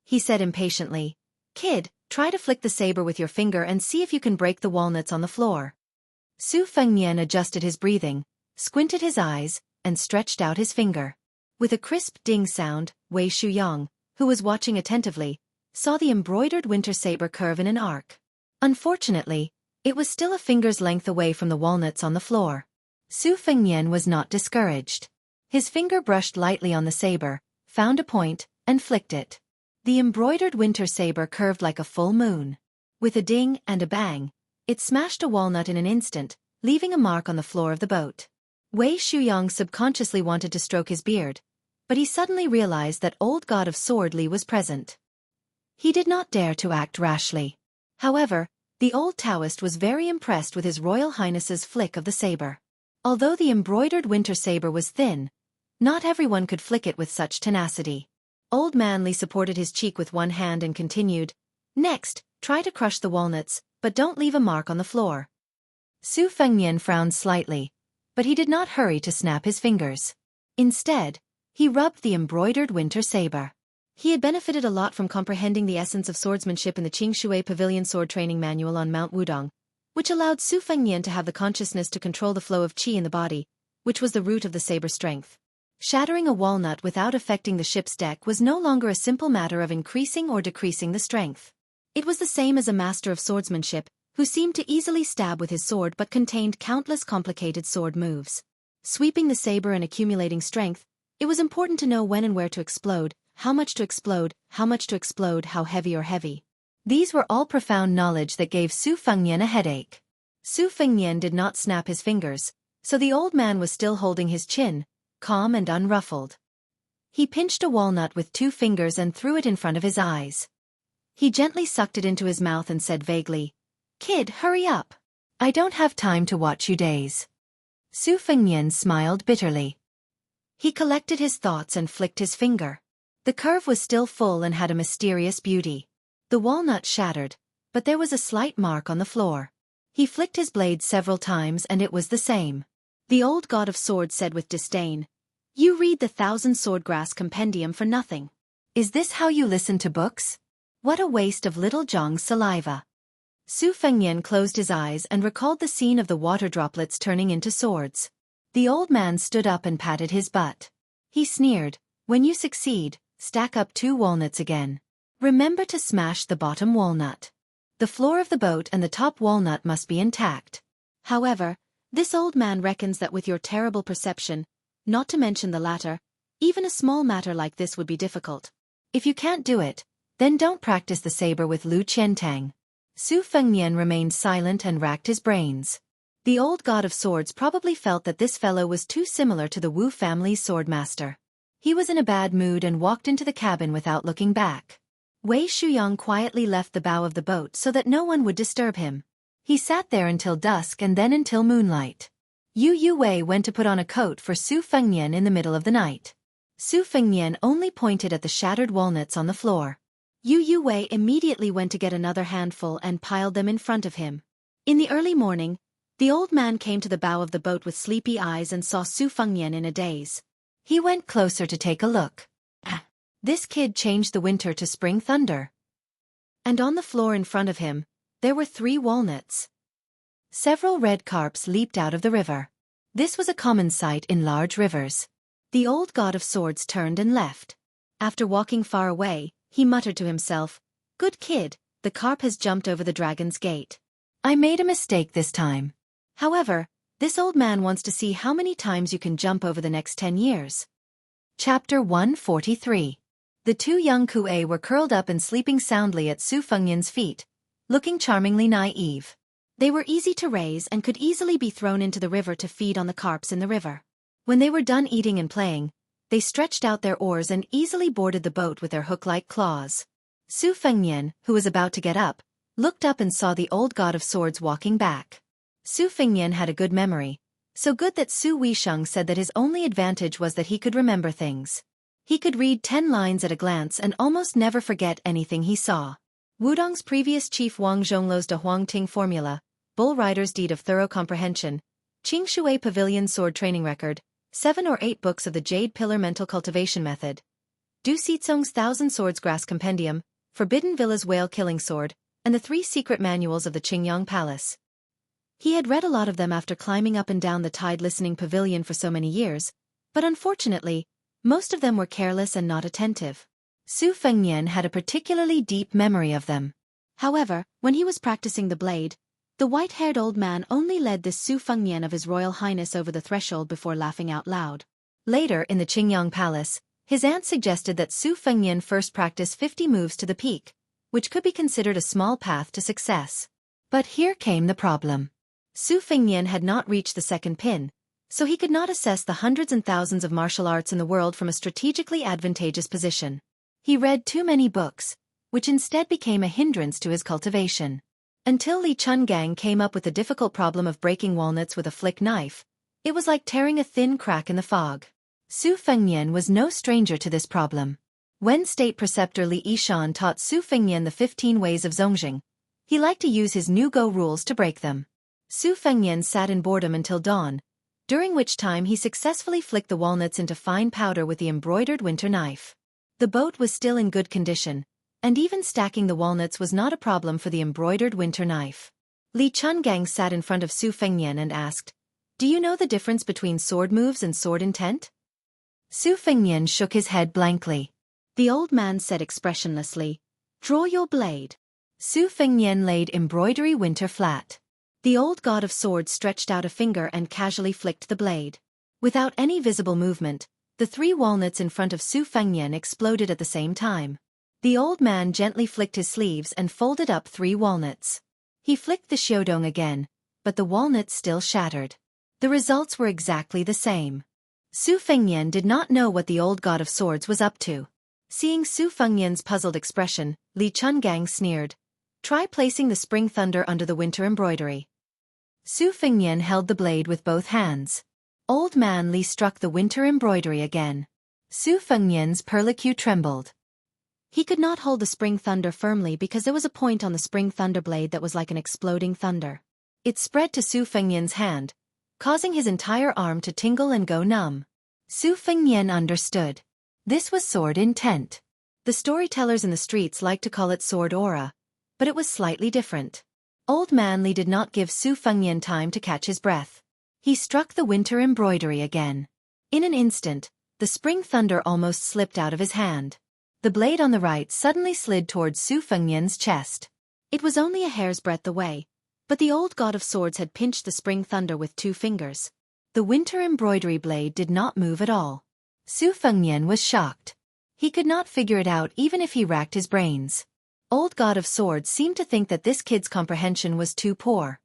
He said impatiently, "Kid, try to flick the saber with your finger and see if you can break the walnuts on the floor." Su Fengnian adjusted his breathing, squinted his eyes, and stretched out his finger. With a crisp ding sound, Wei Shuyang, who was watching attentively, saw the embroidered winter saber curve in an arc. Unfortunately, it was still a finger's length away from the walnuts on the floor. Su Fengnian was not discouraged. His finger brushed lightly on the saber, found a point, and flicked it. The embroidered winter saber curved like a full moon. With a ding and a bang, it smashed a walnut in an instant, leaving a mark on the floor of the boat. Wei Shuyang subconsciously wanted to stroke his beard, but he suddenly realized that old god of sword Li was present. He did not dare to act rashly. However, The old Taoist was very impressed with His Royal Highness's flick of the saber. Although the embroidered winter saber was thin, not everyone could flick it with such tenacity. Old Man Li supported his cheek with one hand and continued, "Next, try to crush the walnuts, but don't leave a mark on the floor." Su Fengnian frowned slightly, but he did not hurry to snap his fingers. Instead, he rubbed the embroidered winter saber. He had benefited a lot from comprehending the essence of swordsmanship in the Qingshui Pavilion Sword Training Manual on Mount Wudong, which allowed Su Fengnian to have the consciousness to control the flow of qi in the body, which was the root of the saber's strength. Shattering a walnut without affecting the ship's deck was no longer a simple matter of increasing or decreasing the strength. It was the same as a master of swordsmanship, who seemed to easily stab with his sword but contained countless complicated sword moves. Sweeping the saber and accumulating strength, it was important to know when and where to explode, how much to explode, how heavy or heavy. These were all profound knowledge that gave Su Fengnian a headache. Su Fengnian did not snap his fingers, so the old man was still holding his chin, calm and unruffled. He pinched a walnut with 2 fingers and threw it in front of his eyes. He gently sucked it into his mouth and said vaguely, "Kid, hurry up. I don't have time to watch you daze." Su Fengnian smiled bitterly. He collected his thoughts and flicked his finger. The curve was still full and had a mysterious beauty. The walnut shattered, but there was a slight mark on the floor. He flicked his blade several times and it was the same. The old god of swords said with disdain, "You read the 1,000 Swordgrass Compendium for nothing. Is this how you listen to books? What a waste of little Zhang's saliva." Su Fengnian closed his eyes and recalled the scene of the water droplets turning into swords. The old man stood up and patted his butt. He sneered, "When you succeed, stack up 2 walnuts again. Remember to smash the bottom walnut. The floor of the boat and the top walnut must be intact. However, this old man reckons that with your terrible perception, not to mention the latter, even a small matter like this would be difficult. If you can't do it, then don't practice the saber with Lu Qiantang." Su Fengnian remained silent and racked his brains. The old god of swords probably felt that this fellow was too similar to the Wu family's swordmaster. He was in a bad mood and walked into the cabin without looking back. Wei Shuyang quietly left the bow of the boat so that no one would disturb him. He sat there until dusk and then until moonlight. Yu Wei went to put on a coat for Su Fengnian in the middle of the night. Su Fengnian only pointed at the shattered walnuts on the floor. Yu Wei immediately went to get another handful and piled them in front of him. In the early morning, the old man came to the bow of the boat with sleepy eyes and saw Su Fengnian in a daze. He went closer to take a look. This kid changed the winter to spring thunder. And on the floor in front of him, there were 3 walnuts. Several red carps leaped out of the river. This was a common sight in large rivers. The old god of swords turned and left. After walking far away, he muttered to himself, "Good kid, the carp has jumped over the dragon's gate. I made a mistake this time." However, this old man wants to see how many times you can jump over the next 10 years. Chapter 143. The 2 young Kuei were curled up and sleeping soundly at Su Fengnian's feet, looking charmingly naive. They were easy to raise and could easily be thrown into the river to feed on the carps in the river. When they were done eating and playing, they stretched out their oars and easily boarded the boat with their hook-like claws. Su Fengnian, who was about to get up, looked up and saw the old god of swords walking back. Su Fengnian had a good memory, so good that Su Weisheng said that his only advantage was that he could remember things. He could read 10 lines at a glance and almost never forget anything he saw. Wudong's previous chief Wang Zhongluo's De Huang Ting formula, Bull Rider's deed of thorough comprehension, Qingshui Pavilion sword training record, 7 or 8 books of the Jade Pillar mental cultivation method, Du Xizong's 1,000 Swords Grass Compendium, Forbidden Villa's whale killing sword, and the 3 secret manuals of the Qingyang Palace. He had read a lot of them after climbing up and down the tide listening pavilion for so many years, but unfortunately, most of them were careless and not attentive. Su Fengnian had a particularly deep memory of them. However, when he was practicing the blade, the white-haired old man only led this Su Fengnian of His Royal Highness over the threshold before laughing out loud. Later in the Qingyang Palace, his aunt suggested that Su Fengnian first practice 50 moves to the peak, which could be considered a small path to success. But here came the problem. Su Fengnian had not reached the second pin, so he could not assess the hundreds and thousands of martial arts in the world from a strategically advantageous position. He read too many books, which instead became a hindrance to his cultivation. Until Li Chungang came up with the difficult problem of breaking walnuts with a flick knife. It was like tearing a thin crack in the fog. Su Fengnian was no stranger to this problem. When state preceptor Li Yishan taught Su Fengnian the 15 ways of Zongjing, he liked to use his new Go rules to break them. Su Fengnian sat in boredom until dawn, during which time he successfully flicked the walnuts into fine powder with the embroidered winter knife. The boat was still in good condition, and even stacking the walnuts was not a problem for the embroidered winter knife. Li Chungang sat in front of Su Fengnian and asked, "Do you know the difference between sword moves and sword intent?" Su Fengnian shook his head blankly. The old man said expressionlessly, "Draw your blade." Su Fengnian laid embroidery winter flat. The old god of swords stretched out a finger and casually flicked the blade. Without any visible movement, the 3 walnuts in front of Su Fengnian exploded at the same time. The old man gently flicked his sleeves and folded up 3 walnuts. He flicked the xiaodong again, but the walnuts still shattered. The results were exactly the same. Su Fengnian did not know what the old god of swords was up to. Seeing Su Fengnian's puzzled expression, Li Chungang sneered, "Try placing the spring thunder under the winter embroidery." Su Fengnian held the blade with both hands. Old man Li struck the winter embroidery again. Su Fengnian's perlicue trembled. He could not hold the spring thunder firmly because there was a point on the spring thunder blade that was like an exploding thunder. It spread to Su Fengnian's hand, causing his entire arm to tingle and go numb. Su Fengnian understood. This was sword intent. The storytellers in the streets liked to call it sword aura, but it was slightly different. Old man Li did not give Su Fengnian time to catch his breath. He struck the winter embroidery again. In an instant, the spring thunder almost slipped out of his hand. The blade on the right suddenly slid towards Su Fengnian's chest. It was only a hair's breadth away, but the old god of swords had pinched the spring thunder with 2 fingers. The winter embroidery blade did not move at all. Su Fengnian was shocked. He could not figure it out even if he racked his brains. Old god of swords seemed to think that this kid's comprehension was too poor.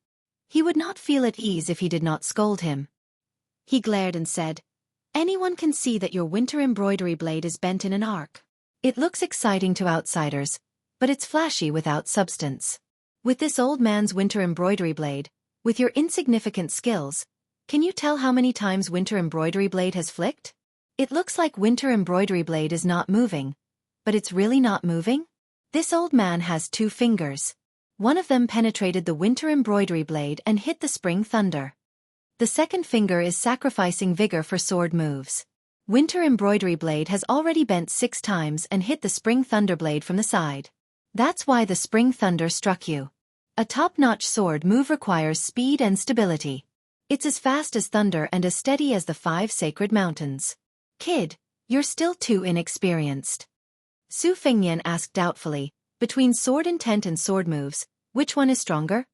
He would not feel at ease if he did not scold him. He glared and said, "Anyone can see that your winter embroidery blade is bent in an arc. It looks exciting to outsiders, but it's flashy without substance. With this old man's winter embroidery blade, with your insignificant skills, can you tell how many times winter embroidery blade has flicked? It looks like winter embroidery blade is not moving, but it's really not moving? This old man has 2 fingers. One of them penetrated the winter embroidery blade and hit the spring thunder. The second finger is sacrificing vigor for sword moves. Winter embroidery blade has already bent 6 times and hit the spring thunder blade from the side. That's why the spring thunder struck you. A top-notch sword move requires speed and stability. It's as fast as thunder and as steady as the 5 sacred mountains. Kid, you're still too inexperienced. Su Fengnian asked doubtfully, between sword intent and sword moves, which one is stronger?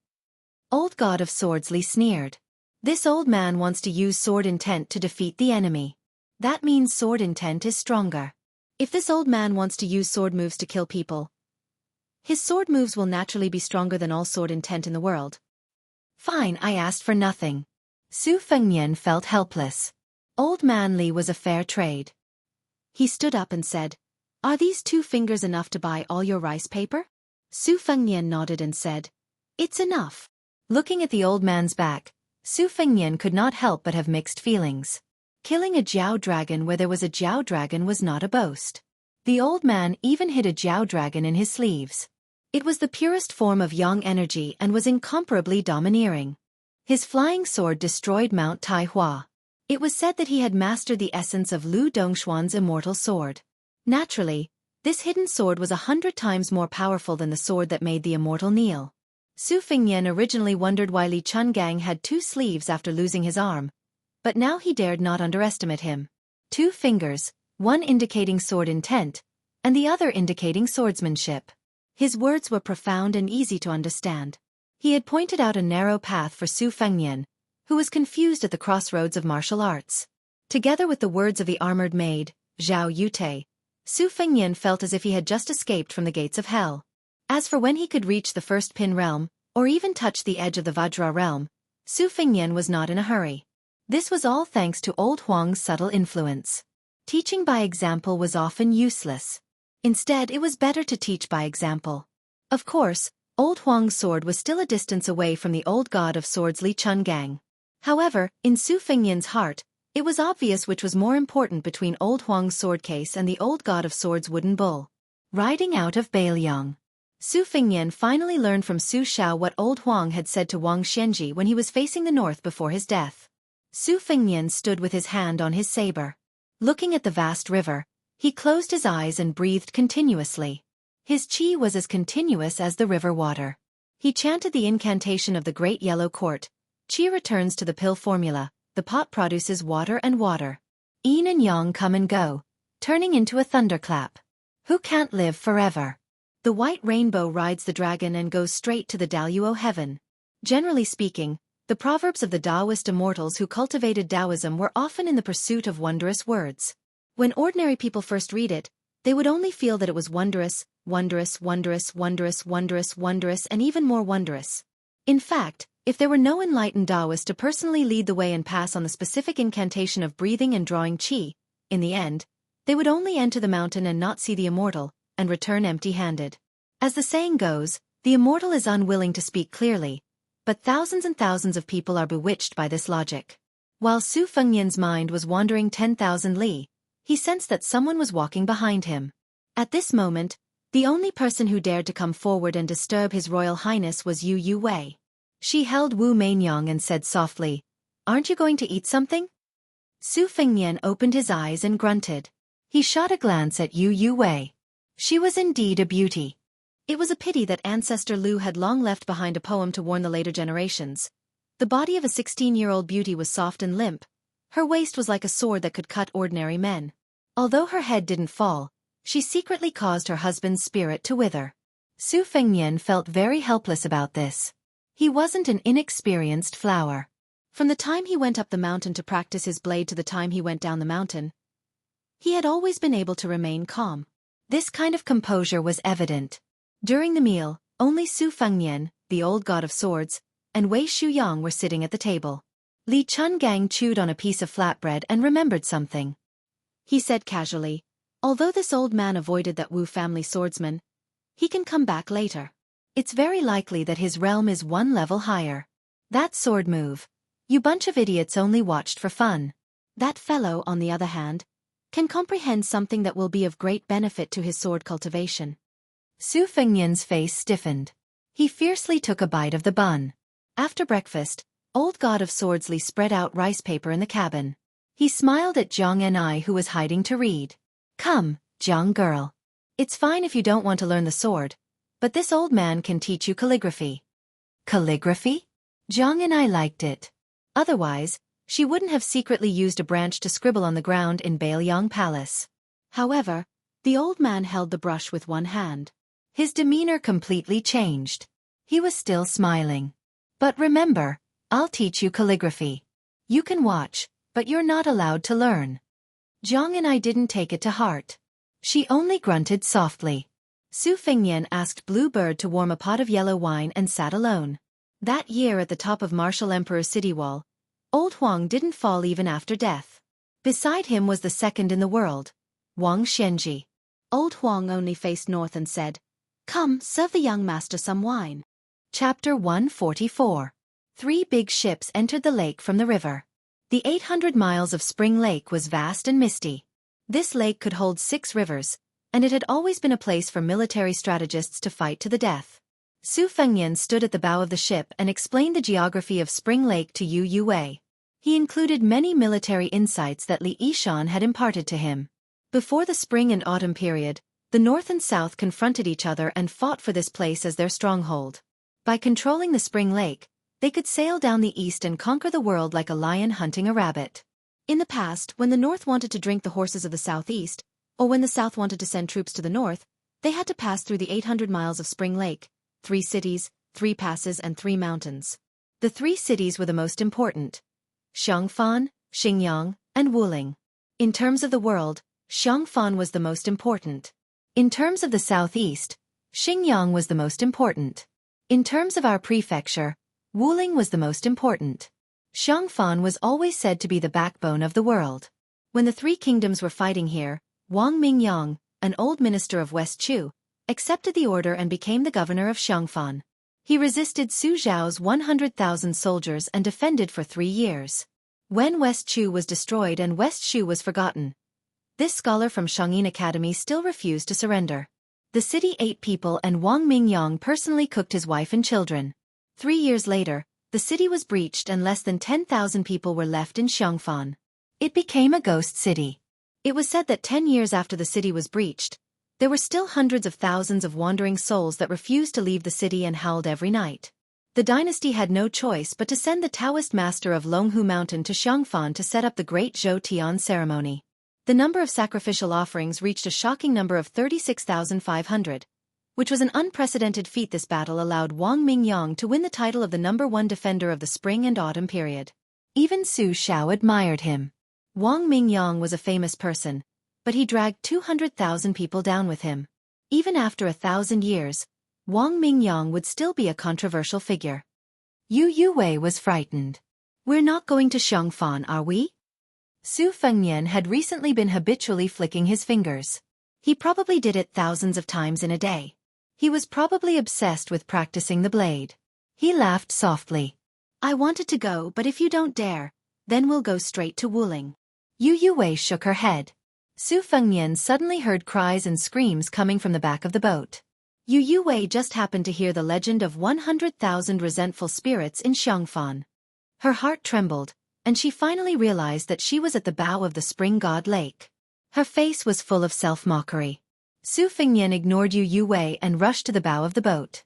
Old god of swords Li sneered. This old man wants to use sword intent to defeat the enemy. That means sword intent is stronger. If this old man wants to use sword moves to kill people, his sword moves will naturally be stronger than all sword intent in the world. Fine, I asked for nothing. Su Fengnian felt helpless. Old man Li was a fair trade. He stood up and said, "Are these 2 fingers enough to buy all your rice paper?" Su Fengnian nodded and said, "It's enough." Looking at the old man's back, Su Fengnian could not help but have mixed feelings. Killing a Jiao dragon where there was a Jiao dragon was not a boast. The old man even hid a Jiao dragon in his sleeves. It was the purest form of yang energy and was incomparably domineering. His flying sword destroyed Mount Taihua. It was said that he had mastered the essence of Lu Dongshuan's immortal sword. Naturally, this hidden sword was 100 times more powerful than the sword that made the immortal kneel. Su Fengnian originally wondered why Li Chungang had 2 sleeves after losing his arm, but now he dared not underestimate him. 2 fingers, one indicating sword intent, and the other indicating swordsmanship. His words were profound and easy to understand. He had pointed out a narrow path for Su Fengnian, who was confused at the crossroads of martial arts. Together with the words of the armored maid, Zhao Yute, Su Fengnian felt as if he had just escaped from the gates of hell. As for when he could reach the first Pin realm, or even touch the edge of the Vajra realm, Su Fengnian was not in a hurry. This was all thanks to old Huang's subtle influence. Teaching by example was often useless. Instead, it was better to teach by example. Of course, Old Huang's sword was still a distance away from the old god of swords Li Chungang. However, in Su Fengnian's heart, it was obvious which was more important between Old Huang's sword case and the old god of swords wooden bull. Riding out of Bailiang. Su Fengnian finally learned from Su Shao what Old Huang had said to Wang Xianji when he was facing the north before his death. Su Fengnian stood with his hand on his saber. Looking at the vast river, he closed his eyes and breathed continuously. His qi was as continuous as the river water. He chanted the incantation of the Great Yellow Court. Qi returns to the pill formula, the pot produces water and water. Yin and yang come and go, turning into a thunderclap. Who can't live forever? The white rainbow rides the dragon and goes straight to the Daluo heaven. Generally speaking, the proverbs of the Taoist immortals who cultivated Taoism were often in the pursuit of wondrous words. When ordinary people first read it, they would only feel that it was wondrous, wondrous, wondrous, wondrous, wondrous, wondrous, and even more wondrous. In fact, if there were no enlightened Taoist to personally lead the way and pass on the specific incantation of breathing and drawing qi, in the end, they would only enter the mountain and not see the immortal, and return empty-handed. As the saying goes, the immortal is unwilling to speak clearly, but thousands and thousands of people are bewitched by this logic. While Su Fengnian's mind was wandering 10,000 li, he sensed that someone was walking behind him. At this moment, the only person who dared to come forward and disturb His Royal Highness was Yu Wei. She held Wu Mainyang and said softly, "Aren't you going to eat something?" Su Fengnian opened his eyes and grunted. He shot a glance at Yu Wei. She was indeed a beauty. It was a pity that ancestor Lu had long left behind a poem to warn the later generations. The body of a 16-year-old beauty was soft and limp. Her waist was like a sword that could cut ordinary men. Although her head didn't fall, she secretly caused her husband's spirit to wither. Su Fengnian felt very helpless about this. He wasn't an inexperienced flower. From the time he went up the mountain to practice his blade to the time he went down the mountain, he had always been able to remain calm. This kind of composure was evident. During the meal, only Su Fengnian, the old god of swords, and Wei Shuyang were sitting at the table. Li Chungang chewed on a piece of flatbread and remembered something. He said casually, "Although this old man avoided that Wu family swordsman, he can come back later. It's very likely that his realm is one level higher. That sword move, you bunch of idiots only watched for fun. That fellow, on the other hand, can comprehend something that will be of great benefit to his sword cultivation." Su Fengnian's face stiffened. He fiercely took a bite of the bun. After breakfast, old god of swords Li spread out rice paper in the cabin. He smiled at Jianghu who was hiding to read. "Come, Jiang girl. It's fine if you don't want to learn the sword, but this old man can teach you calligraphy." Calligraphy? Jianghu liked it. Otherwise, she wouldn't have secretly used a branch to scribble on the ground in Bailiang Palace. However, the old man held the brush with one hand. His demeanor completely changed. He was still smiling. "But remember, I'll teach you calligraphy. You can watch, but you're not allowed to learn." Jianghu didn't take it to heart. She only grunted softly. Su Fengnian asked Blue Bird to warm a pot of yellow wine and sat alone. That year at the top of Martial Emperor's city wall, Old Huang didn't fall even after death. Beside him was the second in the world, Wang Xianji. Old Huang only faced north and said, "Come, serve the young master some wine." Chapter 144. 3 big ships entered the lake from the river. The 800 miles of Spring Lake was vast and misty. This lake could hold 6 rivers, and it had always been a place for military strategists to fight to the death. Su Fengnian stood at the bow of the ship and explained the geography of Spring Lake to Yu Wei. He included many military insights that Li Yishan had imparted to him. Before the spring and autumn period, the north and south confronted each other and fought for this place as their stronghold. By controlling the Spring Lake, they could sail down the east and conquer the world like a lion hunting a rabbit. In the past, when the north wanted to drink the horses of the southeast, or when the south wanted to send troops to the north, they had to pass through the 800 miles of Spring Lake, 3 cities, 3 passes and 3 mountains. The 3 cities were the most important: Xiangfan, Xingyang, and Wuling. In terms of the world, Xiangfan was the most important. In terms of the southeast, Xingyang was the most important. In terms of our prefecture, Wuling was the most important. Xiangfan was always said to be the backbone of the world. When the 3 kingdoms were fighting here, Wang Mingyang, an old minister of West Chu, accepted the order and became the governor of Xiangfan. He resisted Su Zhao's 100,000 soldiers and defended for 3 years. When West Chu was destroyed and West Shu was forgotten, this scholar from Xianxia Academy still refused to surrender. The city ate people and Wang Mingyang personally cooked his wife and children. 3 years later, the city was breached and less than 10,000 people were left in Xiangfan. It became a ghost city. It was said that 10 years after the city was breached, there were still hundreds of thousands of wandering souls that refused to leave the city and howled every night. The dynasty had no choice but to send the Taoist master of Longhu Mountain to Xiangfan to set up the Great Zhou Tian ceremony. The number of sacrificial offerings reached a shocking number of 36,500, which was an unprecedented feat. This battle allowed Wang Mingyang to win the title of the #1 defender of the spring and autumn period. Even Su Xiao admired him. Wang Mingyang was a famous person, but he dragged 200,000 people down with him. Even after 1,000 years, Wang Mingyang would still be a controversial figure. Yu Yuwei was frightened. "We're not going to Xiangfan, are we?" Su Fengnian had recently been habitually flicking his fingers. He probably did it thousands of times in a day. He was probably obsessed with practicing the blade. He laughed softly. "I wanted to go, but if you don't dare, then we'll go straight to Wuling." Yu Yuwei shook her head. Su Fengnian suddenly heard cries and screams coming from the back of the boat. Yu Yuwei just happened to hear the legend of 100,000 resentful spirits in Xiangfan. Her heart trembled, and she finally realized that she was at the bow of the spring god lake. Her face was full of self-mockery. Su Fengnian ignored Yu Yuwei and rushed to the bow of the boat.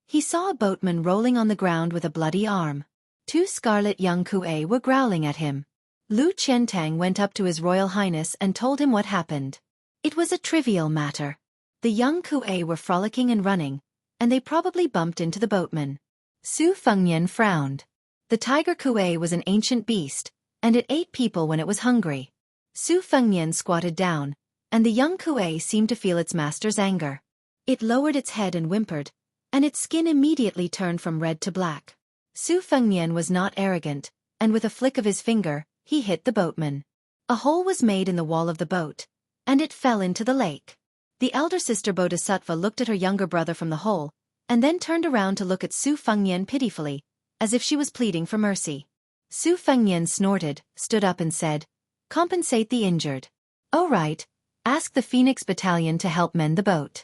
He saw a boatman rolling on the ground with a bloody arm. 2 scarlet young Kuei were growling at him. Lu Qiantang went up to His Royal Highness and told him what happened. It was a trivial matter. The young Kuei were frolicking and running, and they probably bumped into the boatman. Su Fengnian frowned. The tiger Kuei was an ancient beast, and it ate people when it was hungry. Su Fengnian squatted down, and the young Kuei seemed to feel its master's anger. It lowered its head and whimpered, and its skin immediately turned from red to black. Su Fengnian was not arrogant, and with a flick of his finger, he hit the boatman. A hole was made in the wall of the boat, and it fell into the lake. The elder sister Bodhisattva looked at her younger brother from the hole, and then turned around to look at Su Fengnian pitifully, as if she was pleading for mercy. Su Fengnian snorted, stood up and said, "Compensate the injured." "Oh right, ask the Phoenix Battalion to help mend the boat."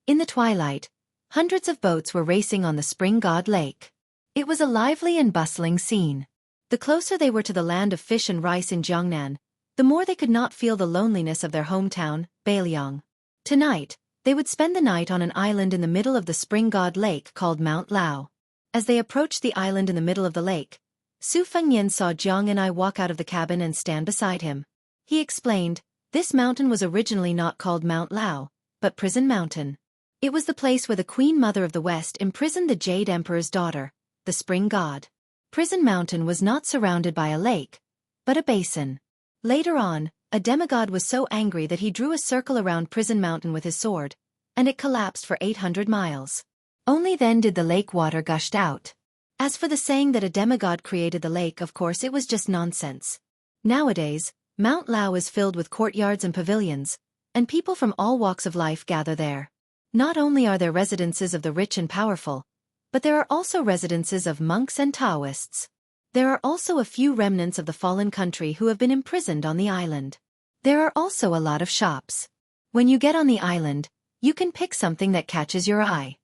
In the twilight, hundreds of boats were racing on the spring god lake. It was a lively and bustling scene. The closer they were to the land of fish and rice in Jiangnan, the more they could not feel the loneliness of their hometown, Beiliang. Tonight, they would spend the night on an island in the middle of the spring god lake called Mount Lao. As they approached the island in the middle of the lake, Su Fengnian saw Jianghu walk out of the cabin and stand beside him. He explained, this mountain was originally not called Mount Lao, but Prison Mountain. It was the place where the Queen Mother of the West imprisoned the Jade Emperor's daughter, the spring god. Prison Mountain was not surrounded by a lake, but a basin. Later on, a demigod was so angry that he drew a circle around Prison Mountain with his sword, and it collapsed for 800 miles. Only then did the lake water gushed out. As for the saying that a demigod created the lake, of course it was just nonsense. Nowadays, Mount Lao is filled with courtyards and pavilions, and people from all walks of life gather there. Not only are there residences of the rich and powerful, but there are also residences of monks and Taoists. There are also a few remnants of the fallen country who have been imprisoned on the island. There are also a lot of shops. When you get on the island, you can pick something that catches your eye.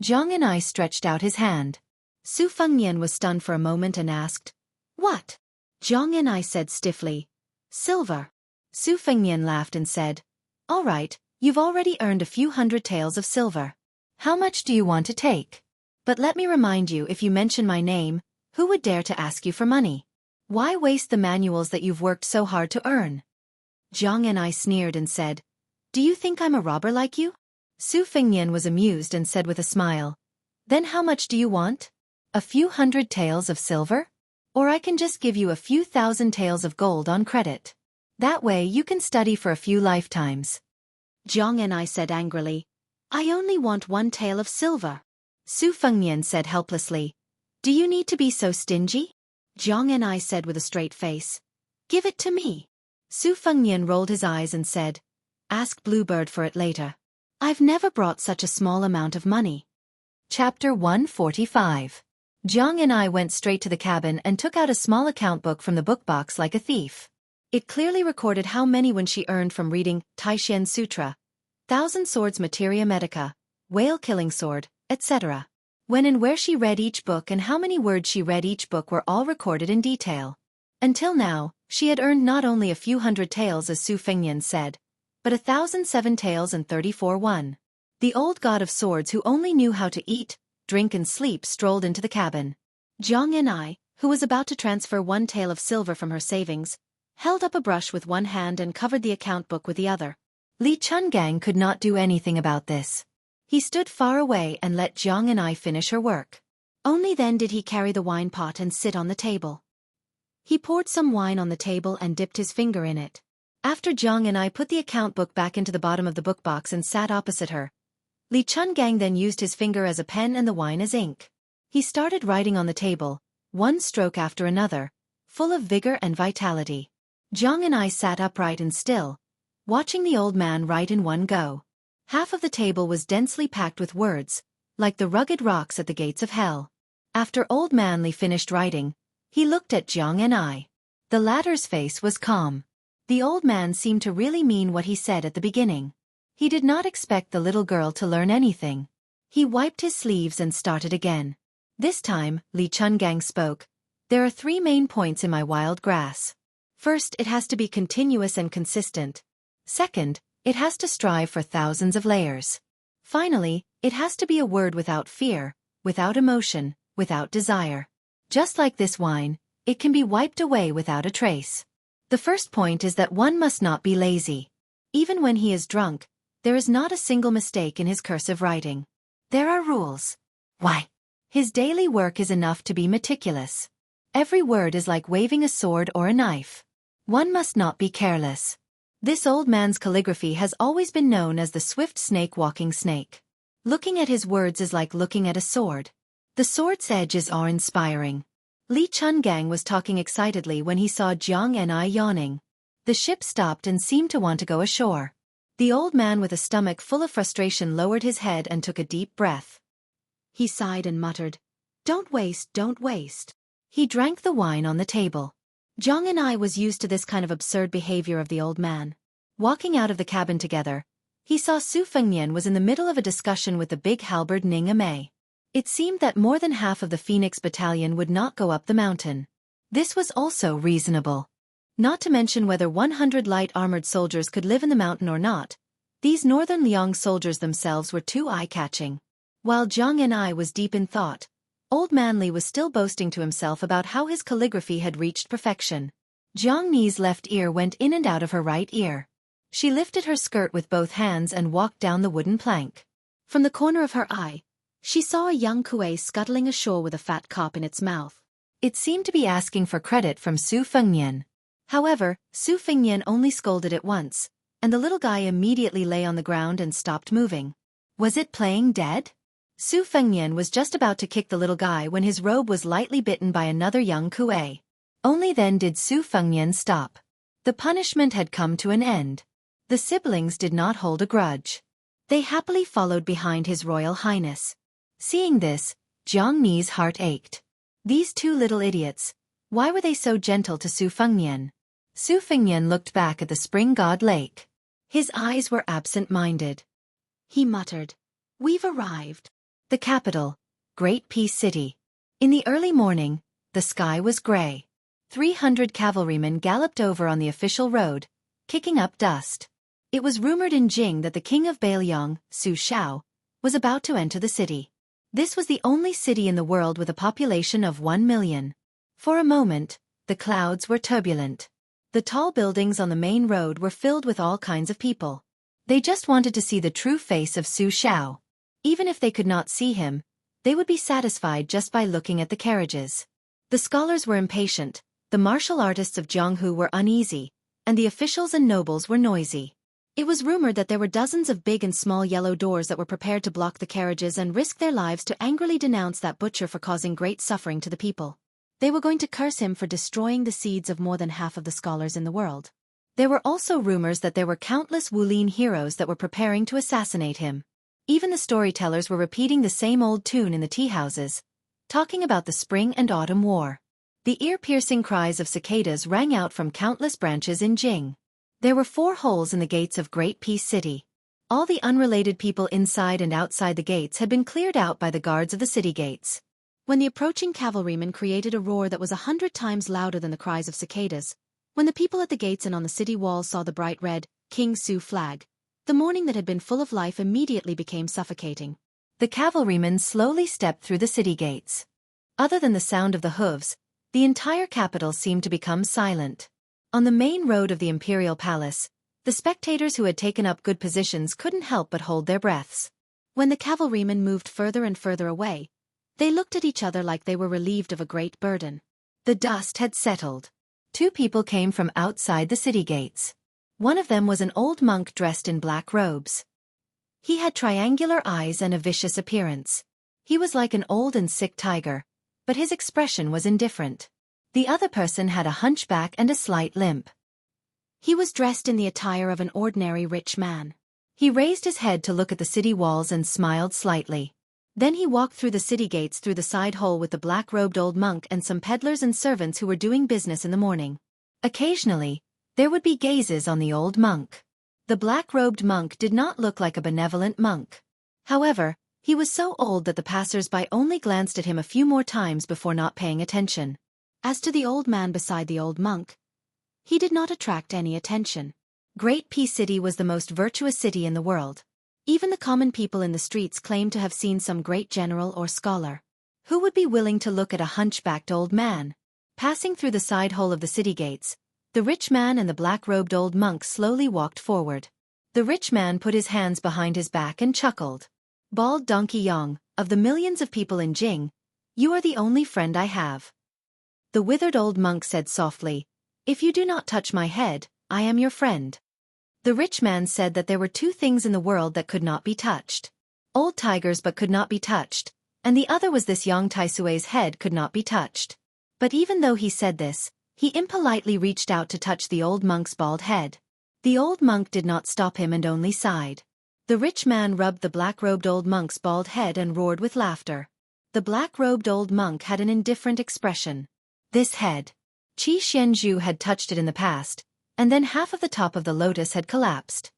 Jianghu stretched out his hand. Su Fengnian was stunned for a moment and asked, "What?" Jianghu said stiffly, "Silver." Su Fengnian laughed and said, "All right, you've already earned a few hundred taels of silver. How much do you want to take? But let me remind you, if you mention my name, who would dare to ask you for money? Why waste the manuals that you've worked so hard to earn?" Jianghu sneered and said, "Do you think I'm a robber like you?" Su Fengnian was amused and said with a smile, "Then how much do you want? A few hundred taels of silver? Or I can just give you a few thousand taels of gold on credit. That way you can study for a few lifetimes." Jianghu said angrily, "I only want 1 tael of silver." Su Fengnian said helplessly, "Do you need to be so stingy?" Jianghu said with a straight face, "Give it to me." Su Fengnian rolled his eyes and said, "Ask Bluebird for it later. I've never brought such a small amount of money." Chapter 145. Jiang and I went straight to the cabin and took out a small account book from the book box like a thief. It clearly recorded how many when she earned from reading Taishan Sutra, Thousand Swords Materia Medica, Whale Killing Sword, etc. When and where she read each book and how many words she read each book were all recorded in detail. Until now, she had earned not only a few hundred taels as Su Fengnian said, but 1,007 taels and 34 1. The old god of swords who only knew how to eat, drink and sleep strolled into the cabin. Jiang and I, who was about to transfer 1 tael of silver from her savings, held up a brush with one hand and covered the account book with the other. Li Chungang could not do anything about this. He stood far away and let Jiang and I finish her work. Only then did he carry the wine pot and sit on the table. He poured some wine on the table and dipped his finger in it. After Jiang and I put the account book back into the bottom of the book box and sat opposite her, Li Chungang then used his finger as a pen and the wine as ink. He started writing on the table, one stroke after another, full of vigor and vitality. Jiang and I sat upright and still, watching the old man write in one go. Half of the table was densely packed with words, like the rugged rocks at the gates of hell. After old man Li finished writing, he looked at Jiang and I. The latter's face was calm. The old man seemed to really mean what he said at the beginning. He did not expect the little girl to learn anything. He wiped his sleeves and started again. This time, Li Chungang spoke. There are 3 main points in my wild grass. First, it has to be continuous and consistent. Second, it has to strive for thousands of layers. Finally, it has to be a word without fear, without emotion, without desire. Just like this wine, it can be wiped away without a trace. The first point is that one must not be lazy. Even when he is drunk, there is not a single mistake in his cursive writing. There are rules. Why? His daily work is enough to be meticulous. Every word is like waving a sword or a knife. One must not be careless. This old man's calligraphy has always been known as the swift snake walking snake. Looking at his words is like looking at a sword. The sword's edge is awe-inspiring. Li Chungang was talking excitedly when he saw Jiang and I yawning. The ship stopped and seemed to want to go ashore. The old man with a stomach full of frustration lowered his head and took a deep breath. He sighed and muttered, "Don't waste, don't waste." He drank the wine on the table. Jiang and I was used to this kind of absurd behavior of the old man. Walking out of the cabin together, he saw Su Fengnian was in the middle of a discussion with the big halberd Ning Amei. It seemed that more than half of the Phoenix battalion would not go up the mountain. This was also reasonable. Not to mention whether 100 light armored soldiers could live in the mountain or not, these northern Liang soldiers themselves were too eye-catching. While Jiang and I was deep in thought, Old Man Li was still boasting to himself about how his calligraphy had reached perfection. Jiang Ni's left ear went in and out of her right ear. She lifted her skirt with both hands and walked down the wooden plank. From the corner of her eye, she saw a young kuei scuttling ashore with a fat cop in its mouth. It seemed to be asking for credit from Su Fengnian. However, Su Fengnian only scolded it once, and the little guy immediately lay on the ground and stopped moving. Was it playing dead? Su Fengnian was just about to kick the little guy when his robe was lightly bitten by another young kuei. Only then did Su Fengnian stop. The punishment had come to an end. The siblings did not hold a grudge. They happily followed behind His Royal Highness. Seeing this, Jiang Ni's heart ached. These 2 little idiots, why were they so gentle to Su Fengnian? Su Fengnian looked back at the spring god lake. His eyes were absent-minded. He muttered, "We've arrived." The capital, Great Peace City. In the early morning, the sky was gray. 300 cavalrymen galloped over on the official road, kicking up dust. It was rumored in Jing that the king of Bailiang, Su Shao, was about to enter the city. This was the only city in the world with a population of 1 million. For a moment, the clouds were turbulent. The tall buildings on the main road were filled with all kinds of people. They just wanted to see the true face of Su Shao. Even if they could not see him, they would be satisfied just by looking at the carriages. The scholars were impatient, the martial artists of Jianghu were uneasy, and the officials and nobles were noisy. It was rumored that there were dozens of big and small yellow doors that were prepared to block the carriages and risk their lives to angrily denounce that butcher for causing great suffering to the people. They were going to curse him for destroying the seeds of more than half of the scholars in the world. There were also rumors that there were countless Wulin heroes that were preparing to assassinate him. Even the storytellers were repeating the same old tune in the tea houses, talking about the spring and autumn war. The ear-piercing cries of cicadas rang out from countless branches in Jing. There were 4 holes in the gates of Great Peace City. All the unrelated people inside and outside the gates had been cleared out by the guards of the city gates. When the approaching cavalrymen created a roar that was 100 times louder than the cries of cicadas, when the people at the gates and on the city walls saw the bright red King Su flag, the morning that had been full of life immediately became suffocating. The cavalrymen slowly stepped through the city gates. Other than the sound of the hooves, the entire capital seemed to become silent. On the main road of the imperial palace, the spectators who had taken up good positions couldn't help but hold their breaths. When the cavalrymen moved further and further away, they looked at each other like they were relieved of a great burden. The dust had settled. 2 people came from outside the city gates. One of them was an old monk dressed in black robes. He had triangular eyes and a vicious appearance. He was like an old and sick tiger, but his expression was indifferent. The other person had a hunchback and a slight limp. He was dressed in the attire of an ordinary rich man. He raised his head to look at the city walls and smiled slightly. Then he walked through the city gates through the side hole with the black-robed old monk and some peddlers and servants who were doing business in the morning. Occasionally, there would be gazes on the old monk. The black-robed monk did not look like a benevolent monk. However, he was so old that the passers-by only glanced at him a few more times before not paying attention. As to the old man beside the old monk, he did not attract any attention. Great Peace City was the most virtuous city in the world. Even the common people in the streets claimed to have seen some great general or scholar. Who would be willing to look at a hunchbacked old man? Passing through the side hole of the city gates, the rich man and the black-robed old monk slowly walked forward. The rich man put his hands behind his back and chuckled. "Bald Donkey Yang, of the millions of people in Jing, you are the only friend I have." The withered old monk said softly, "If you do not touch my head, I am your friend." The rich man said that there were 2 things in the world that could not be touched. Old tigers but could not be touched, and the other was this Yang Taisui's head could not be touched. But even though he said this, he impolitely reached out to touch the old monk's bald head. The old monk did not stop him and only sighed. The rich man rubbed the black-robed old monk's bald head and roared with laughter. The black-robed old monk had an indifferent expression. This head. Xianxia had touched it in the past, and then half of the top of the lotus had collapsed.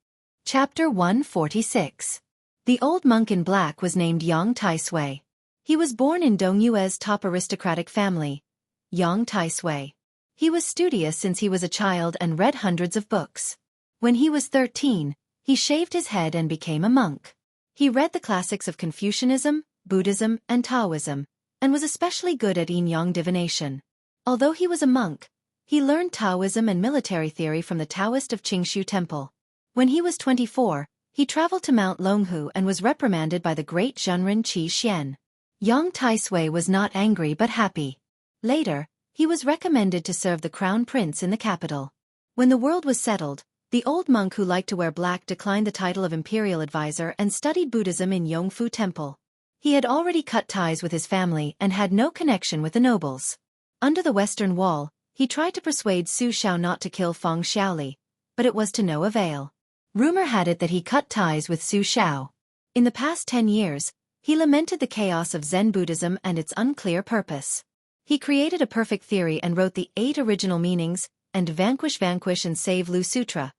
Chapter 146. The old monk in black was named Yang Taisui. He was born in Dongyue's top aristocratic family, Yang Taisui. He was studious since he was a child and read hundreds of books. When he was 13, he shaved his head and became a monk. He read the classics of Confucianism, Buddhism, and Taoism, and was especially good at yin-yang divination. Although he was a monk, he learned Taoism and military theory from the Taoist of Qingshu Temple. When he was 24, he traveled to Mount Longhu and was reprimanded by the great Zhenren Qi Xian. Yang Taisui was not angry but happy. Later, he was recommended to serve the crown prince in the capital. When the world was settled, the old monk who liked to wear black declined the title of imperial advisor and studied Buddhism in Yongfu Temple. He had already cut ties with his family and had no connection with the nobles. Under the western wall, he tried to persuade Su Xiao not to kill Feng Xiaoli, but it was to no avail. Rumor had it that he cut ties with Su Xiao. In the past 10 years, he lamented the chaos of Zen Buddhism and its unclear purpose. He created a perfect theory and wrote the 8 original meanings, and Vanquish and Save Lu Sutra,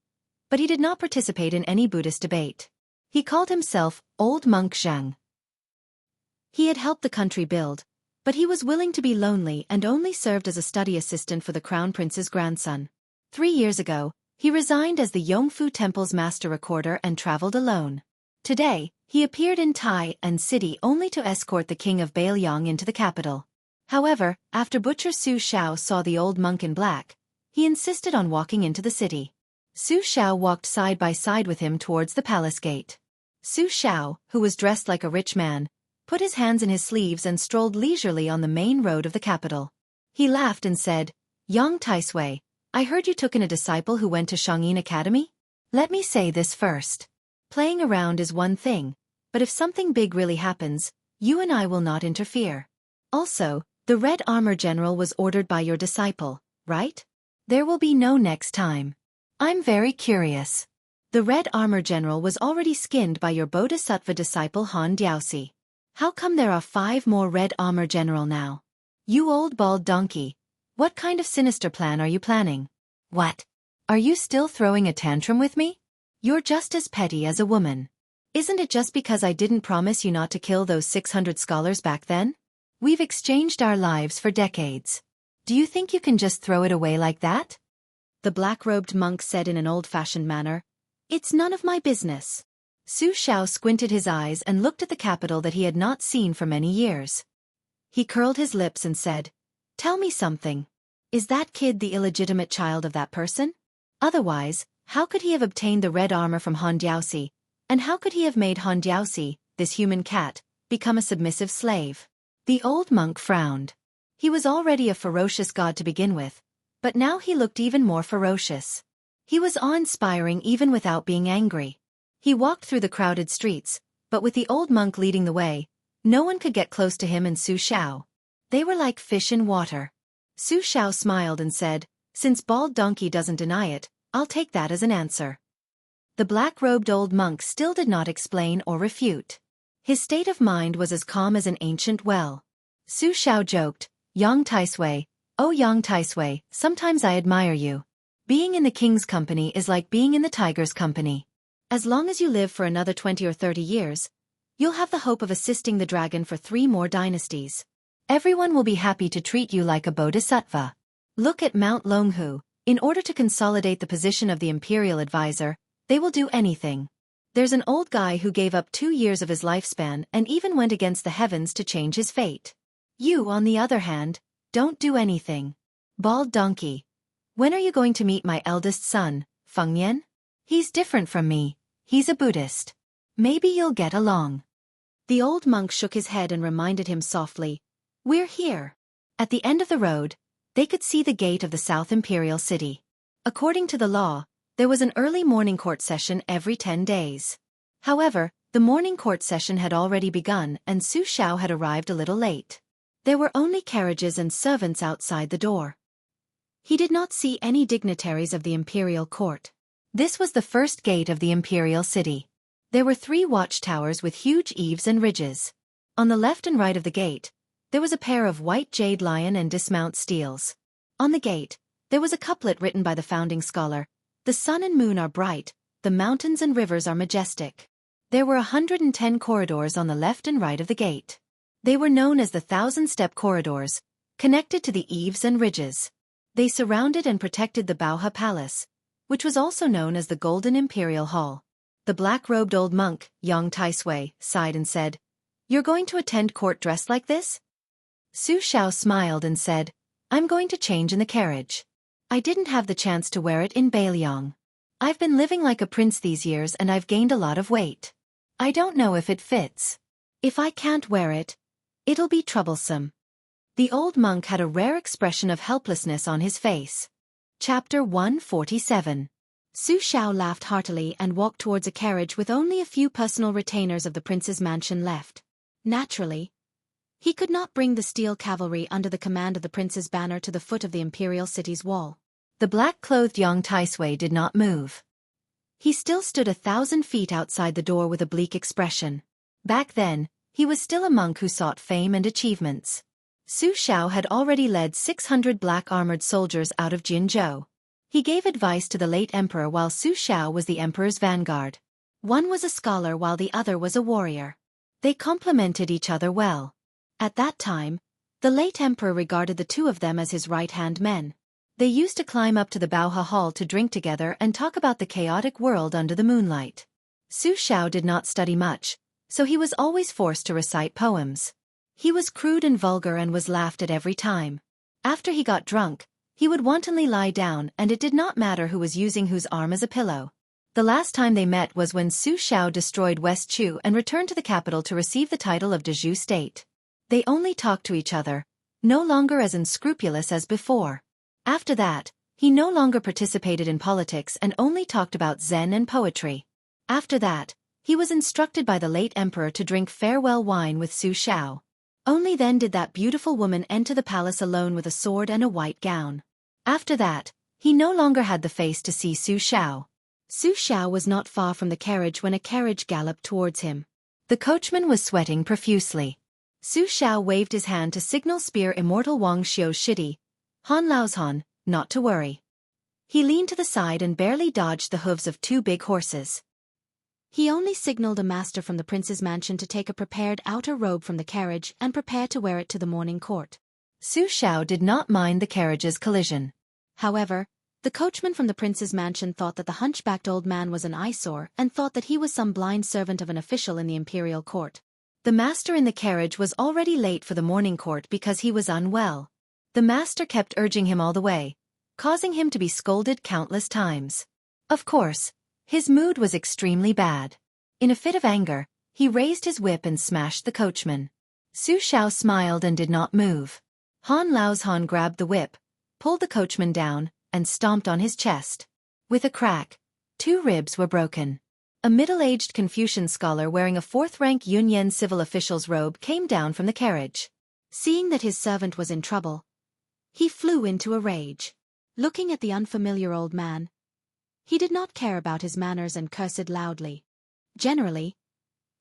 but he did not participate in any Buddhist debate. He called himself Old Monk Zhang. He had helped the country build, but he was willing to be lonely and only served as a study assistant for the crown prince's grandson. 3 years ago, he resigned as the Yongfu Temple's master recorder and traveled alone. Today, he appeared in Tai and city only to escort the king of Bailiang into the capital. However, after Butcher Su Xiao saw the old monk in black, he insisted on walking into the city. Su Xiao walked side by side with him towards the palace gate. Su Xiao, who was dressed like a rich man, put his hands in his sleeves and strolled leisurely on the main road of the capital. He laughed and said, "Yang Taisui, I heard you took in a disciple who went to Shangyin Academy? Let me say this first. Playing around is one thing, but if something big really happens, you and I will not interfere. Also, the Red Armor General was ordered by your disciple, right? There will be no next time. I'm very curious." The red armor general was already skinned by your bodhisattva disciple Han Diaoxi. How come there are 5 more red armor general now? You old bald donkey, what kind of sinister plan are you planning? What? Are you still throwing a tantrum with me? You're just as petty as a woman. Isn't it just because I didn't promise you not to kill those 600 scholars back then? We've exchanged our lives for decades. Do you think you can just throw it away like that? The black-robed monk said in an old-fashioned manner. It's none of my business. Su Xiao squinted his eyes and looked at the capital that he had not seen for many years. He curled his lips and said, Tell me something. Is that kid the illegitimate child of that person? Otherwise, how could he have obtained the red armor from Han Diaoxi, and how could he have made Han Diaoxi, this human cat, become a submissive slave? The old monk frowned. He was already a ferocious god to begin with, but now he looked even more ferocious. He was awe-inspiring even without being angry. He walked through the crowded streets, but with the old monk leading the way, no one could get close to him and Su Xiao. They were like fish in water. Su Xiao smiled and said, Since Bald Donkey doesn't deny it, I'll take that as an answer. The black-robed old monk still did not explain or refute. His state of mind was as calm as an ancient well. Su Xiao joked, Yang Taisui, oh Yang Taisui, sometimes I admire you. Being in the king's company is like being in the tiger's company. As long as you live for another 20 or 30 years, you'll have the hope of assisting the dragon for 3 more dynasties. Everyone will be happy to treat you like a bodhisattva. Look at Mount Longhu. In order to consolidate the position of the imperial advisor, they will do anything. There's an old guy who gave up 2 years of his lifespan and even went against the heavens to change his fate. You, on the other hand, don't do anything. Bald donkey. When are you going to meet my eldest son, Fengyan? He's different from me. He's a Buddhist. Maybe you'll get along. The old monk shook his head and reminded him softly, We're here. At the end of the road, they could see the gate of the South Imperial City. According to the law, there was an early morning court session every 10 days. However, the morning court session had already begun and Su Xiao had arrived a little late. There were only carriages and servants outside the door. He did not see any dignitaries of the imperial court. This was the first gate of the imperial city. There were 3 watchtowers with huge eaves and ridges. On the left and right of the gate, there was a pair of white jade lion and dismount steels. On the gate, there was a couplet written by the founding scholar, The sun and moon are bright, the mountains and rivers are majestic. There were 110 corridors on the left and right of the gate. They were known as the 1,000-step corridors, connected to the eaves and ridges. They surrounded and protected the Baohe Palace, which was also known as the Golden Imperial Hall. The black-robed old monk, Yang Taisui, sighed and said, You're going to attend court dressed like this? Su Xiao smiled and said, I'm going to change in the carriage. I didn't have the chance to wear it in Beiliang. I've been living like a prince these years and I've gained a lot of weight. I don't know if it fits. If I can't wear it, it'll be troublesome. The old monk had a rare expression of helplessness on his face. Chapter 147. Su Xiao laughed heartily and walked towards a carriage with only a few personal retainers of the prince's mansion left. Naturally, he could not bring the steel cavalry under the command of the prince's banner to the foot of the imperial city's wall. The black-clothed Yang Taisui did not move. He still stood 1,000 feet outside the door with a bleak expression. Back then, he was still a monk who sought fame and achievements. Su Xiao had already led 600 black-armored soldiers out of Jianghu. He gave advice to the late emperor while Su Xiao was the emperor's vanguard. One was a scholar while the other was a warrior. They complemented each other well. At that time, the late emperor regarded the 2 of them as his right-hand men. They used to climb up to the Baohe Hall to drink together and talk about the chaotic world under the moonlight. Su Xiao did not study much, so he was always forced to recite poems. He was crude and vulgar and was laughed at every time. After he got drunk, he would wantonly lie down and it did not matter who was using whose arm as a pillow. The last time they met was when Su Xiao destroyed West Chu and returned to the capital to receive the title of Dezhu State. They only talked to each other, no longer as unscrupulous as before. After that, he no longer participated in politics and only talked about Zen and poetry. After that, he was instructed by the late emperor to drink farewell wine with Su Xiao. Only then did that beautiful woman enter the palace alone with a sword and a white gown. After that, he no longer had the face to see Su Xiao. Su Xiao was not far from the carriage when a carriage galloped towards him. The coachman was sweating profusely. Su Xiao waved his hand to signal Spear Immortal Wang Xiu's shitty, Han Lao's Han, not to worry. He leaned to the side and barely dodged the hooves of two big horses. He only signaled a master from the prince's mansion to take a prepared outer robe from the carriage and prepare to wear it to the morning court. Su Xiao did not mind the carriage's collision. However, the coachman from the prince's mansion thought that the hunchbacked old man was an eyesore and thought that he was some blind servant of an official in the imperial court. The master in the carriage was already late for the morning court because he was unwell. The master kept urging him all the way, causing him to be scolded countless times. Of course, his mood was extremely bad. In a fit of anger, he raised his whip and smashed the coachman. Su Xiao smiled and did not move. Han Lao's Han grabbed the whip, pulled the coachman down, and stomped on his chest. With a crack, 2 ribs were broken. A middle-aged Confucian scholar wearing a 4th-rank Yunyan civil official's robe came down from the carriage. Seeing that his servant was in trouble, he flew into a rage. Looking at the unfamiliar old man, he did not care about his manners and cursed loudly. Generally,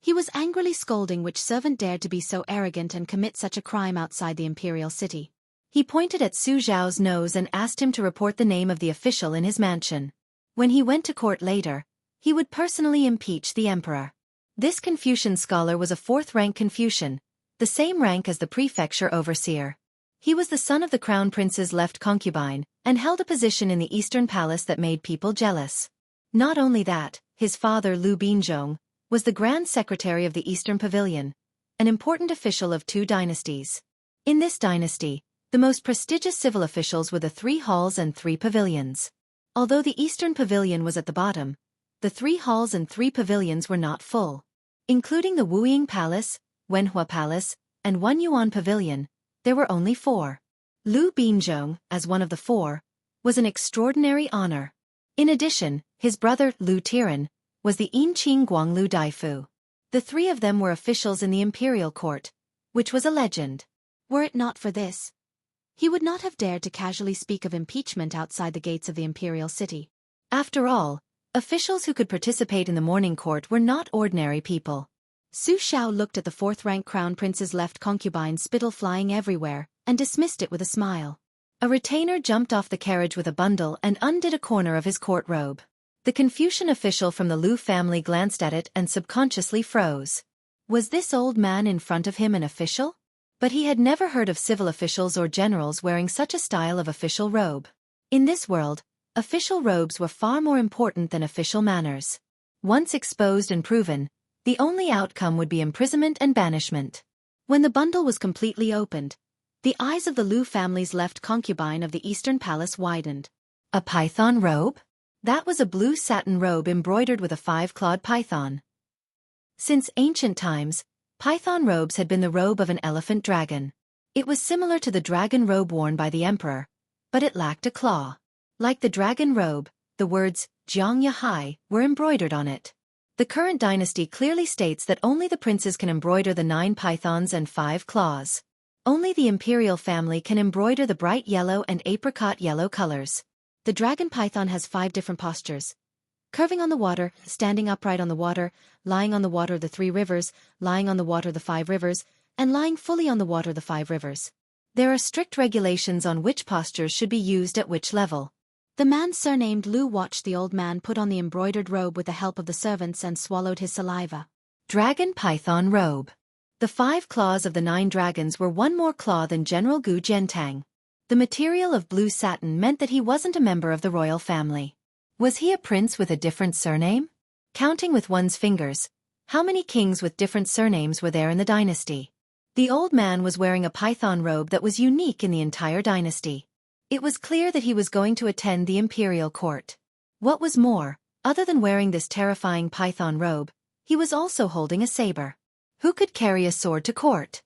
he was angrily scolding which servant dared to be so arrogant and commit such a crime outside the imperial city. He pointed at Su Xiao's nose and asked him to report the name of the official in his mansion. When he went to court later, he would personally impeach the emperor. This Confucian scholar was a 4th-rank Confucian, the same rank as the prefecture overseer. He was the son of the crown prince's left concubine, and held a position in the eastern palace that made people jealous. Not only that, his father Lu Binzhong was the grand secretary of the Eastern Pavilion, an important official of 2 dynasties. In this dynasty, the most prestigious civil officials were the 3 halls and 3 pavilions. Although the Eastern Pavilion was at the bottom, the 3 halls and 3 pavilions were not full. Including the Wuying Palace, Wenhua Palace, and Yuan Pavilion, there were only 4. Lu Binzhong, as one of the 4, was an extraordinary honor. In addition, his brother, Lu Tiran, was the Yinqing Guanglu Daifu. The 3 of them were officials in the imperial court, which was a legend. Were it not for this, he would not have dared to casually speak of impeachment outside the gates of the imperial city. After all, officials who could participate in the morning court were not ordinary people. Su Xiao looked at the 4th-rank crown prince's left concubine spittle flying everywhere, and dismissed it with a smile. A retainer jumped off the carriage with a bundle and undid a corner of his court robe. The Confucian official from the Lu family glanced at it and subconsciously froze. Was this old man in front of him an official? But he had never heard of civil officials or generals wearing such a style of official robe. In this world, official robes were far more important than official manners. Once exposed and proven, the only outcome would be imprisonment and banishment. When the bundle was completely opened, the eyes of the Lu family's left concubine of the Eastern Palace widened. A python robe? That was a blue satin robe embroidered with a 5-clawed python. Since ancient times, python robes had been the robe of an elephant dragon. It was similar to the dragon robe worn by the emperor, but it lacked a claw. Like the dragon robe, the words Jianghu were embroidered on it. The current dynasty clearly states that only the princes can embroider the 9 pythons and 5 claws. Only the imperial family can embroider the bright yellow and apricot yellow colors. The dragon python has 5 different postures: curving on the water, standing upright on the water, lying on the water of the 3 rivers, lying on the water of the 5 rivers, and lying fully on the water of the 5 rivers. There are strict regulations on which postures should be used at which level. The man surnamed Lu watched the old man put on the embroidered robe with the help of the servants and swallowed his saliva. Dragon python robe. The 5 claws of the 9 dragons were 1 more claw than General Gu Jiantang. The material of blue satin meant that he wasn't a member of the royal family. Was he a prince with a different surname? Counting with one's fingers, how many kings with different surnames were there in the dynasty? The old man was wearing a python robe that was unique in the entire dynasty. It was clear that he was going to attend the imperial court. What was more, other than wearing this terrifying python robe, he was also holding a saber. Who could carry a sword to court?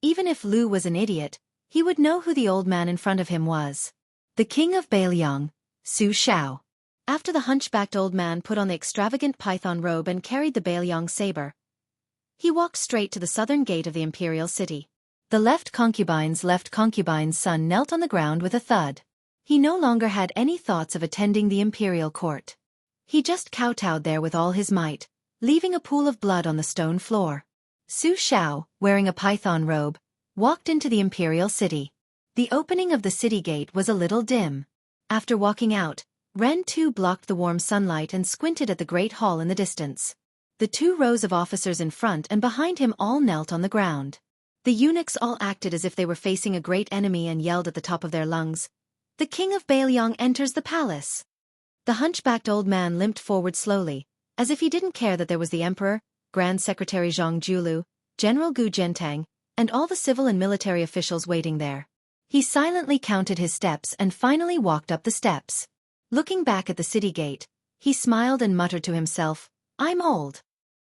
Even if Lu was an idiot, he would know who the old man in front of him was. The king of Beiliang, Su Xiao. After the hunchbacked old man put on the extravagant python robe and carried the Beiliang saber, he walked straight to the southern gate of the imperial city. The left concubine's son knelt on the ground with a thud. He no longer had any thoughts of attending the imperial court. He just kowtowed there with all his might, leaving a pool of blood on the stone floor. Su Xiao, wearing a python robe, walked into the imperial city. The opening of the city gate was a little dim. After walking out, Ren Tu blocked the warm sunlight and squinted at the great hall in the distance. The 2 rows of officers in front and behind him all knelt on the ground. The eunuchs all acted as if they were facing a great enemy and yelled at the top of their lungs, "The king of Bailiang enters the palace!" The hunchbacked old man limped forward slowly, as if he didn't care that there was the emperor, Grand Secretary Zhang Julu, General Gu Jiantang, and all the civil and military officials waiting there. He silently counted his steps and finally walked up the steps. Looking back at the city gate, he smiled and muttered to himself, "I'm old.